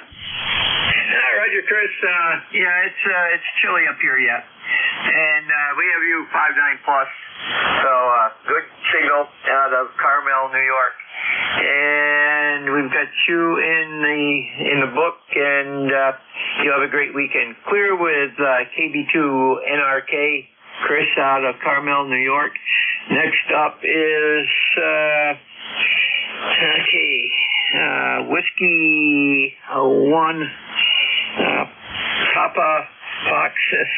Roger, Chris. Yeah, it's chilly up here yet. And we have you 5.9 plus. So good signal out of Carmel, New York. And we've got you in the book, and you have a great weekend. Clear with KB2 NRK, Chris out of Carmel, New York. Next up is Whiskey 1 Papa Fox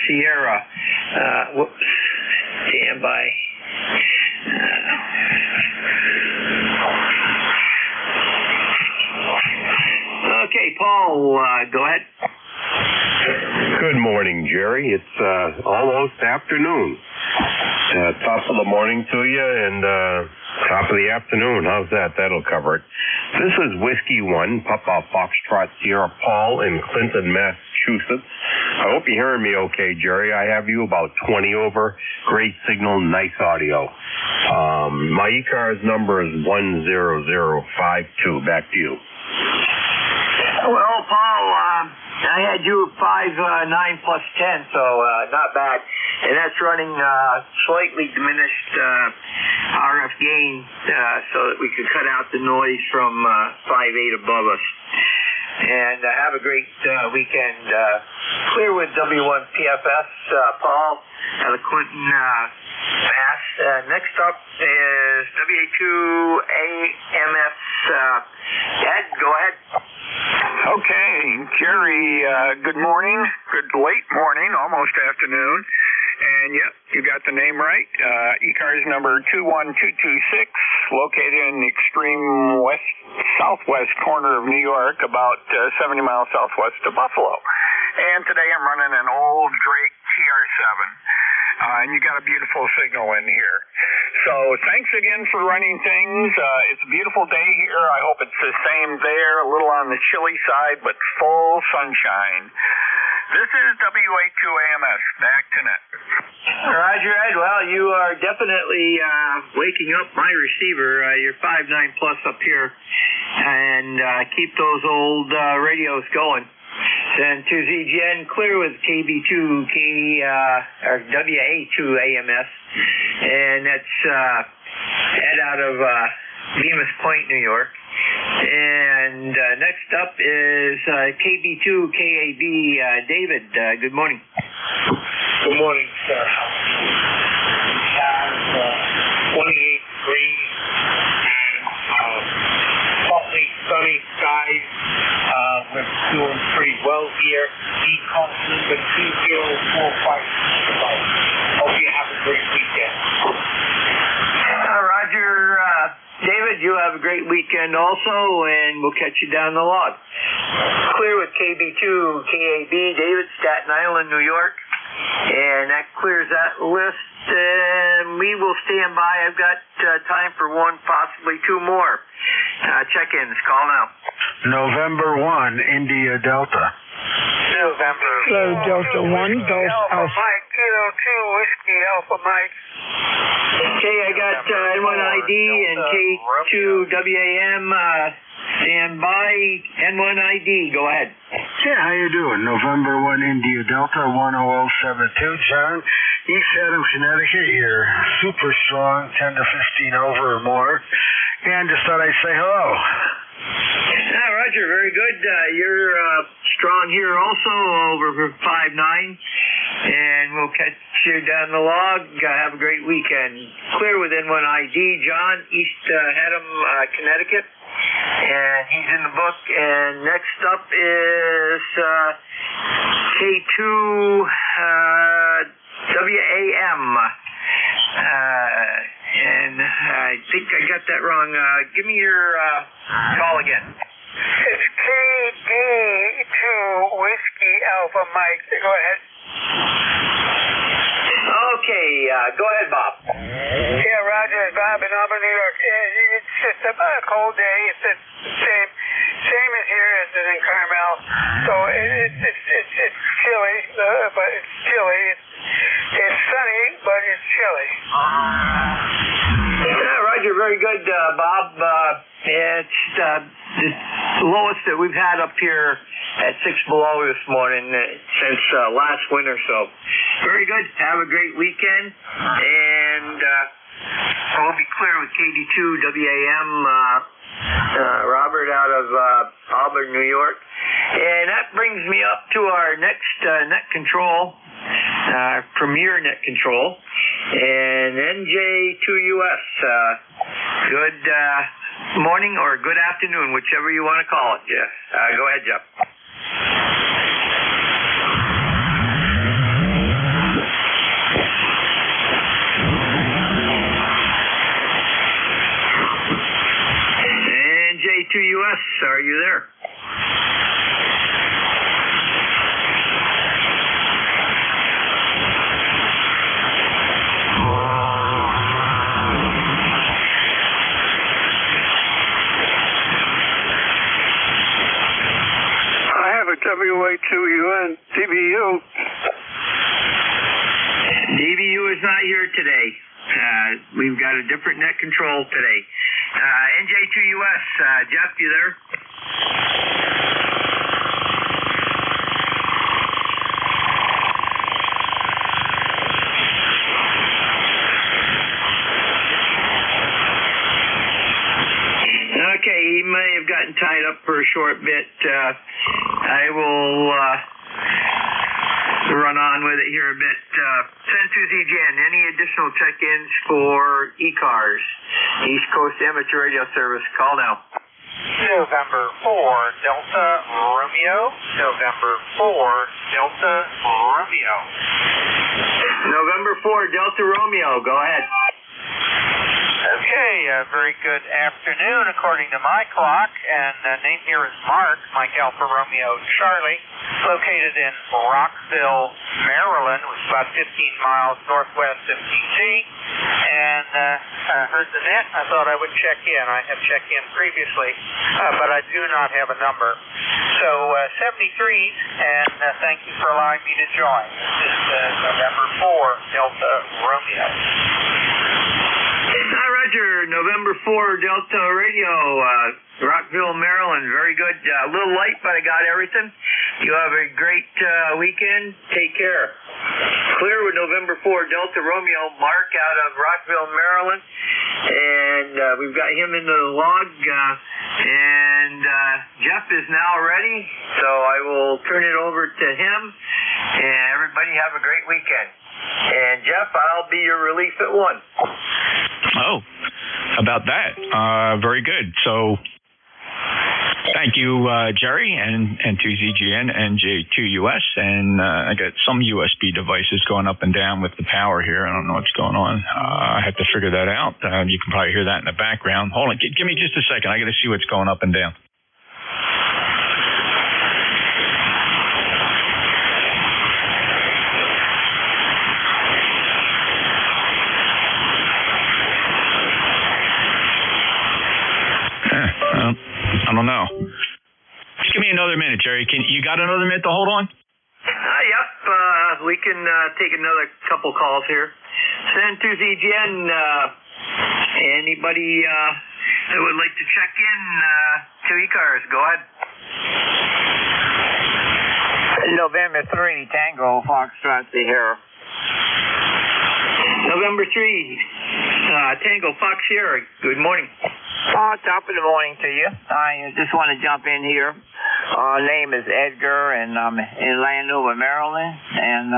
Sierra. Whoops. Stand by. Okay, Paul, go ahead. Good morning, Jerry. It's almost afternoon. Top of the morning to you, and top of the afternoon. How's that? That'll cover it. This is Whiskey 1, Papa Foxtrot Sierra Paul in Clinton, Massachusetts. I hope you're hearing me okay, Jerry. I have you about 20 over. Great signal, nice audio. My ECARS number is 10052. Back to you. Well, Paul, I had you 5.9 plus 10, so not bad. And that's running slightly diminished RF gain so that we could cut out the noise from 5.8 above us. And have a great weekend. Clear with W1PFS, Paul, out of Clinton, Mass. Next up is WA2AMS. Ed, go ahead. Okay, Jerry, good morning. Good late morning, almost afternoon. And yep, you got the name right. ECARS number 21226, located in the extreme southwest corner of New York, about 70 miles southwest of Buffalo. And today I'm running an old Drake TR7. And you got a beautiful signal in here. So thanks again for running things. It's a beautiful day here. I hope it's the same there, a little on the chilly side, but full sunshine. This is WA2AMS. Back to net. Roger, Ed. Well, you are definitely waking up my receiver. You're 5.9 plus up here. And keep those old radios going. Then to ZGN, clear with KB2 or WA2AMS, and that's Ed out of Bemis Point, New York. And next up is KB2 KAB, David. Good morning. Good morning, sir. We have 28 degrees and partly sunny skies. We're doing pretty well here. ECARS number 20455. Hope you have a great weekend. Roger, David, you have a great weekend also, and we'll catch you down the log. Clear with KB2 KAB, David, Staten Island, New York. And that clears that list, and we will stand by. I've got time for one, possibly two more. Check-ins. Call now. November 1, India Delta. November. Hello, Delta 1, Golf Alpha. Mike, Kilo 2, Whiskey Alpha Mike. Okay, I got N1ID and K2WAM. Stand by. N1ID. Go ahead. Yeah, how you doing? November 1 India Delta 10072, John. East Haddam, Connecticut. You're super strong, 10 to 15 over or more. And just thought I'd say hello. Yeah, Roger, very good. You're strong here also, over for 5'9", and we'll catch you down the log. Have a great weekend. Clear with N1ID, John, East Haddam, Connecticut, and he's in the book. And next up is K2WAM. And I think I got that wrong. Give me your call again. It's KD2 Whiskey Alpha Mike. Go ahead. Okay, go ahead, Bob. Yeah, Roger, it's Bob in Auburn, New York. It's just a cold day. It's the same as here as it in Carmel. So it's chilly, but it's chilly. It's sunny, but it's chilly. Yeah, Roger, very good, Bob. It's the lowest that we've had up here at 6 below this morning since last winter, so very good. Have a great weekend, and we'll be clear with KD2WAM, Robert out of Auburn, New York. And that brings me up to our next net control, premier net control, and NJ2US. Good morning or good afternoon, whichever you want to call it, Jeff. Go ahead, Jeff. NJ2US, are you there? WA2UN DBU. DBU is not here today. We've got a different net control today. NJ2US, Jeff, you there? Okay, he may have gotten tied up for a short bit. I will run on with it here a bit. Send to ZGN, any additional check-ins for ECARS, East Coast Amateur Radio Service? Call now. November 4 Delta Romeo. November 4 Delta Romeo. November 4 Delta Romeo, go ahead. Okay, very good afternoon according to my clock, and the name here is Mark, Mike Alpha Romeo Charlie, located in Rockville, Maryland, which is about 15 miles northwest of D.C., and I heard the net. I thought I would check in. I have checked in previously, but I do not have a number. So 73s, and thank you for allowing me to join. This is November 4 Delta Romeo. Roger, November 4 Delta Radio, Rockville, Maryland. Very good. A little light, but I got everything. You have a great weekend. Take care. Clear with November 4 Delta Romeo, Mark out of Rockville, Maryland. And we've got him in the log. And Jeff is now ready, so I will turn it over to him. And everybody have a great weekend. And Jeff, I'll be your relief at 1. Oh, about that. Very good. So thank you, Jerry, and to ZGN and NJ2US. And I got some USB devices going up and down with the power here. I don't know what's going on. I have to figure that out. You can probably hear that in the background. Hold on. Give me just a second. I got to see what's going up and down. I don't know. Just give me another minute, Jerry. You got another minute to hold on? Yep. We can take another couple calls here. Send to ZGN. Anybody that would like to check in to ECARS. Go ahead. November 3, Tango Foxtrot Sierra. November 3, Tango Fox Sierra. Good morning. Top of the morning to you. I just want to jump in here. Name is Edgar, and I'm in Landover, Maryland. And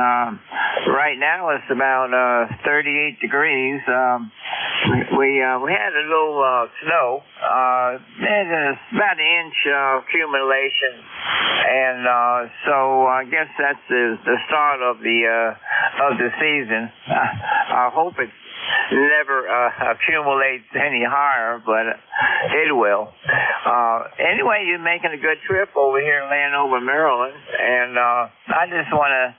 right now it's about 38 degrees. We had a little snow. There's about an inch of accumulation, and so I guess that's the start of the season. I hope it never accumulates any higher, but it will. Anyway, you're making a good trip over here in Landover, Maryland, and I just want to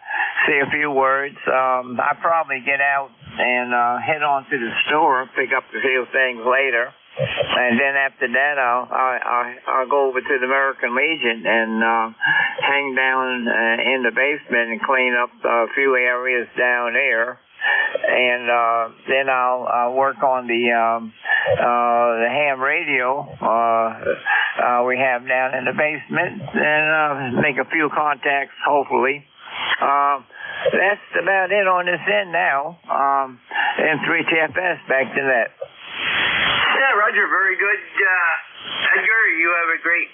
say a few words. I probably get out and head on to the store, pick up a few things later, and then after that I'll go over to the American Legion and hang down in the basement and clean up a few areas down there. And then I'll work on the ham radio we have down in the basement, and make a few contacts, hopefully. That's about it on this end now. M3TFS, back to that. Yeah, Roger, very good. Edgar, you have a great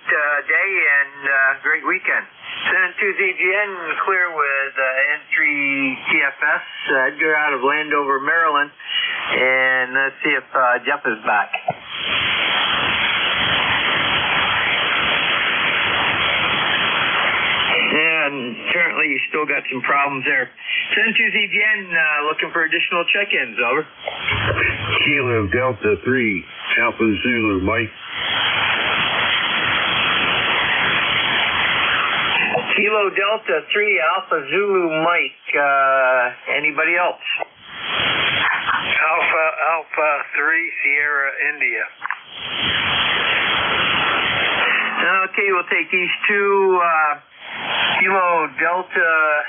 day and great weekend. Send to ZGN, clear with N3TFS. Edgar out of Landover, Maryland. And let's see if Jeff is back. And currently you still got some problems there. Send to ZGN, looking for additional check-ins, over. Kilo Delta 3, Alpha Zulu, Mike. Kilo Delta 3, Alpha Zulu, Mike. Anybody else? Alpha 3, Sierra, India. Okay, we'll take these two. Kilo Delta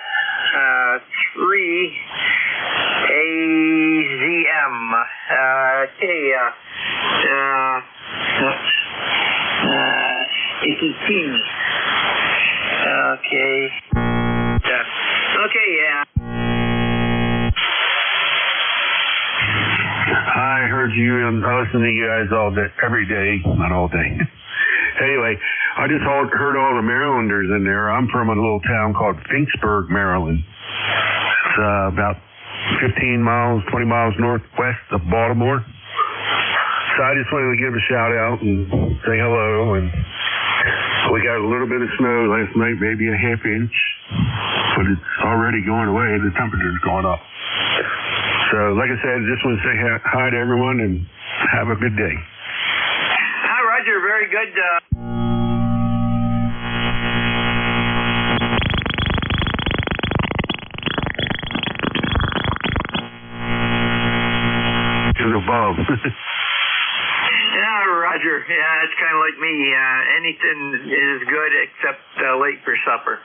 3, AZM. Okay, it's a team. Okay. Okay, yeah. I heard you and I listen to you guys all day, every day, not all day. Anyway, I just heard all the Marylanders in there. I'm from a little town called Finksburg, Maryland. It's about 15 miles, 20 miles northwest of Baltimore. So I just wanted to give a shout out and say hello. And we got a little bit of snow last night, maybe a half inch, but it's already going away. The temperature's going up. So, like I said, I just want to say hi to everyone and have a good day. Hi, Roger. Very good. Above. Yeah, Roger. Yeah, it's kind of like me. Anything is good except late for supper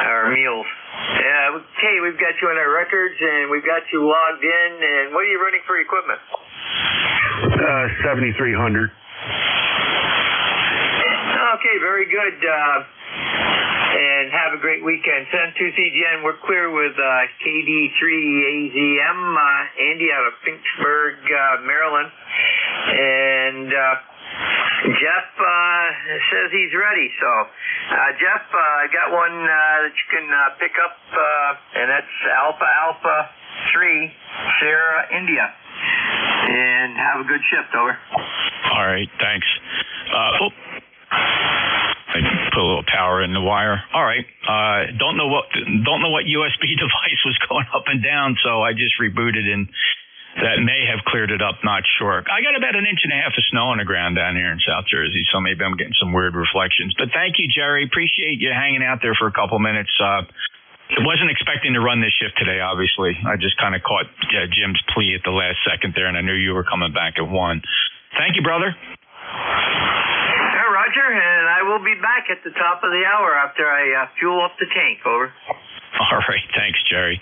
or meals. Okay, we've got you on our records and we've got you logged in. And what are you running for equipment? 7,300. Okay, very good. And have a great weekend. Send to CGN. We're clear with KD3AZM, Andy out of Finksburg, Maryland. And Jeff says he's ready. So, Jeff, I got one that you can pick up, and that's Alpha 3, Sierra, India. And have a good shift, over. All right, thanks. I put a little power in the wire. All right. Don't know what USB device was going up and down, so I just rebooted, and that may have cleared it up. Not sure. I got about 1.5 inches of snow on the ground down here in South Jersey, so maybe I'm getting some weird reflections. But thank you, Jerry. Appreciate you hanging out there for a couple minutes. I wasn't expecting to run this shift today, obviously. I just kind of caught Jim's plea at the last second there, and I knew you were coming back at 1. Thank you, brother. Roger, and I will be back at the top of the hour after I fuel up the tank, over. All right, thanks, Jerry.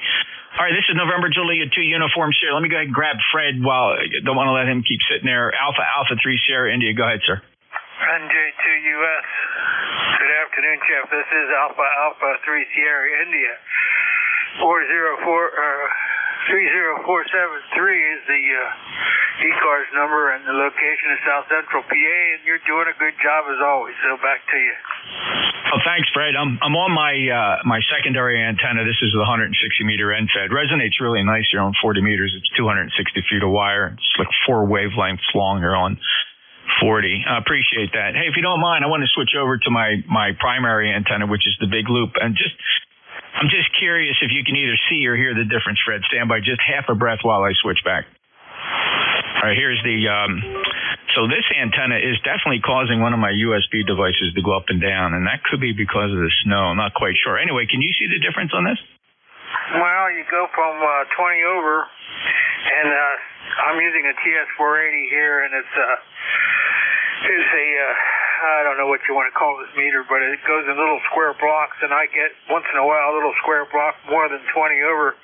All right, this is November Juliet 2 Uniform Sierra. Let me go ahead and grab Fred while I don't want to let him keep sitting there. Alpha 3 Sierra India. Go ahead, sir. NJ2US. Good afternoon, Jeff. This is Alpha 3 Sierra India. 30473 is the ECARS number, and the location is South Central PA, and you're doing a good job as always. So back to you. Oh, thanks, Fred. I'm on my secondary antenna. This is the 160 meter end fed. Resonates really nice here on 40 meters. It's 260 feet of wire. It's like 4 wavelengths long here on 40. I appreciate that. Hey, if you don't mind, I want to switch over to my primary antenna, which is the big loop, and I'm just curious if you can either see or hear the difference, Fred. Stand by just half a breath while I switch back. All right, here's the so this antenna is definitely causing one of my USB devices to go up and down, and that could be because of the snow. I'm not quite sure. Anyway, can you see the difference on this? Well, you go from 20 over, and I'm using a TS480 here, and it's a I don't know what you want to call this meter, but it goes in little square blocks, and I get once in a while a little square block more than 20 over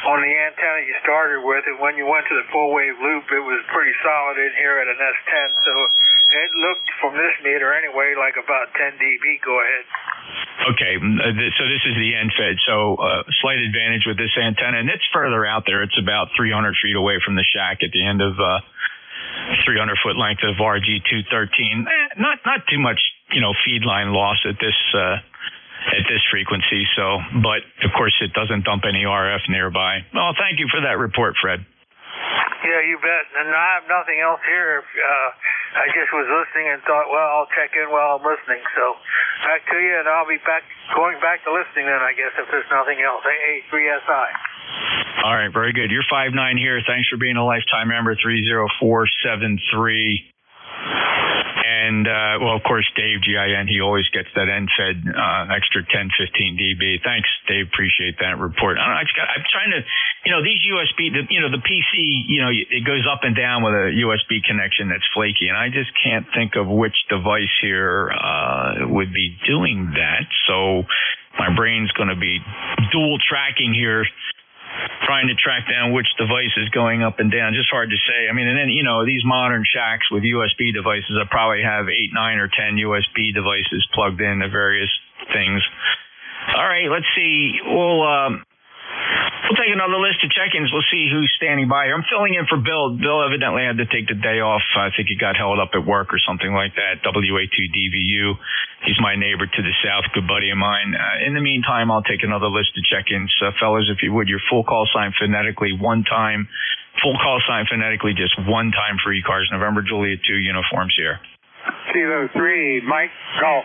on the antenna you started with, and when you went to the full wave loop, it was pretty solid in here at an S10, so it looked from this meter anyway like about 10 dB. Go ahead. Okay, so this is the end fed, so slight advantage with this antenna, and it's further out there. It's about 300 feet away from the shack at the end of 300-foot length of RG213. Not too much, feed line loss at this frequency. So, but of course it doesn't dump any RF nearby. Well, thank you for that report, Fred. Yeah, you bet. And I have nothing else here. I just was listening and thought, well, I'll check in while I'm listening. So back to you, and I'll be going back to listening then, I guess, if there's nothing else. AA3SI. All right, very good. You're 5'9" here. Thanks for being a lifetime member, 30473. And, well, of course, Dave, GIN, he always gets that end-fed extra 10, 15 dB. Thanks, Dave. Appreciate that report. I don't know, I'm trying to, these USB, the PC, it goes up and down with a USB connection that's flaky, and I just can't think of which device here would be doing that. So my brain's going to be dual tracking here, trying to track down which device is going up and down. Just hard to say. I mean, and then, these modern shacks with USB devices, I probably have 8, 9, or 10 USB devices plugged in to various things. All right, let's see. We'll take another list of check-ins. We'll see who's standing by here. I'm filling in for Bill. Bill evidently had to take the day off. I think he got held up at work or something like that. WA2DVU. He's my neighbor to the south, good buddy of mine. In the meantime, I'll take another list of check-ins. Fellas, if you would, your full call sign phonetically one time. Full call sign phonetically just one time for ECARS. November Juliet 2 uniforms here. Kilo 3, Mike, go.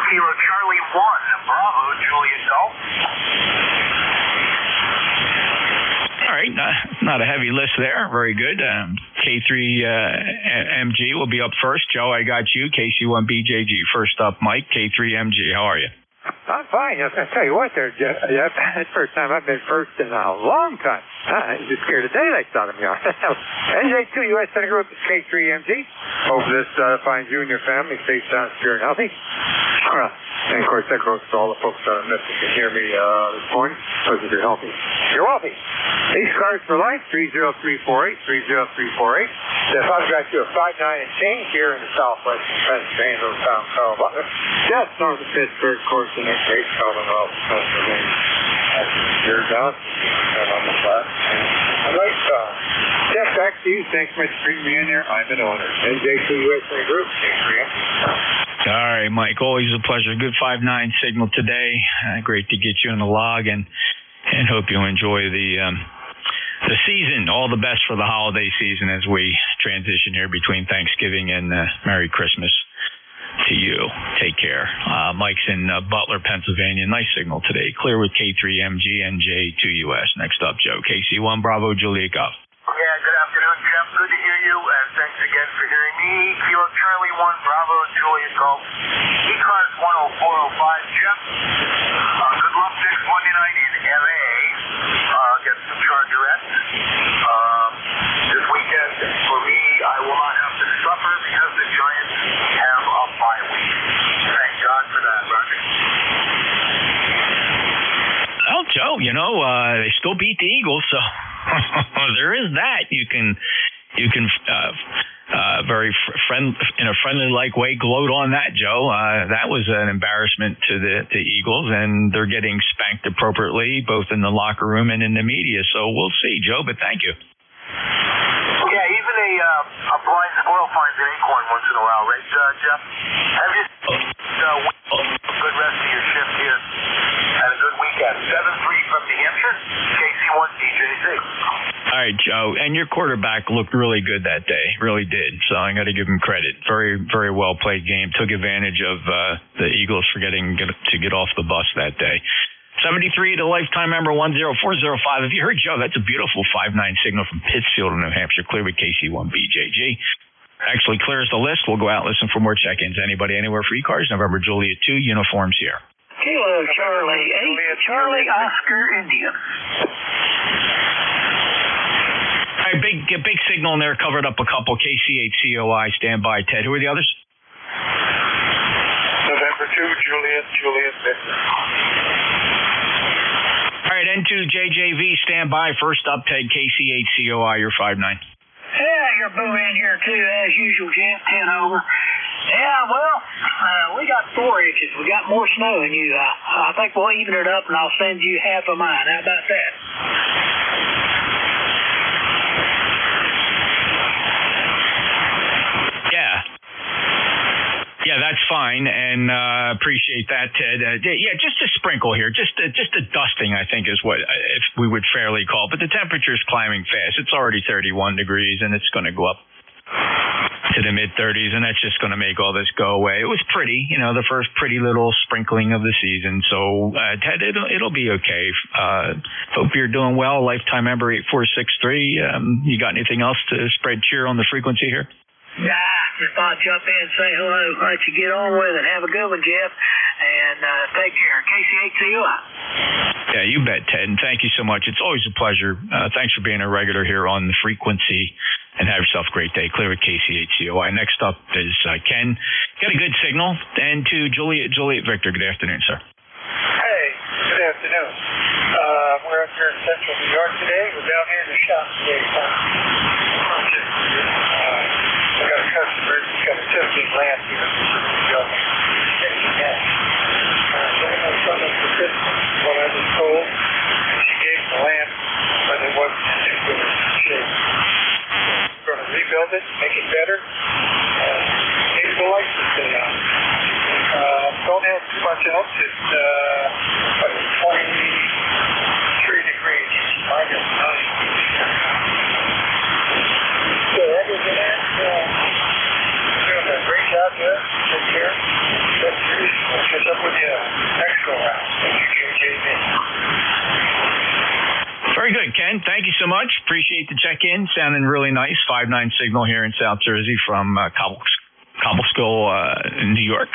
Kilo Charlie 1, Bravo, Juliet Golf. All right, not a heavy list there. Very good. K3MG will be up first. Joe, I got you. KC1BJG. First up, Mike, K3MG. How are you? I'm fine. I tell you what, there, Jeff. That's the first time I've been first in a long time. I'm just scared to daylights out of me. NJ2US Center Group is K3MG. Hope this fine you and your family stay sound, secure, and healthy. And of course, that goes to all the folks that can hear me this morning. Because if you're healthy, you're wealthy. ECARS for life, 30348, 30348. If I've got you a 5'9" and change here in the southwest Pennsylvania, little town called Butler, just north of Pittsburgh, of course, in that great Commonwealth of Pennsylvania. That's your down, and on the flat. All right, Jeff, back to you. Thanks much for bringing me in there. I'm an owner. NJ2US Group, All right, Mike, always a pleasure. Good 5'9" signal today. Great to get you in the log, and hope you enjoy the season. All the best for the holiday season as we transition here between Thanksgiving and Merry Christmas to you. Take care. Mike's in Butler, Pennsylvania. Nice signal today. Clear with K3MG, NJ2US. Next up, Joe. KC1 Bravo, Juliet Golf. Yeah, good afternoon, Jeff. Good to hear you, and thanks again for hearing me. Kilo Charlie 1, Bravo, Juliet Golf. ECARS 10405, Jeff. Good luck next Monday night in LA. Get some Chargerettes. This weekend, for me, I will not have to suffer because the Giants have a bye week. Thank God for that, Roger. go beat the Eagles. So there is that. You can very in a friendly like way gloat on that, Joe. That was an embarrassment to the Eagles, and they're getting spanked appropriately both in the locker room and in the media. So we'll see, Joe. But thank you. Yeah, even a blind squirrel finds an acorn once in a while, right, Jeff? Have you good rest of your shift here and a good weekend? 7-3 from New Hampshire, KC1 DJZ. All right, Joe, and your quarterback looked really good that day, really did. So I got to give him credit. Very, very well played game. Took advantage of the Eagles forgetting to get off the bus that day. 73 to lifetime member 10405. If you heard Joe, that's a beautiful 5-9 signal from Pittsfield, New Hampshire, clear with KC1BJG. Actually clears the list. We'll go out and listen for more check-ins. Anybody, anywhere for ECARS? November Juliet 2, uniforms here. Kilo Charlie 8, Charlie Oscar India. All right, big signal in there. Covered up a couple. KC8 COI. Stand by, Ted. Who are the others? November 2, Juliet Victor. All right, N2 JJV, stand by. First up, Ted, KC8 COI, you're 5-9. Yeah, you're Boo in here too, as usual, Jeff. 10 over. Yeah, well, we got 4 inches. We got more snow than you. I think we'll even it up, and I'll send you half of mine. How about that? Yeah, that's fine, and appreciate that, Ted. Yeah, just a sprinkle here, just a dusting, I think, is what if we would fairly call. But the temperature's climbing fast. It's already 31 degrees, and it's going to go up to the mid-30s, and that's just going to make all this go away. It was pretty, the first pretty little sprinkling of the season. So, Ted, it'll be okay. Hope you're doing well. Lifetime member 8463. You got anything else to spread cheer on the frequency here? Nah, just thought I'd jump in and say hello. Let you get on with it. Have a good one, Jeff. And take care. KC8CUI. Yeah, you bet, Ted. And thank you so much. It's always a pleasure. Thanks for being a regular here on the frequency. And have yourself a great day. Clear with KC8CUI. Next up is Ken. Got a good signal. And to Juliet Victor. Good afternoon, sir. Hey, good afternoon. We're up here in central New York today. We're down here in the shop today. We got a customer who's got a 17 lamp here in the building. From us for Christmas, what I was told. She gave the lamp, but it wasn't in too good shape. We're going to rebuild it, make it better, and maybe the lights will stay on. Don't have too much else. It's 23 degrees, minus 9. So other than that, doing a great job there. Take care. We'll catch up with you next go round. Thank you, KJV. Very good, Ken. Thank you so much. Appreciate the check-in. Sounding really nice. 5-9 signal here in South Jersey from Cobbleskull, New York.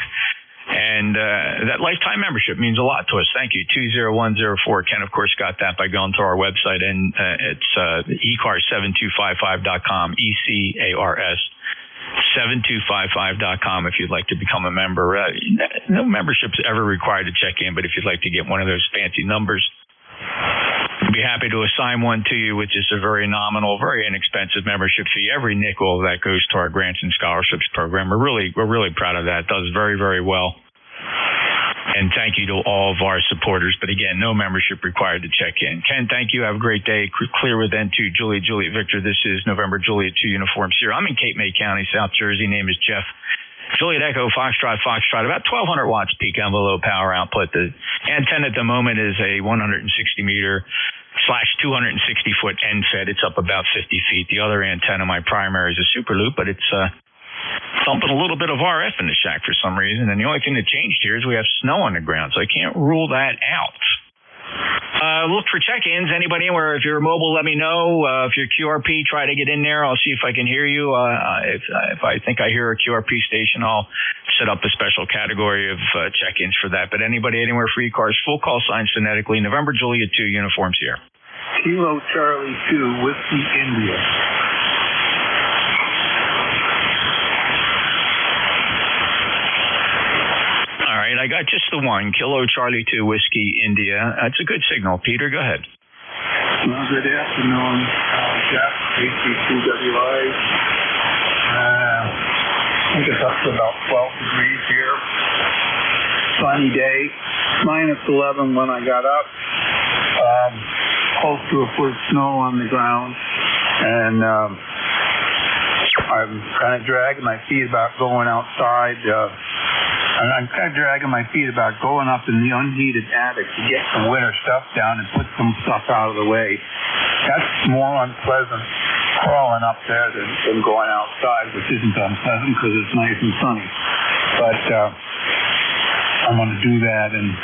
And that lifetime membership means a lot to us. Thank you. 20104. Ken, of course, got that by going to our website, and it's ECARS7255.com, ECARS 7255.com if you'd like to become a member. No membership's ever required to check in, but if you'd like to get one of those fancy numbers, I'd be happy to assign one to you, which is a very nominal, very inexpensive membership fee. Every nickel that goes to our grants and scholarships program, we're really proud of that. It does very, very well. And thank you to all of our supporters. But again, no membership required to check in. Ken, thank you. Have a great day. Clear with N2 Juliet Victor. This is November Juliet 2 uniforms here. I'm in Cape May County, South Jersey. Name is Jeff. Juliet Echo, Foxtrot, about 1,200 watts peak envelope power output. The antenna at the moment is a 160-meter / 260-foot end fed. It's up about 50 feet. The other antenna, my primary, is a super loop, but it's thumping a little bit of RF in the shack for some reason. And the only thing that changed here is we have snow on the ground, so I can't rule that out. Look for check-ins. Anybody anywhere? If you're mobile, let me know. If you're QRP, try to get in there. I'll see if I can hear you. If I think I hear a QRP station, I'll set up a special category of check-ins for that. But anybody anywhere for ECARS, full call signs phonetically. November Juliet 2 uniforms here. Kilo Charlie 2, Whiskey India. All right, I got just the one. Kilo Charlie 2 Whiskey India. It's a good signal. Peter, go ahead. Well, good afternoon, Jeff, ECARS 2WI. I think it's up to about 12 degrees here. Sunny day, -11 when I got up. Close to a foot of snow on the ground, and I'm kind of dragging my feet about going outside. And I'm kind of dragging my feet about going up in the unheated attic to get some winter stuff down and put some stuff out of the way. That's more unpleasant crawling up there than going outside, which isn't unpleasant because it's nice and sunny. But I'm going to do that, and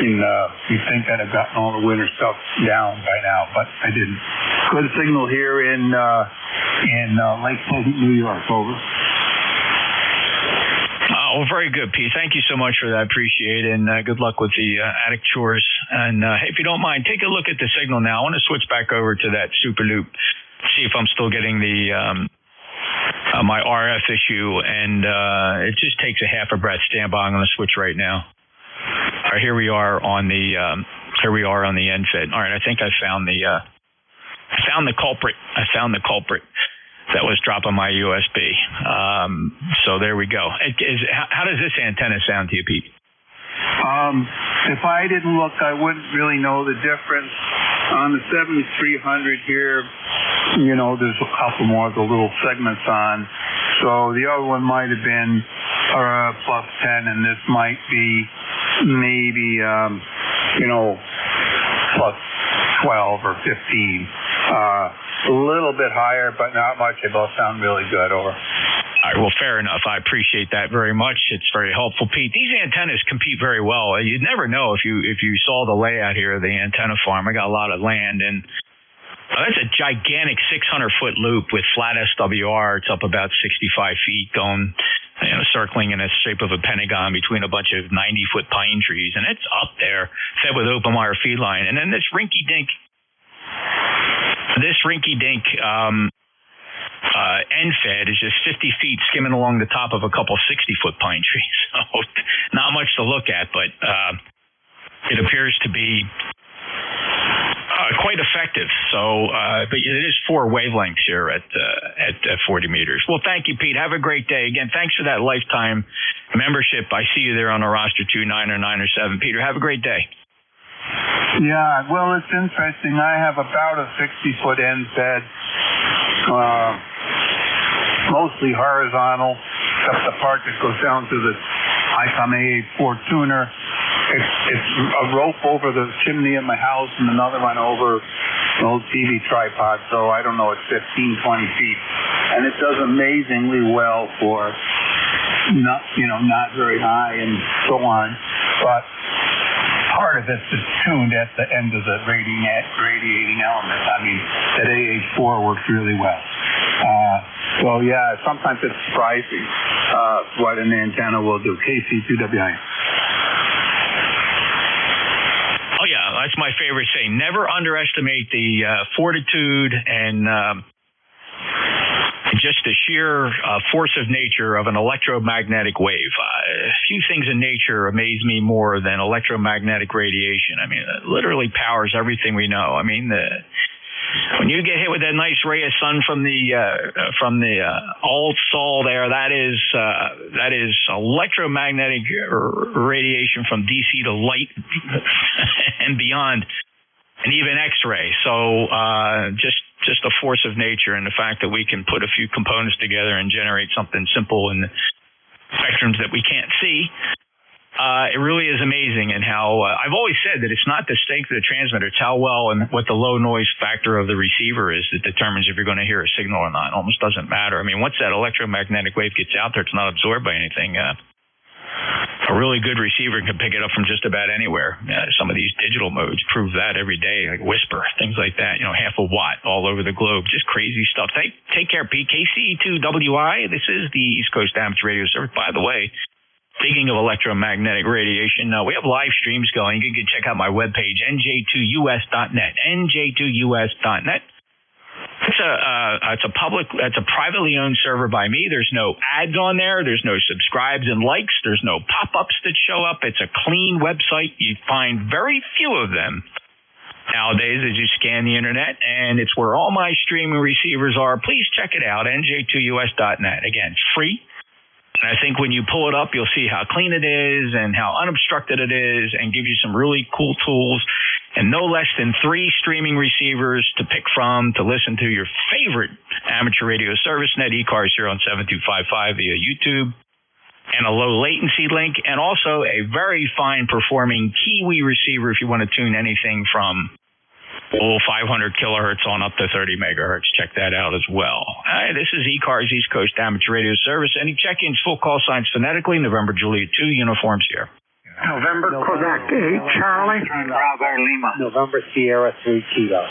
you'd think I'd have gotten all the winter stuff down by now, but I didn't. Good signal here in Lake Pleasant, New York. Over. Oh, well, very good, Pete. Thank you so much for that. Appreciate it, and good luck with the attic chores. And hey, if you don't mind, take a look at the signal now. I want to switch back over to that super loop, see if I'm still getting the my RF issue, and it just takes a half a breath. Stand by. I'm going to switch right now. All right, here we are on the NFET. All right, I think I found the culprit. I found the culprit that was dropping my USB. So there we go. How does this antenna sound to you, Pete? If I didn't look, I wouldn't really know the difference. On the 7300 here, there's a couple more of the little segments on. So the other one might have been plus 10, and this might be maybe, plus 12 or 15. A little bit higher, but not much. They both sound really good. Over. All right, well, fair enough. I appreciate that very much. It's very helpful, Pete. These antennas compete very well. You'd never know if you saw the layout here of the antenna farm. I got a lot of land, and that's a gigantic 600-foot loop with flat SWR. It's up about 65 feet, going, circling in the shape of a pentagon between a bunch of 90-foot pine trees, and it's up there, fed with open wire feed line. And then this rinky-dink NFET is just 50 feet skimming along the top of a couple 60-foot pine trees. So not much to look at, but it appears to be quite effective. So, but it is 4 wavelengths here at 40 meters. Well, thank you, Pete. Have a great day. Again, thanks for that lifetime membership. I see you there on the roster, 2, 9 or 9 or 7. Peter, have a great day. Yeah, well, it's interesting. I have about a 60-foot NFET, mostly horizontal, except the part that goes down to the ICOM A84 tuner. It's a rope over the chimney of my house and another one over an old TV tripod, so I don't know, it's 15, 20 feet. And it does amazingly well for not very high and so on, but part of it is tuned at the end of the radiating element. I mean, that AH4 works really well. So yeah, sometimes it's surprising what an antenna will do. KC2WI. Oh yeah, that's my favorite saying. Never underestimate the fortitude and just the sheer force of nature of an electromagnetic wave. A few things in nature amaze me more than electromagnetic radiation. I mean, it literally powers everything we know. I mean, when you get hit with that nice ray of sun from the alt sol there, that is electromagnetic radiation from DC to light and beyond, and even X-ray. So just the force of nature and the fact that we can put a few components together and generate something simple in spectrums that we can't see. It really is amazing, and how I've always said that it's not the strength of the transmitter, it's how well and what the low noise factor of the receiver is that determines if you're going to hear a signal or not. It almost doesn't matter. I mean, once that electromagnetic wave gets out there, it's not absorbed by anything. A really good receiver can pick it up from just about anywhere. Some of these digital modes prove that every day, like Whisper, things like that, half a watt all over the globe. Just crazy stuff. Take care, Pete. KC2WI, this is the East Coast Amateur Radio Service. By the way, speaking of electromagnetic radiation, we have live streams going. You can check out my webpage, NJ2US.net, NJ2US.net. It's a privately owned server by me. There's no ads on there. There's no subscribes and likes. There's no pop-ups that show up. It's a clean website. You find very few of them nowadays as you scan the internet, and it's where all my streaming receivers are. Please check it out, NJ2US.net. Again, it's free. And I think when you pull it up, you'll see how clean it is and how unobstructed it is, and give you some really cool tools and no less than 3 streaming receivers to pick from to listen to your favorite amateur radio service, net ECARS here on 7255 via YouTube, and a low latency link, and also a very fine performing Kiwi receiver if you want to tune anything from 500 kilohertz on up to 30 megahertz. Check that out as well. This is ECARS East Coast Amateur Radio Service. Any check-ins, full call signs phonetically. November Juliet 2 uniforms here. November Quebec 8 Charlie. Bravo Lima. November Sierra 3 Kilo. All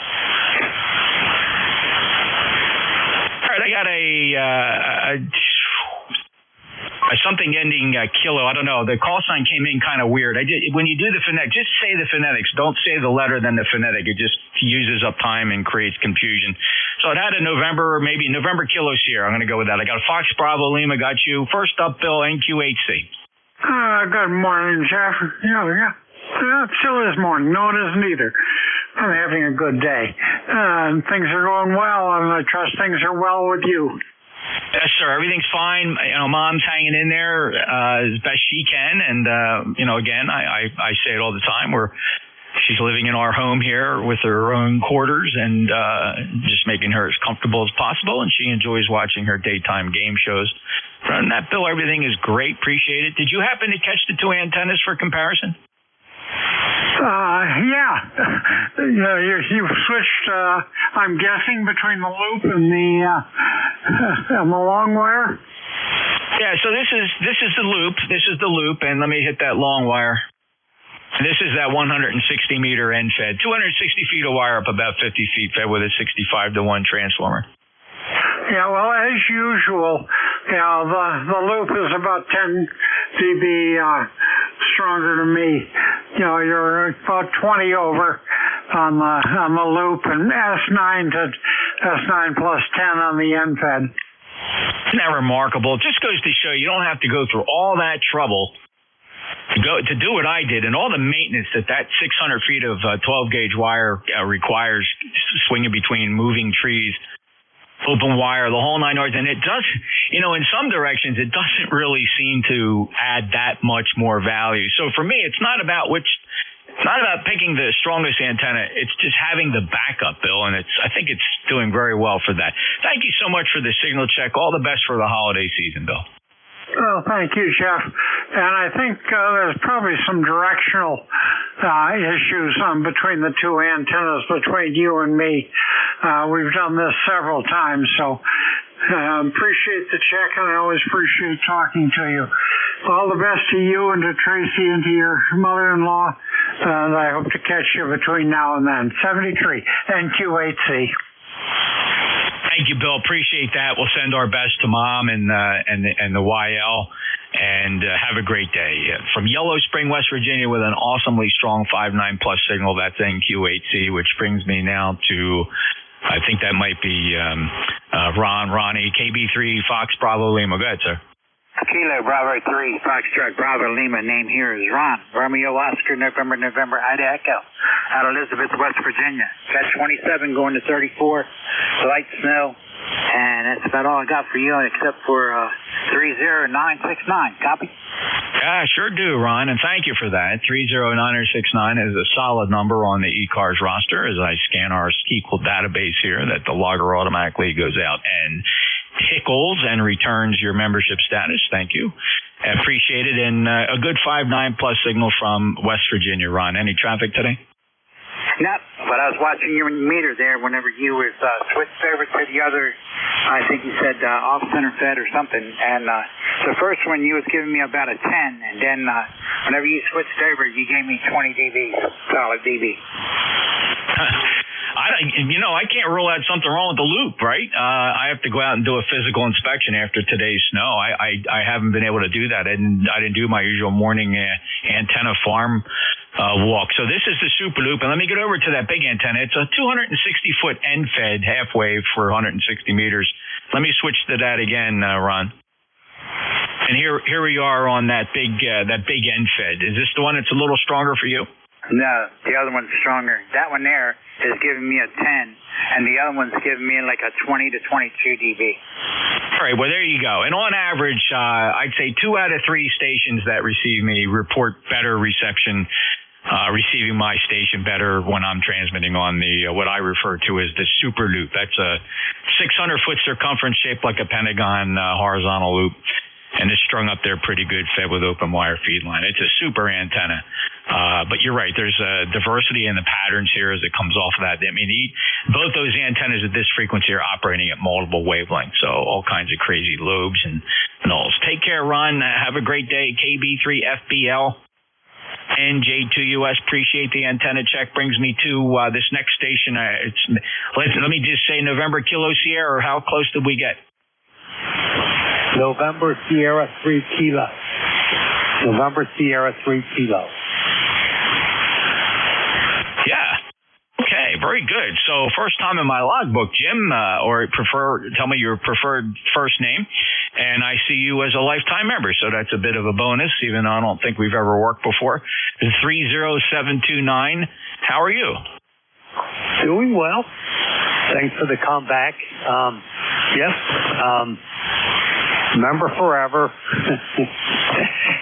right, I got a something ending kilo. I don't know. The call sign came in kind of weird. When you do the phonetic, just say the phonetics. Don't say the letter then the phonetic. It just uses up time and creates confusion. So it had a November, or maybe November Kilo Sierra. I'm going to go with that. I got a Fox Bravo Lima. Got you. First up, Bill, NQ8C. Good morning, Jeff. Yeah. It still is morning. No, it isn't either. I'm having a good day. Things are going well, and I trust things are well with you. Yes, sir. Everything's fine. Mom's hanging in there as best she can. And, again, I say it all the time. She's living in our home here with her own quarters and just making her as comfortable as possible. And she enjoys watching her daytime game shows. From that, Bill, everything is great. Appreciate it. Did you happen to catch the 2 antennas for comparison? Yeah. You've switched, I'm guessing, between the loop and the long wire? Yeah, so this is the loop. This is the loop, and let me hit that long wire. This is that 160 meter end fed. 260 feet of wire up about 50 feet fed with a 65-to-1 transformer. Yeah, well, as usual, the loop is about 10 dB stronger than me. You're about 20 over on the loop, and S9 to S9 plus 10 on the end fed. Isn't that remarkable? It just goes to show you don't have to go through all that trouble to do what I did, and all the maintenance that 600 feet of 12 gauge wire requires, swinging between moving trees, open wire, the whole 9 yards. And it does, in some directions, it doesn't really seem to add that much more value. So for me, it's not about picking the strongest antenna. It's just having the backup, Bill. And I think it's doing very well for that. Thank you so much for the signal check. All the best for the holiday season, Bill. Well, thank you, Jeff. And I think there's probably some directional issues between the 2 antennas between you and me. We've done this several times, so appreciate the check, and I always appreciate talking to you. All the best to you and to Tracy and to your mother-in-law, and I hope to catch you between now and then. 73 NQ8C. Thank you, Bill. Appreciate that. We'll send our best to Mom and the YL, and have a great day. From Yellow Spring, West Virginia, with an awesomely strong 5.9 plus signal. That's NQ8C, which brings me now to, I think that might be Ronnie, KB3 Fox Bravo Lima. Go ahead, sir. Kilo Bravo 3, Foxtrot Bravo Lima. Name here is Ron. Romeo Oscar, November, Ida Echo. Out of Elizabeth, West Virginia. Got 27 going to 34. Light snow. And that's about all I got for you, except for 30969. Copy? Yeah, sure do, Ron, and thank you for that. 30969 is a solid number on the ECARS roster as I scan our SQL database here that the logger automatically goes out and tickles and returns your membership status. Thank you. I appreciate it. And a good 5.9 plus signal from West Virginia, Ron. Any traffic today? No, but I was watching your meter there whenever you was switched over to the other, I think you said off-center fed or something. And the first one you was giving me about a 10, and then whenever you switched over, you gave me 20 dB, solid dB. I can't rule out something wrong with the loop, right? I have to go out and do a physical inspection after today's snow. I haven't been able to do that. I didn't do my usual morning antenna farm walk. So this is the super loop, and let me get over to that big antenna. It's a 260-foot end fed half wave for 160 meters. Let me switch to that again, Ron. And here we are on that big end fed. Is this the one that's a little stronger for you? No, the other one's stronger. That one there is giving me a 10, and the other one's giving me like a 20 to 22 dB. All right, well, there you go. And on average, I'd say 2 out of 3 stations that receive me report better reception, receiving my station better when I'm transmitting on the what I refer to as the super loop. That's a 600-foot circumference shaped like a pentagon horizontal loop, and it's strung up there pretty good, fed with open wire feed line. It's a super antenna. But you're right, there's a diversity in the patterns here as it comes off of that. I mean, both those antennas at this frequency are operating at multiple wavelengths, so all kinds of crazy lobes and nulls. Take care, Ron. Have a great day. KB3FBL. NJ2US, appreciate the antenna check. Brings me to this next station. Let me just say November Kilo Sierra. How close did we get? November Sierra 3 Kilo. November Sierra 3 Kilo. Yeah. Okay, very good. So first time in my logbook, Jim, or tell me your preferred first name, and I see you as a lifetime member, so that's a bit of a bonus, even though I don't think we've ever worked before. 30729, how are you? Doing well. Thanks for the comeback. Yes. Member forever.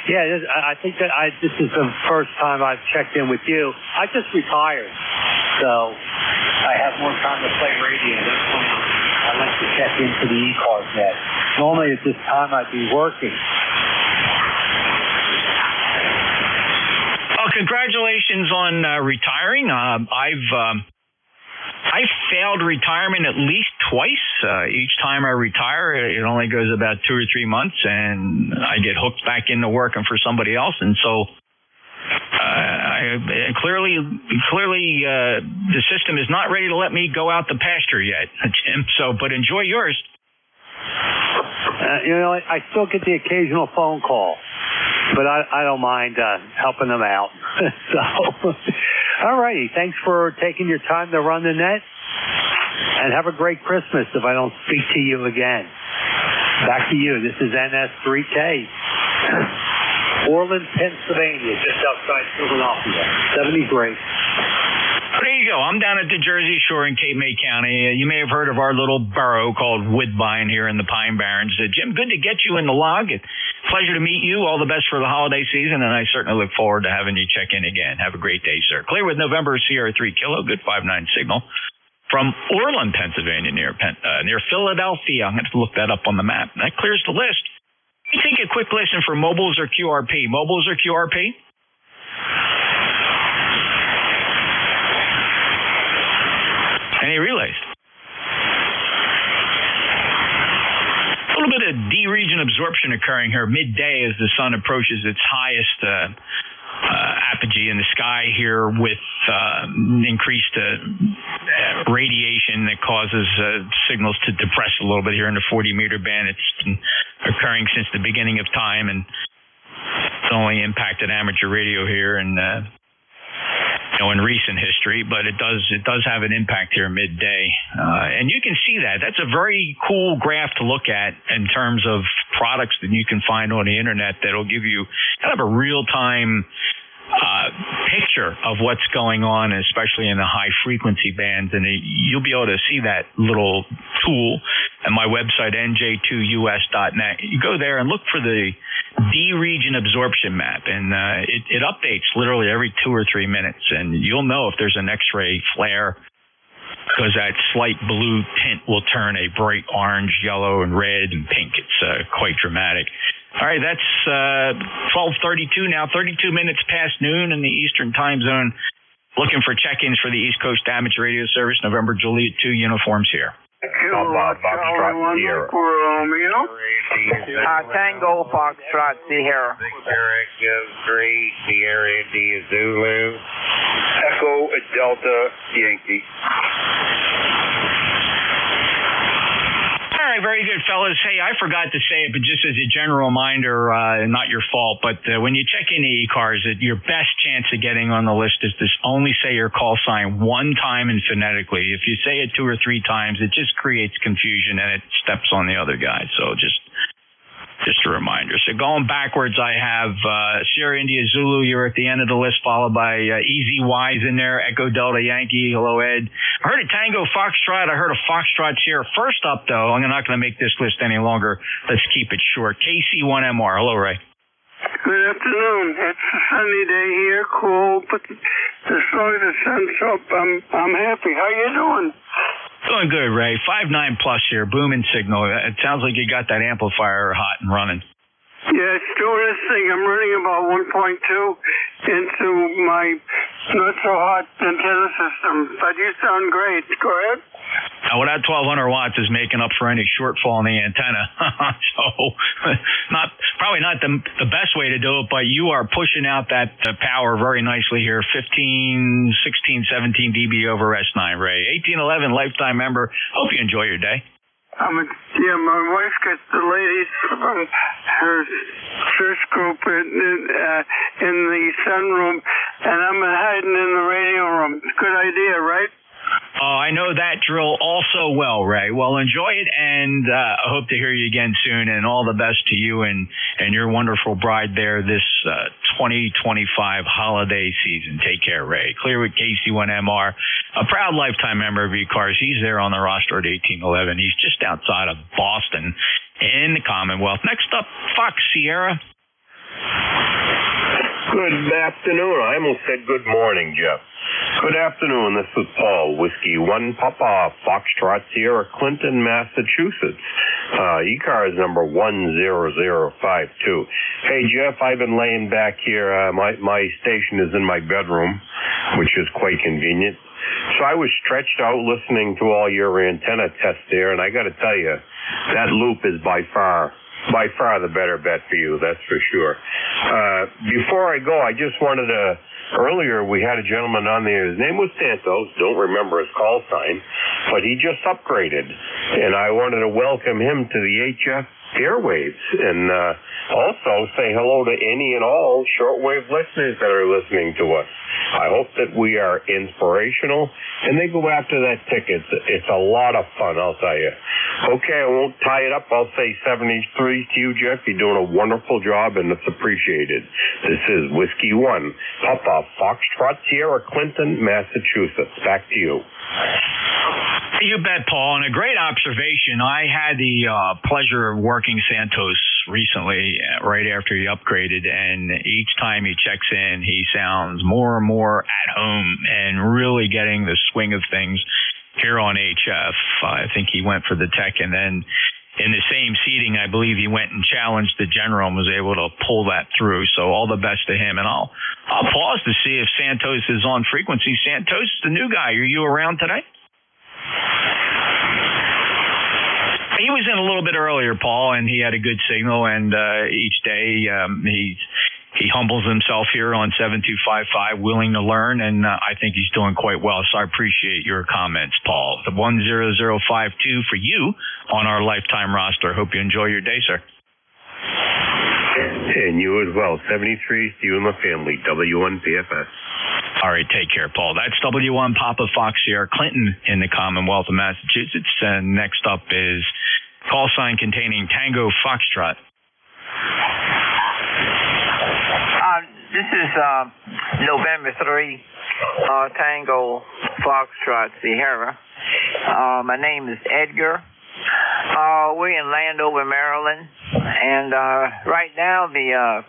Yeah, I think that this is the first time I've checked in with you. I just retired, so I have more time to play radio. That's when I like to check into the ECARS net. Normally at this time I'd be working. Well, congratulations on retiring. I failed retirement at least twice. Each time I retire, it only goes about 2 or 3 months, and I get hooked back into working for somebody else. And so, clearly, the system is not ready to let me go out the pasture yet, Jim. So, but enjoy yours. I still get the occasional phone call, but I don't mind helping them out. So, all righty. Thanks for taking your time to run the net, and have a great Christmas if I don't speak to you again. Back to you. This is NS3K. Orland, Pennsylvania, just outside Philadelphia. 73. There you go. I'm down at the Jersey Shore in Cape May County. You may have heard of our little borough called Woodbine here in the Pine Barrens. Jim, good to get you in the log. Pleasure to meet you. All the best for the holiday season, and I certainly look forward to having you check in again. Have a great day, sir. Clear with November Sierra 3 Kilo, good 5-9 signal from Orland, Pennsylvania, near Philadelphia. I'm going to have to look that up on the map. That clears the list. Let me take a quick listen for mobiles or QRP. Mobiles or QRP? Any relays? A little bit of D-region absorption occurring here midday as the sun approaches its highest apogee in the sky here with increased radiation that causes signals to depress a little bit here in the 40-meter band. It's been occurring since the beginning of time, and it's only impacted amateur radio here and in recent history, but it does have an impact here midday. And you can see that. That's a very cool graph to look at in terms of products that you can find on the internet that'll give you kind of a real-time picture of what's going on, especially in the high frequency bands. And you'll be able to see that little tool at my website, NJ2US.net. You go there and look for the D region absorption map, and it updates literally every 2 or 3 minutes, and you'll know if there's an X-ray flare, because that slight blue tint will turn a bright orange, yellow, and red and pink. It's quite dramatic. All right, that's 12:32 now, 32 minutes past noon in the Eastern time zone. Looking for check-ins for the East Coast Amateur Radio Service, November Juliet 2 uniforms here. Tango Foxtrot Sierra. Echo 3 Sierra India Zulu. Echo Delta Yankee. All right, very good, fellas. Hey, I forgot to say it, but just as a general reminder, not your fault, but when you check into ECARS, your best chance of getting on the list is to only say your call sign one time and phonetically. If you say it 2 or 3 times, it just creates confusion and it steps on the other guy. So just Just a reminder. So going backwards, I have Sierra India Zulu. You're at the end of the list, followed by EZY's in there. Echo Delta Yankee. Hello, Ed. I heard a Tango Foxtrot. I heard a Foxtrot Sierra. First up, though, I'm not going to make this list any longer. Let's keep it short. KC1MR. Hello, Ray. Good afternoon. It's a sunny day here, cool, but as long as the sun's up, I'm happy. How you doing? Doing good, Ray. 5.9 plus here, booming signal. It sounds like you got that amplifier hot and running. Yeah, it's doing its thing. I'm running about 1.2 into my not-so-hot antenna system, but you sound great. Go ahead. Well, that 1,200 watts is making up for any shortfall in the antenna. So, probably not the best way to do it, but you are pushing out that power very nicely here. 15, 16, 17 dB over S9, Ray. 1811 lifetime member. Hope you enjoy your day. My wife gets the ladies from her search group in the sunroom, and I'm hiding in the radio room. It's a good idea, right? Oh, I know that drill all so well, Ray. Well, enjoy it, and I hope to hear you again soon, and all the best to you and your wonderful bride there this 2025 holiday season. Take care, Ray. Clear with KC1MR, a proud lifetime member of ECARS. He's there on the roster at 1811. He's just outside of Boston in the Commonwealth. Next up, Fox Sierra. Good afternoon. I almost said good morning, Jeff. Good afternoon. This is Paul, Whiskey 1 Papa, Foxtrot Sierra, Clinton, Massachusetts. ECARS number 10052. Hey, Jeff, I've been laying back here. My station is in my bedroom, which is quite convenient. So I was stretched out listening to all your antenna tests there, and I got to tell you, that loop is by far the better bet for you, that's for sure. Before I go, I just wanted to, earlier we had a gentleman on there, his name was Santos, don't remember his call sign, but he just upgraded, and I wanted to welcome him to the HF airwaves, and also say hello to any and all shortwave listeners that are listening to us. I hope that we are inspirational, and they go after that ticket. It's a lot of fun, I'll tell you. Okay, I won't tie it up. I'll say 73 to you, Jeff. You're doing a wonderful job, and it's appreciated. This is Whiskey 1, Papa, Foxtrot Sierra, Clinton, Massachusetts. Back to you. You bet, Paul. And a great observation. I had the pleasure of working Santos recently, right after he upgraded, and each time he checks in, he sounds more and more at home and really getting the swing of things here on HF. I think he went for the tech, and then in the same seating, I believe he went and challenged the general and was able to pull that through. So all the best to him. And I'll pause to see if Santos is on frequency. Santos, the new guy, are you around today? He was in a little bit earlier, Paul, and he had a good signal. And each day he humbles himself here on 7255, willing to learn, and I think he's doing quite well. So I appreciate your comments, Paul. The 10052 for you on our lifetime roster. Hope you enjoy your day, sir. And you as well. 73, you and the family. W1PFS. All right, take care, Paul. That's W1 Papa Fox Sierra, Clinton in the Commonwealth of Massachusetts. And next up is call sign containing Tango Foxtrot. This is November 3, Tango Foxtrot Sierra. My name is Edgar. We're in Landover, Maryland, and right now the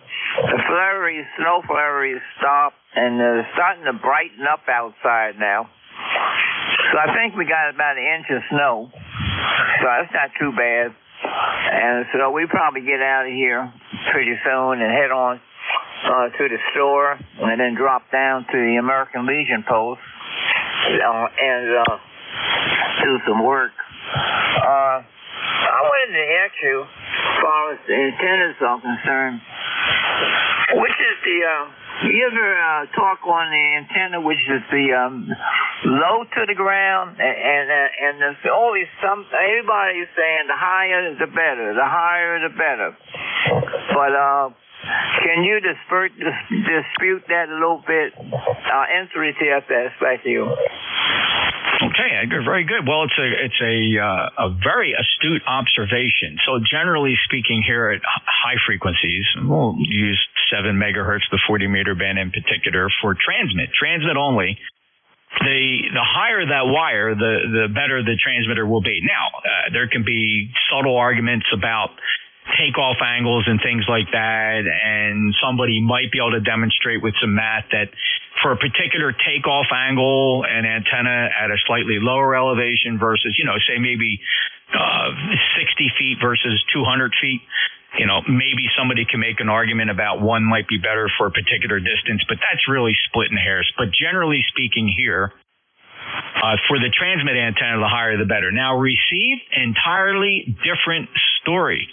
snow flurries stopped, and they're starting to brighten up outside now. So I think we got about 1 inch of snow, so that's not too bad. And so we probably get out of here pretty soon and head on to the store, and then drop down to the American Legion post and do some work. I wanted to ask you, as far as the antennas are concerned, which is the, you ever talk on the antenna, which is the low to the ground, and there's always everybody's saying the higher the better, the higher the better. But can you dispute that a little bit? Answer it to us, back to you. Okay, Edgar, very good. Well, it's a very astute observation. So generally speaking, here at high frequencies, we'll use 7 megahertz, the 40 meter band in particular, for transmit only. The higher that wire, the better the transmitter will be. Now, there can be subtle arguments about takeoff angles and things like that, and somebody might be able to demonstrate with some math that for a particular takeoff angle, an antenna at a slightly lower elevation versus, say maybe 60 feet versus 200 feet, maybe somebody can make an argument about one might be better for a particular distance, but that's really splitting hairs. But generally speaking here, for the transmit antenna, the higher the better. Now, receive, entirely different story.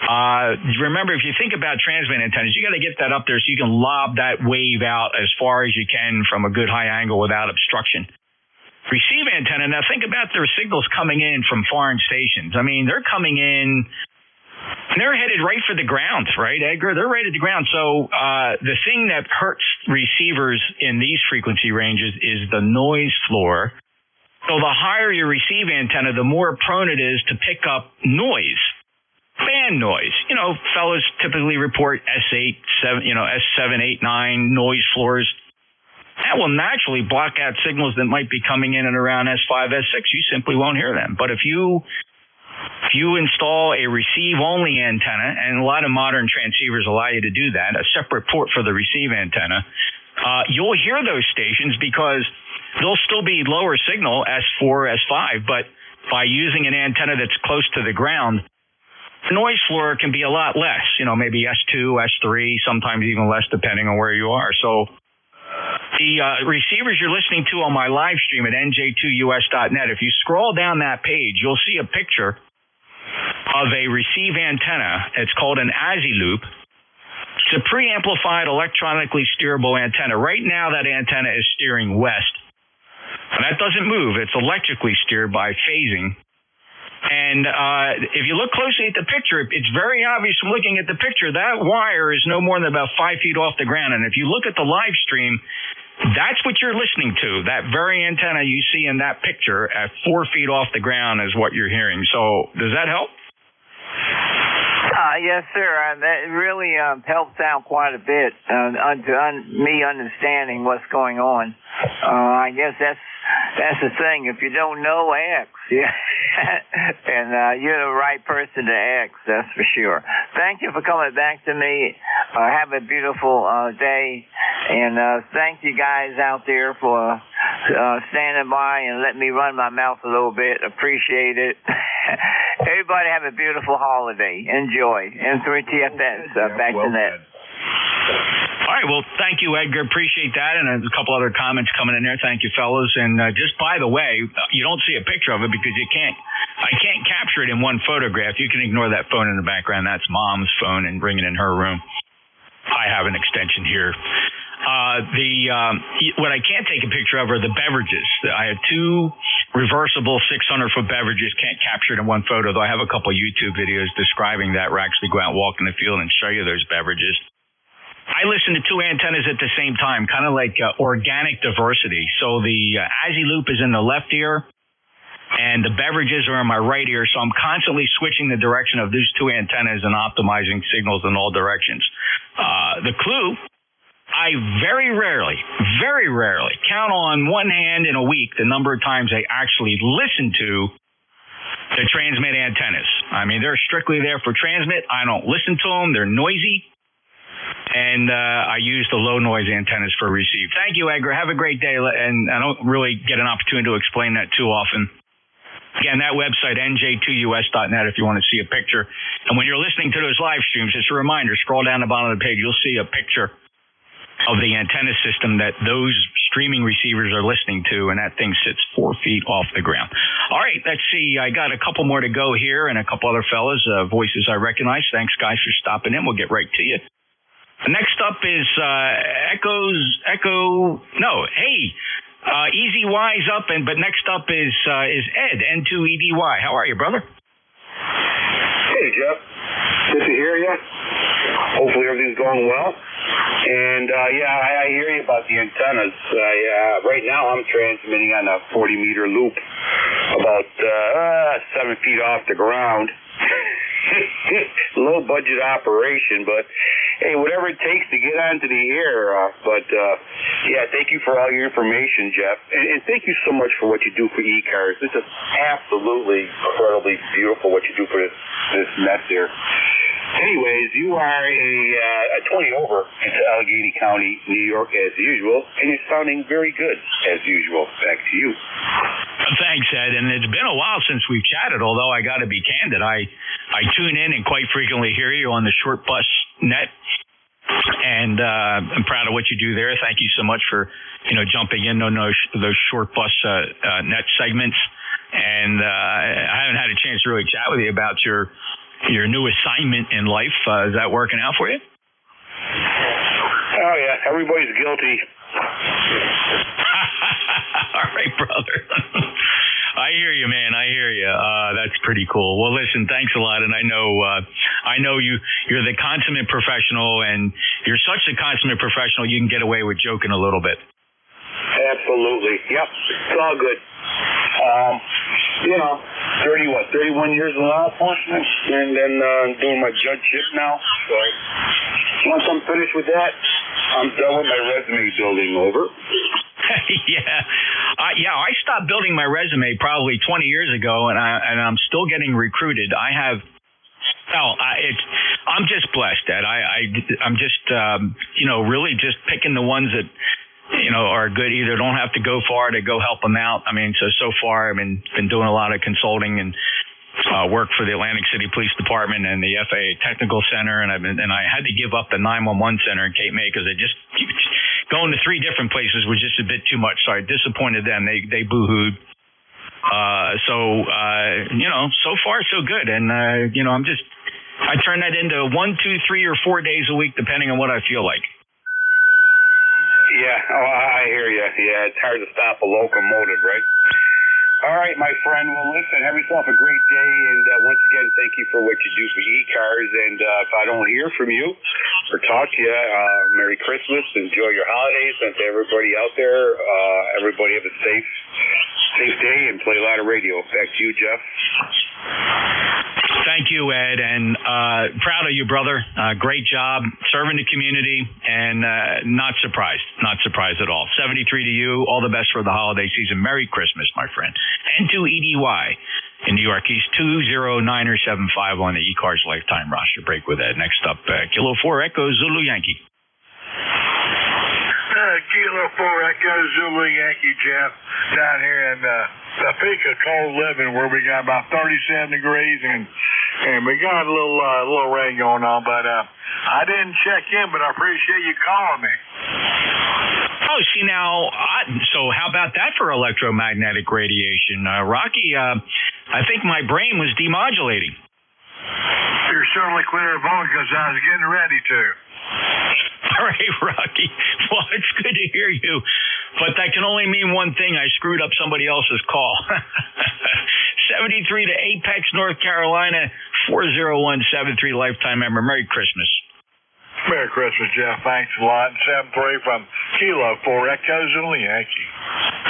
Remember, if you think about transmit antennas, you got to get that up there so you can lob that wave out as far as you can from a good high angle without obstruction. Receive antenna, now think about their signals coming in from foreign stations. I mean, they're coming in, and they're headed right for the ground, right, Edgar? They're right at the ground. So the thing that hurts receivers in these frequency ranges is the noise floor. So the higher your receive antenna, the more prone it is to pick up noise. Band noise. Fellows typically report S8, S7, 8, 9 noise floors. That will naturally block out signals that might be coming in and around S5, S6. You simply won't hear them. But if you install a receive-only antenna, and a lot of modern transceivers allow you to do that, a separate port for the receive antenna, you'll hear those stations because they'll still be lower signal, S4, S5, but by using an antenna that's close to the ground, the noise floor can be a lot less, maybe S2, S3, sometimes even less depending on where you are. So the receivers you're listening to on my live stream at NJ2US.net, if you scroll down that page, you'll see a picture of a receive antenna. It's called an Aziloop. It's a preamplified electronically steerable antenna. Right now, that antenna is steering west. And that doesn't move. It's electrically steered by phasing. And if you look closely at the picture, it's very obvious from looking at the picture, that wire is no more than about 5 feet off the ground. And if you look at the live stream, that's what you're listening to. That very antenna you see in that picture at 4 feet off the ground is what you're hearing. So does that help? Yes, sir. That really helps out quite a bit me understanding what's going on. I guess that's the thing. If you don't know, ask. Yeah. And you're the right person to ask, that's for sure. Thank you for coming back to me. Have a beautiful day. And thank you guys out there for standing by and letting me run my mouth a little bit. Appreciate it. Everybody have a beautiful holiday. Enjoy. M3TFS, back to net. All right, well, thank you, Edgar. Appreciate that. And there's a couple other comments coming in there. Thank you, fellas. And just by the way, you don't see a picture of it because I can't capture it in one photograph. You can ignore that phone in the background. That's Mom's phone and bring it in her room. I have an extension here. What I can't take a picture of are the beverages. I have 2 reversible 600-foot beverages. Can't capture it in one photo, though I have a couple YouTube videos describing that where I actually go out and walk in the field and show you those beverages. I listen to 2 antennas at the same time, kind of like organic diversity. So the Aziloop is in the left ear, and the beverages are in my right ear. So I'm constantly switching the direction of these 2 antennas and optimizing signals in all directions. The clue, I very rarely count on one hand in a week the number of times I actually listen to the transmit antennas. I mean, they're strictly there for transmit. I don't listen to them. They're noisy. And I use the low noise antennas for receive. Thank you, Edgar. Have a great day. And I don't really get an opportunity to explain that too often. Again, that website, NJ2US.net, if you want to see a picture. And when you're listening to those live streams, just a reminder, scroll down the bottom of the page. You'll see a picture of the antenna system that those streaming receivers are listening to, and that thing sits 4 feet off the ground. All right, let's see. I got a couple more to go here and a couple other fellas, voices I recognize. Thanks, guys, for stopping in. We'll get right to you. Next up is Easy Y's up, but next up is Ed, N2EDY. How are you, brother? Hey, Jeff. Good to hear you. Hopefully everything's going well. And I hear you about the antennas. Right now I'm transmitting on a 40-meter loop, about 7 feet off the ground. Low budget operation, but hey, whatever it takes to get onto the air. Thank you for all your information, Jeff, and thank you so much for what you do for ECARS. This is absolutely incredibly beautiful what you do for this net there. Anyways, you are a 20 over into Allegheny County, New York, as usual, and you're sounding very good, as usual. Back to you. Thanks, Ed. And it's been a while since we've chatted, although I got to be candid. I tune in and quite frequently hear you on the Short Bus Net, and I'm proud of what you do there. Thank you so much for, jumping in on those Short Bus Net segments. And I haven't had a chance to really chat with you about your new assignment in life. Is that working out for you? Oh, yeah. Everybody's guilty. All right, brother. I hear you, man. I hear you. That's pretty cool. Well, listen, thanks a lot. And I know you're the consummate professional, and you're such a consummate professional, you can get away with joking a little bit. Absolutely. Yep. It's all good. 31 years in law enforcement, and then doing my judgeship now. So once I'm finished with that, I'm done with my resume building. Over. I stopped building my resume probably 20 years ago, and I'm still getting recruited. I'm just blessed, Ed. I'm just really just picking the ones that are good. Either don't have to go far to go help them out. I mean, so far I've been doing a lot of consulting and work for the Atlantic City Police Department and the FAA Technical Center, and I had to give up the 911 center in Cape May because I just going to 3 different places was just a bit too much. So I disappointed them. They boo-hooed. So far so good. And I turn that into 1, 2, 3, or 4 days a week, depending on what I feel like. Yeah, I hear you. Yeah, it's hard to stop a locomotive, right? All right, my friend. Well, listen, have yourself a great day. And once again, thank you for what you do for ECARS. And if I don't hear from you or talk to you, Merry Christmas. Enjoy your holidays. And to everybody out there, everybody have a safe day and play a lot of radio. Back to you, Jeff. Thank you, Ed, and proud of you, brother. Great job serving the community, and not surprised at all. 73 to you. All the best for the holiday season. Merry Christmas, my friend. N2EDY in New York. He's 20975 on the ECARS lifetime roster. Break with Ed. Next up, Kilo 4 Echo Zulu Yankee. Kilo 4 Echo Zulu Yankee, Jeff, down here in the peak of cold living where we got about 37 degrees and we got a little rain going on, but I didn't check in, but I appreciate you calling me. Oh, see now, so how about that for electromagnetic radiation? Rocky, I think my brain was demodulating. You're certainly clear of voice because I was getting ready to. All right, Rocky. Well, it's good to hear you, but that can only mean one thing. I screwed up somebody else's call. 73 to Apex, North Carolina, 40173 lifetime member. Merry Christmas. Merry Christmas, Jeff. Thanks a lot. 7-3 from Kilo 4 Echo Zulu Yankee.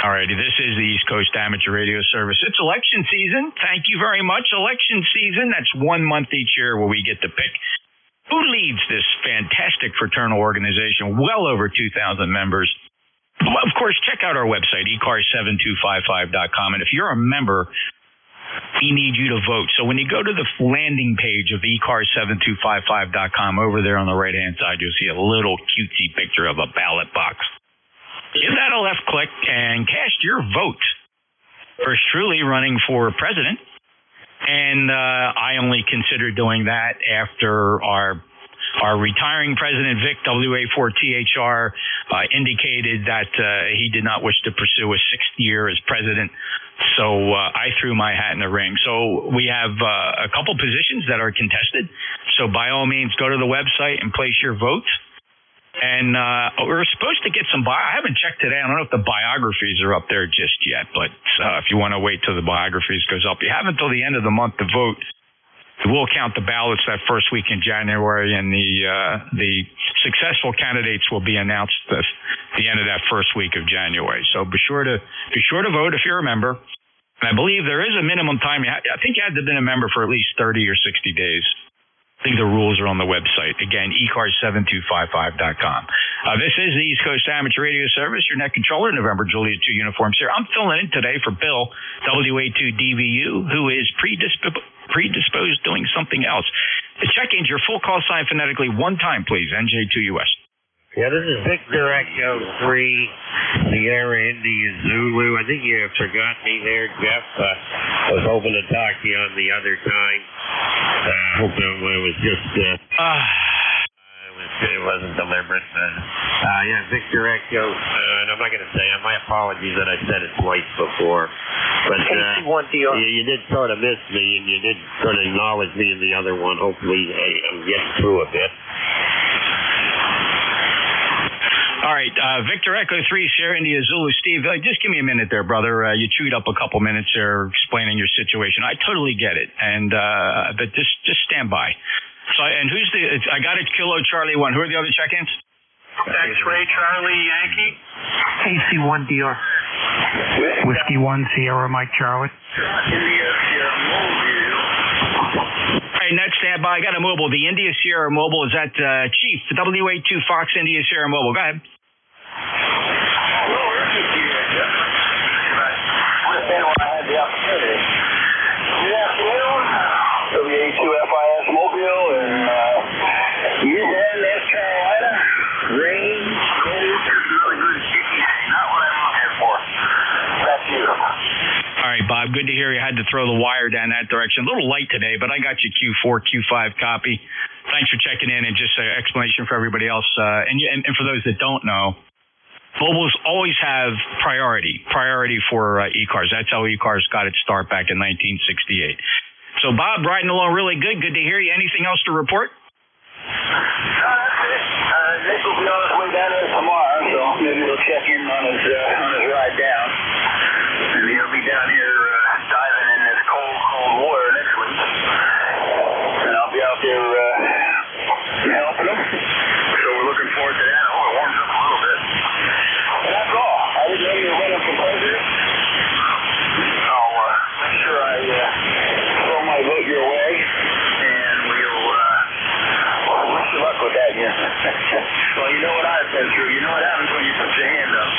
All righty. This is the East Coast Amateur Radio Service. It's election season. Thank you very much. Election season. That's 1 month each year where we get to pick who leads this fantastic fraternal organization, well over 2,000 members. Of course, check out our website, ECARS7255.com. And if you're a member, we need you to vote. So when you go to the landing page of ECARS7255.com, over there on the right-hand side, you'll see a little cutesy picture of a ballot box. Give that a left click and cast your vote. First truly running for president. And I only consider doing that after our retiring president, Vic WA4THR, indicated that he did not wish to pursue a 6th year as president. So I threw my hat in the ring. So we have a couple positions that are contested. So by all means, go to the website and place your vote. And we're supposed to get I haven't checked today. I don't know if the biographies are up there just yet, but if you want to wait till the biographies goes up, you have until the end of the month to vote. We'll count the ballots that first week in January, and the successful candidates will be announced at the end of that first week of January. So be sure to vote if you're a member. And I believe there is a minimum time. I think you had to have been a member for at least 30 or 60 days. I think the rules are on the website. Again, ECARS7255.com. This is the East Coast Amateur Radio Service, your net controller, November Juliet 2 uniforms here. I'm filling in today for Bill, WA2DVU, who is predisposed doing something else. The check-ins, your full call sign phonetically one time, please. NJ2US. Yeah, this is Victor Echo 3, Sierra India Zulu. I think you forgot me there, Jeff. I was hoping to talk to you on the other time. I hope it was just... it wasn't deliberate. Yeah, Victor Echo, and I'm not going to say it. My apologies that I said it twice before. But you did sort of miss me, and you did sort of acknowledge me in the other one. Hopefully I'm getting through a bit. All right, Victor Echo 3, Sierra India Zulu. Steve, just give me a minute there, brother. You chewed up a couple minutes there explaining your situation. I totally get it, and but just stand by. So, and who's I got it, Kilo Charlie 1. Who are the other check-ins? X-Ray Charlie Yankee. AC1 DR. Whiskey 1 Sierra Mike Charlie. All right, net standby. I got a mobile. The India Sierra mobile is at Chief, the WA2 Fox India Sierra mobile. Go ahead. WA2FIS Mobile in Houston, North Carolina. Rain, cold, really good sticky day. Not what I'm looking for. That's you. All right, Bob, good to hear you had to throw the wire down that direction. A little light today, but I got you Q4, Q5 copy. Thanks for checking in, and just an explanation for everybody else. And for those that don't know, mobiles always have priority for ECARS. That's how ECARS got its start back in 1968. So, Bob, riding along really good. Good to hear you. Anything else to report? That's it. Nick will be on his way down there tomorrow, so maybe he'll check in on his ride down. And he'll be down here diving in this cold water next week. And I'll be out there helping him. So we're looking forward to that. Oh, it warms up a little bit. And that's all. I didn't know you were running for president. I'll make sure I throw my vote your way. And we'll wish you luck with that. Yeah. Well, you know what I've been through. You know what happens when you put your hand up.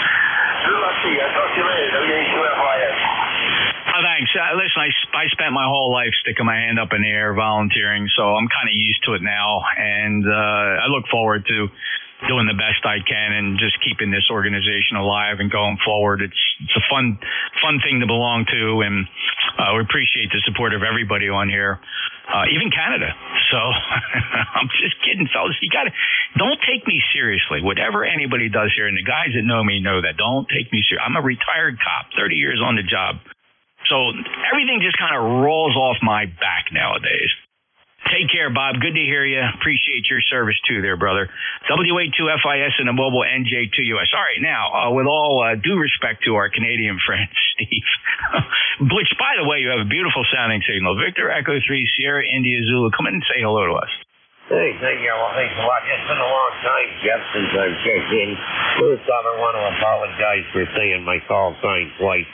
Good luck to you. I'll talk to you later. WA2FIS. Thanks. Listen, I spent my whole life sticking my hand up in the air volunteering, so I'm kind of used to it now, and I look forward to doing the best I can and just keeping this organization alive and going forward. It's a fun thing to belong to, and we appreciate the support of everybody on here, even Canada. So I'm just kidding, fellas. Don't take me seriously. Whatever anybody does here, and the guys that know me know that. Don't take me seriously. I'm a retired cop, 30 years on the job. So everything just kind of rolls off my back nowadays. Take care, Bob. Good to hear you. Appreciate your service, too, there, brother. WA2FIS and a mobile NJ2US. All right, now, with all due respect to our Canadian friend, Steve, which, by the way, you have a beautiful sounding signal. Victor Echo 3, Sierra India Zulu. Come in and say hello to us. Hey, thank you. Well, thanks a lot. It's been a long time, Jeff, since I've checked in. First off, I want to apologize for saying my call sign twice.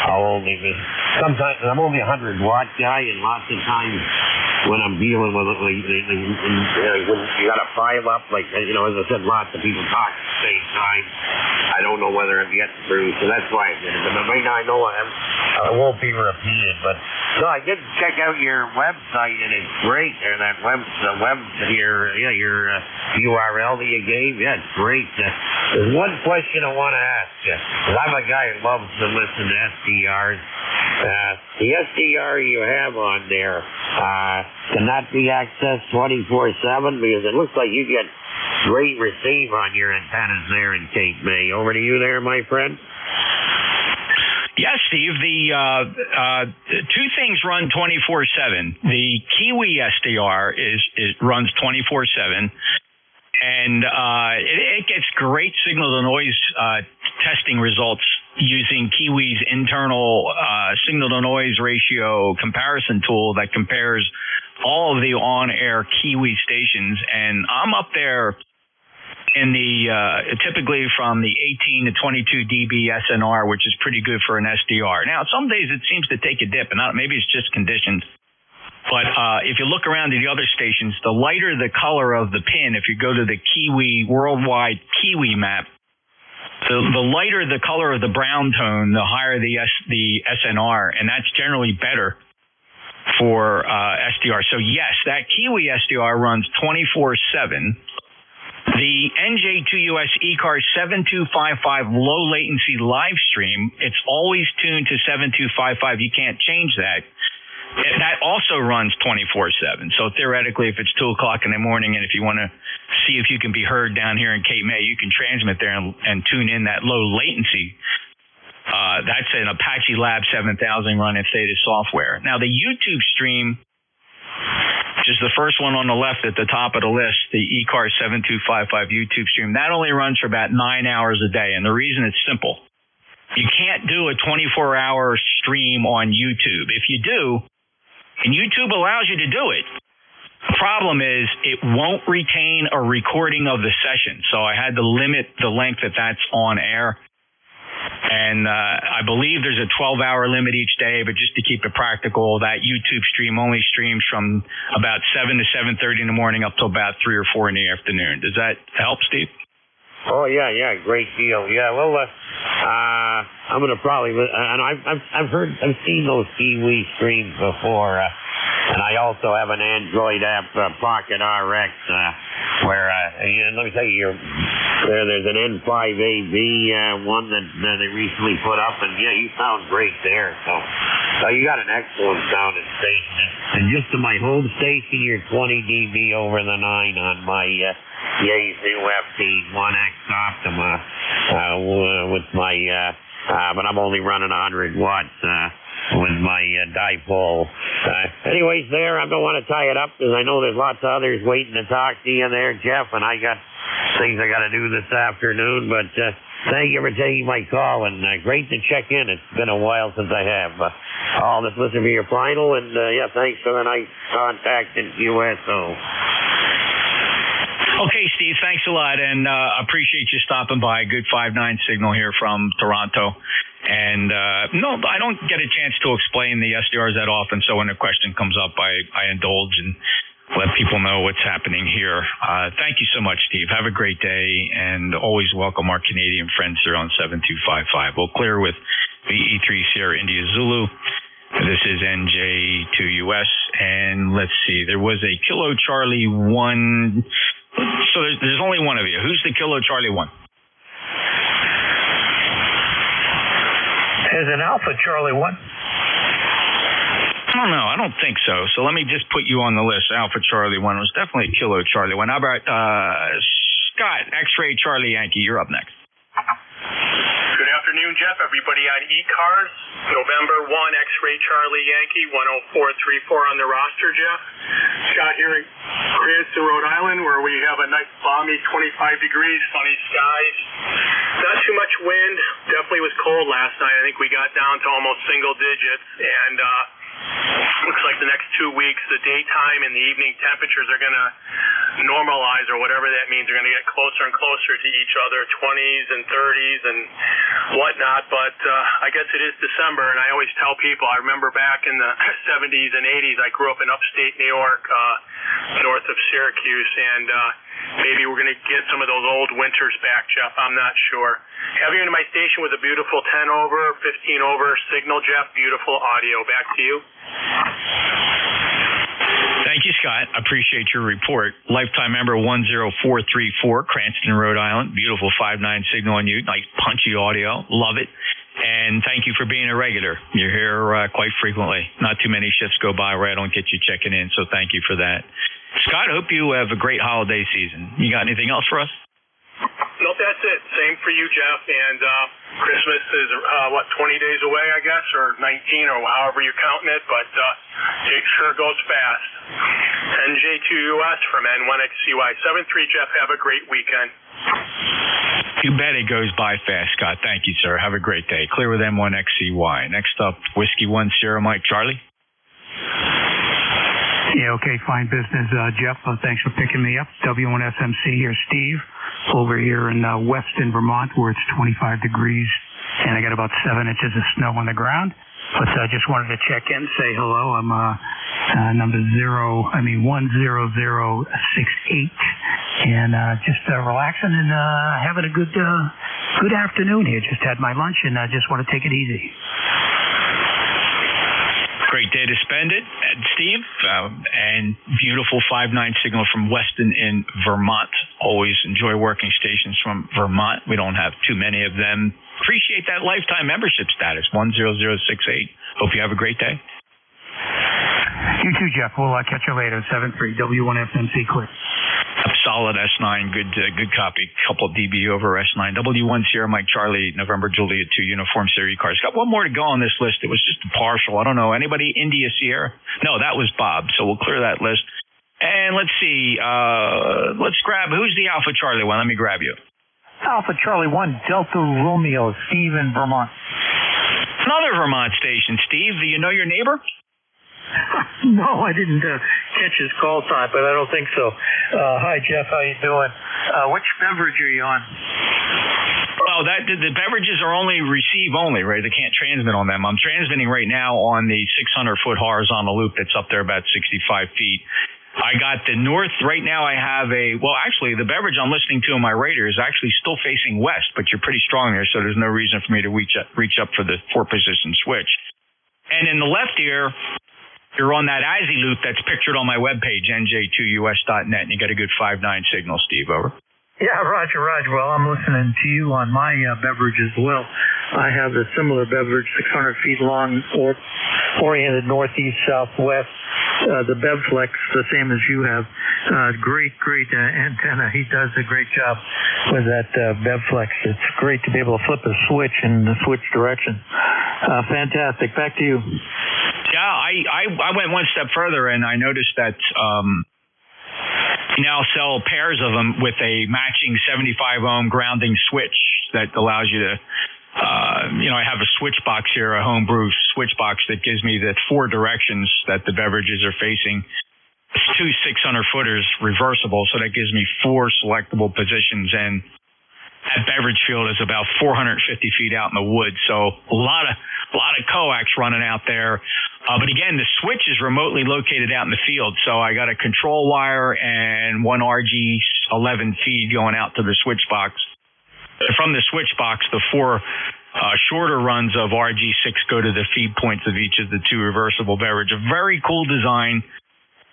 Sometimes I'm only a 100-watt guy, and lots of times when I'm dealing with it, when you got to file up, as I said, lots of people talk at the same time. I don't know whether I'm getting through, so that's why I did it. But right now I know I won't be repeated. But no, I did check out your website, and it's great. And that your URL that you gave, yeah, it's great. There's one question I want to ask you, because I'm a guy who loves to listen to SDRs. The SDR you have on there, can that be accessed 24/7? Because it looks like you get great receive on your antennas there in Cape May. Over to you there, my friend. Yes, Steve. The two things run 24/7. The Kiwi SDR runs 24/7. And it gets great signal-to-noise testing results using Kiwi's internal signal-to-noise ratio comparison tool that compares all of the on-air Kiwi stations, and I'm up there in the typically from the 18 to 22 dB SNR, which is pretty good for an SDR. Now, some days it seems to take a dip, and maybe it's just conditions. But if you look around at the other stations, the lighter the color of the pin, if you go to the Kiwi worldwide Kiwi map, the lighter the color of the brown tone, the higher the SNR, and that's generally better for SDR. So yes, that Kiwi SDR runs 24/7. The NJ2US ECARS 7255 low latency live stream, it's always tuned to 7255. You can't change that. That also runs 24/7. So theoretically, if it's 2 o'clock in the morning and if you want to see if you can be heard down here in Cape May, you can transmit there and tune in that low latency. That's an Apache Lab 7000 running Theta software. Now, the YouTube stream, which is the first one on the left at the top of the list, the ECARS 7255 YouTube stream, that only runs for about 9 hours a day. And the reason it's simple. You can't do a 24-hour stream on YouTube. If you do, and YouTube allows you to do it, the problem is it won't retain a recording of the session. So I had to limit the length that's on air. And I believe there's a 12-hour limit each day, but just to keep it practical, that YouTube stream only streams from about 7 to 7:30 in the morning up to about 3 or 4 in the afternoon. Does that help, Steve? Oh yeah, great deal. Yeah, well, I'm gonna probably, and I've seen those Kiwi streams before, and I also have an Android app, Pocket RX, where let me tell you, there's an N5AV one that they recently put up, and yeah, you sound great there. So you got an excellent sounding station, and just to my home station, you're 20 dB over the 9 on my Yaesu FT1X Optima with my, but I'm only running 100 watts with my dipole. Anyways, there, I don't want to tie it up because I know there's lots of others waiting to talk to you there, Jeff, and I got things I got to do this afternoon, but thank you for taking my call, and great to check in. It's been a while since I have. I'll just listen for your final, and yeah, thanks for the nice contact in USO. Okay, Steve, thanks a lot, and appreciate you stopping by. Good 5.9 signal here from Toronto. And no, I don't get a chance to explain the SDRs that often, so when a question comes up, I indulge and let people know what's happening here. Thank you so much, Steve. Have a great day, and always welcome our Canadian friends here on 7255. We'll clear with VE3 Sierra India Zulu. This is NJ2US, and let's see, there was a Kilo Charlie 1. So there's only one of you. Who's the Kilo Charlie 1? There's an Alpha Charlie 1. I don't know. I don't think so. So let me just put you on the list. Alpha Charlie 1 was definitely Kilo Charlie 1. How about Scott, X-Ray Charlie Yankee? You're up next. Good afternoon, Jeff. Everybody on ECARS. November 1, X-Ray Charlie Yankee, 10434 on the roster, Jeff. Scott here in Cranston, Rhode Island, where we have a nice balmy 25 degrees, sunny skies. Not too much wind. Definitely was cold last night. I think we got down to almost single digits. And looks like the next 2 weeks, the daytime and the evening temperatures are going to normalize, or whatever that means. They're going to get closer and closer to each other, 20s and 30s and whatnot. But I guess it is December, and I always tell people, I remember back in the 70s and 80s, I grew up in upstate New York, north of Syracuse, and maybe we're going to get some of those old winters back, Jeff. I'm not sure. Having you in my station with a beautiful 10 over, 15 over signal, Jeff. Beautiful audio. Back to you. Thank you, Scott. Appreciate your report. Lifetime member 10434, Cranston, Rhode Island. Beautiful 5.9 signal on you. Nice punchy audio. Love it. And thank you for being a regular. You're here quite frequently. Not too many shifts go by where I don't get you checking in, so thank you for that. Scott, I hope you have a great holiday season. You got anything else for us? Nope, that's it. Same for you, Jeff. And Christmas is, 20 days away, I guess, or 19, or however you're counting it. But it sure goes fast. NJ2US from N1XCY 73, Jeff. Have a great weekend. You bet it goes by fast, Scott. Thank you, sir. Have a great day. Clear with M1XCY. Next up, Whiskey 1 Sierra Mike Charlie. Yeah, okay, fine business, Jeff. Thanks for picking me up. W1SMC here, Steve, over here in Weston, Vermont, where it's 25 degrees, and I got about 7 inches of snow on the ground. But I just wanted to check in, say hello. I'm number 10068, and just relaxing and having a good afternoon here. Just had my lunch, and I just want to take it easy. Great day to spend it, Steve, and beautiful 5.9 signal from Weston in Vermont. Always enjoy working stations from Vermont. We don't have too many of them. Appreciate that lifetime membership status, 10068. Hope you have a great day. You too, Jeff. We'll catch you later. 7-3 W1FMC clear. Solid S9, good copy. Couple dB over S9. W1 Sierra Mike Charlie, November Juliet 2 Uniform Series cars. Got one more to go on this list. It was just a partial. I don't know. Anybody? India Sierra? No, that was Bob. So we'll clear that list. And let's see. Let's grab, who's the Alpha Charlie one? Let me grab you. Alpha Charlie 1 Delta Romeo, Steve in Vermont. Another Vermont station. Steve, do you know your neighbor? No, I didn't catch his call time, but I don't think so. Hi, Jeff. How you doing? Which beverage are you on? Well, the beverages are only receive only, right? They can't transmit on them. I'm transmitting right now on the 600-foot horizontal loop that's up there about 65 feet. I got the north. Right now I have actually the beverage I'm listening to on my radar is actually still facing west, but you're pretty strong there, so there's no reason for me to reach up for the 4-position switch. And in the left ear, you're on that ASI loop that's pictured on my webpage, NJ2US.net, and you got a good 5.9 signal, Steve, over. Yeah, Roger. Well, I'm listening to you on my beverage as well. I have a similar beverage, 600 feet long, oriented northeast, southwest. The BevFlex, the same as you have. Great antenna. He does a great job with that BevFlex. It's great to be able to flip a switch and switch direction. Fantastic. Back to you. Yeah, I went one step further, and I noticed that you now sell pairs of them with a matching 75 ohm grounding switch that allows you to, I have a switch box here, a homebrew switch box that gives me the 4 directions that the beverages are facing. It's 2 600-footers reversible, so that gives me 4 selectable positions, and that beverage field is about 450 feet out in the woods, so a lot of coax running out there. But again, the switch is remotely located out in the field, so I got a control wire and 1 RG11 feed going out to the switch box. From the switch box, the 4 shorter runs of RG6 go to the feed points of each of the 2 reversible beverage. A very cool design.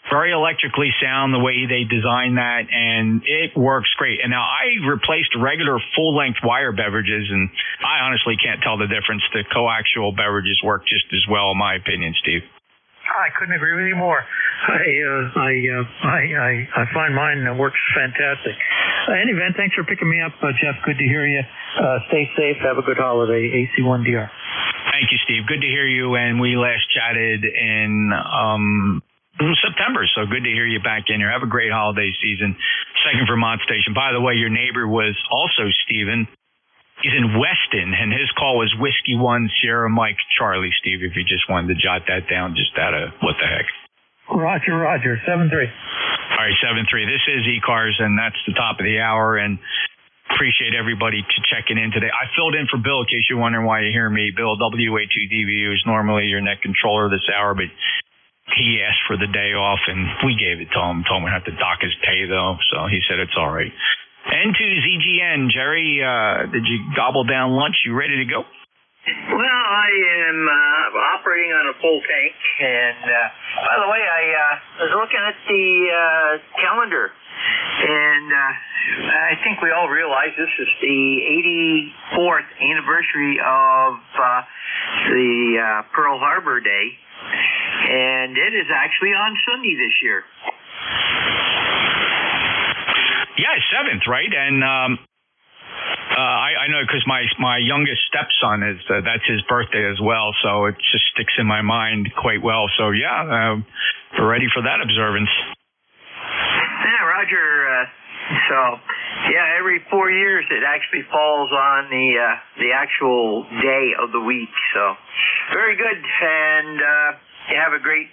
Very electrically sound the way they designed that, and it works great. And now I replaced regular full-length wire beverages, and I honestly can't tell the difference. The coaxial beverages work just as well, in my opinion, Steve. I couldn't agree with you more. I find mine works fantastic. In any event, thanks for picking me up, Jeff. Good to hear you. Stay safe. Have a good holiday. AC1DR. Thank you, Steve. Good to hear you. And we last chatted in September, so good to hear you back in here. Have a great holiday season. Second Vermont station. By the way, your neighbor was also Stephen. He's in Weston, and his call was Whiskey 1 Sierra Mike Charlie, Steve, if you just wanted to jot that down just out of what the heck. Roger. 7-3. All right, 7-3. This is ECARS, and that's the top of the hour, and appreciate everybody checking in today. I filled in for Bill, in case you're wondering why you hear me. Bill, WA2DVU is normally your net controller this hour, but he asked for the day off, and we gave it to him. Told him we have to dock his pay, though, so he said it's all right. N2ZGN, Jerry, did you gobble down lunch? You ready to go? Well, I am operating on a full tank, and by the way, I was looking at the calendar, and I think we all realize this is the 84th anniversary of the Pearl Harbor Day, and it is actually on Sunday this year. Yeah, 7th, right? And I know because my youngest stepson is that's his birthday as well, so it just sticks in my mind quite well. So yeah, we're ready for that observance. Yeah, Roger. So yeah, every 4 years it actually falls on the actual day of the week. So very good. And have a great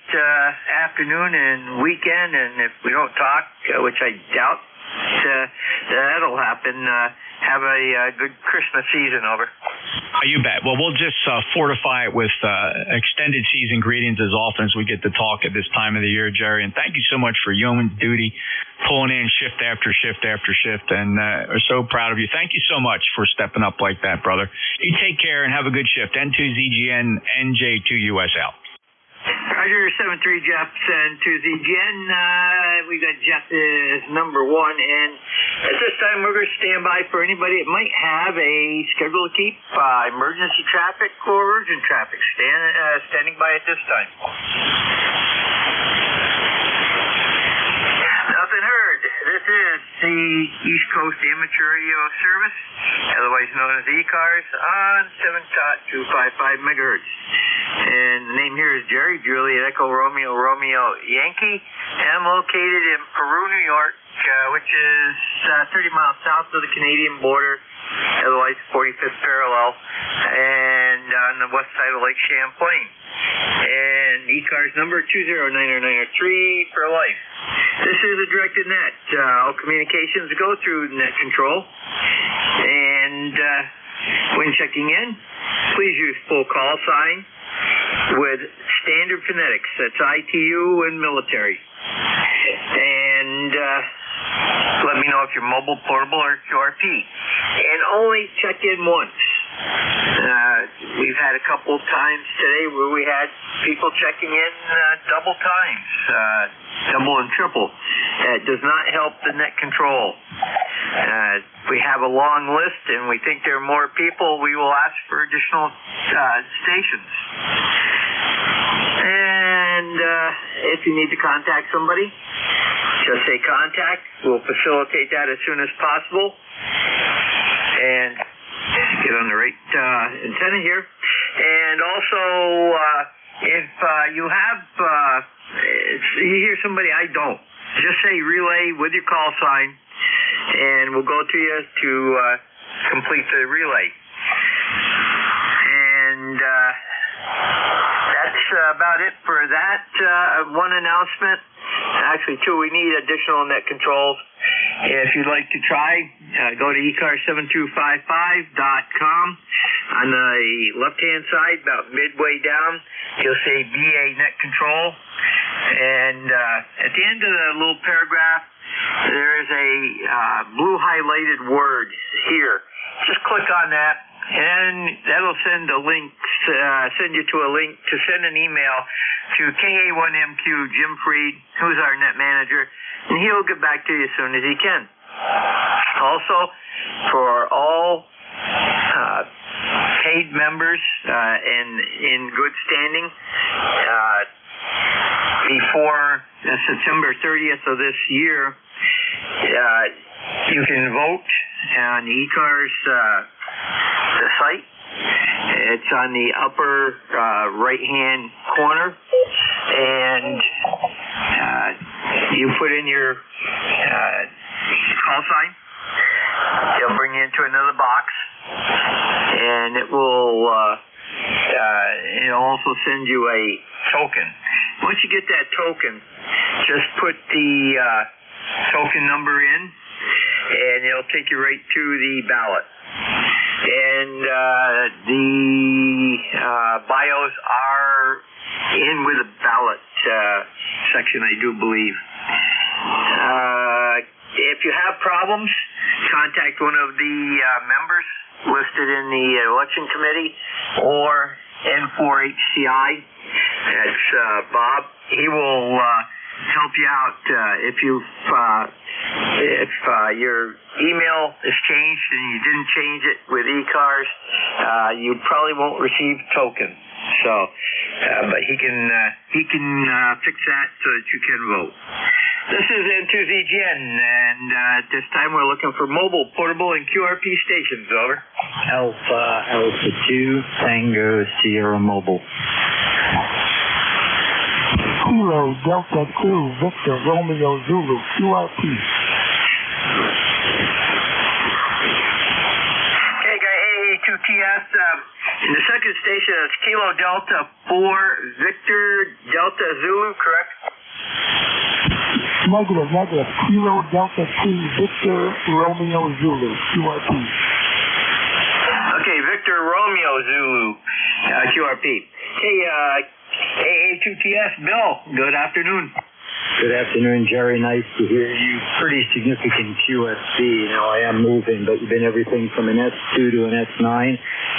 afternoon and weekend, and if we don't talk, which I doubt that'll happen, have a good Christmas season. Over. You bet. Well, we'll just fortify it with extended season greetings as often as we get to talk at this time of the year, Jerry. And thank you so much for yeoman duty, pulling in shift after shift after shift, and we're so proud of you. Thank you so much for stepping up like that, brother. You take care and have a good shift. N2ZGN, NJ2US out. Roger, 73 Jeff, N2ZGN. We got Jeff is number one, and at this time we're going to stand by for anybody that might have a schedule to keep emergency traffic or urgent traffic. Standing by at this time. Nothing heard. This is the East Coast Amateur Radio Service, otherwise known as ECARS, on 7.255 megahertz. And the name here is Jerry, Juliet Echo Romeo Romeo Yankee. And I'm located in Peru, New York, which is 30 miles south of the Canadian border, otherwise 45th parallel, and on the west side of Lake Champlain. And ECARS number 2090903 for life. This is a directed net. All communications go through net control. And when checking in, please use full call sign with standard phonetics. That's ITU and military. And let me know if you're mobile, portable, or QRP. And only check in once. We've had a couple times today where we had people checking in double times, double and triple. It does not help the net control. We have a long list, and we think there are more people. We will ask for additional stations. And if you need to contact somebody, just say contact. We'll facilitate that as soon as possible. And get on the right antenna here. And also, if you have, you hear somebody I don't, just say relay with your call sign, and we'll go to you to complete the relay. And that's about it for that. One announcement. Actually, two, we need additional net controls. If you'd like to try, go to ECARS7255.com. On the left-hand side, about midway down, you'll say BA net control. And at the end of the little paragraph, there is a blue highlighted word here. Just click on that, and that'll send a link, send you to a link to send an email to KA1MQ Jim Freed, who's our net manager, and he'll get back to you as soon as he can. Also, for all paid members and in good standing, before September 30th of this year, you can vote on the ECARS the site. It's on the upper right-hand corner, and you put in your call sign. It'll bring you into another box, and it will it'll also send you a token. Once you get that token, just put the token number in, and it'll take you right to the ballot. And the bios are in with the ballot section, I do believe. If you have problems, contact one of the members listed in the election committee or N4HCI. That's Bob. He will help you out if your email is changed and you didn't change it with ECARS. You probably won't receive token. So, but he can fix that so that you can vote. This is N2ZGN, and at this time we're looking for mobile, portable, and QRP stations. Over. Alpha 2, Tango Sierra Mobile. Kilo Delta 2, Victor Romeo Zulu, QRP. Hey, guy, A2TS. And the second station is Kilo Delta 4 Victor Delta Zulu, correct? Negative. Kilo Delta 2 Victor Romeo Zulu, QRP. Okay, Victor Romeo Zulu, QRP. Hey, AA2TS, Bill, good afternoon. Good afternoon, Jerry. Nice to hear you. Pretty significant QSC. Now, I am moving, but you've been everything from an S2 to an S9.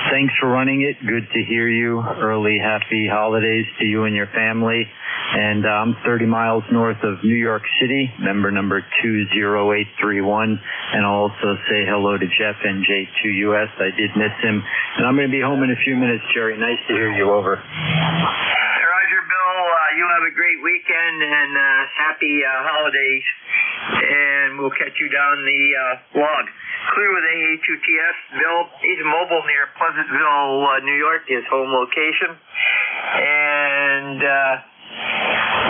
Thanks for running it. Good to hear you. Early happy holidays to you and your family. And I'm 30 miles north of New York City, member number 20831. And I'll also say hello to Jeff, NJ2US. I did miss him. And I'm going to be home in a few minutes, Jerry. Nice to hear you. Over. Roger, Bill. You have a great weekend and happy holidays. And we'll catch you down the log. Clear with AA2TS. Bill, he's mobile near Pleasantville, New York, his home location. And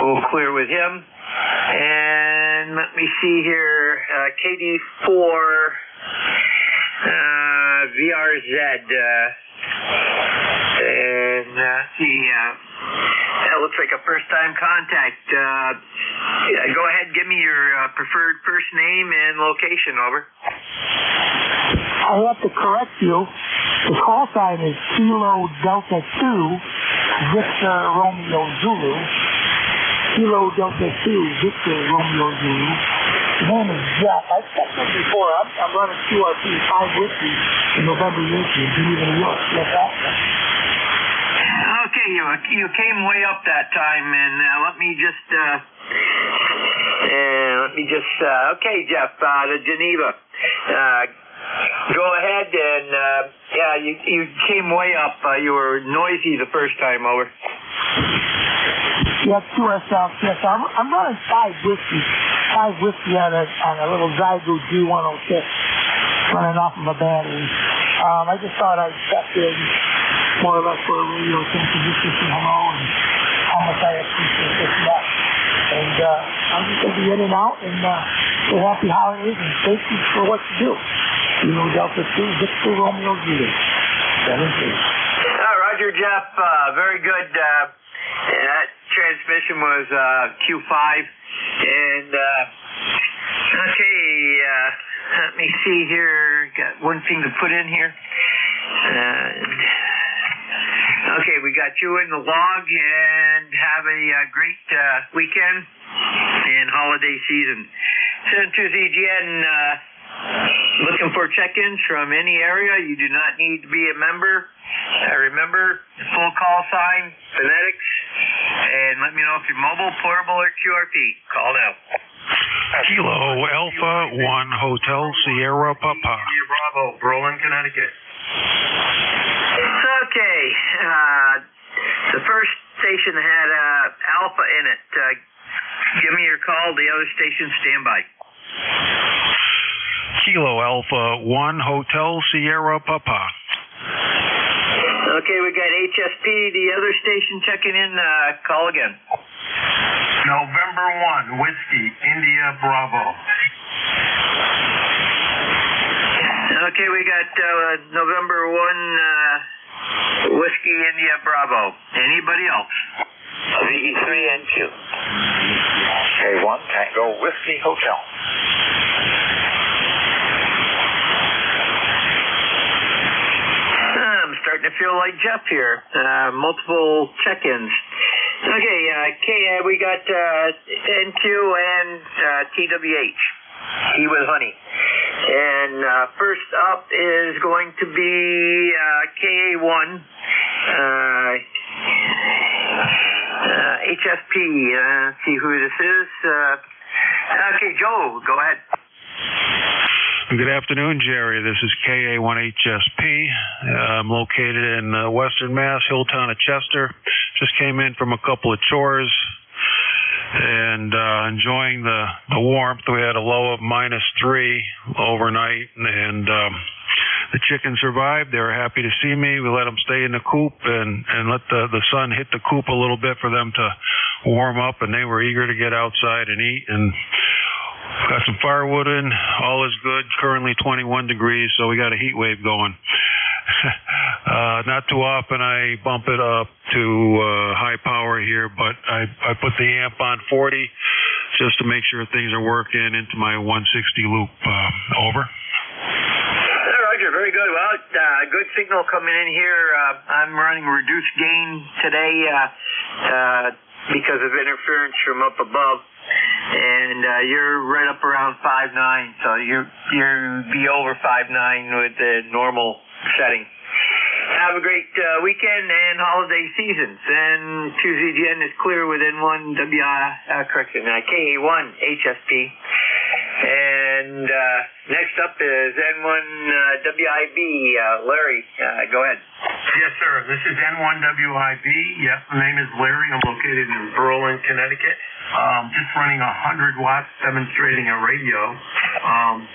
we'll clear with him. And let me see here. KD4 VRZ. And that looks like a first-time contact. Go ahead, give me your preferred first name and location, over. I have to correct you. The call sign is Kilo Delta 2 Victor Romeo Zulu. Kilo Delta 2 Victor Romeo Zulu. The name is Jeff. I've checked in before. I'm running QRP 5 Whiskey in November Yankee in Geneva, New York. Yes, Okay, you came way up that time, and let me just okay, Jeff, to Geneva. Go ahead and you came way up. You were noisy the first time, over. Yeah, QS yes. I'm running 5 whiskey on a little Zygo G106, running off of a battery. I just thought I'd check in more or less for a radio attention, just to say hello and how much I appreciate this much. And I'm just going to be in and out and say happy holidays and thank you for what you do. You know, Delta 2, Victor Romeo Zulu. 17. Roger, Jeff. Very good. That transmission was Q5. And, okay, let me see here. Got one thing to put in here. Okay, we got you in the log, and have a great weekend and holiday season. Send to ZGN, looking for check-ins from any area. You do not need to be a member. Remember, full call sign, phonetics, and let me know if you're mobile, portable, or QRP. Call now. Kilo Alpha 1 Hotel Sierra Papa. Bravo, Berlin, Connecticut. Okay, the first station had Alpha in it. Give me your call. The other station, stand by. Kilo Alpha 1 Hotel Sierra Papa. Okay, we got HSP. The other station checking in. Call again. November 1, Whiskey, India, Bravo. Okay, we got November 1, Whiskey, India, Bravo. Anybody else? VE3NQ. K1, Tango, Whiskey, Hotel. I'm starting to feel like Jeff here. Multiple check-ins. Okay, we got NQ and TWH. Tea with honey. And first up is going to be KA1, HSP. See who this is. Okay, Joe, go ahead. Good afternoon, Jerry. This is KA1HSP. I'm located in Western Mass, Hilltown of Chester. Just came in from a couple of chores and enjoying the warmth. We had a low of -3 overnight, and the chickens survived. They were happy to see me. We let them stay in the coop and let the sun hit the coop a little bit for them to warm up, and they were eager to get outside and eat. And got some firewood in. All is good. Currently 21 degrees, so we got a heat wave going. Not too often I bump it up to high power here, but I put the amp on 40 just to make sure things are working into my 160 loop. Over. Roger, very good. Well, good signal coming in here. I'm running reduced gain today because of interference from up above. And you're right up around 5.9, so you'll be over 5.9 with the normal setting. Have a great weekend and holiday seasons. And 2ZGN is clear with N1 KA1 HSP. And next up is N1WIB. Larry, go ahead. Yes, sir. This is N1WIB. Yes, my name is Larry. I'm located in Berlin, Connecticut. Just running 100 watts, demonstrating a radio. And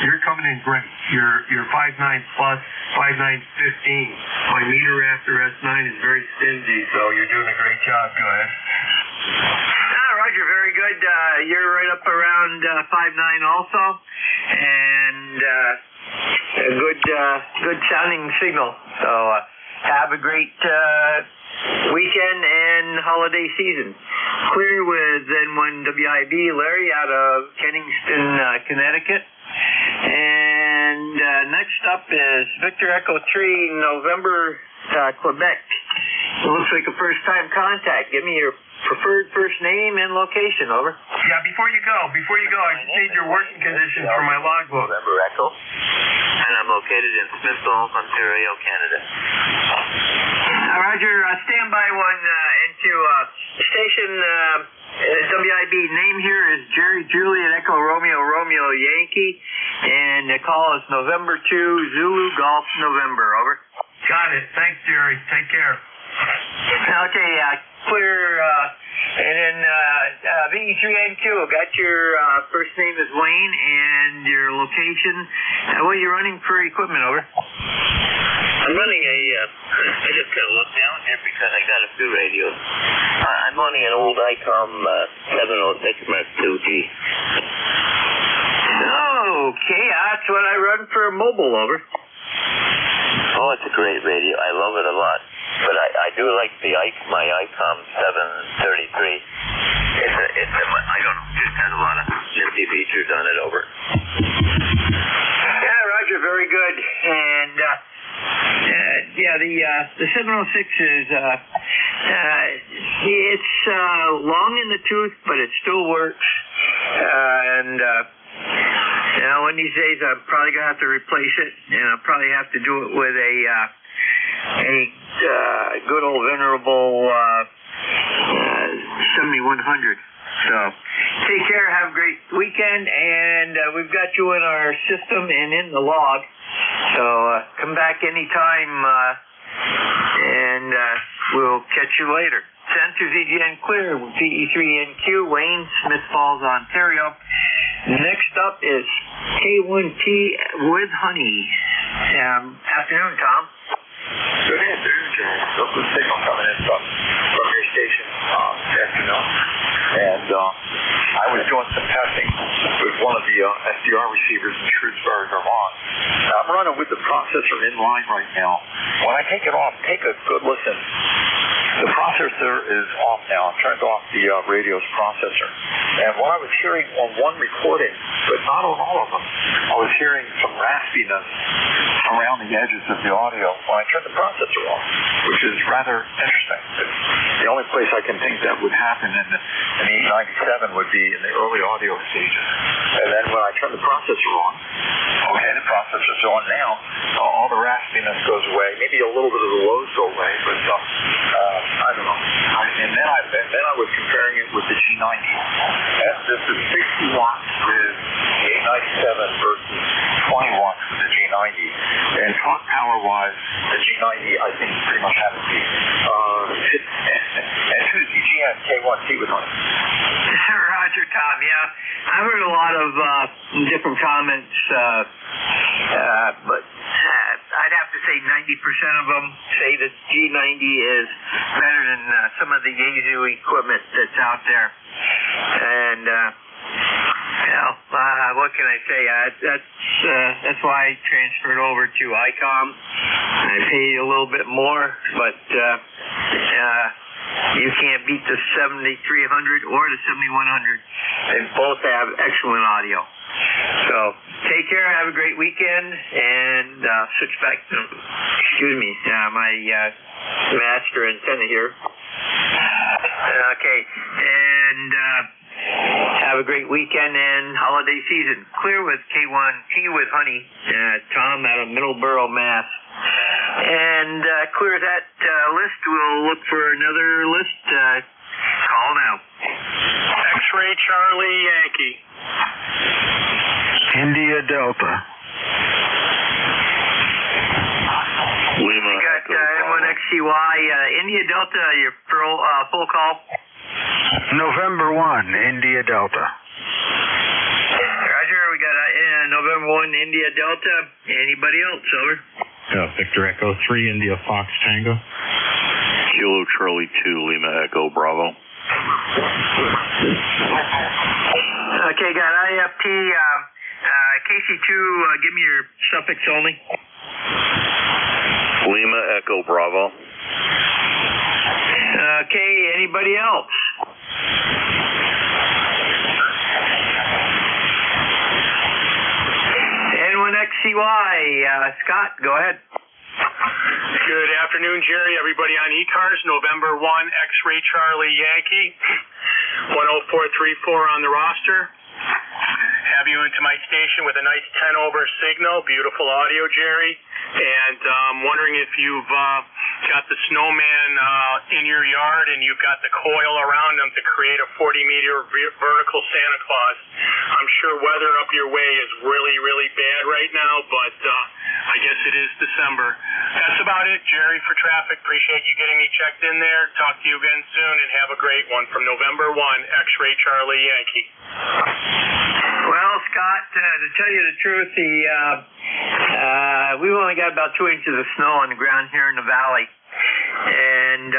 you're coming in great. You're 5.9 plus, 5.9 15. My meter after S9 is very stingy, so you're doing a great job. Go ahead. Roger, very good. You're right up around 5.9 also, and a good sounding signal. So have a great weekend and holiday season. Clear with N1WIB, Larry, out of Kenningston, Connecticut. And next up is Victor Echo 3, November, Quebec. It looks like a first-time contact. Give me your preferred first name and location, over. Yeah, before you go, I just need your working conditions for my logbook. November Echo. And I'm located in Smith Falls, Ontario, Canada. Roger, stand by one into station WIB. Name here is Jerry Juliet Echo Romeo Romeo Yankee, and the call is November 2 Zulu Golf November, over. Got it. Thanks, Jerry. Take care. Okay, clear. And then VE3NQ, got your first name is Wayne and your location. What are you running for equipment, over? I'm running I just got to look down here because I got a few radios. I'm running an old ICOM 706 Mark 2G. Okay, that's what I run for mobile, over. Oh, it's a great radio. I love it a lot. But I do like my ICOM 733. I don't know, just has a lot of nifty features on it, over. Yeah, Roger, very good. And the 706 is it's long in the tooth, but it still works. One of these days I'm probably gonna have to replace it, and I'll probably have to do it with a good old venerable 7100. So take care, have a great weekend, and we've got you in our system and in the log. So come back anytime, and we'll catch you later. Center ZGN clear, PE3NQ, Wayne, Smith Falls, Ontario. Next up is K1T with Honey. Afternoon, Tom. Good afternoon, John. Local signal coming in from your station this afternoon. And I was doing some testing with one of the SDR receivers in Shrewsbury, Vermont. I'm running with the processor in line right now. When I take it off, take a good listen. The processor is off now. I've turned off the radio's processor. And what I was hearing on one recording, but not on all of them, I was hearing some raspiness around the edges of the audio when I turned the processor off, which is rather interesting. The only place I can think that would happen in the E97 would be in the early audio stages. And then when I turn the processor on, okay, the processor's on now, all the raspiness goes away. Maybe a little bit of the lows go away, but I don't know. And then I was comparing it with the G90. And this is 60 watts with the A97 versus 20 watts with the G90. And talk power-wise, the G90, I think, pretty much had it beat. And 2ZGN K1T with on it. Roger, Tom. Yeah, I heard a lot of different comments, but I'd have to say 90% of them say that G90 is better than some of the Yaesu equipment that's out there. And Well, what can I say? That's why I transferred over to ICOM. I pay a little bit more, but you can't beat the 7300 or the 7100. They both have excellent audio. So take care. Have a great weekend, and switch back to my master antenna here. Okay, and have a great weekend and holiday season. Clear with K1, Tea with Honey. Tom out of Middleborough, Mass. And clear that list. We'll look for another list. Call now. X-Ray Charlie Yankee. India Delta. Lima. You got N1XCY. India Delta, your full call. November 1, India Delta. Roger, we got November 1, India Delta. Anybody else, over? Victor Echo 3, India Fox Tango. Kilo Charlie 2, Lima Echo Bravo. Okay, got IFT, KC2, give me your suffix only. Lima Echo Bravo. Okay, anybody else? N1XCY, Scott, go ahead. Good afternoon, Jerry. Everybody on ECARS, November 1, X-Ray Charlie Yankee, 10434 on the roster. Have you into my station with a nice 10 over signal. Beautiful audio, Jerry. And wondering if you've got the snowman in your yard and you've got the coil around them to create a 40-meter vertical Santa Claus. I'm sure weather up your way is really, really bad right now, but I guess it is December. That's about it, Jerry, for traffic. Appreciate you getting me checked in there. Talk to you again soon, and have a great one. From November 1, X-Ray Charlie Yankee. Well, Scott, to tell you the truth, we've only got about 2 inches of snow on the ground here in the valley, and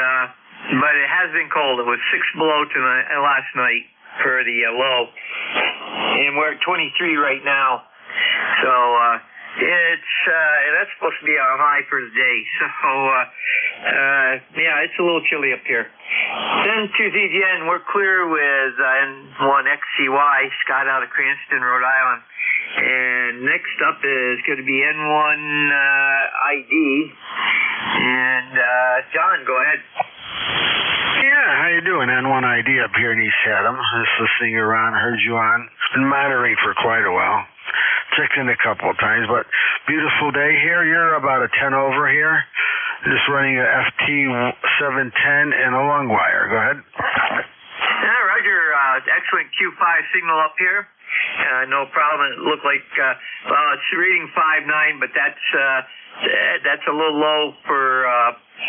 but it has been cold. It was 6 below last night for the low, and we're at 23 right now. So that's supposed to be a high for the day. So yeah, it's a little chilly up here. Then to ZGN, we're clear with N1XCY, Scott out of Cranston, Rhode Island. And next up is going to be N1ID. And John, go ahead. Yeah, how you doing? N1ID up here in East Haddam. Just listening around, heard you on. It's been monitoring for quite a while. Checked in a couple of times, but beautiful day here. You're about a 10 over here. Just running a FT 710 and a long wire. Go ahead. Yeah, Roger. Excellent Q5 signal up here. No problem. It looked like, well, it's reading 5.9, but that's a little low for,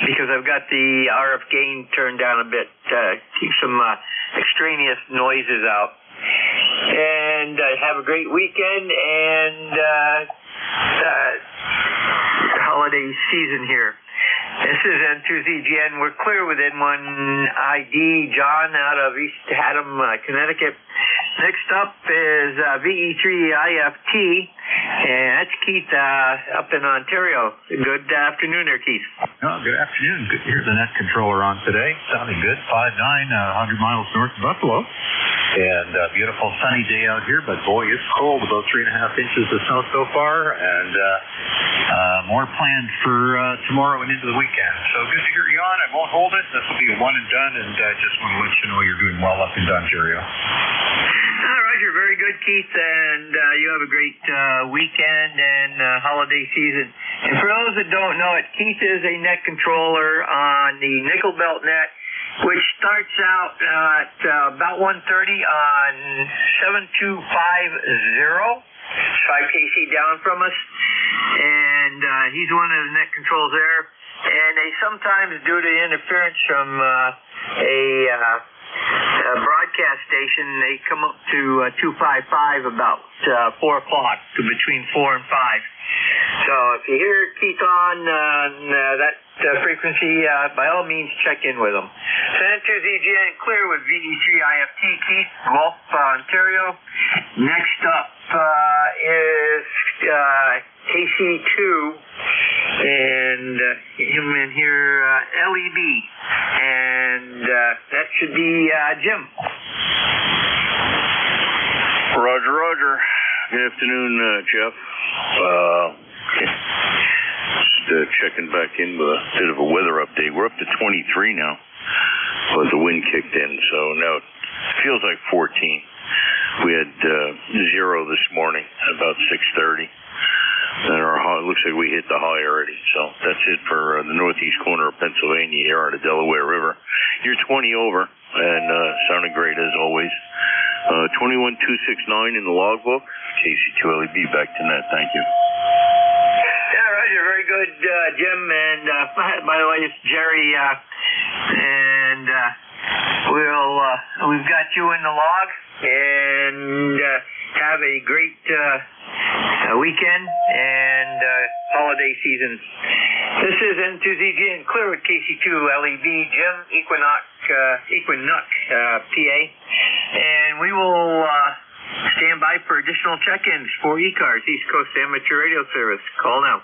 because I've got the RF gain turned down a bit, keep some extraneous noises out. And have a great weekend and holiday season here. This is N2ZGN. We're clear with N1ID. John out of East Haddam, Connecticut. Next up is VE3IFT, and that's Keith up in Ontario. Good afternoon there, Keith. Oh, good afternoon. Good to hear the net controller on today. Sounding good. 5.9, 100 miles north of Buffalo. And beautiful sunny day out here, but boy, it's cold. About 3.5 inches of snow so far, and more planned for tomorrow and into the weekend. So good to hear you on. I won't hold it. This will be a one and done, and just want to let you know you're doing well up in Ontario. Roger, very good, Keith, and you have a great weekend and holiday season. And for those that don't know it, Keith is a net controller on the Nickel Belt net, which starts out at about 130 on 7250, 5KC down from us, and he's one of the net controls there. And they sometimes, due to interference from a broadcast station, they come up to 255 about 4 o'clock, to between 4 and 5. So if you hear Keith on that frequency, by all means check in with them. San N2ZGN clear with VE3IFT, Keith, Wolf, Ontario. Next up is KC2, and him in here, LEB, and that should be Jim. Roger, Roger. Good afternoon, Jeff. Just checking back in with a bit of a weather update. We're up to 23 now, but the wind kicked in, so now it feels like 14. We had 0 this morning, about 6:30. And our high, it looks like we hit the high already. So that's it for the northeast corner of Pennsylvania here on the Delaware River. You're 20 over, and sounding great as always. 21269 in the logbook. KC2LEB back to net. Thank you. Yeah, Roger. Very good, Jim. And by the way, it's Jerry. And we've got you in the log. And have a great weekend and holiday season. This is N2ZGN clear with KC2LEB, Jim, Equinox, PA. And we will stand by for additional check-ins for ECARS, East Coast Amateur Radio Service. Call now.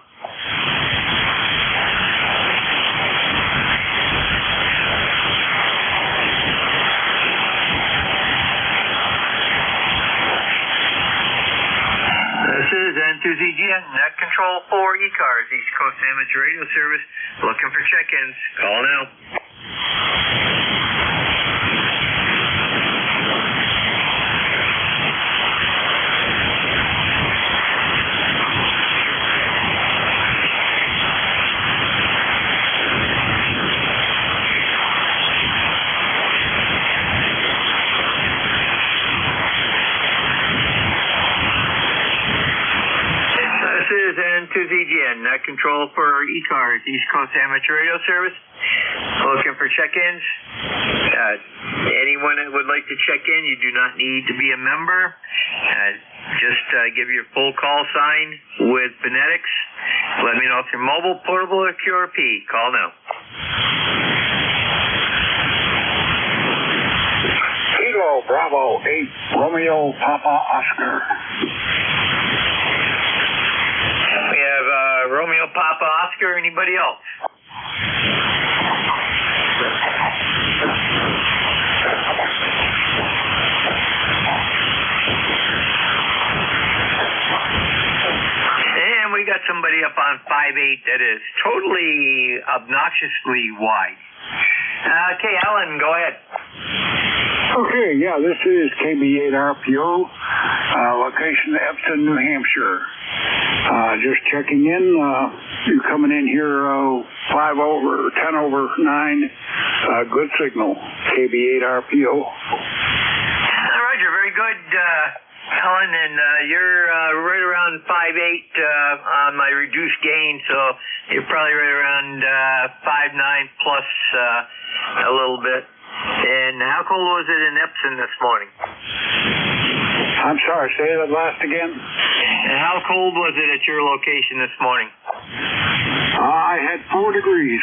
This is N2ZGN, net control for ECARS, East Coast Amateur Radio Service. Looking for check-ins. Call now. N2ZGN, net control for ECARS, East Coast Amateur Radio Service. Looking for check-ins. Anyone that would like to check in, you do not need to be a member. Just give your full call sign with phonetics. Let me know if you're mobile, portable, or QRP. Call now. Kilo Bravo 8, Romeo Papa Oscar. We have Romeo Papa Oscar. Anybody else? And we got somebody up on 5.8 that is totally obnoxiously wide. Okay, Alan, go ahead. Okay, yeah, this is KB8 RPO, location Epsom, New Hampshire. Just checking in. You're coming in here 5 over, 10 over 9. Good signal. KB8 RPO. Roger, very good, Alan. And you're right around 5.8 on my reduced gain, so you're probably right around 5.9 plus a little bit. And how cold was it in Epsom this morning? I'm sorry, say that last again. And how cold was it at your location this morning? I had 4 degrees,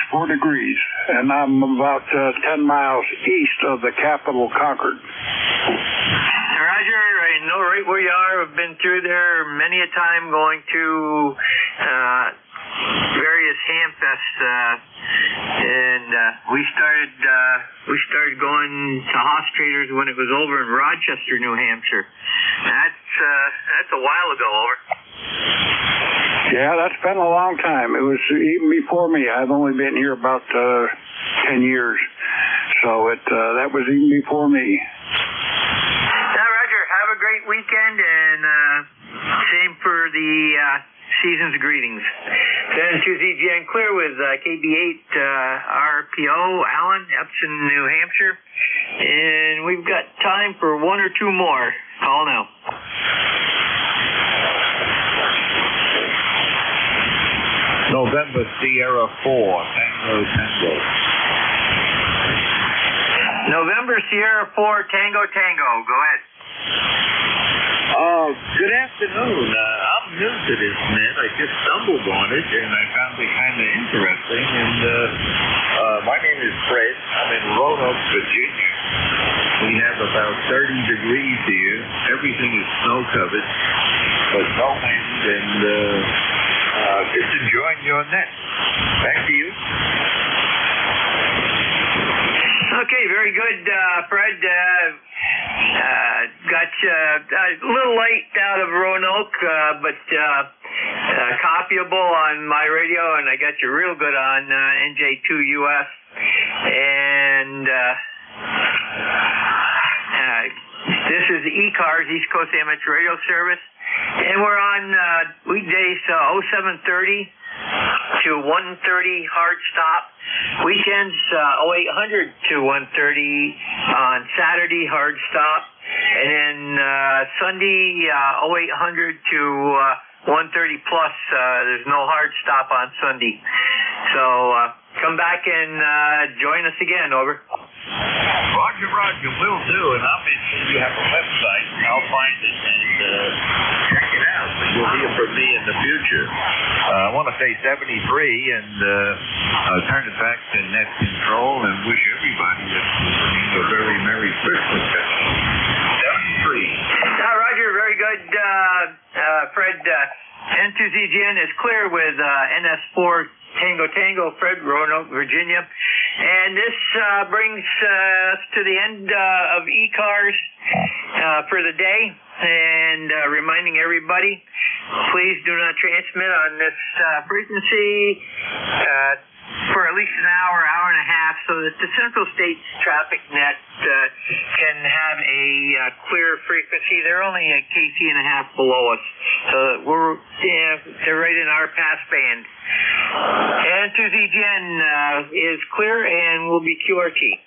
and I'm about 10 miles east of the capital, Concord. Roger, I know right where you are. I've been through there many a time going to various hamfests, and we started going to Hoss Traders when it was over in Rochester, New Hampshire. That's a while ago, over. Yeah, that's been a long time. It was even before me. I've only been here about 10 years, so that was even before me. Roger, have a great weekend, and same for the season's greetings. N2ZGN clear with KB8 RPO, Allen, Epsom, New Hampshire. And we've got time for 1 or 2 more. Call now. November Sierra 4, Tango. November Sierra 4, Tango. Go ahead. Good afternoon. I'm I'm new to this net. I just stumbled on it, and I found it kind of interesting. And my name is Fred. I'm in Roanoke, Virginia. We have about 30 degrees here. Everything is snow-covered, but no wind, and just enjoying your net. Back to you. Okay, very good, Fred. Got you a little late out of Roanoke, but copyable on my radio, and I got you real good on NJ2US. And this is ECARS, East Coast Amateur Radio Service, and we're on weekdays 0730 to 1:30 hard stop. Weekends 0800 to 1:30 on Saturday hard stop, and then Sunday 0800 to 1:30 plus. There's no hard stop on Sunday. So come back and join us again. Over. Roger, will do, and I'll be sure you have a website. I'll find it and check it out. You'll hear from me in the future. I want to say 73 and turn it back to net control and wish everybody a very Merry Christmas. 73. Roger, very good, Fred. N2ZGN is clear with NS4 Tango, Fred, Roanoke, Virginia. And this brings us to the end of ECARS for the day. And reminding everybody, please do not transmit on this frequency for at least an hour and a half, so that the Central States Traffic Net can have a clear frequency. They're only a KT and a half below us, so they're right in our pass band. And 2ZGN is clear and will be QRT.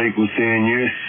Mike was saying, yes.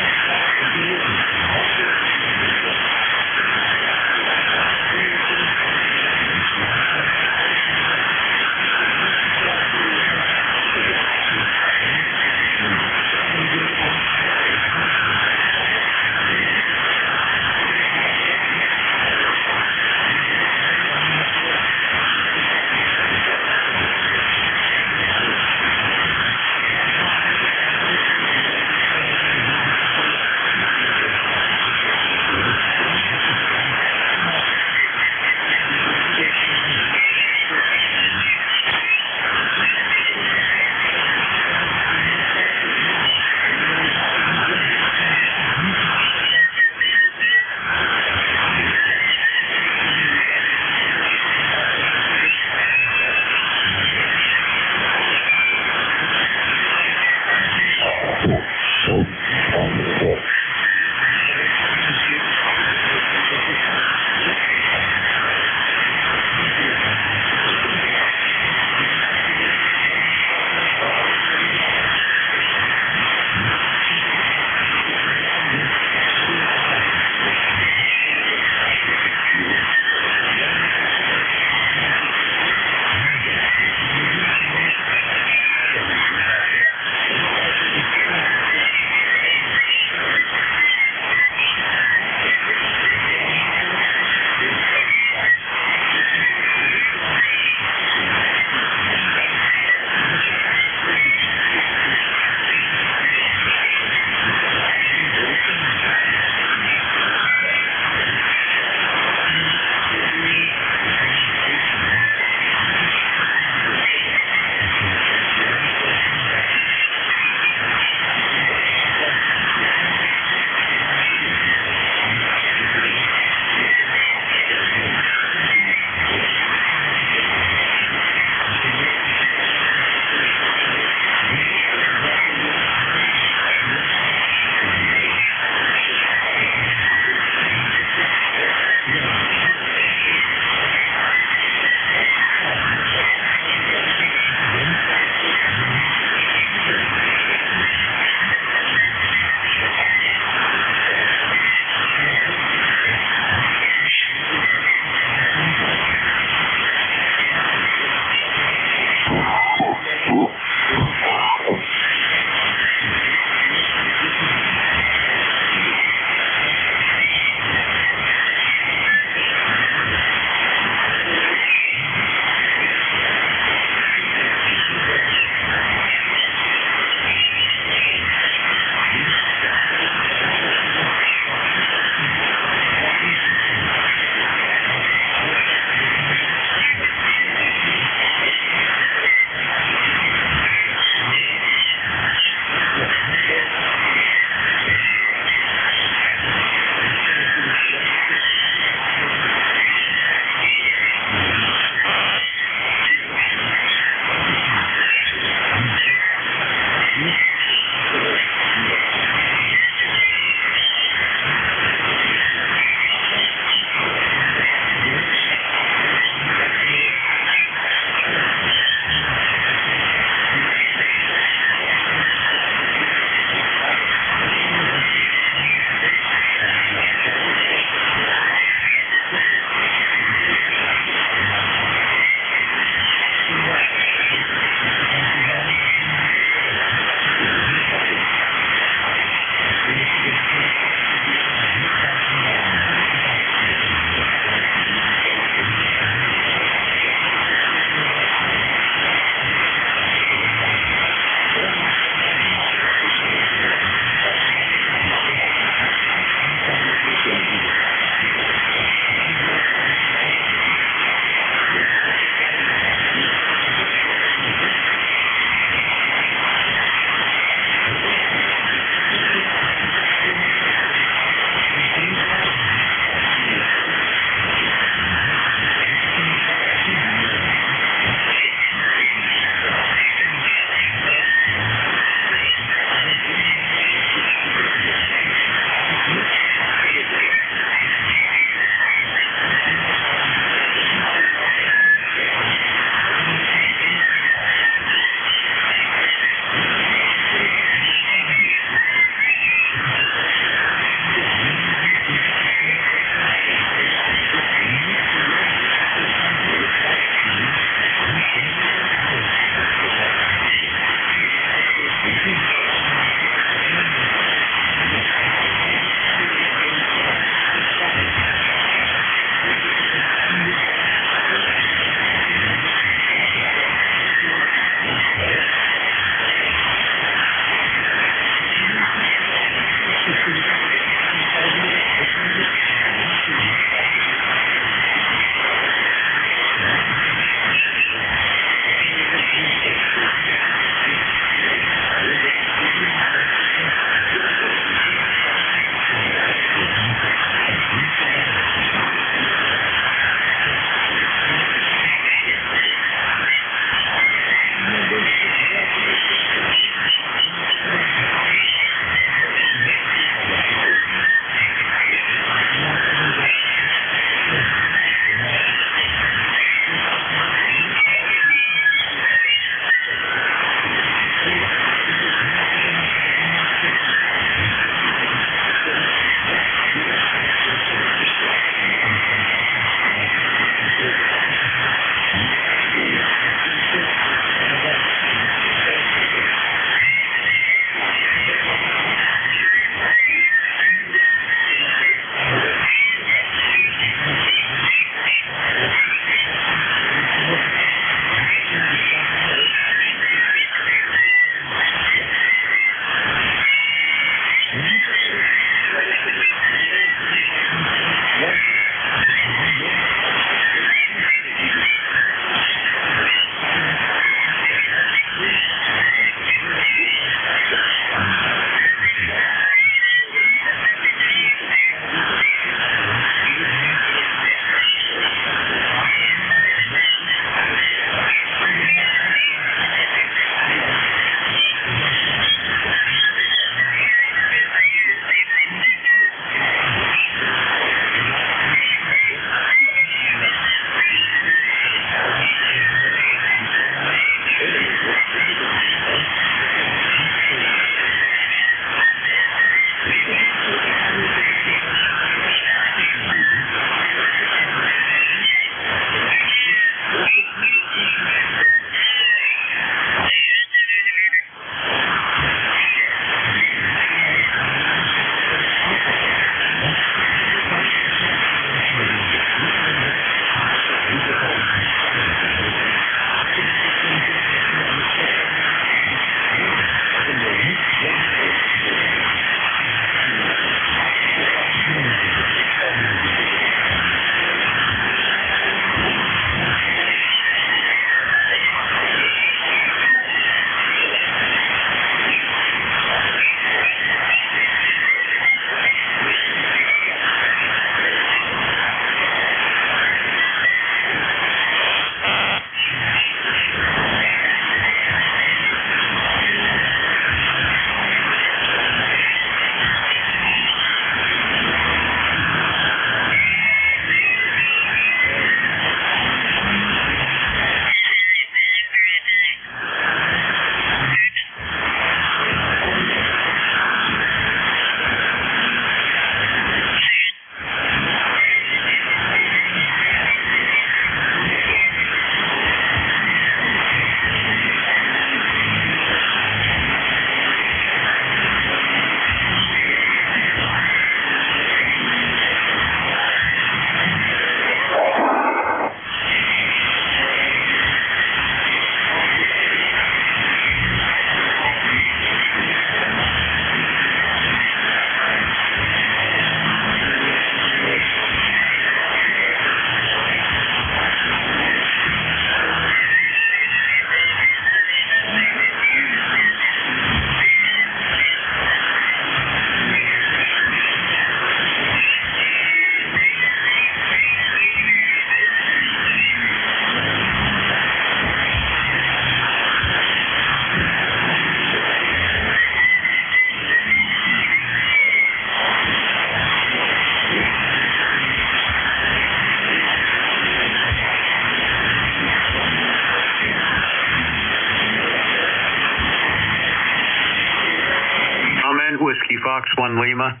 Whiskey Fox 1 Lima.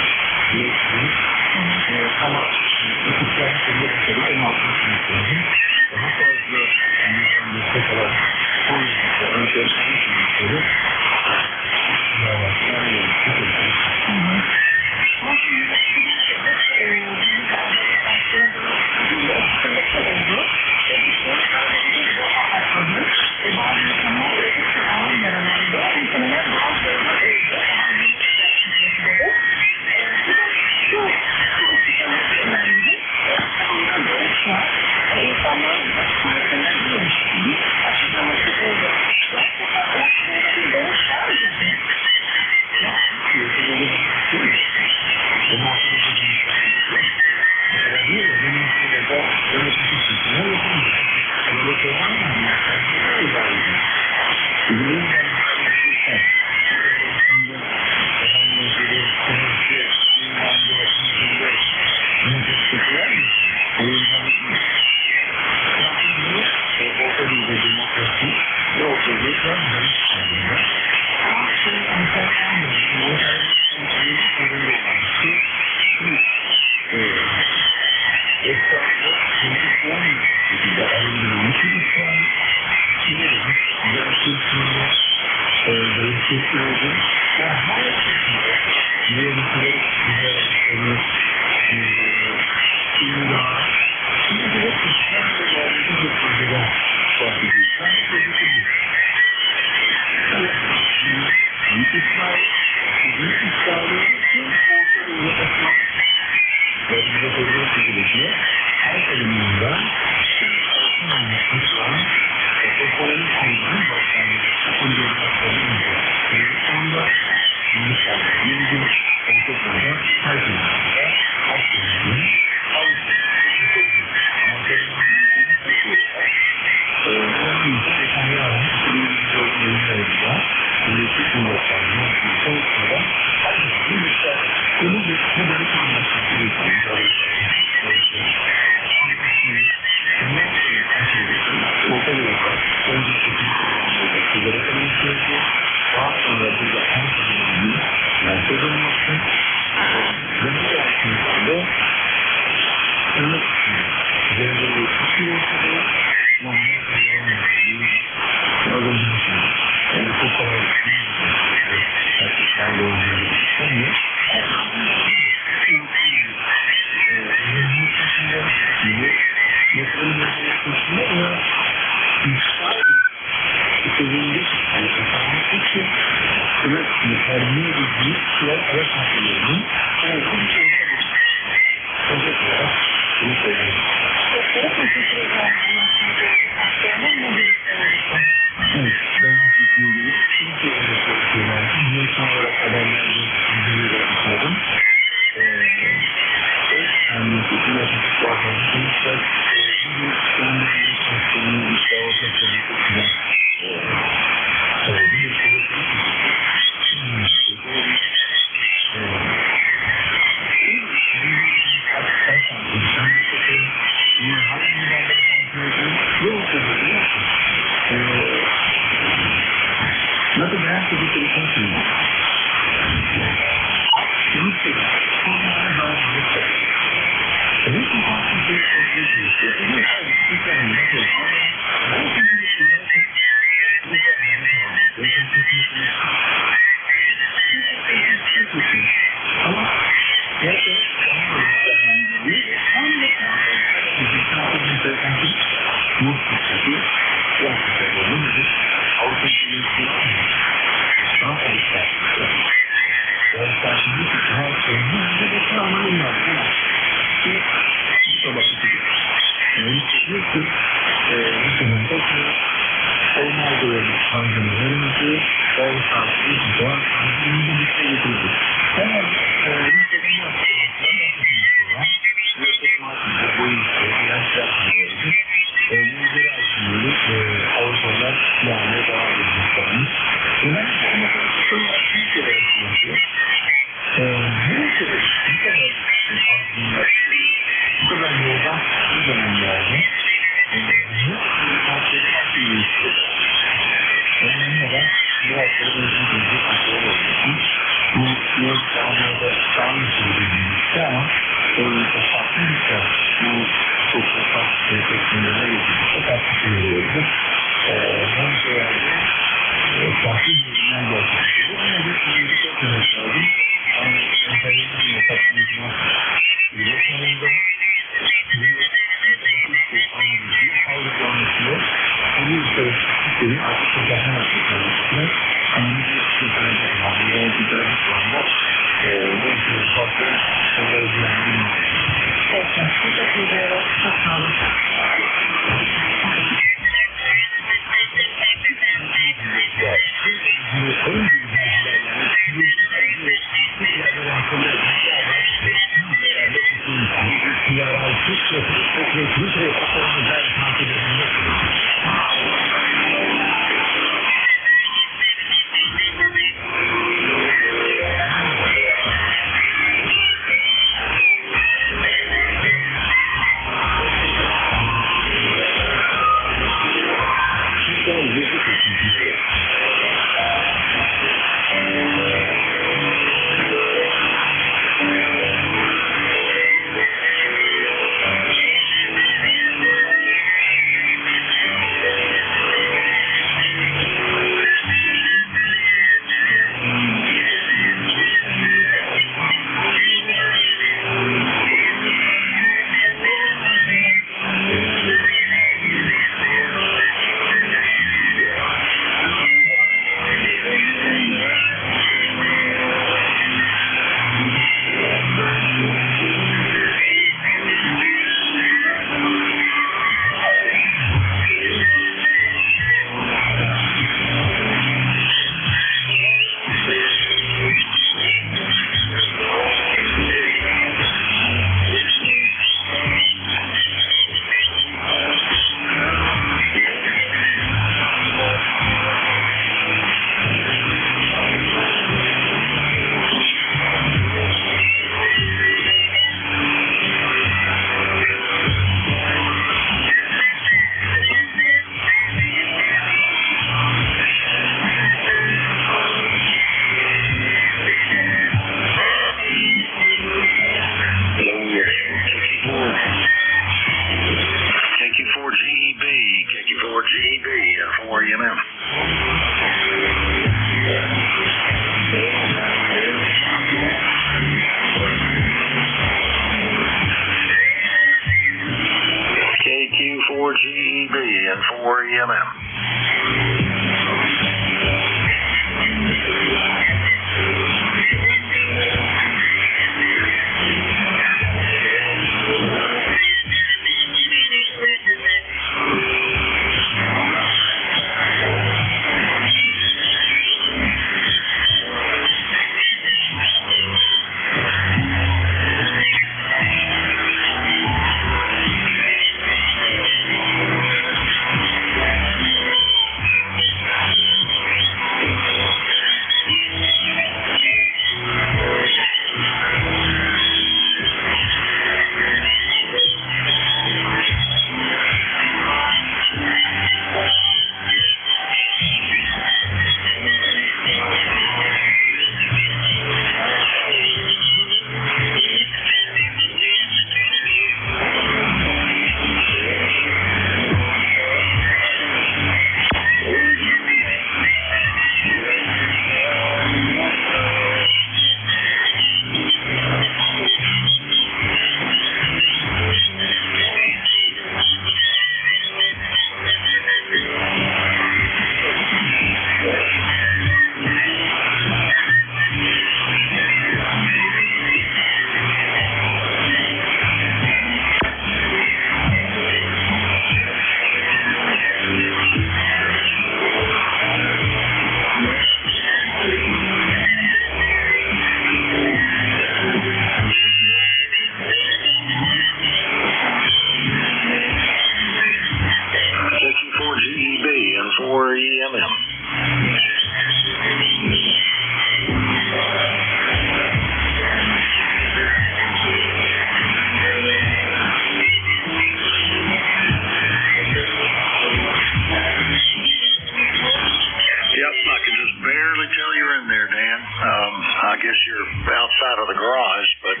I guess you're outside of the garage, but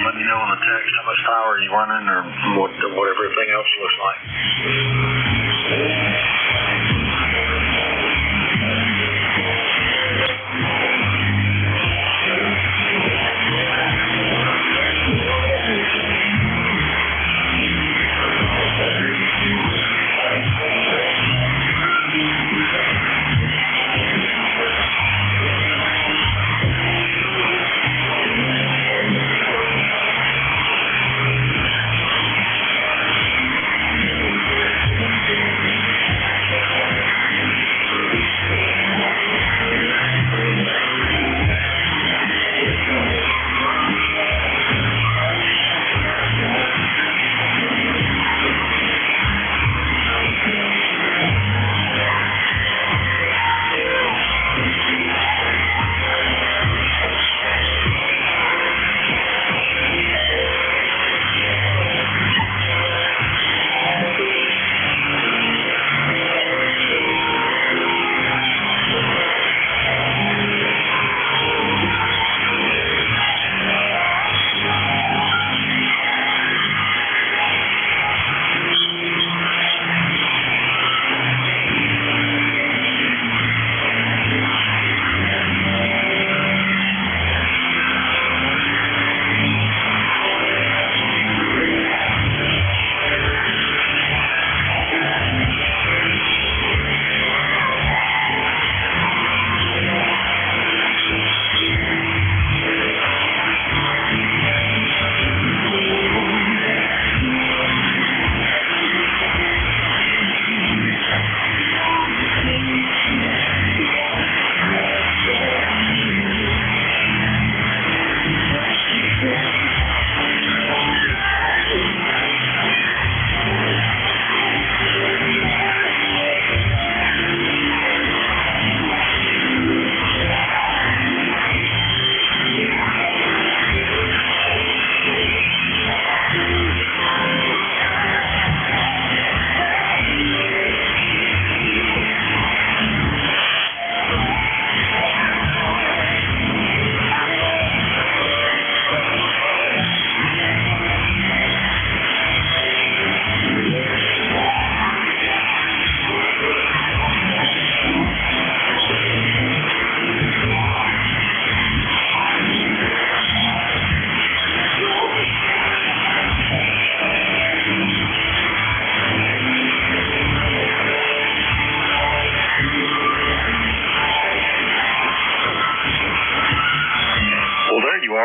let me know on the text how much power you're running or what everything else looks like.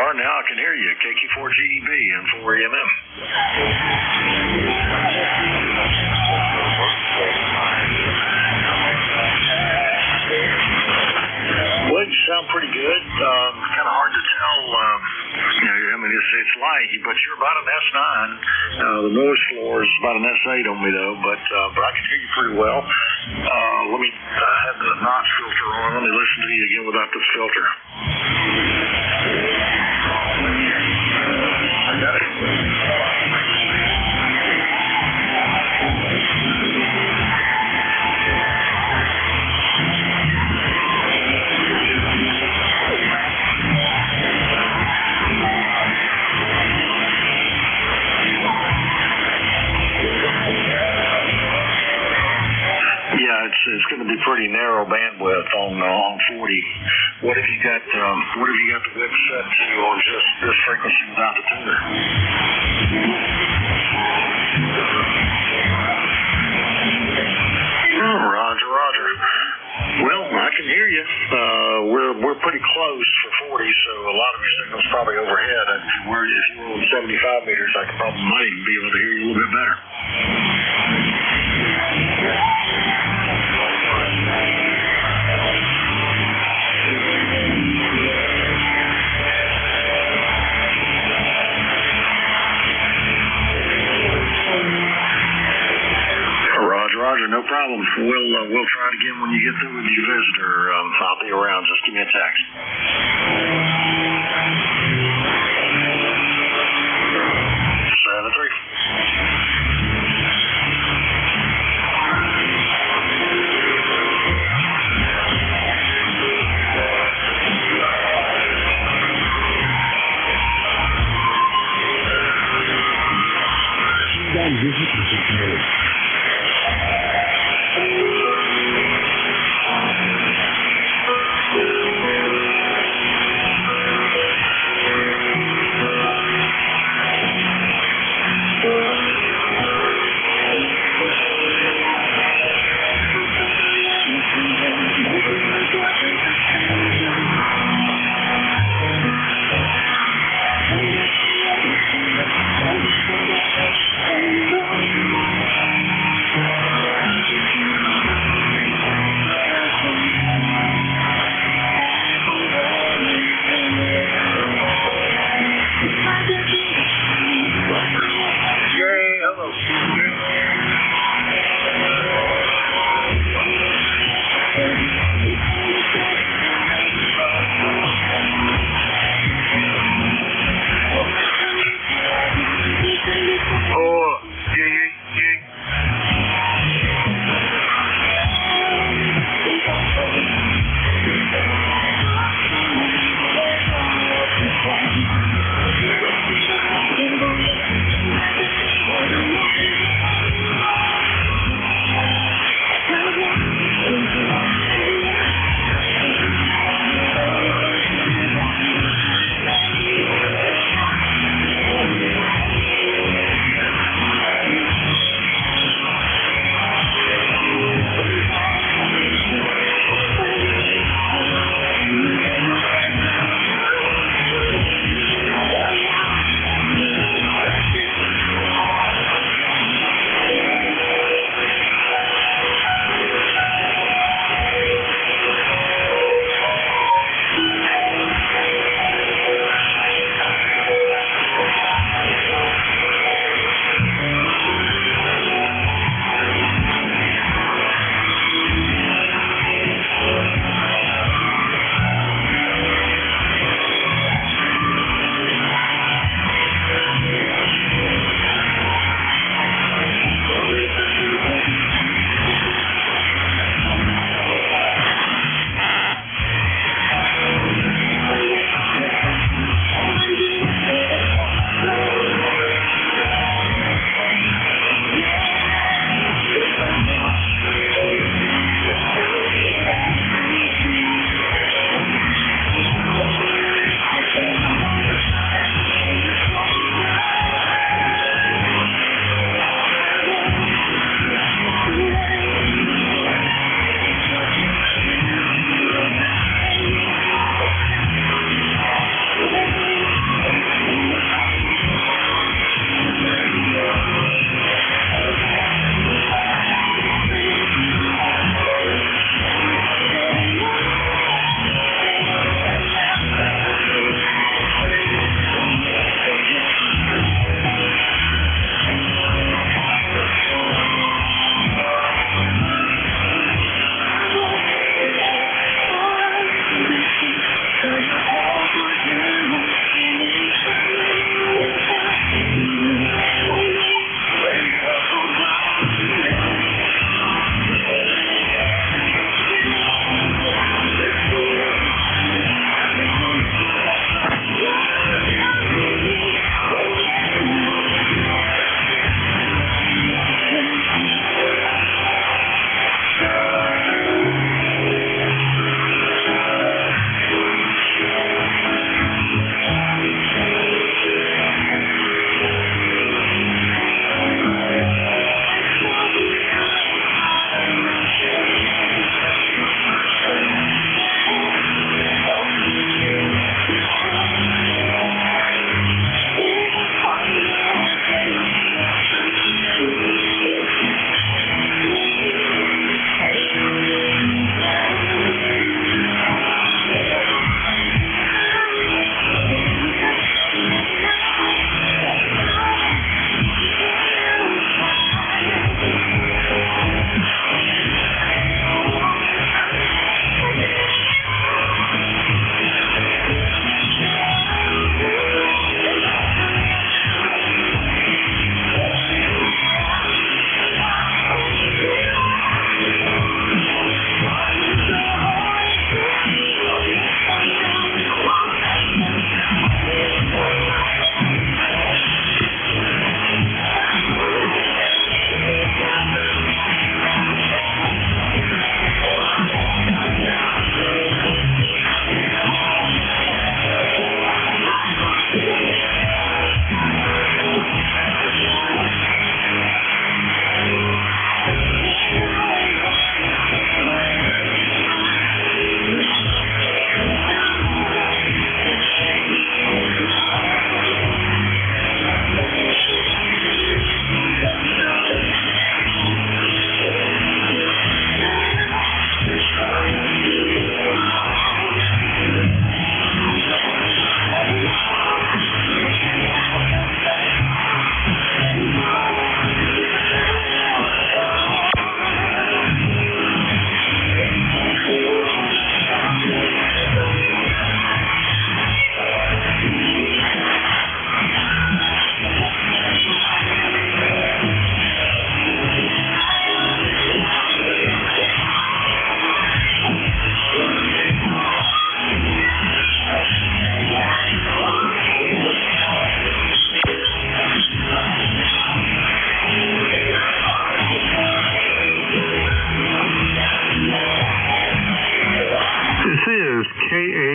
Now I can hear you. KQ4GEB and 4EMM. Well, you sound pretty good. Kind of hard to tell. It's light, but you're about an S9. The noise floor is about an S8 on me though, but I can hear you pretty well. Let me have the notch filter on. Let me listen to you again without this filter. I got it. It's going to be pretty narrow bandwidth on 40. What have you got? What have you got the whip set to on just this frequency without the tuner? Oh, Roger. Well, I can hear you. We're pretty close for 40, so a lot of your signal's probably overhead. If you were on 75 meters, I might even be able to hear you a little bit better. Roger, no problem. We'll try it again when you get through with your visitor. I'll be around. Just give me a text. 7-3.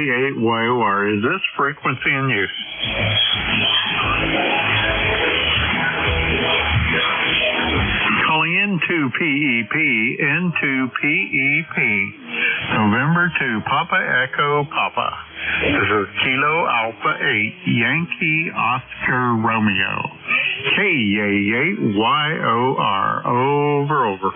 KA8YOR. Is this frequency in use? Calling into PEP, November 2, Papa Echo Papa. This is Kilo Alpha 8, Yankee Oscar Romeo. KA8YOR. Over.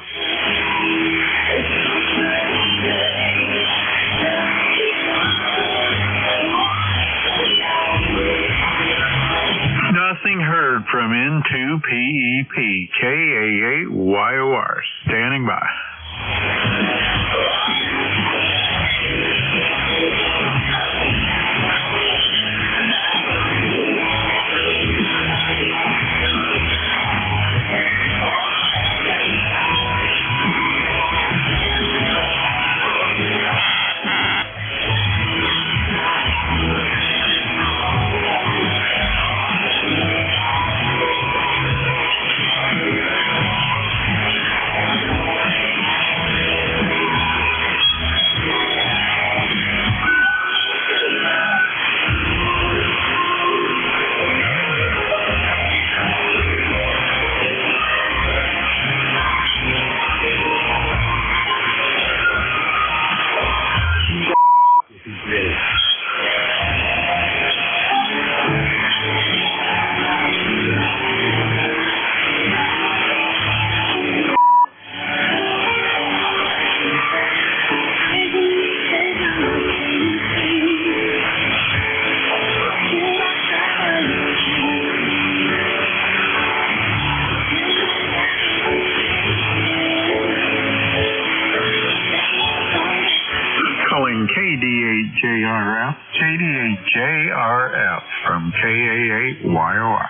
Nothing heard from N2PEP, KA8YOR. Standing by. KD8JRF from KA8YOR.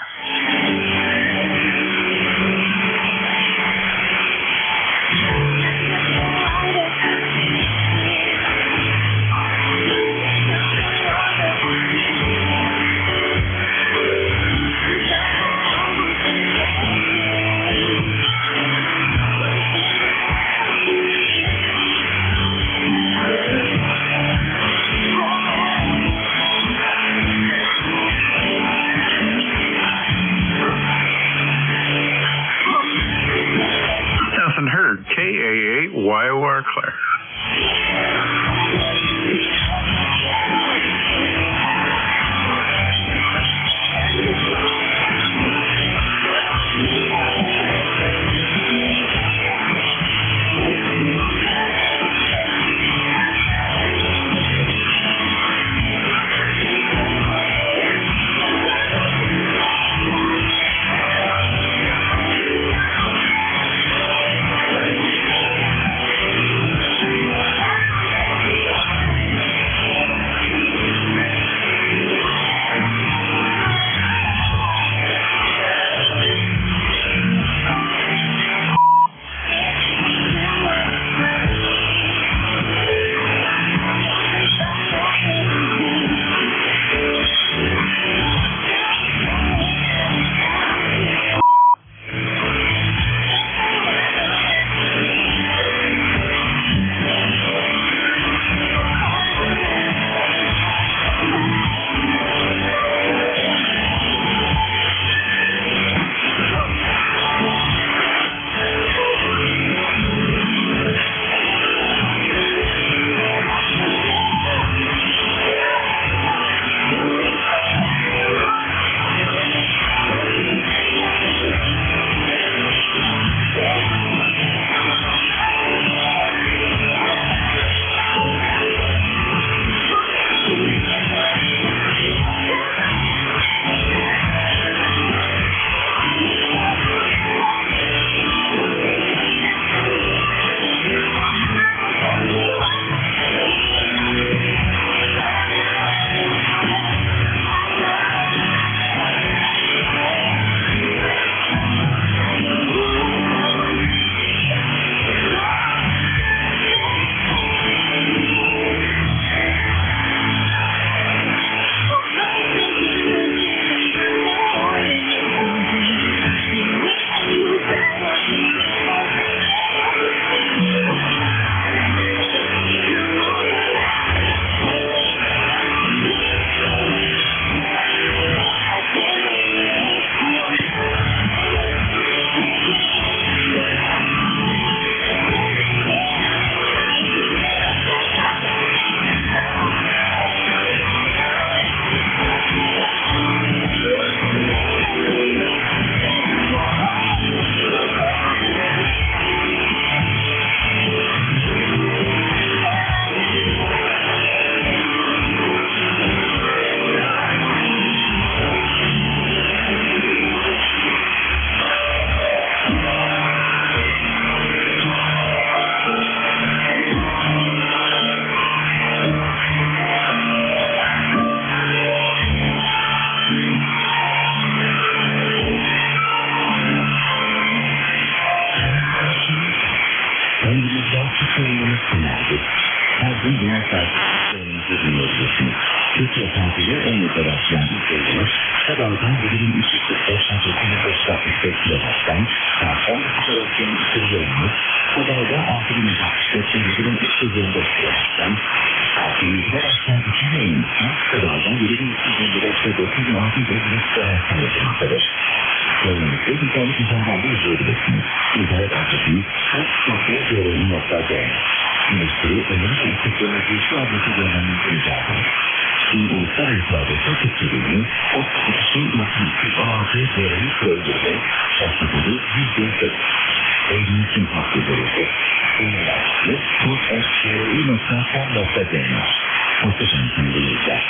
Australian Connecticut. Hazır diğer saatlerinizi dinleyebilirsiniz. Türkiye tatili en operasyon izleyiniz. Kadaldan 7345-65 kilometreden Kartal operasyon izleyiniz. Kadalda 6325-7325 kilometreden Akdeniz'de başlayan 2 yayınlıktan Kadalda 7325-9655 kilometredir. Yayınlıkta güzel güzelden bir izleyebilirsiniz. İnternet adresi çok.com. Endüstri önemli teknolojisi adresi döneminin icabı. Uluslararası adresi Türkiye'nin 32.216 değerli bölgede şaşırtıcı %40. Eğitim hakkı verildi. E-mail adresi turfsçi.com.tr. Hoşçakalın dinleyiciler.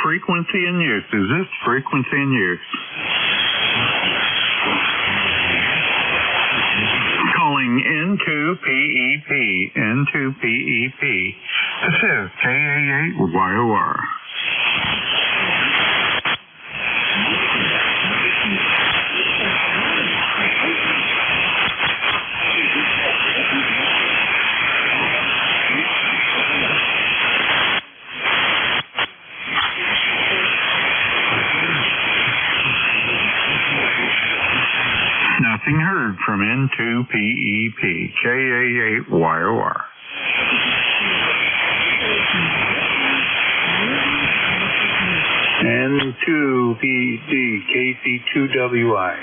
frequency in use? Is this frequency in use? Calling N2PEP. N2PEP. This is KA8YOR. Nothing heard from N2PEP, KA8YOR. N2PD, KC2WI.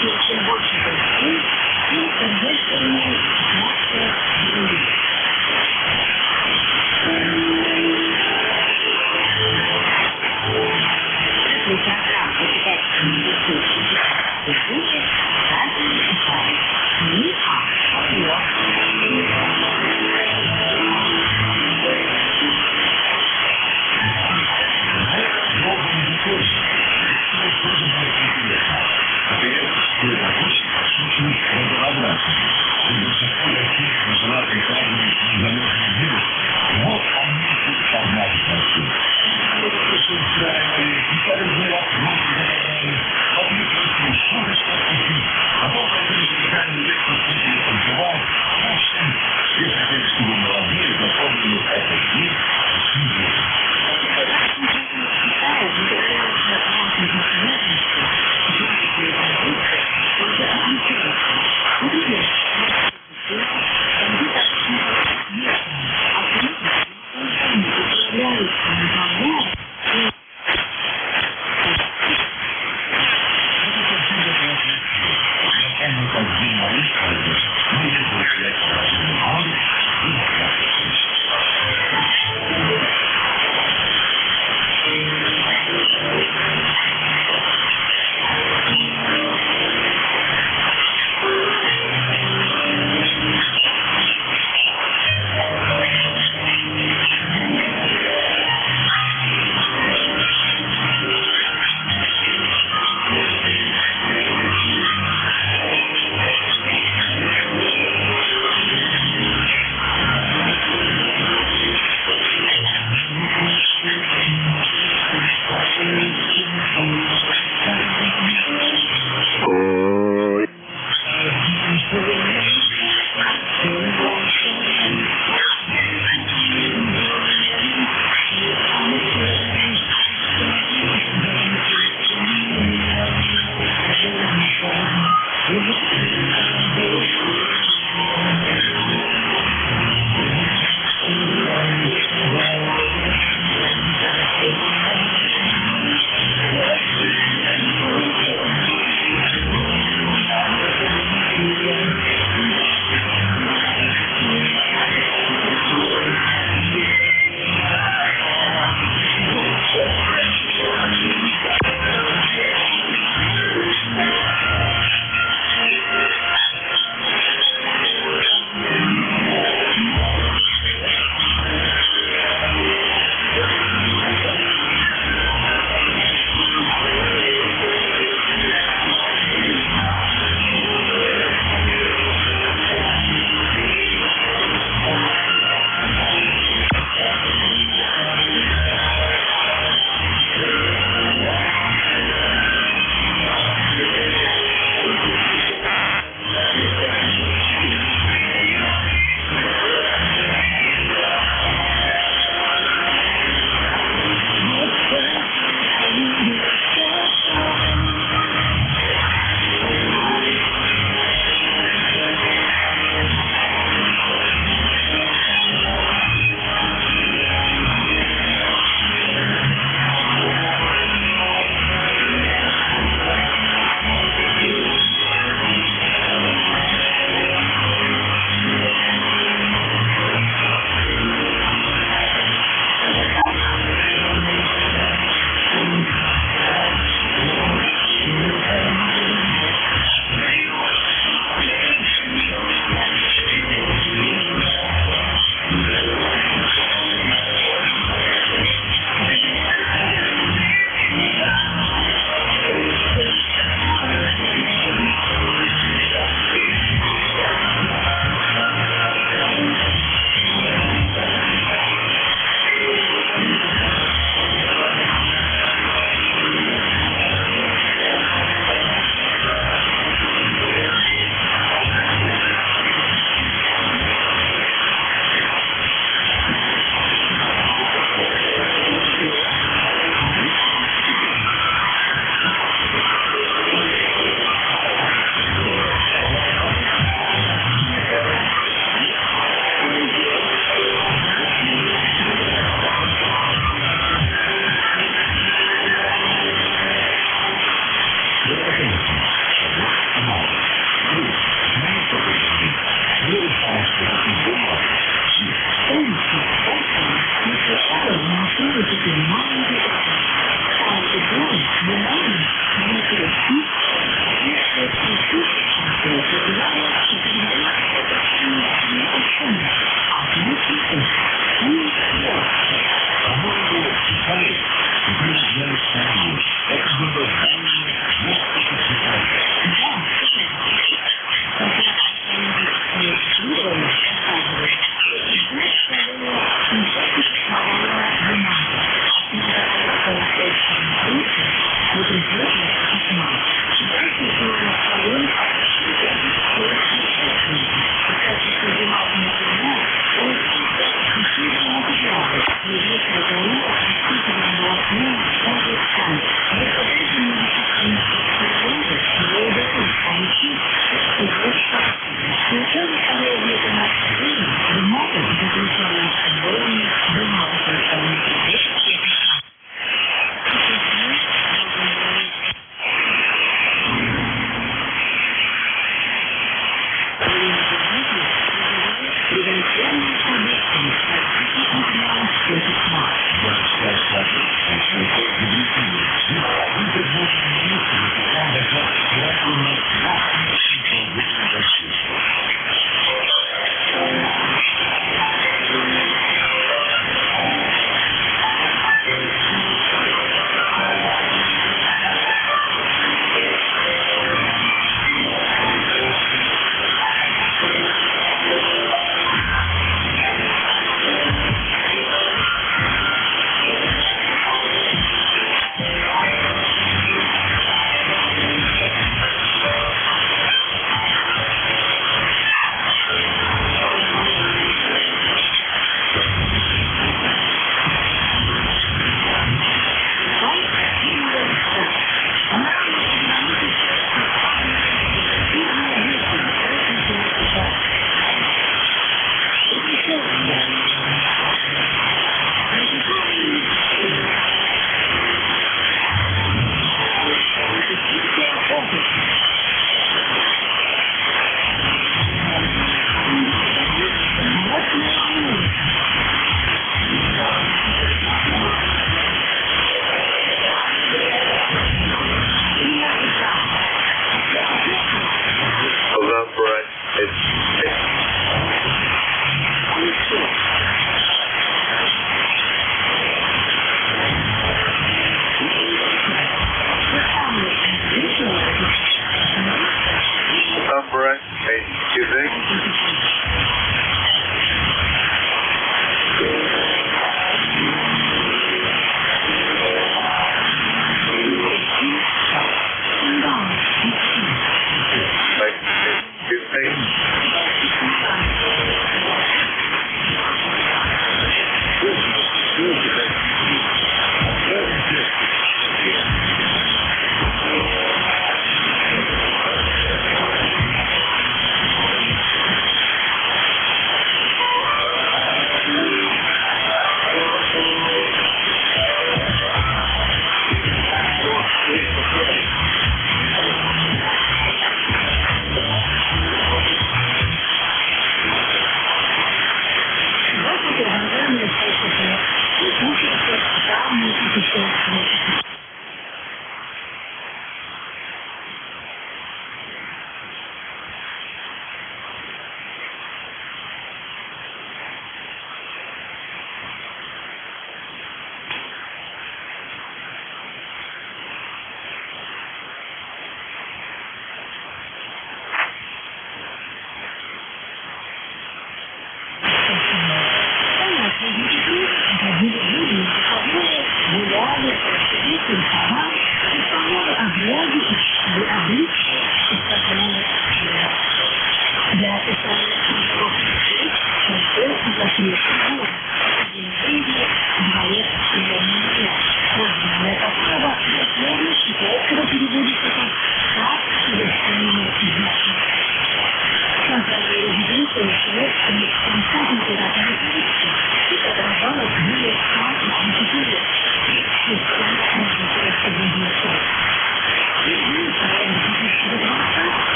Gracias.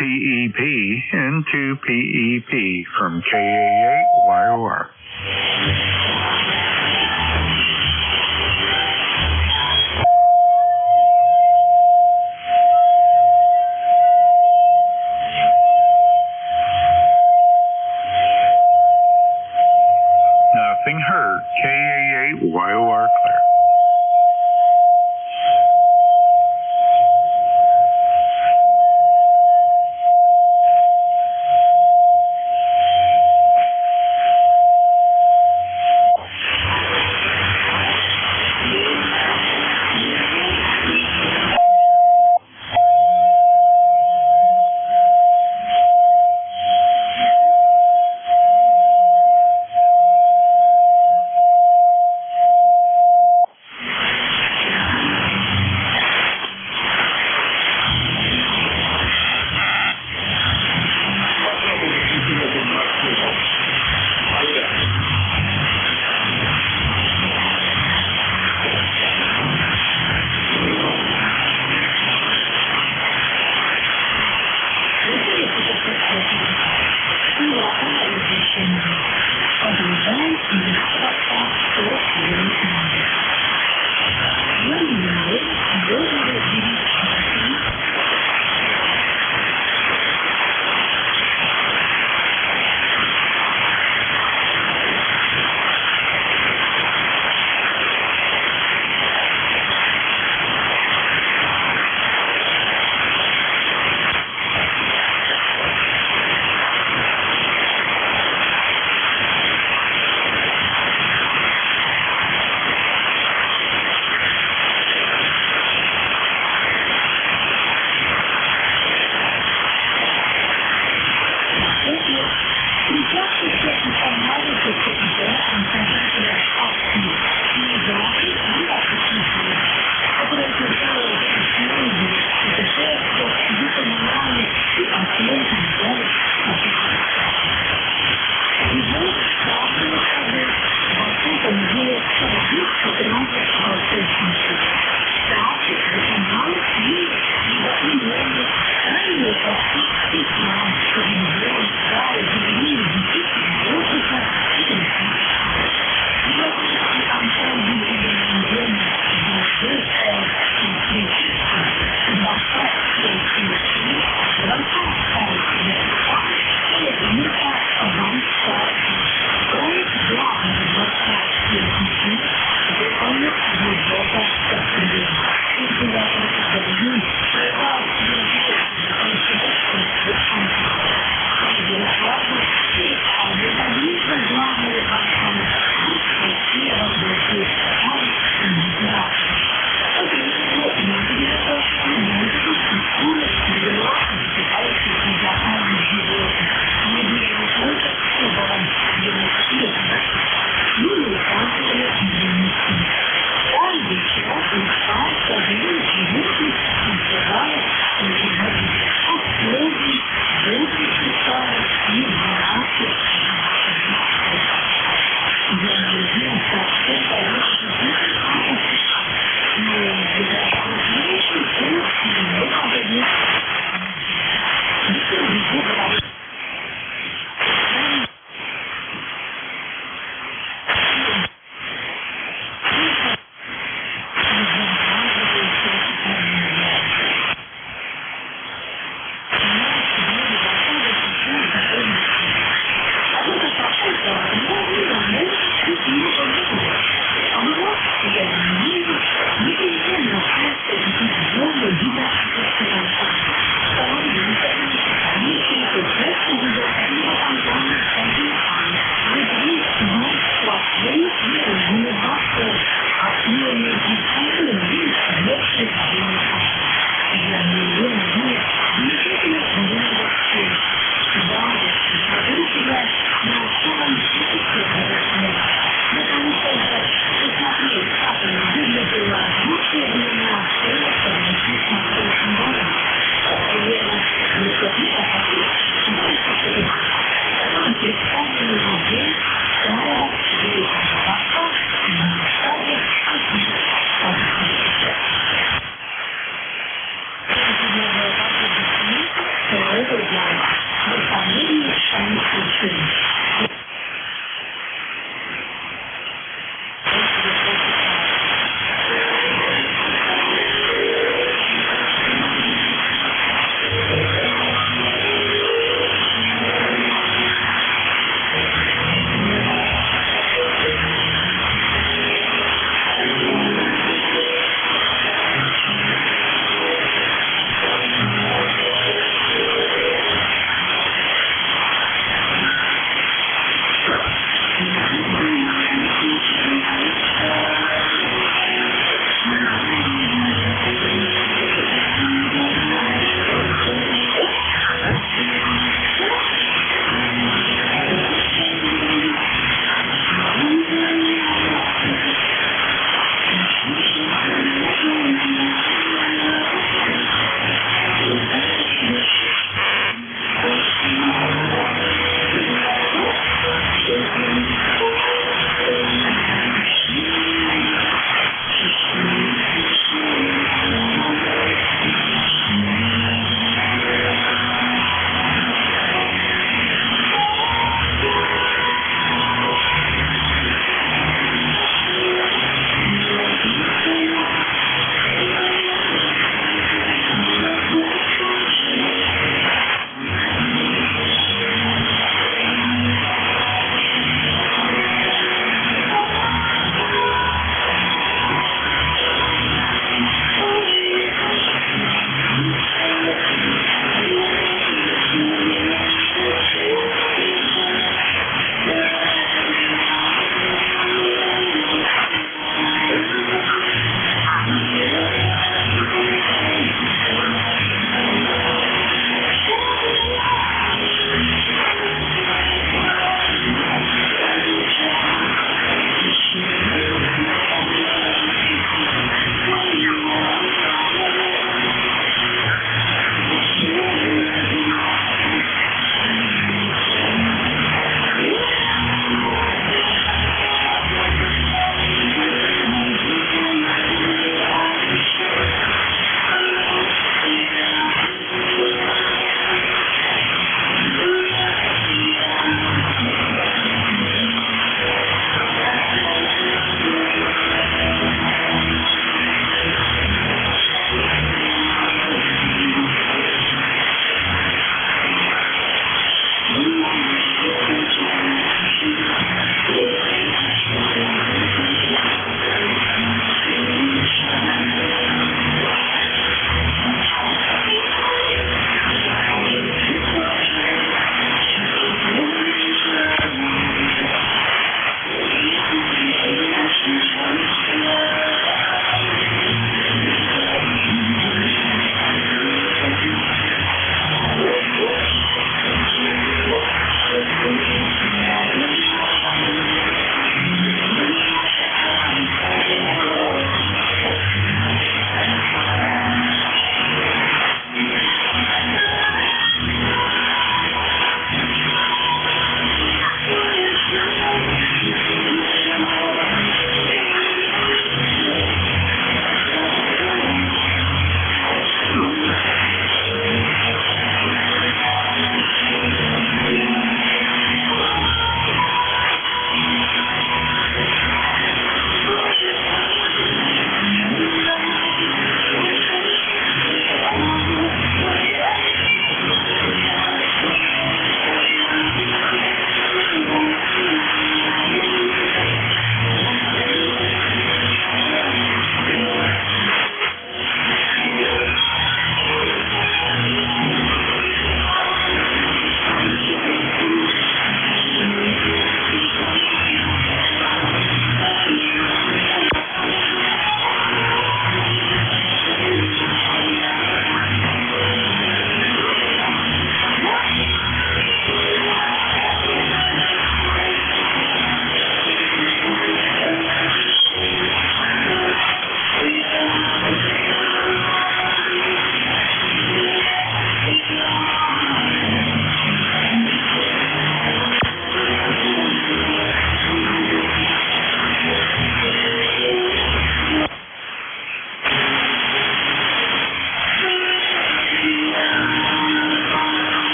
PEP into PEP from KA8YOR.